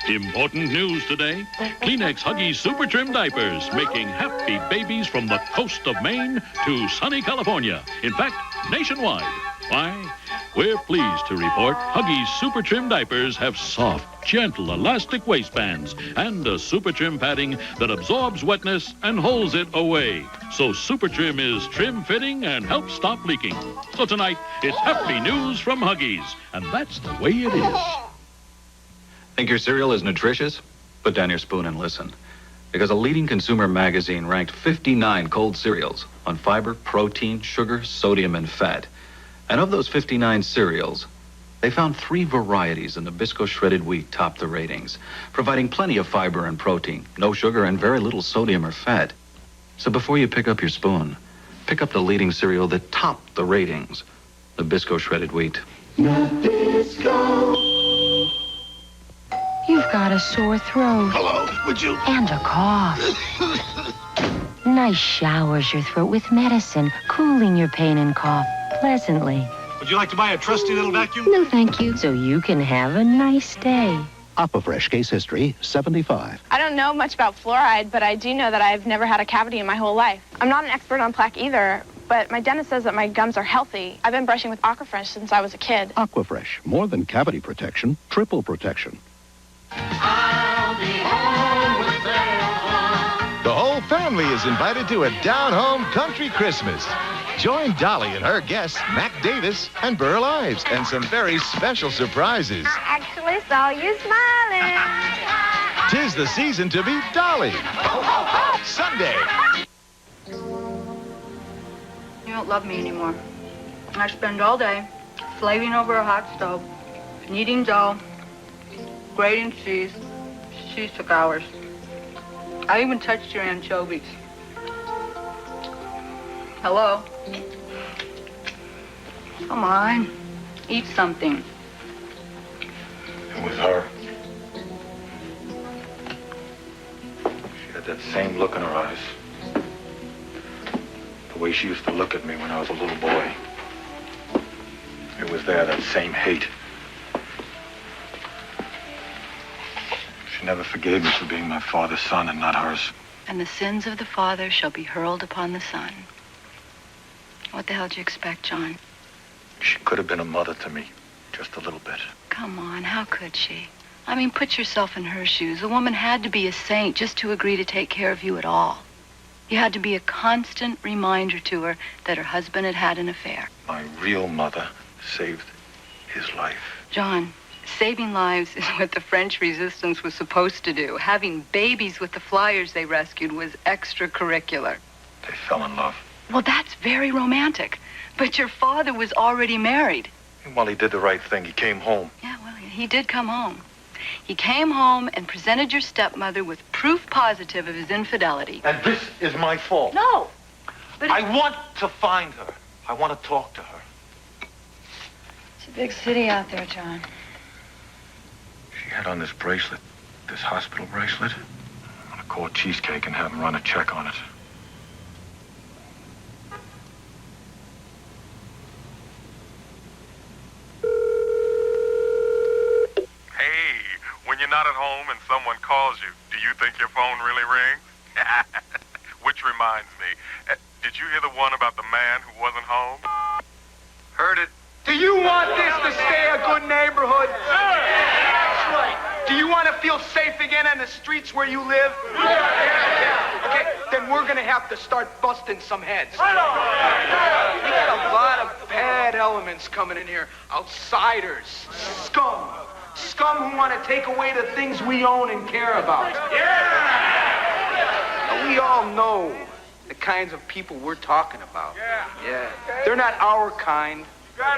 Important news today. Kleenex Huggies Super Trim Diapers, making happy babies from the coast of Maine to sunny California. In fact, nationwide. Why? We're pleased to report Huggies Super Trim Diapers have soft, gentle, elastic waistbands and a Super Trim padding that absorbs wetness and holds it away. So Super Trim is trim-fitting and helps stop leaking. So tonight, it's happy news from Huggies, and that's the way it is. Think your cereal is nutritious? Put down your spoon and listen. Because a leading consumer magazine ranked 59 cold cereals on fiber, protein, sugar, sodium, and fat. And of those 59 cereals, they found 3 varieties in Nabisco shredded wheat topped the ratings, providing plenty of fiber and protein, no sugar, and very little sodium or fat. So before you pick up your spoon, pick up the leading cereal that topped the ratings, Nabisco shredded wheat. Nabisco. You've got a sore throat. Hello, would you? And a cough. Nice showers your throat with medicine, cooling your pain and cough pleasantly. Would you like to buy a trusty little vacuum? No, thank you. So you can have a nice day. Aquafresh case history, 75. I don't know much about fluoride, but I do know that I've never had a cavity in my whole life. I'm not an expert on plaque either, but my dentist says that my gums are healthy. I've been brushing with Aquafresh since I was a kid. Aquafresh, more than cavity protection, triple protection. The whole family is invited to a down-home country Christmas. Join Dolly and her guests, Mac Davis and Burl Ives, and some very special surprises. I actually saw you smiling. 'Tis the season to be Dolly. Sunday. You don't love me anymore. I spend all day slaving over a hot stove, kneading dough, grating cheese. Cheese took hours. I even touched your anchovies. Hello? Come on. Eat something. It was her. She had that same look in her eyes. The way she used to look at me when I was a little boy. It was there, that same hate. She never forgave me for being my father's son and not hers. And the sins of the father shall be hurled upon the son. What the hell did you expect, John? She could have been a mother to me, just a little bit. Come on, how could she? I mean, put yourself in her shoes. A woman had to be a saint just to agree to take care of you at all. You had to be a constant reminder to her that her husband had had an affair. My real mother saved his life. John, saving lives is what the French resistance was supposed to do. Having babies with the flyers they rescued was extracurricular. They fell in love. Well, that's very romantic. But your father was already married. And while he did the right thing, he came home. Yeah, well, he did come home. He came home and presented your stepmother with proof positive of his infidelity. And this is my fault. No, but I want to find her. I want to talk to her. It's a big city out there, John. She had on this bracelet, this hospital bracelet. I'm going to call Cheesecake and have him run a check on it. Hey, when you're not at home and someone calls you, do you think your phone really rings? Which reminds me, did you hear the one about the man who wasn't home? Heard it. Do you want this to stay a good neighborhood? That's right. Do you want to feel safe again on the streets where you live? Yeah. Okay, then we're going to have to start busting some heads. We got a lot of bad elements coming in here. Outsiders, scum. Scum who want to take away the things we own and care about. Yeah. We all know the kinds of people we're talking about. Yeah. They're not our kind.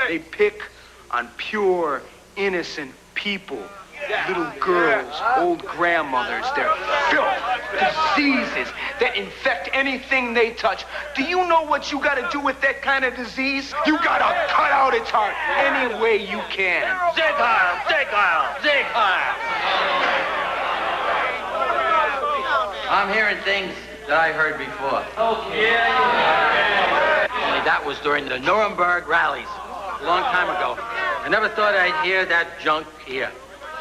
They pick on pure, innocent people. Little girls, old grandmothers, they're filth, diseases that infect anything they touch. Do you know what you gotta do with that kind of disease? You gotta cut out its heart any way you can. Zig Heil! Zig Heil! Zig Heil! I'm hearing things that I heard before. Okay. Only that was during the Nuremberg rallies, a long time ago. I never thought I'd hear that junk here.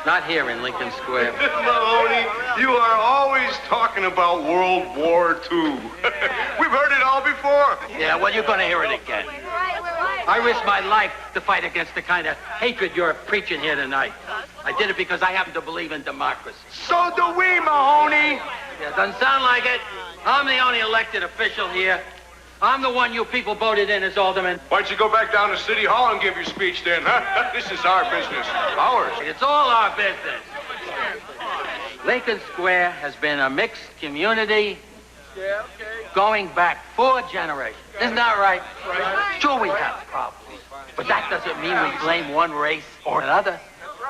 Not here in Lincoln Square. Mahoney, you are always talking about World War II. We've heard it all before. Yeah, well, you're going to hear it again. I risked my life to fight against the kind of hatred you're preaching here tonight. I did it because I happen to believe in democracy. So do we, Mahoney. Yeah, doesn't sound like it. I'm the only elected official here. I'm the one you people voted in as alderman. Why don't you go back down to City Hall and give your speech then, huh? This is our business. Ours. It's all our business. Lincoln Square has been a mixed community going back 4 generations. Isn't that right? Sure, we have problems. But that doesn't mean we blame one race or another.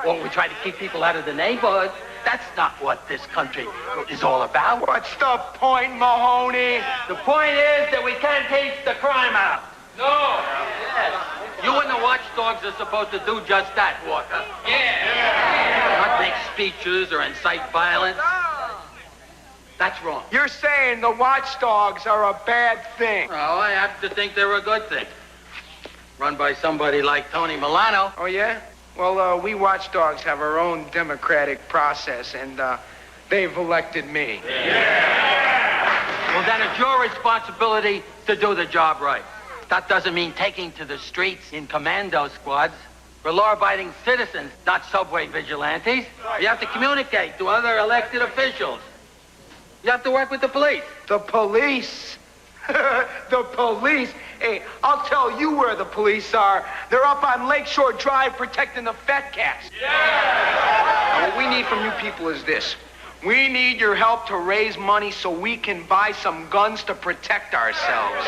Or we try to keep people out of the neighborhood. That's not what this country is all about. What's the point, Mahoney? The point is that we can't teach the crime out. No. Yes. You and the Watchdogs are supposed to do just that, Walker. Yeah. Not make speeches or incite violence. That's wrong. You're saying the Watchdogs are a bad thing. Well, I have to think they're a good thing. Run by somebody like Tony Milano. Oh, yeah? Well, we Watchdogs have our own democratic process, and they've elected me. Yeah. Well, then it's your responsibility to do the job right. That doesn't mean taking to the streets in commando squads. We're law-abiding citizens, not subway vigilantes. You have to communicate to other elected officials. You have to work with the police. The police? The police? Hey, I'll tell you where the police are. They're up on Lakeshore Drive protecting the fat cats. Yeah! Now, what we need from you people is this. We need your help to raise money so we can buy some guns to protect ourselves.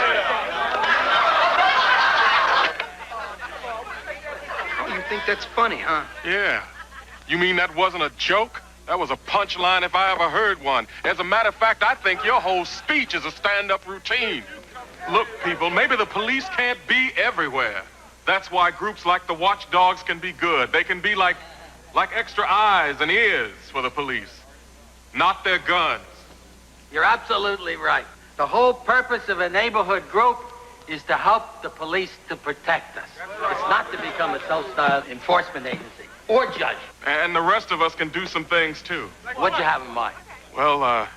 Oh, you think that's funny, huh? Yeah. You mean that wasn't a joke? That was a punchline if I ever heard one. As a matter of fact, I think your whole speech is a stand-up routine. Look, people, maybe the police can't be everywhere. That's why groups like the Watchdogs can be good. They can be like extra eyes and ears for the police, not their guns. You're absolutely right. The whole purpose of a neighborhood group is to help the police to protect us. It's not to become a self-styled enforcement agency or judge. And the rest of us can do some things, too. What'd you have in mind? Well,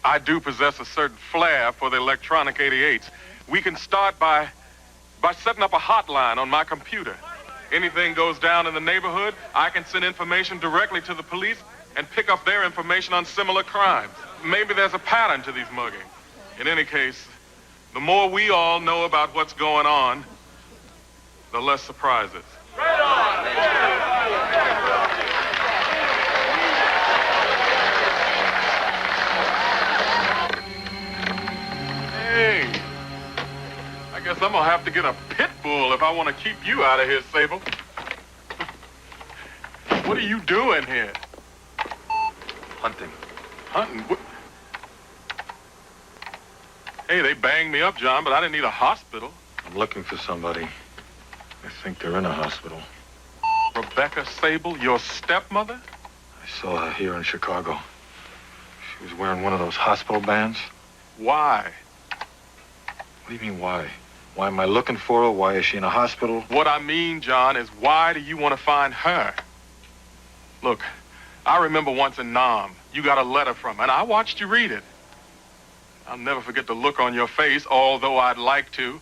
I do possess a certain flair for the electronic 88s. We can start by setting up a hotline on my computer. Anything goes down in the neighborhood, I can send information directly to the police and pick up their information on similar crimes. Maybe there's a pattern to these muggings. In any case, the more we all know about what's going on, the less surprises. Right on! Hey, I guess I'm gonna have to get a pit bull if I want to keep you out of here, Sable. What are you doing here? Hunting. Hunting? What? Hey, they banged me up, John, but I didn't need a hospital. I'm looking for somebody. I think they're in a hospital. Rebecca Sable, your stepmother? I saw her here in Chicago. She was wearing one of those hospital bands. Why? What do you mean, why? Why am I looking for her? Why is she in a hospital? What I mean, John, is why do you want to find her? Look, I remember once in Nam, you got a letter from her, and I watched you read it. I'll never forget the look on your face, although I'd like to.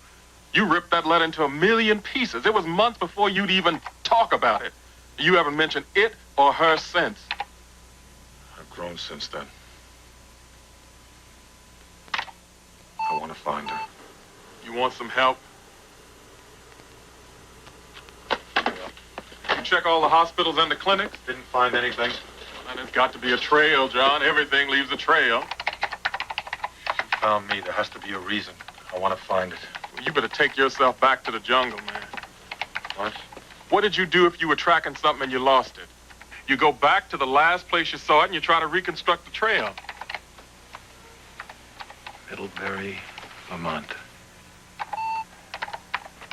You ripped that letter into a million pieces. It was months before you'd even talk about it. You haven't mentioned it or her since. I've grown since then. I want to find her. You want some help? You check all the hospitals and the clinics? Didn't find anything. And there's got to be a trail, John. Everything leaves a trail. She found me. There has to be a reason. I want to find it. Well, you better take yourself back to the jungle, man. What? What did you do if you were tracking something and you lost it? You go back to the last place you saw it and you try to reconstruct the trail. Middlebury, Vermont.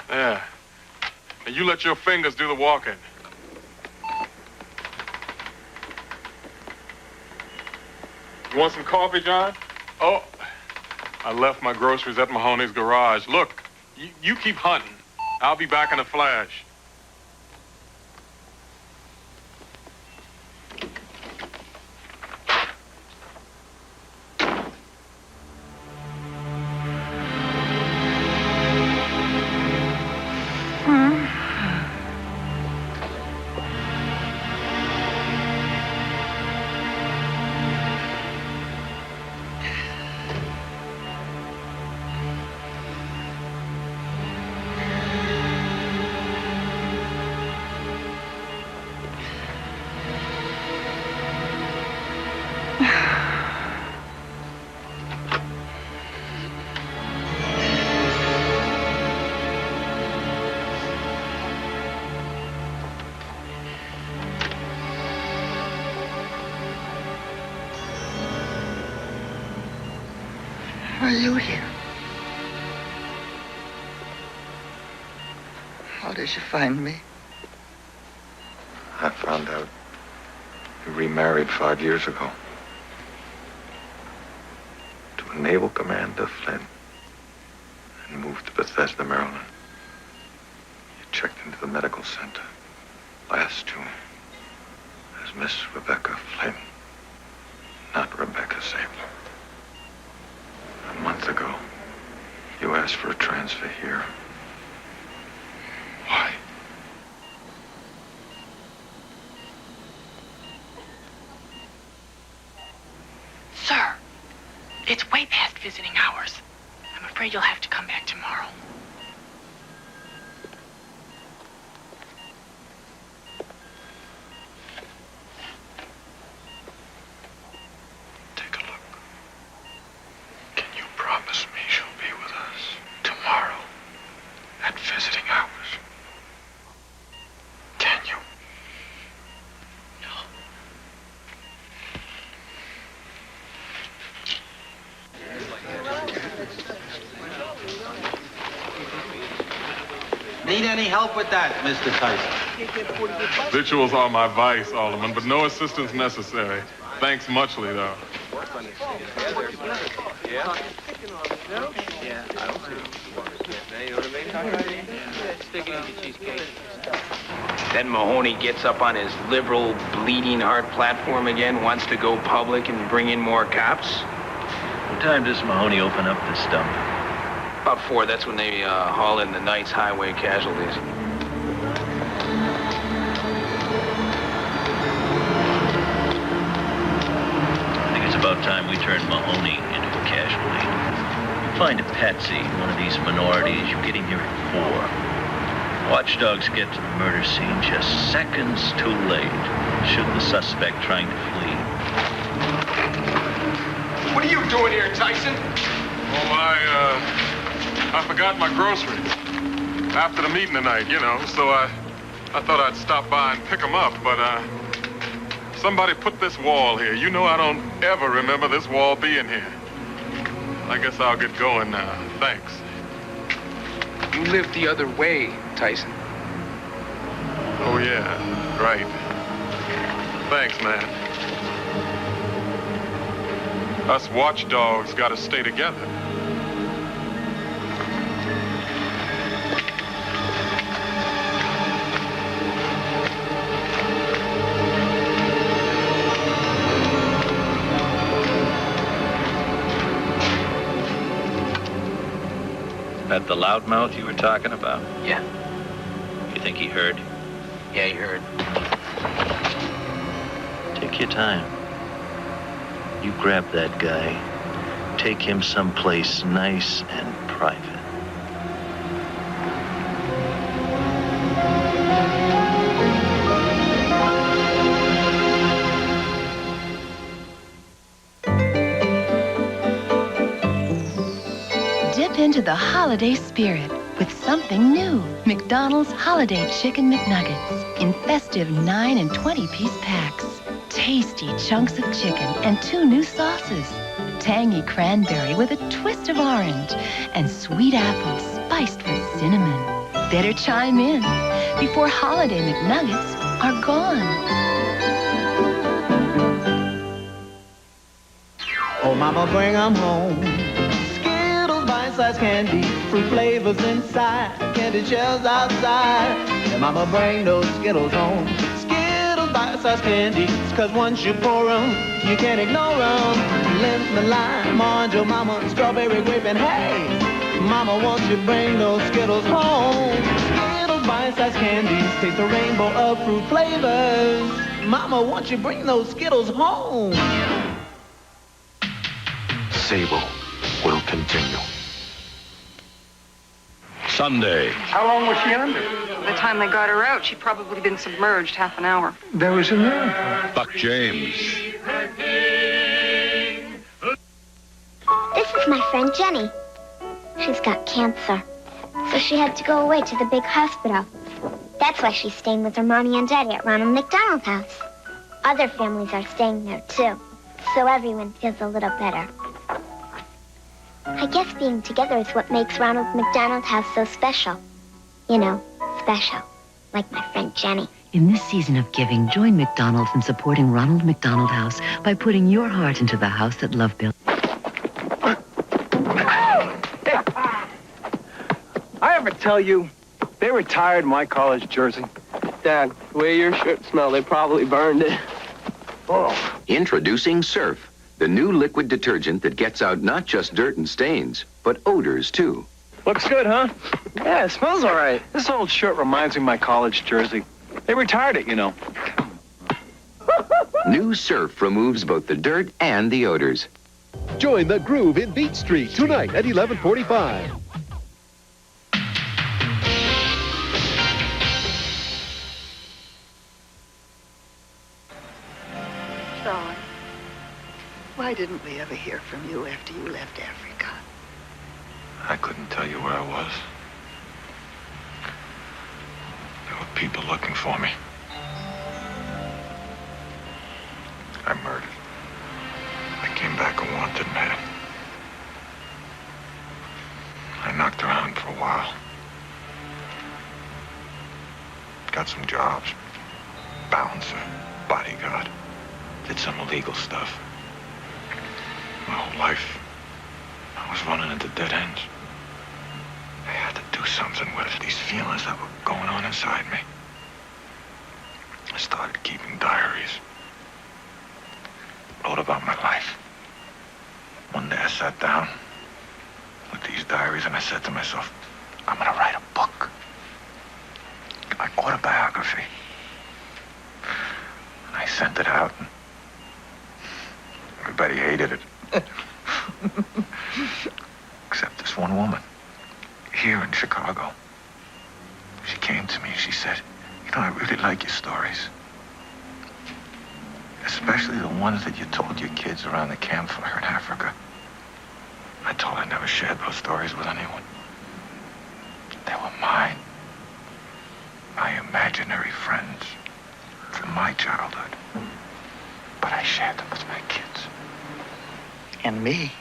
Yeah. And you let your fingers do the walking. You want some coffee, John? Oh, I left my groceries at Mahoney's garage. Look, you keep hunting. I'll be back in a flash. are you here? How did you find me? I found out you remarried 5 years ago. To a naval commander, Flynn. And moved to Bethesda, Maryland. You checked into the medical center last June as Miss Rebecca Flynn, not Rebecca Sable. A month ago, you asked for a transfer here. Why? Sir, it's way past visiting hours. I'm afraid you'll have to come back tomorrow. Take a look. Can you promise me she'll be with us tomorrow at visiting hours? Can you? Need any help with that, Mr. Tyson? Victuals are my vice, Alderman, but no assistance necessary. Thanks muchly, though. Then Mahoney gets up on his liberal, bleeding heart platform again, wants to go public and bring in more cops. What time does Mahoney open up this dump? About 4, that's when they haul in the night's highway casualties. I think it's about time we turn Mahoney into a casualty. You find a patsy, one of these minorities, you get him here at 4. Watchdogs get to the murder scene just seconds too late. Shoot the suspect trying to flee. What are you doing here, Tyson? Well, I forgot my groceries after the meeting tonight, you know, so I thought I'd stop by and pick them up, but somebody put this wall here. You know I don't ever remember this wall being here. I guess I'll get going now. Thanks. You live the other way, Tyson. Oh, yeah, right. Thanks, man. Us watchdogs gotta stay together. That the loudmouth you were talking about? Yeah. You think he heard? Yeah, he heard. Take your time. You grab that guy. Take him someplace nice and private. Into the holiday spirit with something new. McDonald's Holiday Chicken McNuggets in festive 9 and 20-piece packs. Tasty chunks of chicken and 2 new sauces. Tangy cranberry with a twist of orange and sweet apple spiced with cinnamon. Better chime in before holiday McNuggets are gone. Oh, mama, bring 'em home. Bite-sized candy, fruit flavors inside, candy shells outside. And mama, bring those Skittles home. Skittles bite-sized candies, 'cause once you pour 'em, you can't ignore 'em. Lemon, lime, orange, oh mama, strawberry, grape, and haze. Mama, won't you bring those Skittles home? Skittles bite-sized candies, taste the rainbow of fruit flavors. Mama, won't you bring those Skittles home? Sable will continue. Sunday. How long was she under? By the time they got her out, she'd probably been submerged half an hour. There was a miracle. Buck James. This is my friend Jenny. She's got cancer, so she had to go away to the big hospital. That's why she's staying with her mommy and daddy at Ronald McDonald's house. Other families are staying there, too, so everyone feels a little better. I guess being together is what makes Ronald McDonald House so special. You know, special. Like my friend Jenny. In this season of giving, join McDonald's in supporting Ronald McDonald House by putting your heart into the house that love built. I ever tell you, they retired my college jersey? Dad, the way your shirt smelled, they probably burned it. Oh. Introducing Surf, the new liquid detergent that gets out not just dirt and stains, but odors, too. Looks good, huh? Yeah, it smells all right. This old shirt reminds me of my college jersey. They retired it, you know. New Surf removes both the dirt and the odors. Join the groove in Beach Street tonight at 11:45. Jon, why didn't we ever hear from you after you left Africa? I couldn't tell you where I was. There were people looking for me. I murdered. I came back a wanted man. I knocked around for a while. Got some jobs. Bouncer, bodyguard. Did some illegal stuff. My whole life, I was running into dead ends. I had to do something with these feelings that were going on inside me. I started keeping diaries. Wrote about my life. One day I sat down with these diaries and I said to myself, I'm gonna write a book. My autobiography. And I sent it out and everybody hated it. Except this one woman. Here in Chicago. She came to me and she said, you know, I really like your stories. Especially the ones that you told your kids around the campfire in Africa. I told her I never shared those stories with anyone. They were mine. My imaginary friends from my childhood. But I shared them with my kids. And me.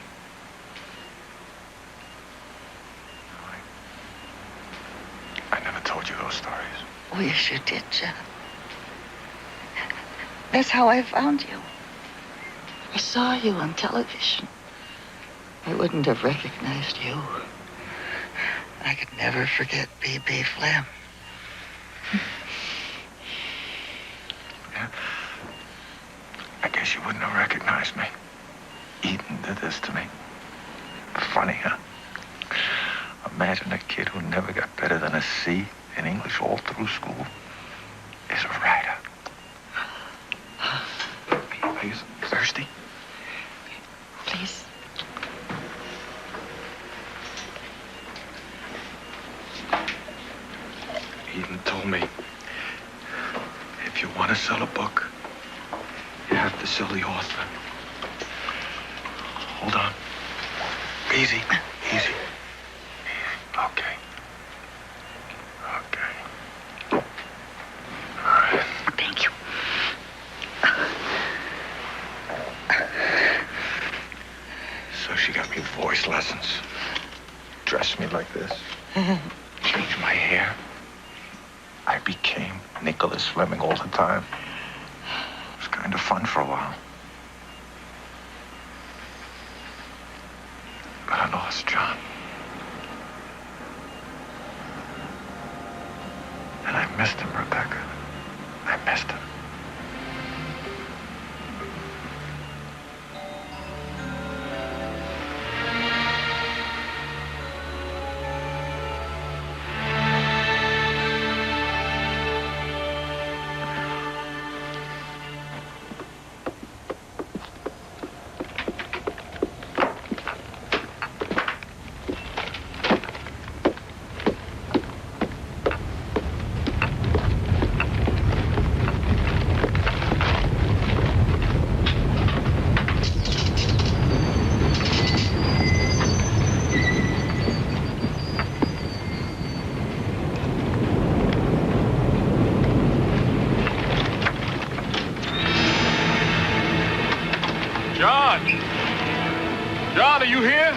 I never told you those stories. Oh, yes, you did, Jon. That's how I found you. I saw you on television. I wouldn't have recognized you. I could never forget B.B. Flem. Yeah. I guess you wouldn't have recognized me. Eden did this to me. Funny, huh? Imagine a kid who never got better than a C in English all through school is a writer. Are you thirsty? Please. Eden told me, if you want to sell a book, you have to sell the author. Hold on. Easy, easy. Okay. Okay. All right. Thank you. So she got me voice lessons. Dressed me like this. Changed my hair. I became Nicholas Fleming all the time. It was kind of fun for a while. But I lost Jon. And I missed him, Rebecca. I missed him. Jon, are you here?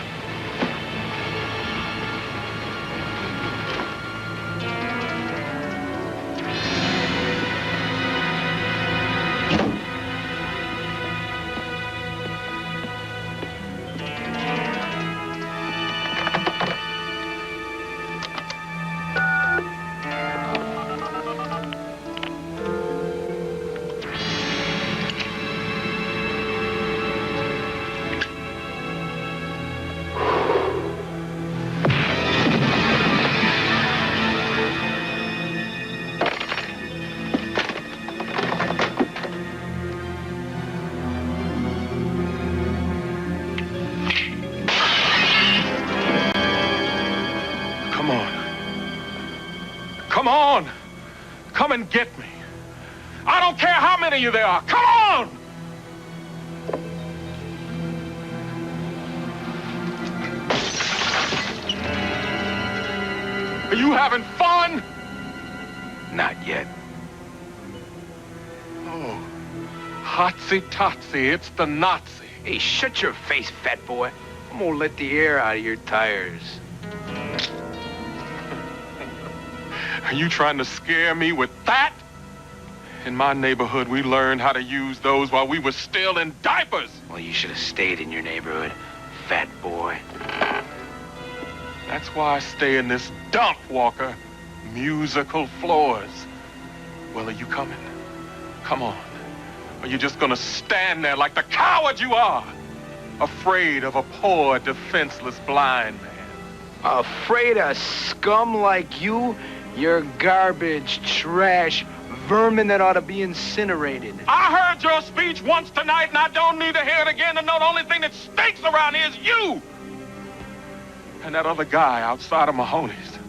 get me. I don't care how many of you there are. Come on! Are you having fun? Not yet. Oh, hotsy-totsy, it's the Nazi. Hey, shut your face, fat boy. I'm gonna let the air out of your tires. Are you trying to scare me with that? In my neighborhood, we learned how to use those while we were still in diapers. Well, you should have stayed in your neighborhood, fat boy. That's why I stay in this dump, Walker. Musical floors. Well, are you coming? Come on. Or you just gonna stand there like the coward you are? Afraid of a poor, defenseless blind man. Afraid of scum like you? You're garbage, trash, vermin that ought to be incinerated. I heard your speech once tonight, and I don't need to hear it again to know the only thing that stinks around here is you! And that other guy outside of Mahoney's.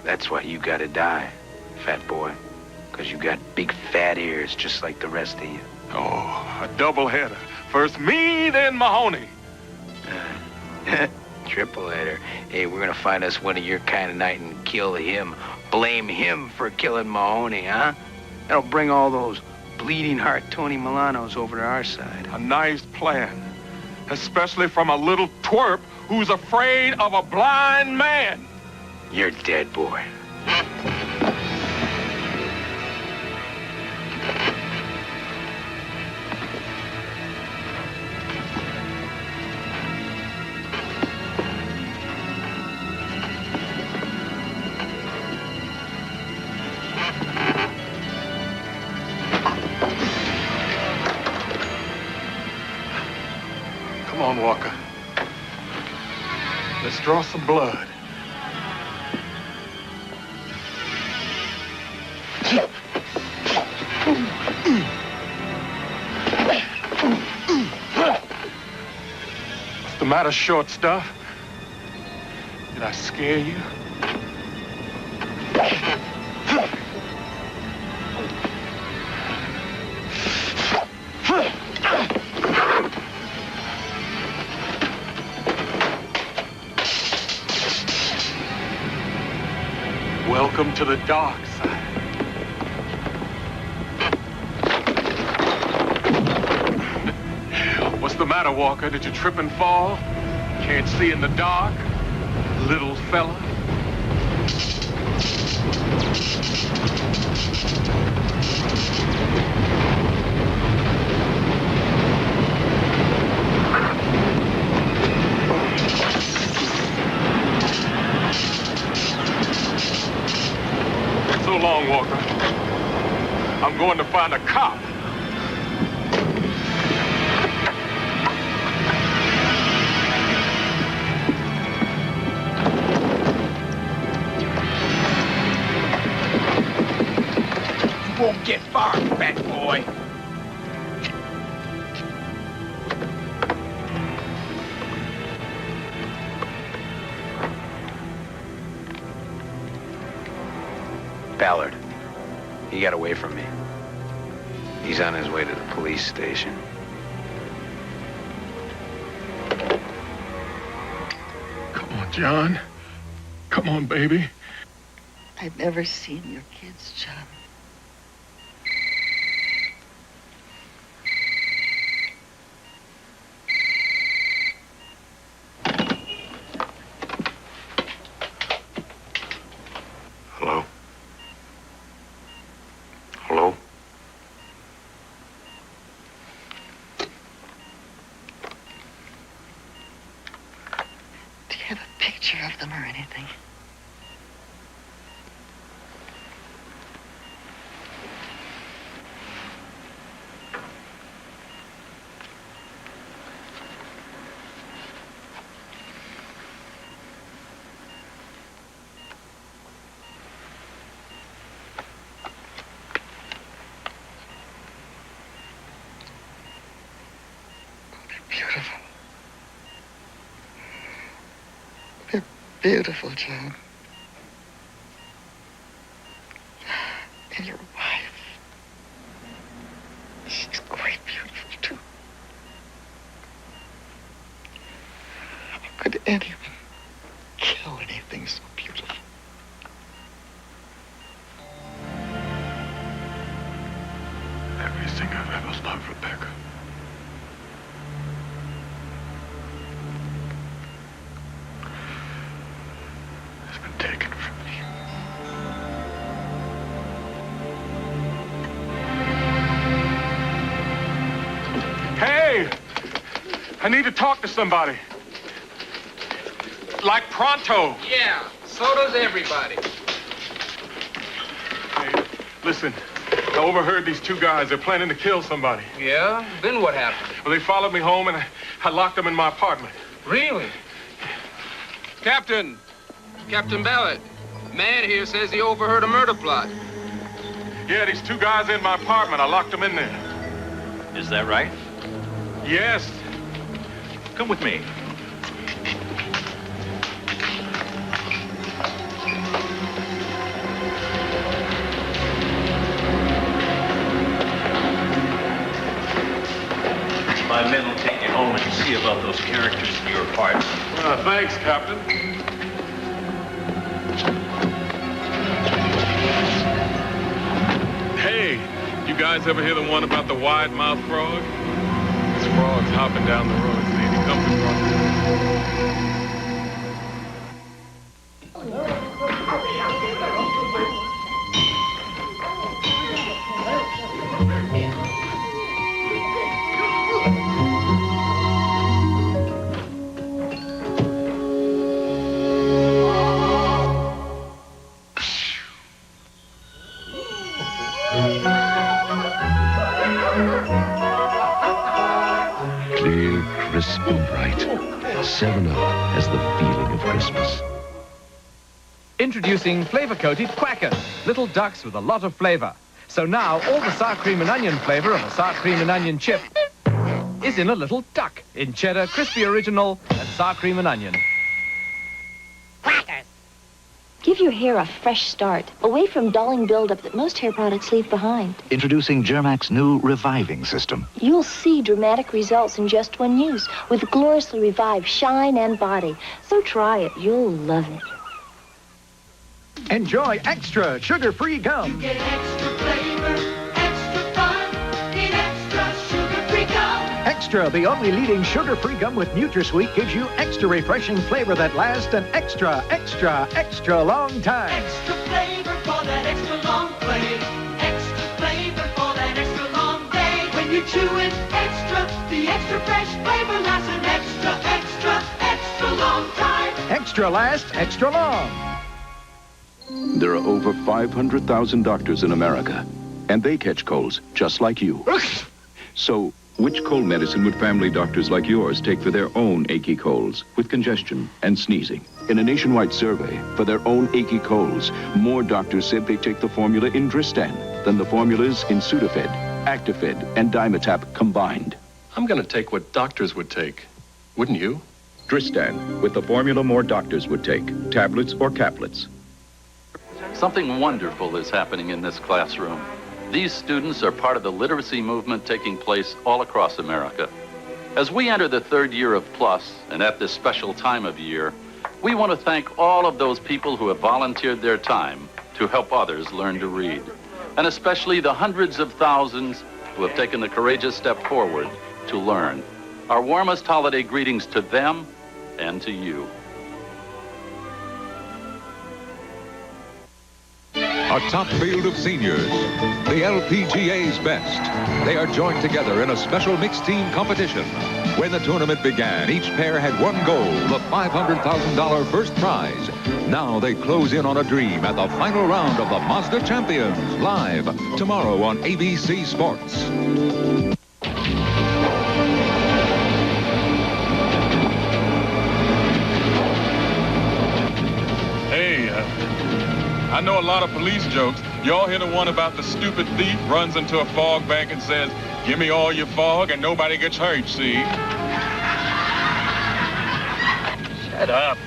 That's why you gotta die, fat boy. Because you got big fat ears just like the rest of you. Oh, a doubleheader. First me, then Mahoney. Triple header. Hey, we're gonna find us one of your kind tonight and kill him. Blame him for killing Mahoney, huh? That'll bring all those bleeding heart Tony Milanos over to our side. A nice plan. Especially from a little twerp who's afraid of a blind man. You're dead, boy. Come on, Walker. Let's draw some blood. What's the matter, short stuff? Did I scare you? Welcome to the dark side. What's the matter, Walker? Did you trip and fall? Can't see in the dark? Little fella? So long, Walker. I'm going to find a cop. You won't get far, fat boy. Ballard. He got away from me. He's on his way to the police station. Come on, John. Come on, baby. I've never seen your kids, John. Hello? Hello? Do you have a picture of them or anything? Beautiful. They're beautiful, John. And you're She's quite beautiful, too. How could anyone kill anything so beautiful? Everything I've ever loved, Rebecca. Has been taken from me. Hey! I need to talk to somebody. Like pronto. Yeah, so does everybody. Hey, listen. I overheard these two guys. They're planning to kill somebody. Yeah? Then what happened? Well, they followed me home, and I locked them in my apartment. Really? Captain Ballard. Man here says he overheard a murder plot. Yeah, these two guys in my apartment. I locked them in there. Is that right? Yes. Come with me. My men will take you home and see about those characters in your apartment. Thanks, Captain. Hey, you guys ever hear the one about the wide-mouthed frog? This frog's hopping down the road. See, and he comes across. Clear, crisp, and bright. 7-Up has the feeling of Christmas. Introducing flavor-coated Quackers, little ducks with a lot of flavor. So now all the sour cream and onion flavor of a sour cream and onion chip is in a little duck in cheddar, crispy original, and sour cream and onion. Give your hair a fresh start, away from dulling buildup that most hair products leave behind. Introducing Germac's new reviving system. You'll see dramatic results in just one use, with gloriously revived shine and body. So try it. You'll love it. Enjoy extra sugar-free gum. Get extra flavor, extra fun, in extra sugar-free gum. Extra, the only leading sugar-free gum with NutraSweet, gives you extra refreshing flavor that lasts an extra long time. Extra flavor for that extra long play. Extra flavor for that extra long day. When you chew it extra, the extra fresh flavor lasts an extra long time. Extra lasts extra long. There are over 500,000 doctors in America, and they catch colds just like you. So, which cold medicine would family doctors like yours take for their own achy colds with congestion and sneezing? In a nationwide survey for their own achy colds, more doctors said they take the formula in Dristan than the formulas in Sudafed, Actifed, and Dimetap combined. I'm going to take what doctors would take. Wouldn't you? Dristan, with the formula more doctors would take, tablets or caplets. Something wonderful is happening in this classroom. These students are part of the literacy movement taking place all across America. As we enter the third year of PLUS, and at this special time of year, we want to thank all of those people who have volunteered their time to help others learn to read, and especially the hundreds of thousands who have taken the courageous step forward to learn. Our warmest holiday greetings to them and to you. A top field of seniors, the LPGA's best. They are joined together in a special mixed team competition. When the tournament began, each pair had one goal, the $500,000 first prize. Now they close in on a dream at the final round of the Mazda Champions, live tomorrow on ABC Sports. Hey, I know a lot of police jokes. Y'all hear the one about the stupid thief runs into a fog bank and says, "Give me all your fog," and nobody gets hurt, see? Shut up.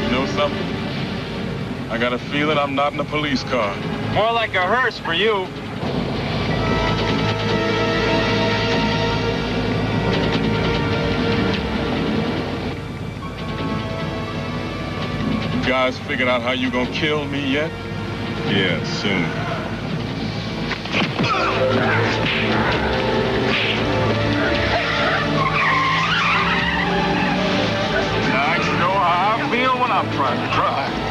You know something? I got a feeling I'm not in a police car. More like a hearse for you. You guys figured out how you gonna kill me yet? Yeah, soon. I know how I feel when I'm trying to drive.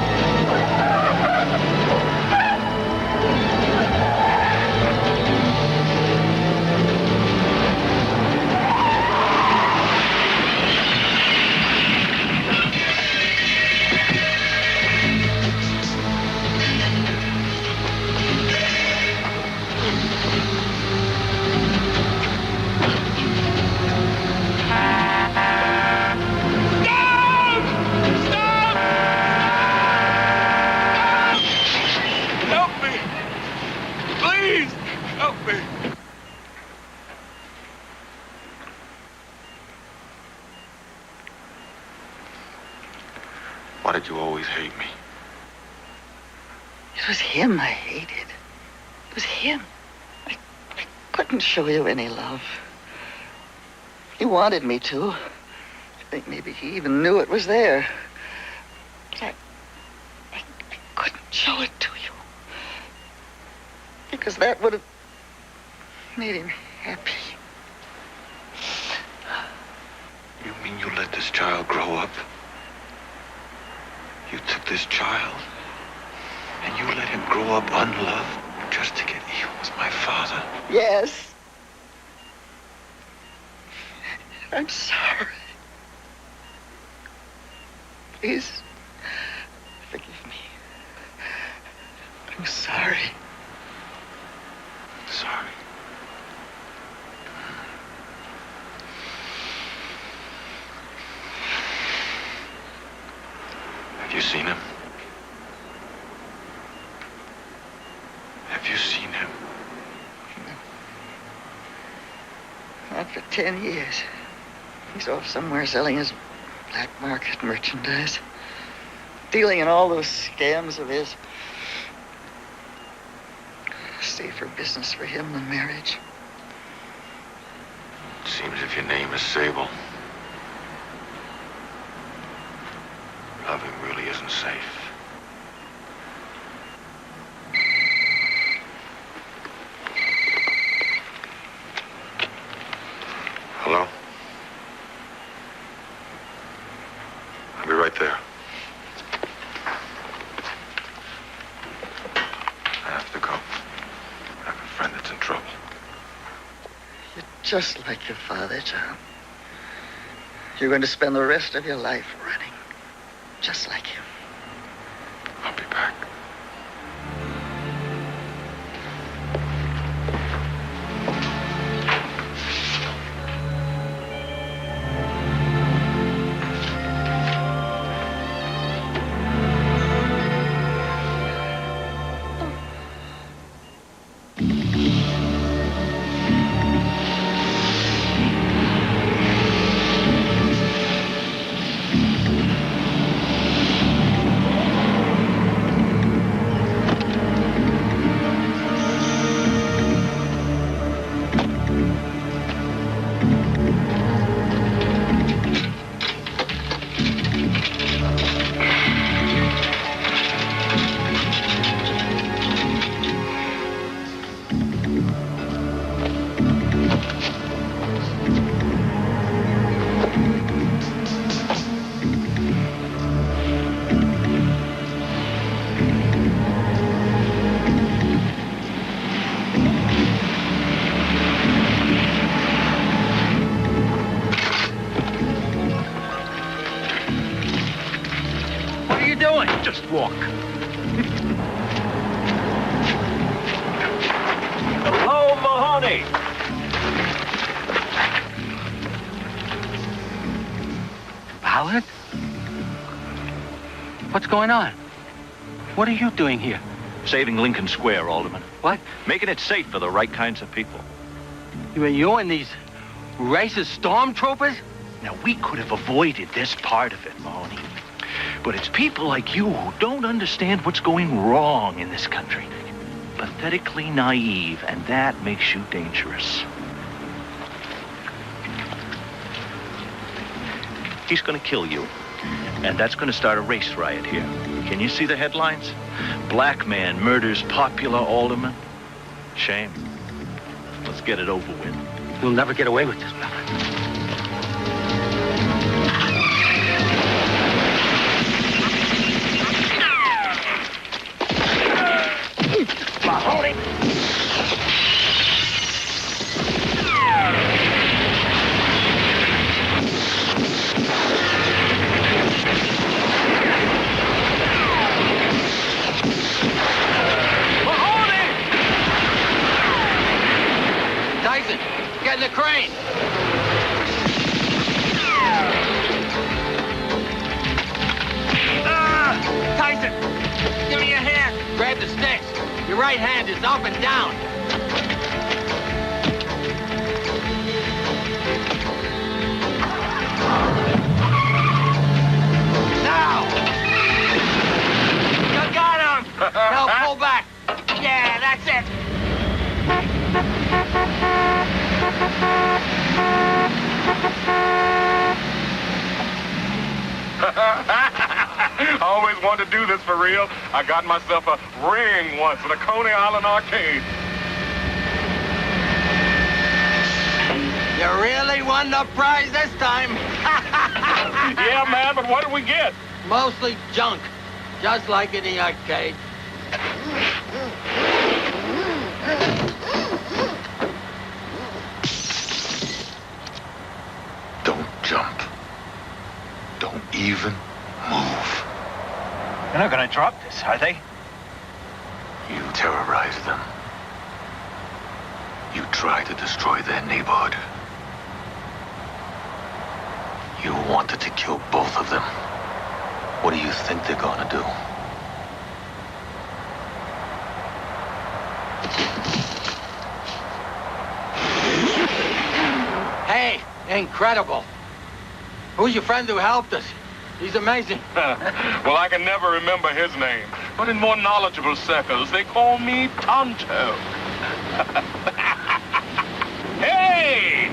Why did you always hate me? It was him I hated. It was him. I couldn't show you any love. He wanted me to. I think maybe he even knew it was there. But I couldn't show it to you. Because that would have made him happy. You mean you let this child grow up? You took this child, and you let him grow up unloved just to get even with my father? Yes. I'm sorry. Please, forgive me. I'm sorry. Sorry. Have you seen him? Have you seen him? Not for 10 years. He's off somewhere selling his black market merchandise. Dealing in all those scams of his. Safer business for him than marriage. Seems if your name is Sable, loving really isn't safe. Hello? I'll be right there. I have to go. I have a friend that's in trouble. You're just like your father, John. You're going to spend the rest of your life running, just like him. I'll be back. Just walk. Hello, Mahoney. Ballard? What's going on? What are you doing here? Saving Lincoln Square, Alderman. What? Making it safe for the right kinds of people. You and these racist stormtroopers? Now, we could have avoided this part of it, Mahoney. But it's people like you who don't understand what's going wrong in this country. Pathetically naive, and that makes you dangerous. He's gonna kill you, and that's gonna start a race riot here. Can you see the headlines? Black man murders popular alderman. Shame. Let's get it over with. You'll never get away with this, brother. Mahoney! Tyson, get in the crane. Tyson, give me your hand. Grab the sticks. Your right hand is up and down. Now! You got him! Now pull back. Yeah, that's it. I always wanted to do this for real. I got myself a ring once at a Coney Island arcade. You really won the prize this time. Yeah, man, but what did we get? Mostly junk, just like in the arcade. Don't jump. Don't even move. They're not gonna drop this, are they? You terrorize them. You try to destroy their neighborhood. You wanted to kill both of them. What do you think they're gonna do? Hey, incredible. Who's your friend who helped us? He's amazing. Well, I can never remember his name. But in more knowledgeable circles, they call me Tonto. Hey!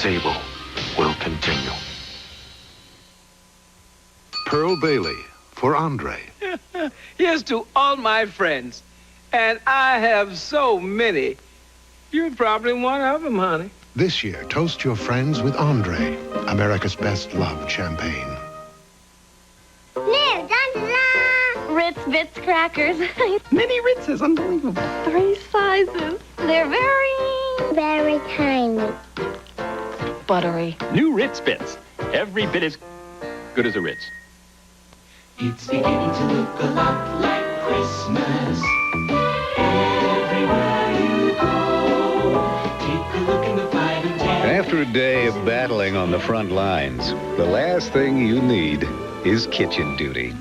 Sable will continue. Pearl Bailey for Andre. Here's to all my friends. And I have so many. You're probably one of them, honey. This year, toast your friends with Andre, America's best loved champagne. Ritz Bits crackers. Many Ritzes, unbelievable. 3 sizes. They're very tiny. Buttery. New Ritz Bits. Every bit as good as a Ritz. It's beginning to look a lot like Christmas. Everywhere you go, take a look in the 5 and 10. After a day of battling on the front lines, the last thing you need is kitchen duty.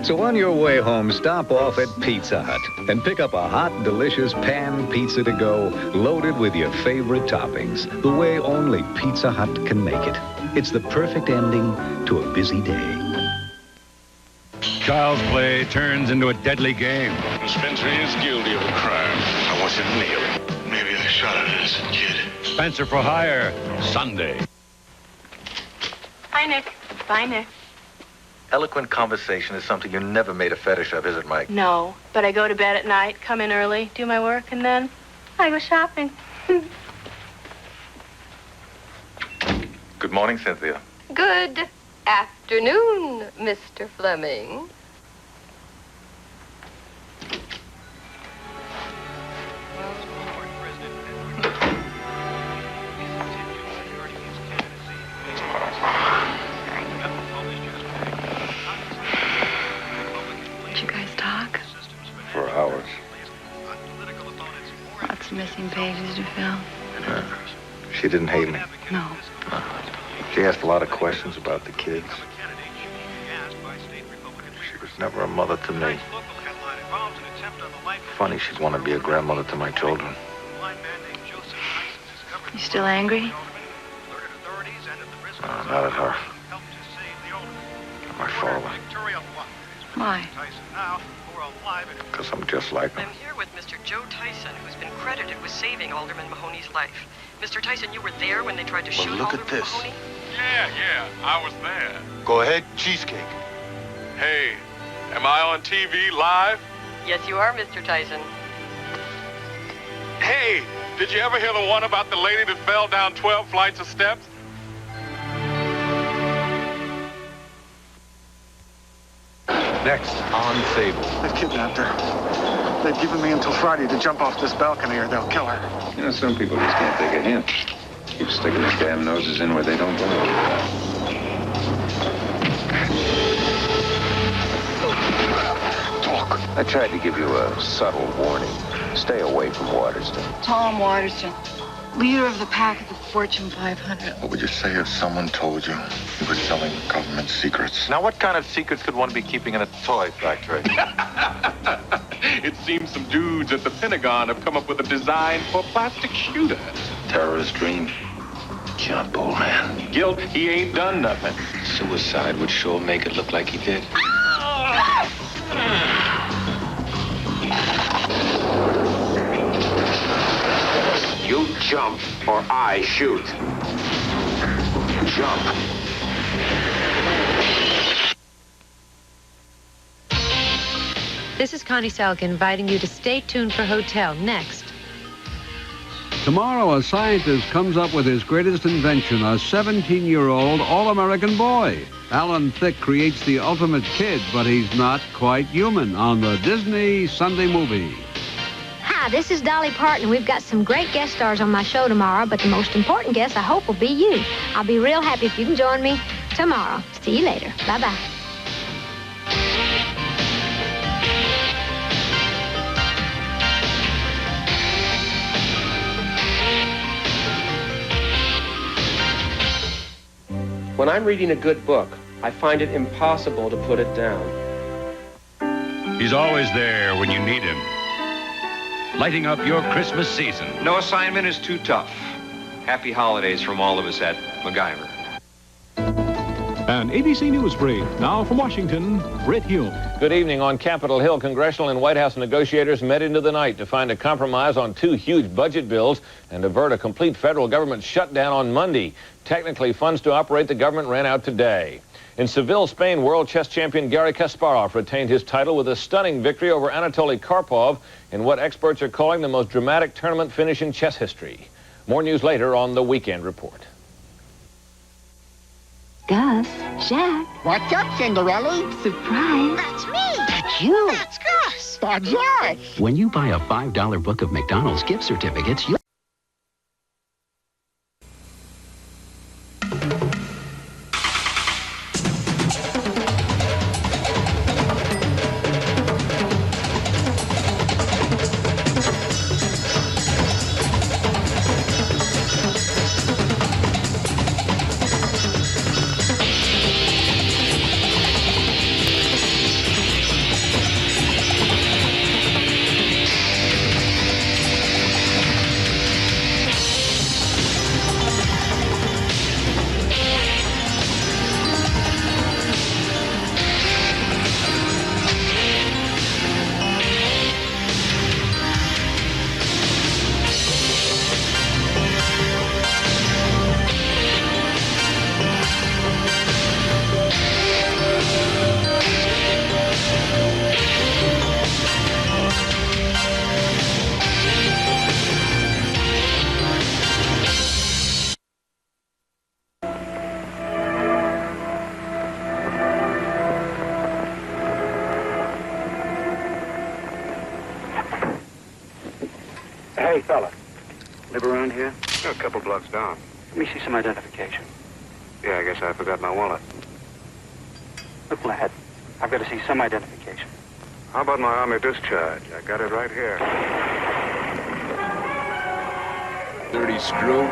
So on your way home, stop off at Pizza Hut and pick up a hot, delicious pan pizza to go, loaded with your favorite toppings, the way only Pizza Hut can make it. It's the perfect ending to a busy day. Child's play turns into a deadly game. Spencer is guilty of a crime. I want you to nail him. Maybe I shot an innocent kid. Spencer for Hire, Sunday. Hi, Nick. Bye, Nick. Eloquent conversation is something you never made a fetish of, is it, Mike? No, but I go to bed at night, come in early, do my work, and then I go shopping. morning, Cynthia. Good afternoon, Mr. Fleming. Did you guys talk? For hours. Lots of missing pages to fill. She didn't hate me. No. She asked a lot of questions about the kids. She was never a mother to me. Funny she'd want to be a grandmother to my children. You still angry? No, not at her. At my father. Why? Because I'm just like him. I'm here with Mr. Joe Tyson, who's been credited with saving Alderman Mahoney's life. Mr. Tyson, you were there when they tried to shoot look Alderman at this. Mahoney? Yeah, I was there. Go ahead, cheesecake. Hey, am I on TV live? Yes, you are, Mr. Tyson. Hey, did you ever hear the one about the lady that fell down 12 flights of steps? Next, Jon Sable. They've kidnapped her. They've given me until Friday to jump off this balcony or they'll kill her. You know, some people just can't take a hint. Keep sticking their damn noses in where they don't belong. Talk. I tried to give you a subtle warning. Stay away from Waterston. Tom Waterston, leader of the pack of the Fortune 500. What would you say if someone told you you were selling government secrets? Now, what kind of secrets could one be keeping in a toy factory? It seems some dudes at the Pentagon have come up with a design for plastic shooters. Terrorist dream. Jump, old man. Guilt, he ain't done nothing. Suicide would sure make it look like he did. You jump or I shoot. Jump. This is Connie Selk inviting you to stay tuned for Hotel next. Tomorrow, a scientist comes up with his greatest invention, a 17-year-old all-American boy. Alan Thicke creates the ultimate kid, but he's not quite human on the Disney Sunday Movie. Hi, this is Dolly Parton. We've got some great guest stars on my show tomorrow, but the most important guest, I hope, will be you. I'll be real happy if you can join me tomorrow. See you later. Bye-bye. When I'm reading a good book, I find it impossible to put it down. He's always there when you need him, lighting up your Christmas season. No assignment is too tough. Happy holidays from all of us at MacGyver. An ABC News brief. Now from Washington, Britt Hume. Good evening. On Capitol Hill, congressional and White House negotiators met into the night to find a compromise on two huge budget bills and avert a complete federal government shutdown on Monday. Technically, funds to operate the government ran out today. In Seville, Spain, world chess champion Garry Kasparov retained his title with a stunning victory over Anatoly Karpov in what experts are calling the most dramatic tournament finish in chess history. More news later on the Weekend Report. Gus, Jack. What's up, Cinderella? Surprise. That's me. That's you. That's Gus. That's us. When you buy a $5 book of McDonald's gift certificates, you... Hey, fella. Live around here? A couple blocks down. Let me see some identification. Yeah, I guess I forgot my wallet. Look, lad, I've got to see some identification. How about my army discharge? I got it right here. Dirty screw.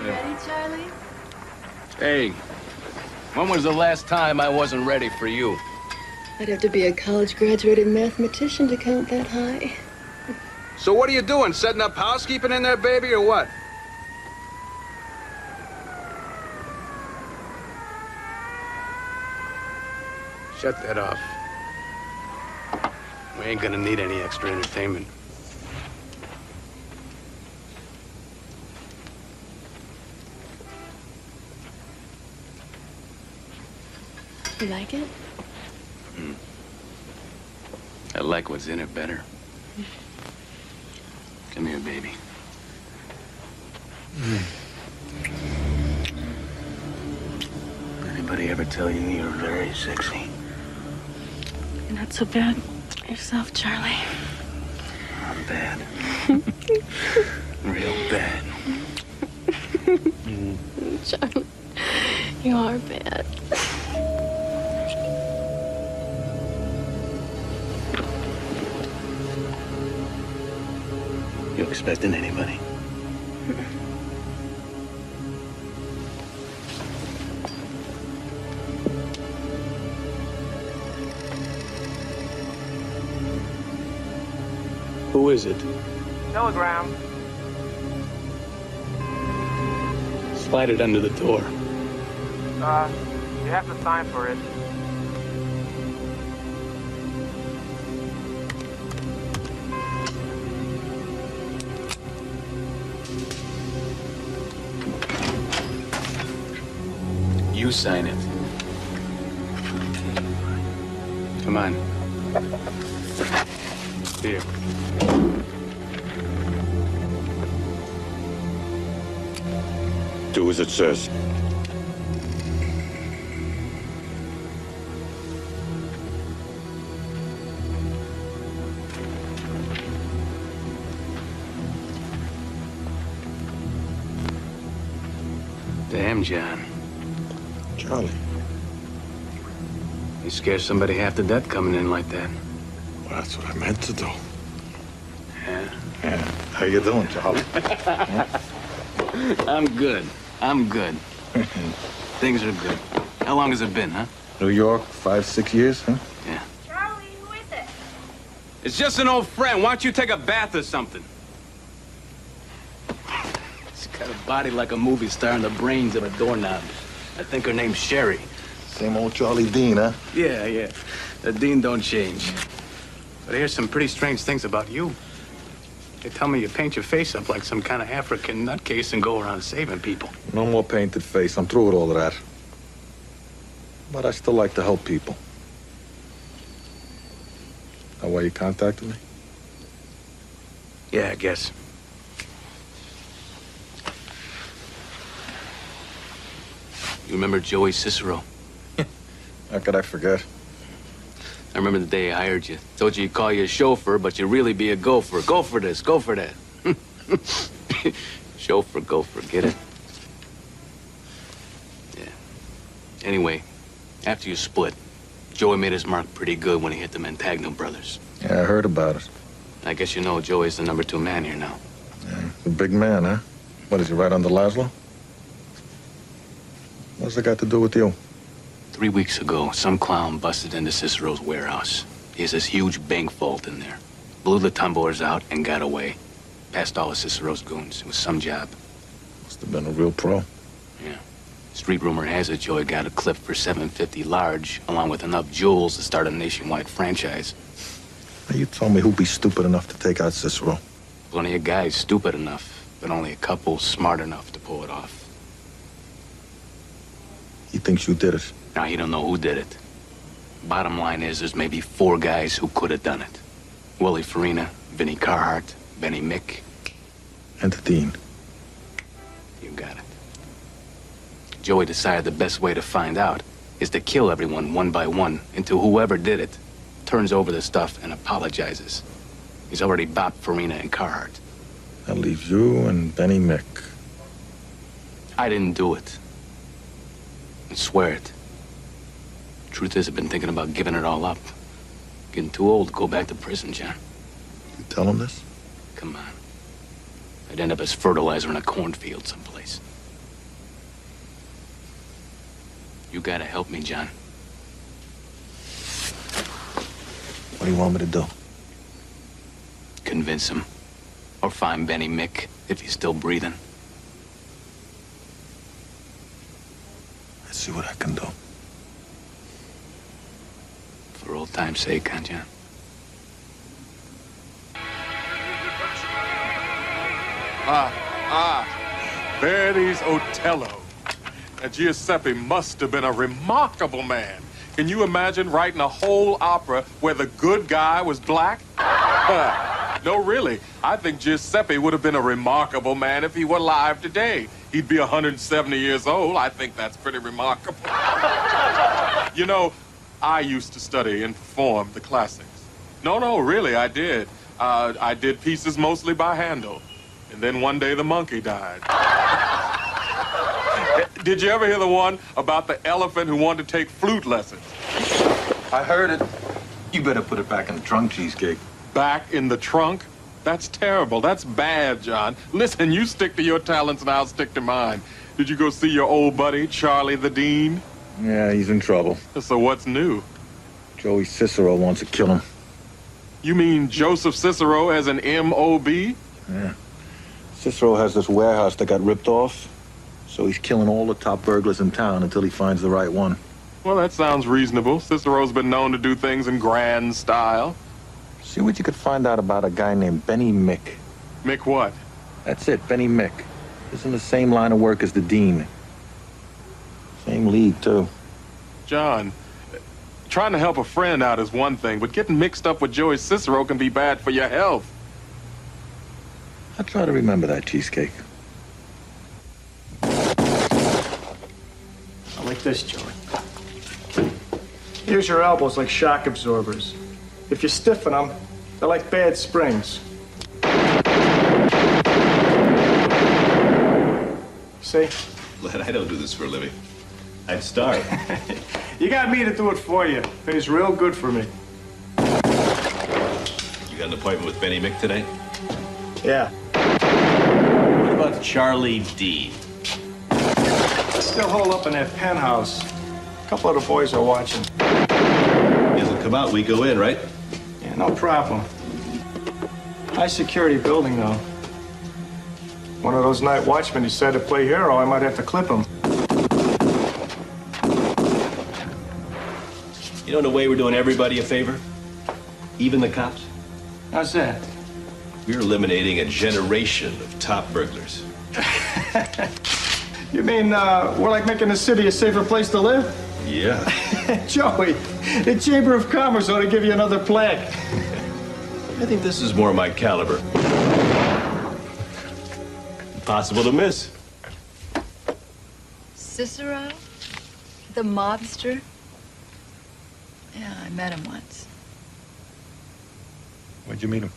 Ready, Charlie? Hey, when was the last time I wasn't ready for you? I'd have to be a college-graduated mathematician to count that high. So what are you doing, setting up housekeeping in there, baby, or what? Shut that off. We ain't gonna need any extra entertainment. You like it? I like what's in it better. Come here, baby. Anybody ever tell you you're very sexy? You're not so bad yourself, Charlie. I'm bad. Real bad. Charlie, you are bad. You expecting anybody? Who is it? Telegram. Slide it under the door. You have to sign for it. You sign it. Come on. Here. Do as it says. Damn, John. Charlie. You scare somebody half to death coming in like that. Well, that's what I meant to do. Yeah? Yeah. How you doing, Charlie? I'm good. I'm good. Things are good. How long has it been, huh? New York, 5-6 years, huh? Yeah. Charlie, who is it? It's just an old friend. Why don't you take a bath or something? She's got a body like a movie star and the brains of a doorknob. I think her name's Sherry. Same old Charlie Dean, huh? Yeah, yeah. The Dean don't change. But I hear some pretty strange things about you. They tell me you paint your face up like some kind of African nutcase and go around saving people. No more painted face. I'm through with all of that. But I still like to help people. That why you contacted me? Yeah, I guess. You remember Joey Cicero? How could I forget? I remember the day I hired you. Told you you'd call you a chauffeur, but you'd really be a gopher. Go for this, go for that. Chauffeur, gopher, get it? Yeah. Anyway, after you split, Joey made his mark pretty good when he hit the Montagno brothers. Yeah, I heard about it. I guess you know Joey's the #2 man here now. Yeah, a big man, huh? What, is he right under Laszlo? What's that got to do with you? 3 weeks ago, some clown busted into Cicero's warehouse. He has this huge bank vault in there. Blew the tumblers out and got away. Passed all of Cicero's goons. It was some job. Must have been a real pro. Yeah. Street rumor has it Joey got a clip for $750 large, along with enough jewels to start a nationwide franchise. Now, you told me who'd be stupid enough to take out Cicero. Plenty of guys stupid enough, but only a couple smart enough to pull it off. He thinks you did it. Now, he don't know who did it. Bottom line is, there's maybe 4 guys who could have done it. Willie Farina, Vinnie Carhart, Benny Mick. And the Dean. You got it. Joey decided the best way to find out is to kill everyone one by one until whoever did it turns over the stuff and apologizes. He's already bopped Farina and Carhart. That leaves you and Benny Mick. I didn't do it. I swear it. Truth is, I've been thinking about giving it all up. Getting too old to go back to prison, John. You tell him this? Come on. I'd end up as fertilizer in a cornfield someplace. You gotta help me, John. What do you want me to do? Convince him. Or find Benny Mick, if he's still breathing. Let's see what I can do. For old time's sake, huh, John? Verdi's Otello. Now, Giuseppe must have been a remarkable man. Can you imagine writing a whole opera where the good guy was black? No, really. I think Giuseppe would have been a remarkable man if he were alive today. He'd be 170 years old. I think that's pretty remarkable. You know, I used to study and perform the classics. No, really, I did. I did pieces mostly by Handel. And then one day the monkey died. Did you ever hear the one about the elephant who wanted to take flute lessons? I heard it. You better put it back in the trunk, Cheesecake. Back in the trunk? That's terrible. That's bad, John. Listen, you stick to your talents and I'll stick to mine. Did you go see your old buddy, Charlie the Dean? Yeah, he's in trouble. So what's new? Joey Cicero wants to kill him. You mean Joseph Cicero as an M.O.B.? Yeah. Cicero has this warehouse that got ripped off, so he's killing all the top burglars in town until he finds the right one. Well, that sounds reasonable. Cicero's been known to do things in grand style. See what you could find out about a guy named Benny Mick. Mick what? That's it, Benny Mick. He's in the same line of work as the Dean. Same league, too. John, trying to help a friend out is one thing, but getting mixed up with Joey Cicero can be bad for your health. I try to remember that, Cheesecake. I like this, Joey. Use your elbows like shock absorbers. If you stiffen them, they're like bad springs. See? Lad, I don't do this for a living. I'd start. You got me to do it for you. It is real good for me. You got an appointment with Benny Mick today? Yeah. What about Charlie D? Still holed up in that penthouse. A couple of the boys are watching. He doesn't come out, we go in, right? Yeah, no problem. High security building, though. One of those night watchmen decided to play hero, I might have to clip him. You know, in a way, we're doing everybody a favor? Even the cops? How's that? We're eliminating a generation of top burglars. You mean, we're like making the city a safer place to live? Yeah. Joey, the Chamber of Commerce ought to give you another plaque. I think this is more my caliber. Impossible to miss. Cicero? The mobster? Yeah, I met him once. Where'd you meet him?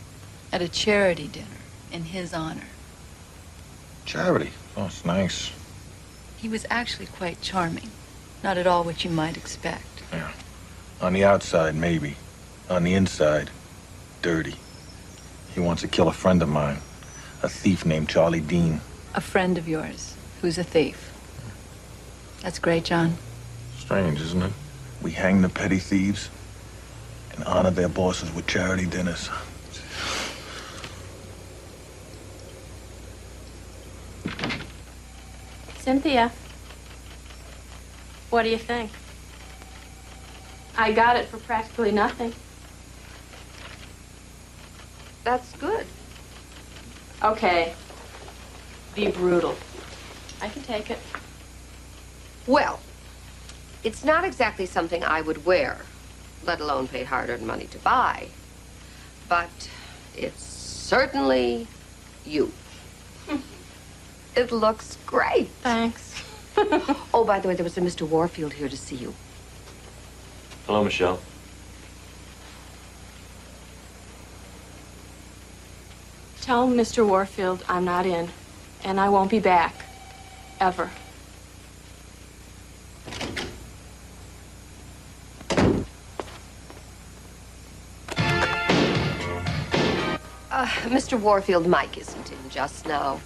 At a charity dinner in his honor. Charity. Oh, it's nice. He was actually quite charming. Not at all what you might expect. Yeah. On the outside, maybe. On the inside, dirty. He wants to kill a friend of mine. A thief named Charlie Dean. A friend of yours who's a thief. That's great, John. Strange, isn't it? We hang the petty thieves and honor their bosses with charity dinners. Cynthia, what do you think? I got it for practically nothing. That's good. Okay. Be brutal. I can take it. Well, it's not exactly something I would wear, let alone pay hard-earned money to buy. But it's certainly you. It looks great. Thanks. Oh, by the way, there was a Mr. Warfield here to see you. Hello, Michelle. Tell Mr. Warfield I'm not in, and I won't be back. Ever. Mr. Warfield, Mike isn't in just now.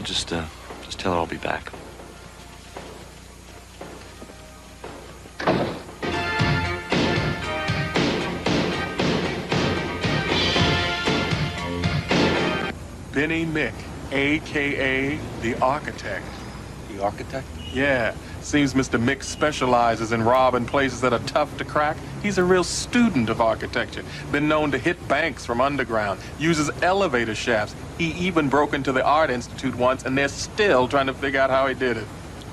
Just tell her I'll be back. Benny Mick, a.k.a. the Architect. The Architect? Yeah. Seems Mr. Mick specializes in robbing places that are tough to crack. He's a real student of architecture. Been known to hit banks from underground. Uses elevator shafts. He even broke into the Art Institute once, and they're still trying to figure out how he did it.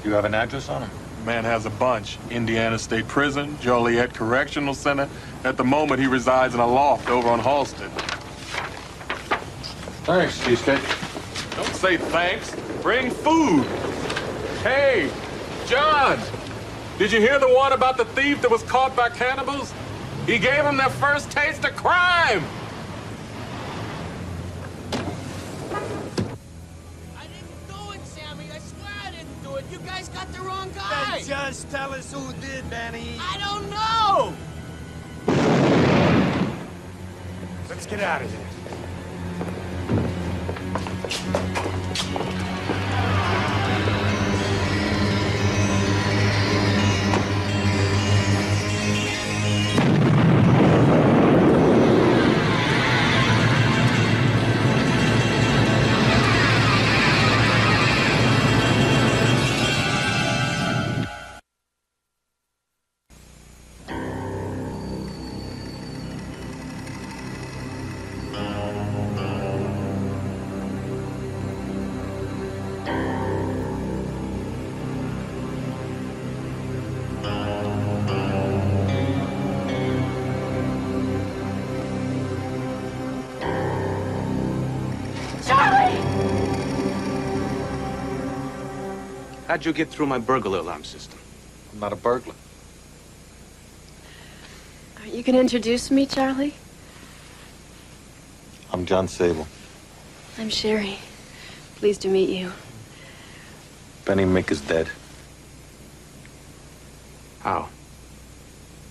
You have an address on him? Man has a bunch. Indiana State Prison, Joliet Correctional Center. At the moment, he resides in a loft over on Halsted. Thanks, Cheesecake. Don't say thanks. Bring food. Hey, John, did you hear the one about the thief that was caught by cannibals? He gave them their first taste of crime. I didn't do it, Sammy. I swear I didn't do it. You guys got the wrong guy. Then just tell us who did, Benny. I don't know. Let's get out of here. How'd you get through my burglar alarm system? I'm not a burglar. Are you going to introduce me, Charlie? I'm Jon Sable. I'm Sherry. Pleased to meet you. Benny Mick is dead. How?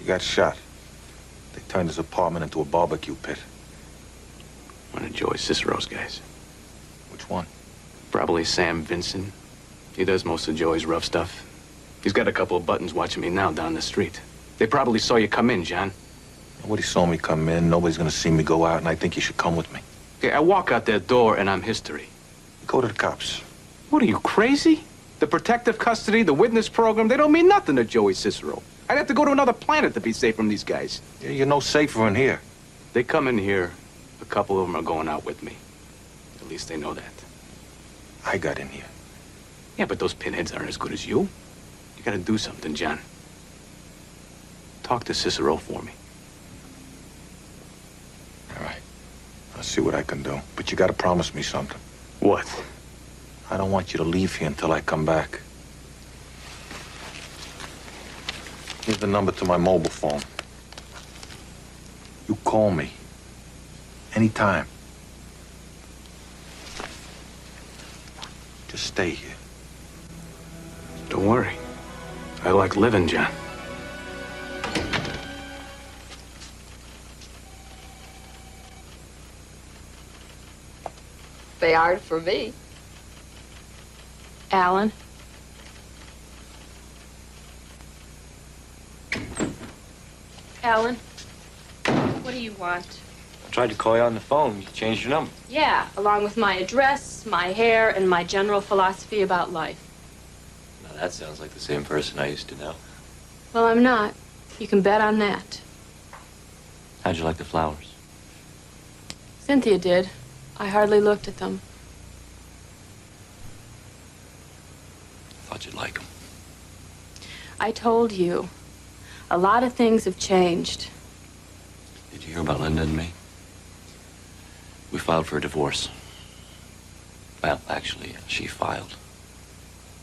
He got shot. They turned his apartment into a barbecue pit. One of Joey Cicero's guys. Which one? Probably Sam Vincent. He does most of Joey's rough stuff. He's got a couple of buttons watching me now down the street. They probably saw you come in, John. Nobody saw me come in. Nobody's gonna see me go out, and I think you should come with me. Okay, I walk out that door and I'm history. Go to the cops. What are you, crazy? The protective custody, the witness program, they don't mean nothing to Joey Cicero. I'd have to go to another planet to be safe from these guys. Yeah, you're no safer in here. They come in here, a couple of them are going out with me. At least they know that. I got in here. Yeah, but those pinheads aren't as good as you. You gotta do something, John. Talk to Cicero for me. All right. I'll see what I can do. But you gotta promise me something. What? I don't want you to leave here until I come back. Here's the number to my mobile phone. You call me. Anytime. Just stay here. Don't worry. I like living, John. They aren't for me. Alan? Alan? What do you want? I tried to call you on the phone. You changed your number. Yeah, along with my address, my hair, and my general philosophy about life. Now that sounds like the same person I used to know. Well, I'm not. You can bet on that. How'd you like the flowers? Cynthia did. I hardly looked at them. Thought you'd like them. I told you. A lot of things have changed. Did you hear about Linda and me? We filed for a divorce. Well, actually, she filed.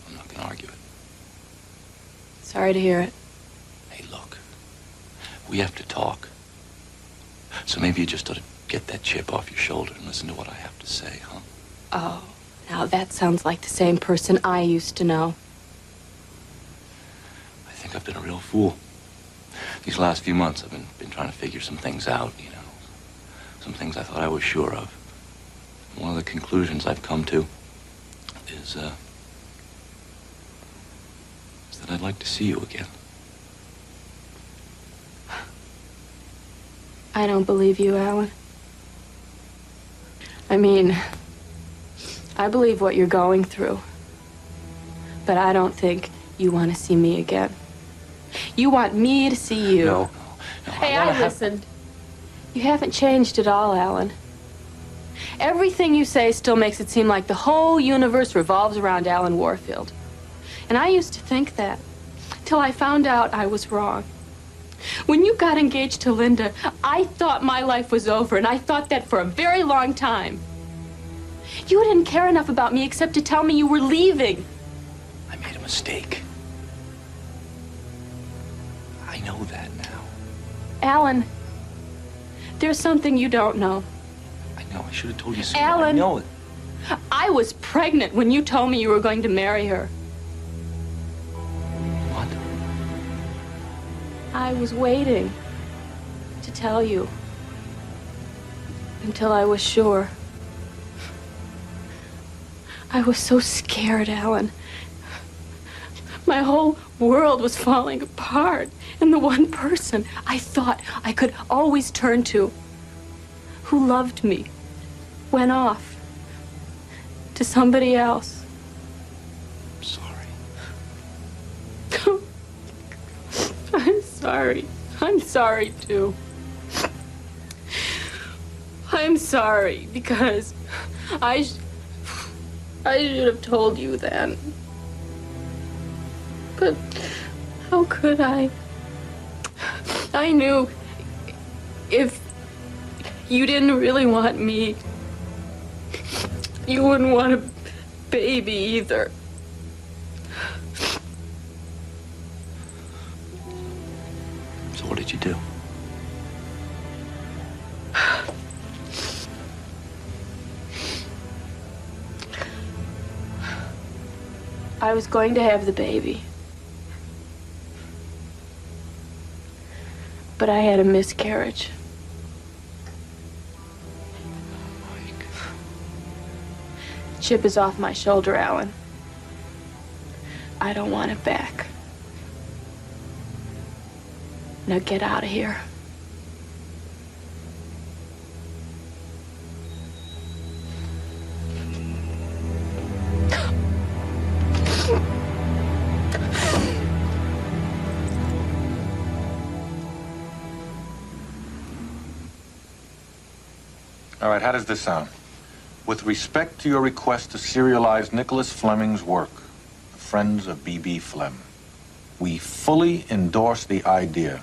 I'm not gonna argue it. Sorry to hear it. Hey, look. We have to talk. So maybe you just ought to get that chip off your shoulder and listen to what I have to say, huh? Oh, now that sounds like the same person I used to know. I think I've been a real fool. These last few months, I've been trying to figure some things out, you know. Some things I thought I was sure of. One of the conclusions I've come to is that I'd like to see you again. I don't believe you, Alan. I mean, I believe what you're going through. But I don't think you want to see me again. You want me to see you. No. Hey, I listened. You haven't changed at all, Alan. Everything you say still makes it seem like the whole universe revolves around Alan Warfield. And I used to think that, till I found out I was wrong. When you got engaged to Linda, I thought my life was over, and I thought that for a very long time. You didn't care enough about me except to tell me you were leaving. I made a mistake. I know that now. Alan, there's something you don't know. I know. I should have told you sooner. Alan, I know it. I was pregnant when you told me you were going to marry her. What? I was waiting to tell you until I was sure. I was so scared, Alan. My whole world was falling apart, and the one person I thought I could always turn to, who loved me, went off to somebody else. I'm sorry. I'm sorry. I'm sorry, too. I'm sorry because I should have told you then. But how could I? I knew if you didn't really want me, you wouldn't want a baby either. So what did you do? I was going to have the baby. But I had a miscarriage. Chip is off my shoulder, Alan. I don't want it back. Now get out of here. All right, how does this sound? With respect to your request to serialize Nicholas Fleming's work, the Friends of B.B. Flem, we fully endorse the idea.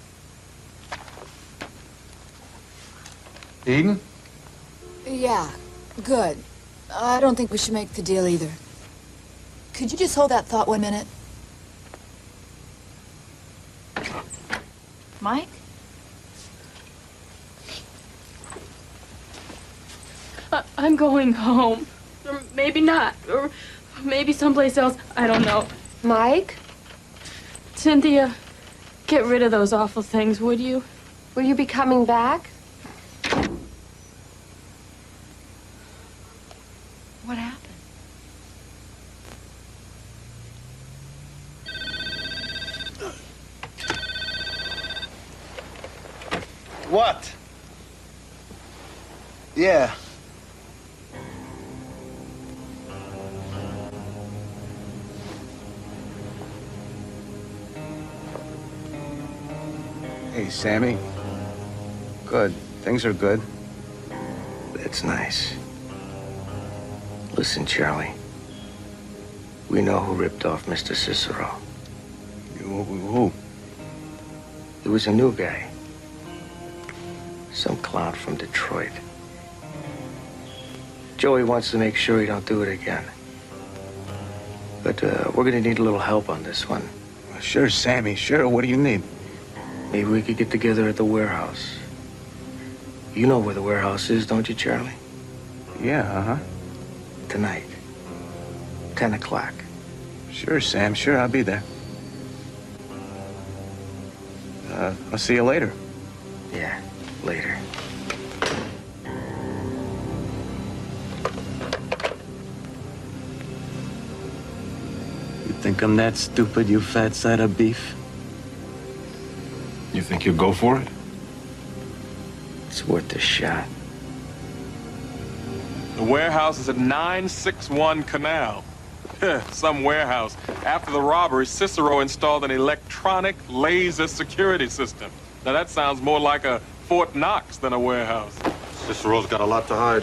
Eden? Yeah, good. I don't think we should make the deal either. Could you just hold that thought 1 minute? Mike? I'm going home. Or maybe not. Or maybe someplace else. I don't know. Mike? Cynthia, get rid of those awful things, would you? Will you be coming back? What happened? What? Yeah. Hey, Sammy. Good. Things are good. That's nice. Listen, Charlie. We know who ripped off Mr. Cicero. Who? There was a new guy. Some clown from Detroit. Joey wants to make sure he don't do it again. But we're gonna need a little help on this one. Sure, Sammy. Sure. What do you need? Maybe we could get together at the warehouse. You know where the warehouse is, don't you, Charlie? Yeah, uh-huh. Tonight. 10 o'clock. Sure, Sam, sure, I'll be there. I'll see you later. Yeah, later. You think I'm that stupid, you fat side of beef? You think you'll go for it? It's worth a shot. The warehouse is at 961 Canal. Some warehouse. After the robbery, Cicero installed an electronic laser security system. Now that sounds more like a Fort Knox than a warehouse. Cicero's got a lot to hide.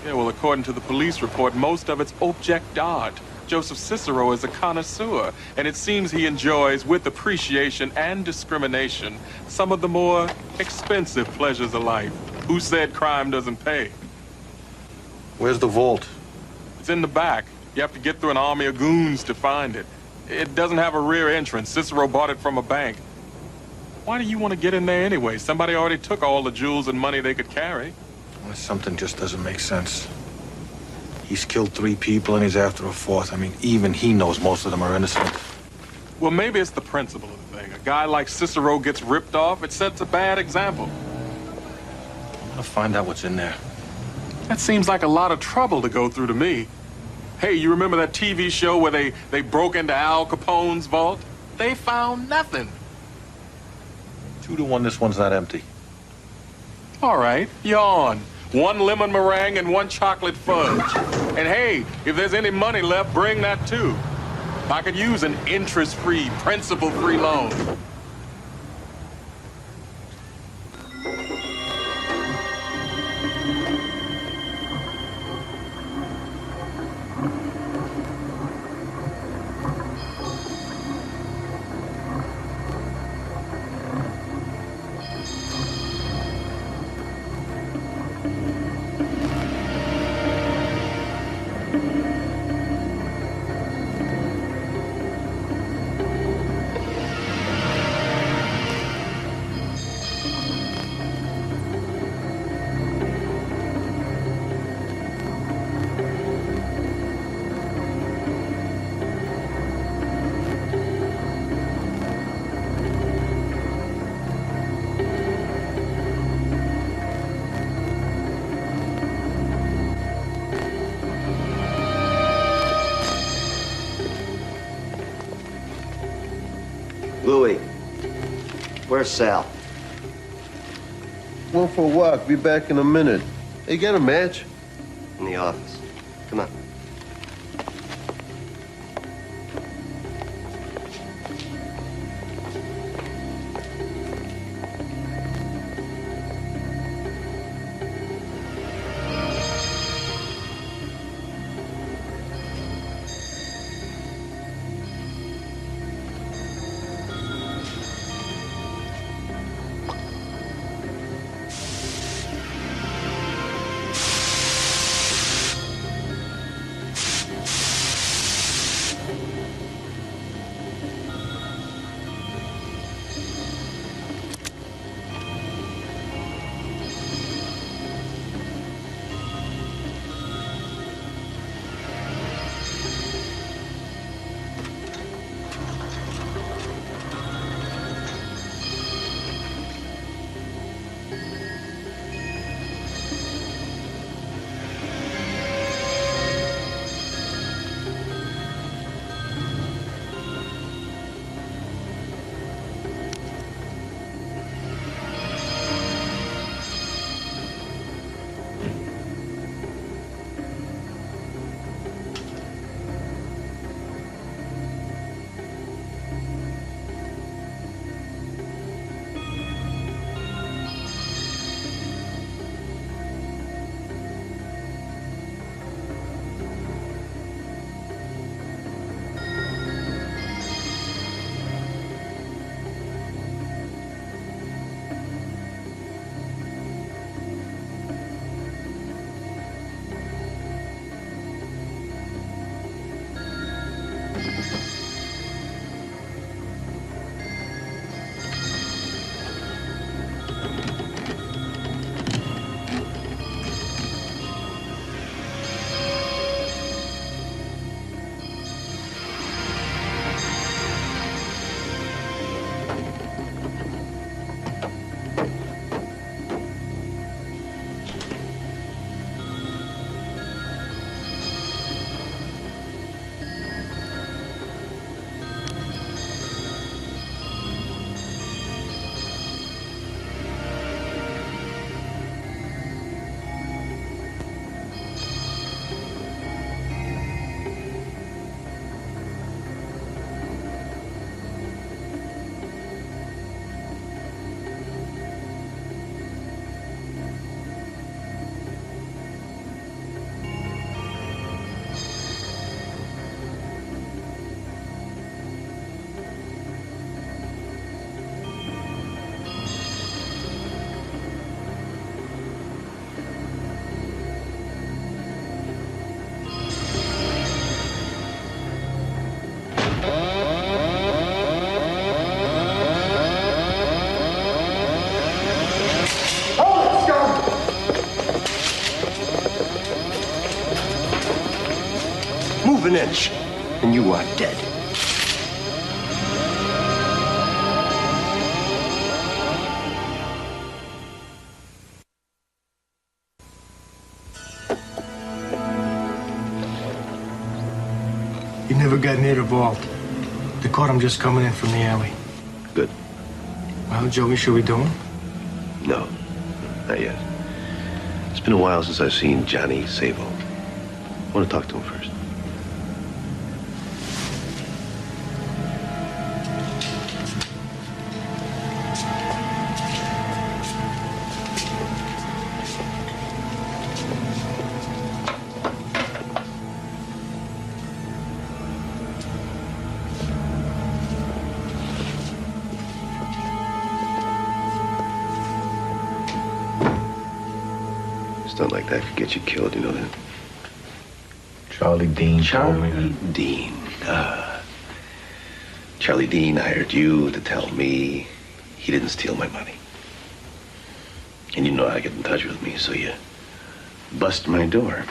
Yeah, well, according to the police report, most of it's object d'art. Joseph Cicero is a connoisseur, and it seems he enjoys, with appreciation and discrimination, some of the more expensive pleasures of life. Who said crime doesn't pay? Where's the vault? It's in the back. You have to get through an army of goons to find it. It doesn't have a rear entrance. Cicero bought it from a bank. Why do you want to get in there anyway? Somebody already took all the jewels and money they could carry. Well, something just doesn't make sense. He's killed 3 people and he's after a 4th. I mean, even he knows most of them are innocent. Well, maybe it's the principle of the thing. A guy like Cicero gets ripped off, it sets a bad example. I'm gonna find out what's in there. That seems like a lot of trouble to go through to me. Hey, you remember that TV show where they broke into Al Capone's vault? They found nothing. 2 to 1, this one's not empty. All right, yawn. 1 lemon meringue and 1 chocolate fudge. And hey, if there's any money left, bring that too. I could use an interest-free, principal-free loan. Louie, where's Sal? Went for a walk. Be back in a minute. Hey, got a match? In the office. Come on. an inch, and you are dead. He never got near the vault. They caught him just coming in from the alley. Good. Well, Joey, should we do him? No, not yet. It's been a while since I've seen Johnny Sable. I want to talk to him first. Stunt like that could get you killed, you know that? Charlie Dean told me Charlie that. Dean. Charlie Dean hired you to tell me he didn't steal my money. And you know how to get in touch with me, so you bust my door.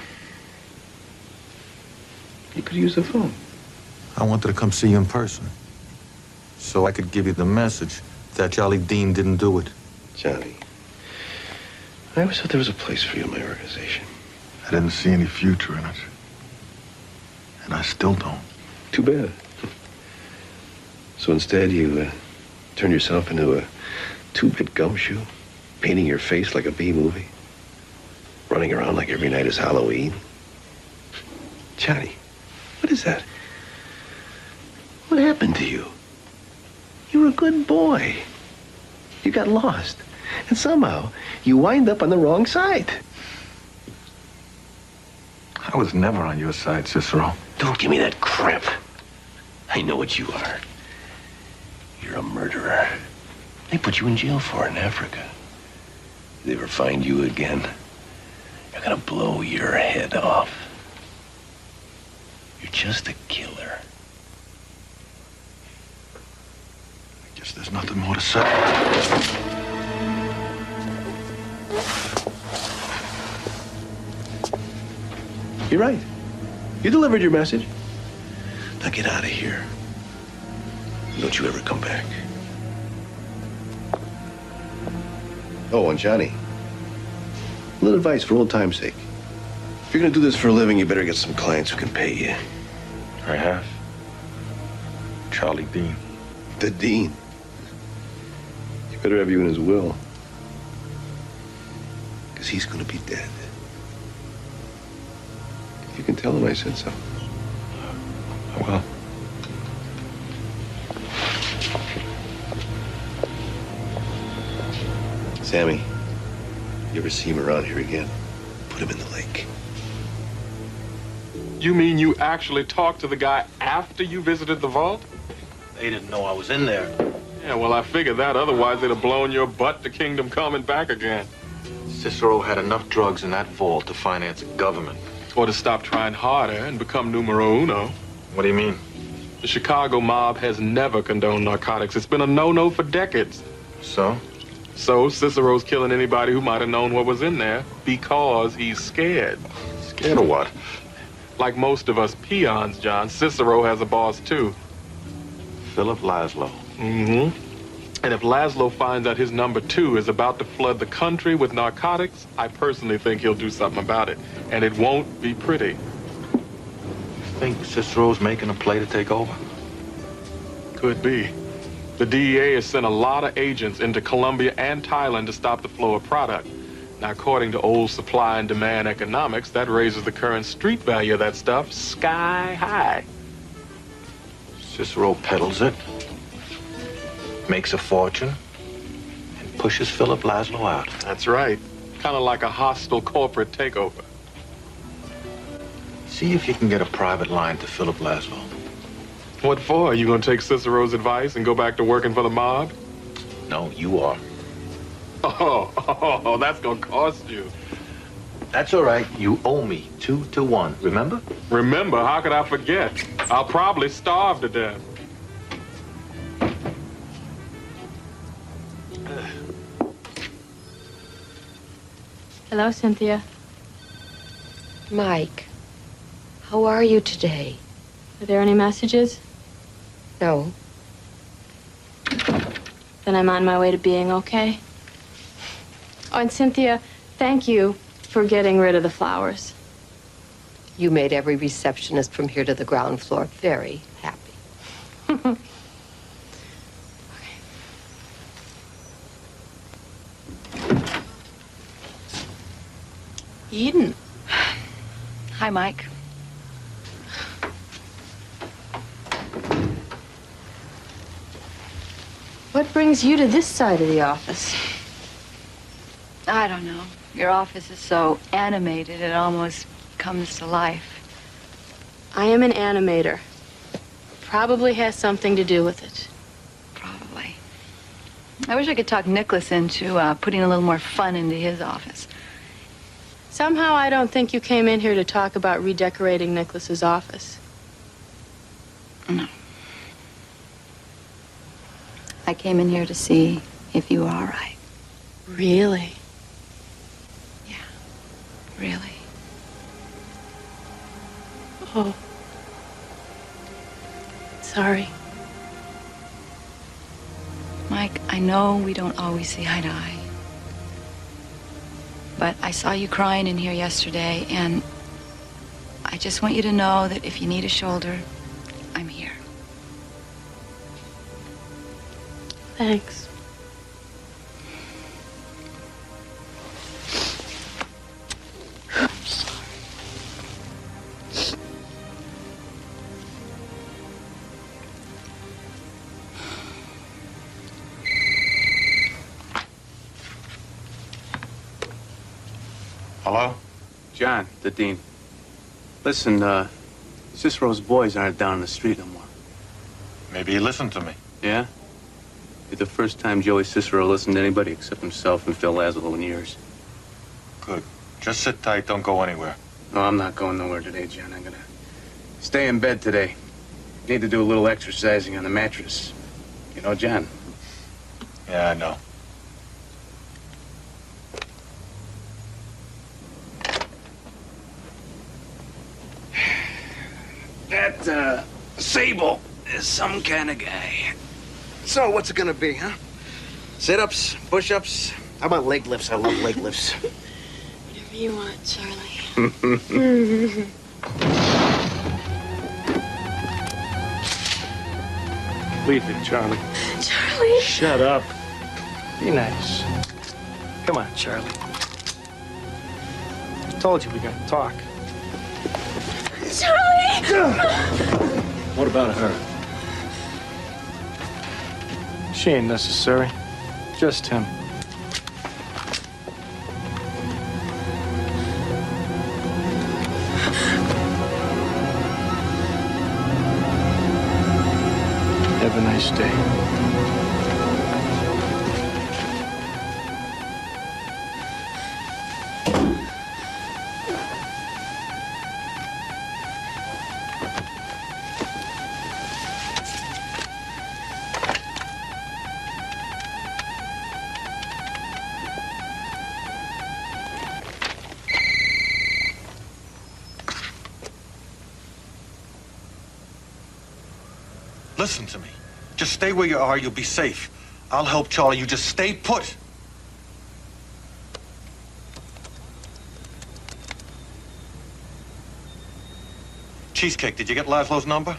You could use the phone. I wanted to come see you in person, so I could give you the message that Charlie Dean didn't do it. Johnny, I always thought there was a place for you in my organization. I didn't see any future in it. And I still don't. Too bad. So instead, you turn yourself into a two-bit gumshoe, painting your face like a B-movie, running around like every night is Halloween. Johnny, what is that? What happened to you? You were a good boy. You got lost. And somehow, you wind up on the wrong side. I was never on your side, Cicero. Don't give me that crap. I know what you are. You're a murderer. They put you in jail for it in Africa. If they ever find you again, they're gonna blow your head off. You're just a killer. I guess there's nothing more to say. You're right. You delivered your message. Now get out of here. Don't you ever come back. Oh, and Johnny, a little advice for old time's sake. If you're gonna do this for a living, you better get some clients who can pay you. I have. Charlie Dean. The Dean. He better have you in his will. Because he's gonna be dead. You can tell him I said so. I will. Sammy, you ever see him around here again? Put him in the lake. You mean you actually talked to the guy after you visited the vault? They didn't know I was in there. Yeah, well, I figured that. Otherwise, they'd have blown your butt to Kingdom Come and back again. Cicero had enough drugs in that vault to finance a government. Or to stop trying harder and become numero uno. What do you mean? The Chicago mob has never condoned narcotics. It's been a no-no for decades. So? So Cicero's killing anybody who might have known what was in there because he's scared. Scared of what? Like most of us peons, John, Cicero has a boss too. Philip Laszlo. Mm-hmm. And if Laszlo finds out his number two is about to flood the country with narcotics, I personally think he'll do something about it. And it won't be pretty. You think Cicero's making a play to take over? Could be. The DEA has sent a lot of agents into Colombia and Thailand to stop the flow of product. Now, according to old supply and demand economics, that raises the current street value of that stuff sky high. Cicero peddles it, makes a fortune, and pushes Philip Laszlo out. That's right. Kind of like a hostile corporate takeover. See if you can get a private line to Philip Laszlo. What for? You gonna take Cicero's advice and go back to working for the mob? No, you are. Oh, that's gonna cost you. That's all right. You owe me 2 to 1, remember? Remember? How could I forget? I'll probably starve to death. Hello, Cynthia. Mike, how are you today? Are there any messages? No. Then I'm on my way to being okay. Oh, and Cynthia, thank you for getting rid of the flowers. You made every receptionist from here to the ground floor very happy. Eden. Hi, Mike. What brings you to this side of the office? I don't know. Your office is so animated, it almost comes to life. I am an animator. Probably has something to do with it. Probably. I wish I could talk Nicholas into putting a little more fun into his office. Somehow I don't think you came in here to talk about redecorating Nicholas's office. No. I came in here to see if you were all right. Really? Yeah, really. Oh. Sorry. Mike, I know we don't always see eye to eye. But I saw you crying in here yesterday, and I just want you to know that if you need a shoulder, I'm here. Thanks. Hello? John, the dean. Listen, Cicero's boys aren't down in the street no more. Maybe he listened to me. Yeah? It's the first time Joey Cicero listened to anybody except himself and Phil Laszlo in years. Good. Just sit tight, don't go anywhere. No, I'm not going nowhere today, John. I'm gonna stay in bed today. Need to do a little exercising on the mattress. You know, John? Yeah, I know. That, Sable is some kind of guy. So, what's it gonna be, huh? Sit-ups, push-ups? How about leg lifts? I love leg lifts. Whatever you want, Charlie. Leave it, Charlie. Charlie! Shut up. Be nice. Come on, Charlie. I told you we gotta talk. Charlie! What about her? She ain't necessary. Just him. Have a nice day. Listen to me. Just stay where you are, you'll be safe. I'll help Charlie, you just stay put. Cheesecake, did you get Laszlo's number?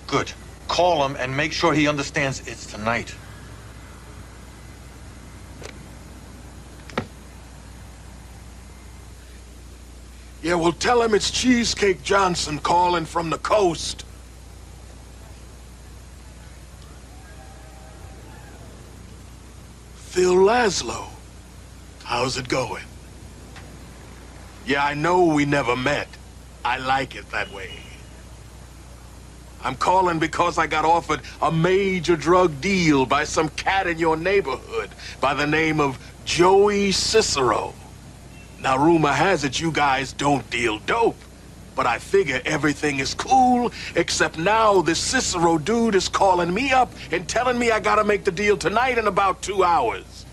Good. Call him and make sure he understands it's tonight. Yeah, well, tell him it's Cheesecake Johnson calling from the coast. Phil Laszlo. How's it going? Yeah, I know we never met. I like it that way. I'm calling because I got offered a major drug deal by some cat in your neighborhood by the name of Joey Cicero. Now, rumor has it you guys don't deal dope, but I figure everything is cool, except now this Cicero dude is calling me up and telling me I gotta make the deal tonight in about 2 hours.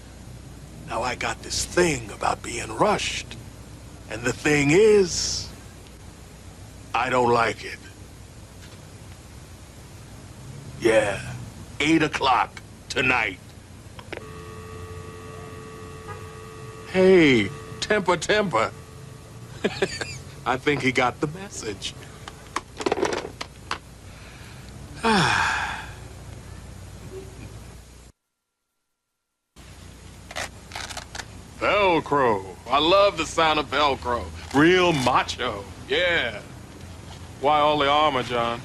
Now, I got this thing about being rushed, and the thing is, I don't like it. Yeah, 8 o'clock tonight. Hey, temper. I think he got the message. Velcro. I love the sound of Velcro. Real macho. Yeah. Why all the armor, John?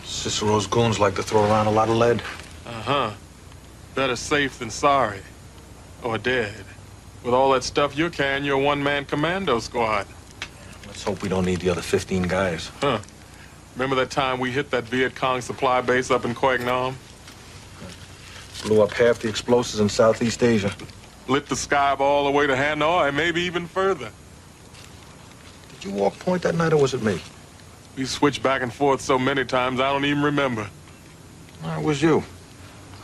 Cicero's goons like to throw around a lot of lead. Uh-huh. Better safe than sorry. Or dead. With all that stuff you're carrying, you're a one-man commando squad. Let's hope we don't need the other 15 guys. Huh. Remember that time we hit that Viet Cong supply base up in Quang Nam? Blew up half the explosives in Southeast Asia. Lit the sky up all the way to Hanoi, and maybe even further. Did you walk point that night, or was it me? We switched back and forth so many times, I don't even remember. No, it was you.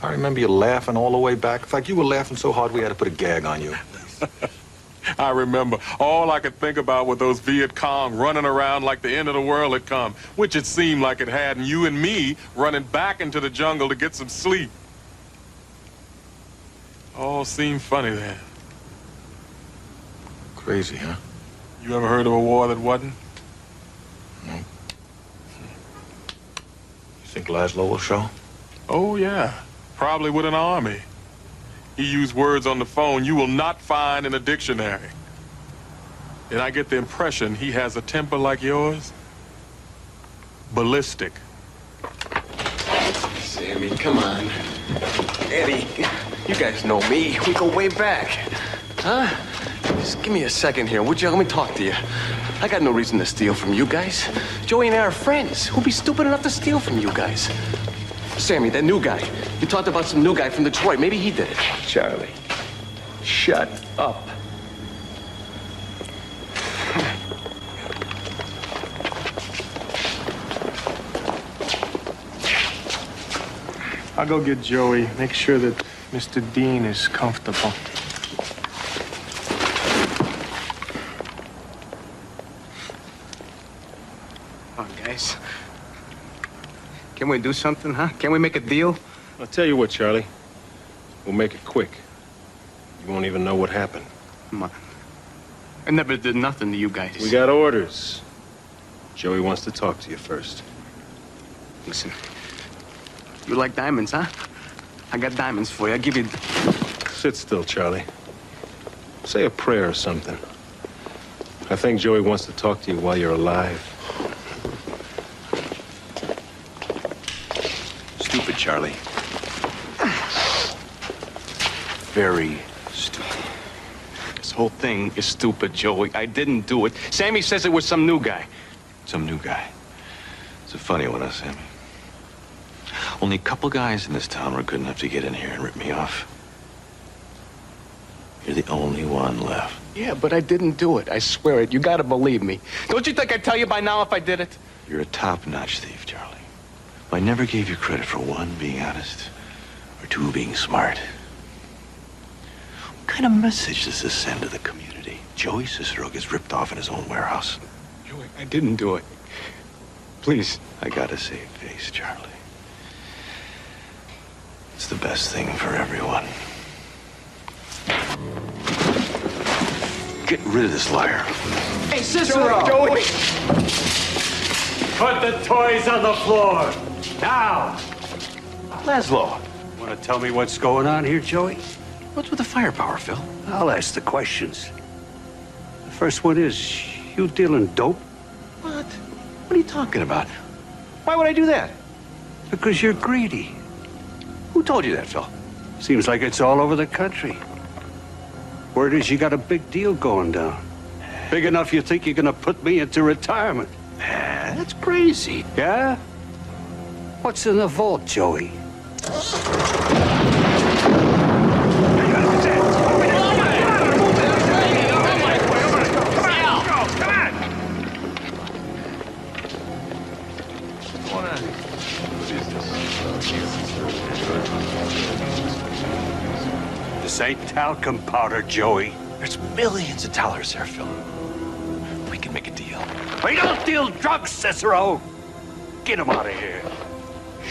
I remember you laughing all the way back. In fact, you were laughing so hard we had to put a gag on you. I remember. All I could think about were those Viet Cong running around like the end of the world had come, which it seemed like it had, and you and me running back into the jungle to get some sleep. All seemed funny then. Crazy, huh? You ever heard of a war that wasn't? No. You think Laszlo will show? Oh, yeah. Probably with an army. He used words on the phone you will not find in a dictionary. And I get the impression he has a temper like yours. Ballistic. Sammy, come on. Eddie, you guys know me. We go way back. Huh? Just give me a second here, would you? Let me talk to you. I got no reason to steal from you guys. Joey and I are friends. Who'd be stupid enough to steal from you guys? Sammy, that new guy. You talked about some new guy from Detroit. Maybe he did it. Charlie, shut up. I'll go get Joey. Make sure that Mr. Dean is comfortable. Come on, guys. Can we do something, huh? Can we make a deal? I'll tell you what, Charlie. We'll make it quick. You won't even know what happened. Come on. I never did nothing to you guys. We got orders. Joey wants to talk to you first. Listen, you like diamonds, huh? I got diamonds for you. I'll give you... Sit still, Charlie. Say a prayer or something. I think Joey wants to talk to you while you're alive. Stupid, Charlie. Very stupid. This whole thing is stupid, Joey. I didn't do it. Sammy says it was some new guy. Some new guy. It's a funny one, huh, Sammy? Only a couple guys in this town were good enough to get in here and rip me off. You're the only one left. Yeah, but I didn't do it. I swear it. You gotta believe me. Don't you think I'd tell you by now if I did it? You're a top-notch thief, Charlie. I never gave you credit for one, being honest, or two, being smart. What kind of message does this send to the community? Joey Cicero gets ripped off in his own warehouse. Joey, I didn't do it. Please. I gotta save face, Charlie. It's the best thing for everyone. Get rid of this liar. Hey, Cicero! Joey! Put the toys on the floor. Now! Laszlo. Want to tell me what's going on here, Joey? What's with the firepower, Phil? I'll ask the questions. The first one is, you dealing dope? What? What are you talking about? Why would I do that? Because you're greedy. Who told you that, Phil? Seems like it's all over the country. Word is you got a big deal going down. Big enough you think you're gonna put me into retirement. That's crazy. Yeah? What's in the vault, Joey? This ain't talcum powder, Joey. There's millions of dollars there, Phil. We can make a deal. We don't deal drugs, Cicero. Get him out of here.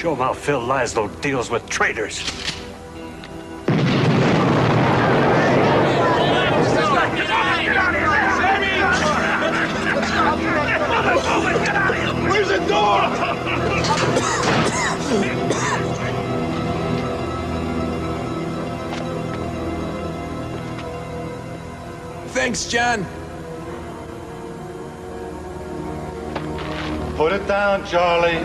Show him how Phil Laszlo deals with traitors. Where's the door? Thanks, John. Put it down, Charlie.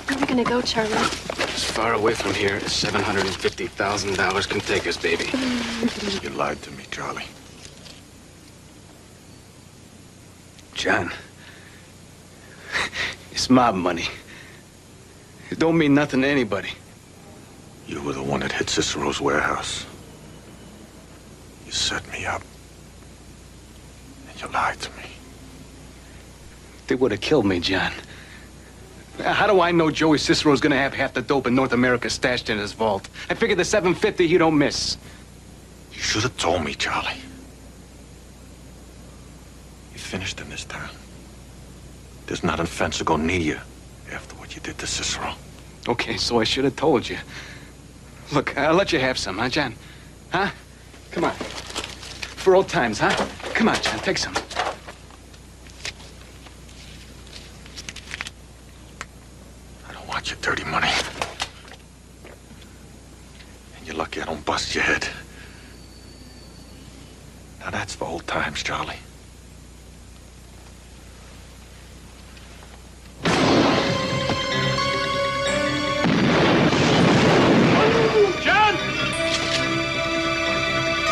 Where are we gonna go, Charlie? As far away from here as $750,000 can take us, baby. You lied to me, Charlie. John, it's mob money. It don't mean nothing to anybody. You were the one that hit Cicero's warehouse. You set me up. And you lied to me. They would have killed me, John. How do I know Joey Cicero's gonna have half the dope in North America stashed in his vault? I figured the 750 he don't miss. You should have told me, Charlie. You finished in this town. There's not a fence to go near you after what you did to Cicero. Okay, so I should have told you. Look, I'll let you have some, huh, John? Huh? Come on. For old times, huh? Come on, John, take some. I don't want your dirty money. And you're lucky I don't bust your head. Now that's for old times, Charlie. John!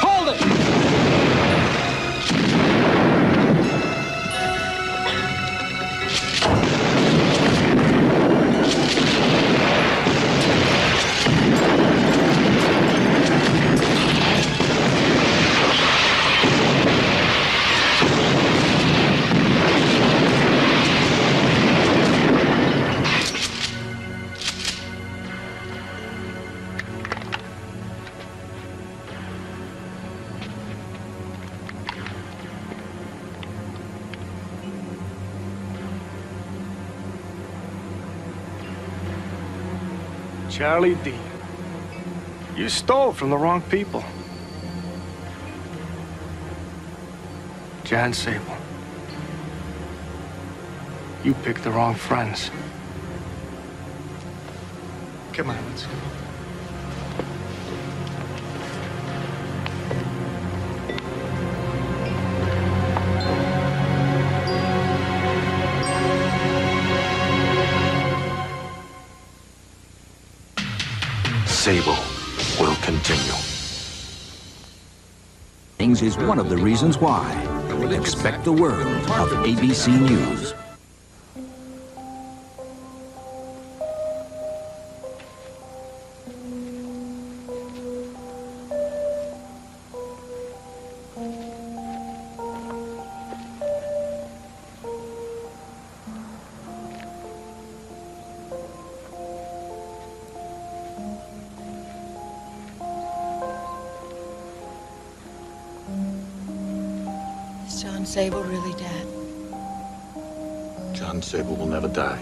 Hold it! Charlie D. You stole from the wrong people. Jon Sable. You picked the wrong friends. Come on, let's go. Sable will continue. Things is one of the reasons why. Expect the world of ABC News. Is Jon Sable really dead? Jon Sable will never die.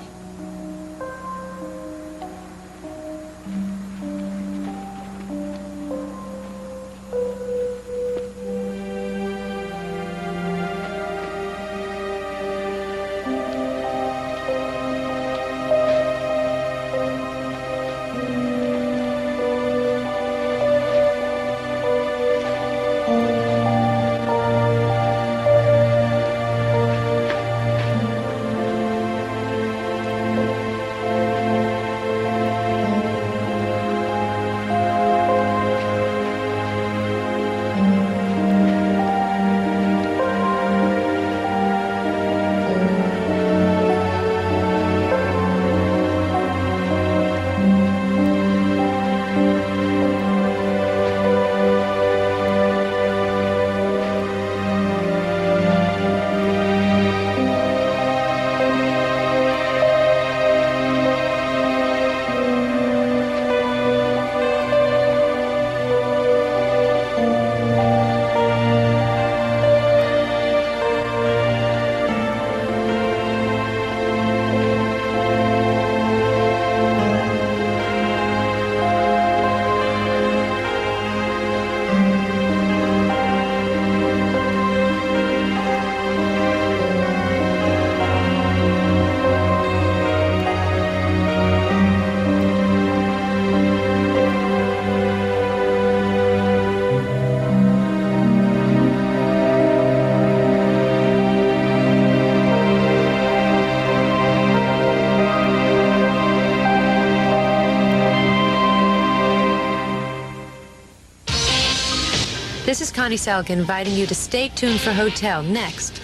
This is Connie Selk inviting you to stay tuned for Hotel next.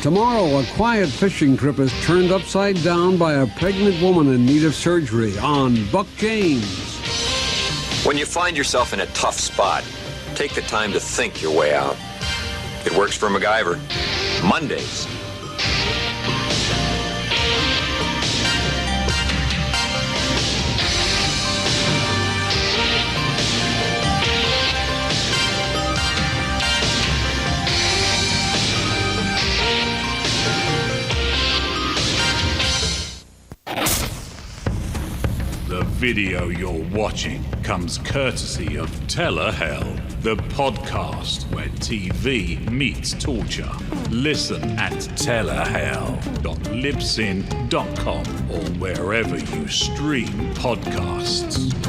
Tomorrow, a quiet fishing trip is turned upside down by a pregnant woman in need of surgery on Buck James. When you find yourself in a tough spot, take the time to think your way out. It works for MacGyver. Mondays. The video you're watching comes courtesy of Telehell, the podcast where TV meets torture. Listen at telehell.libsyn.com or wherever you stream podcasts.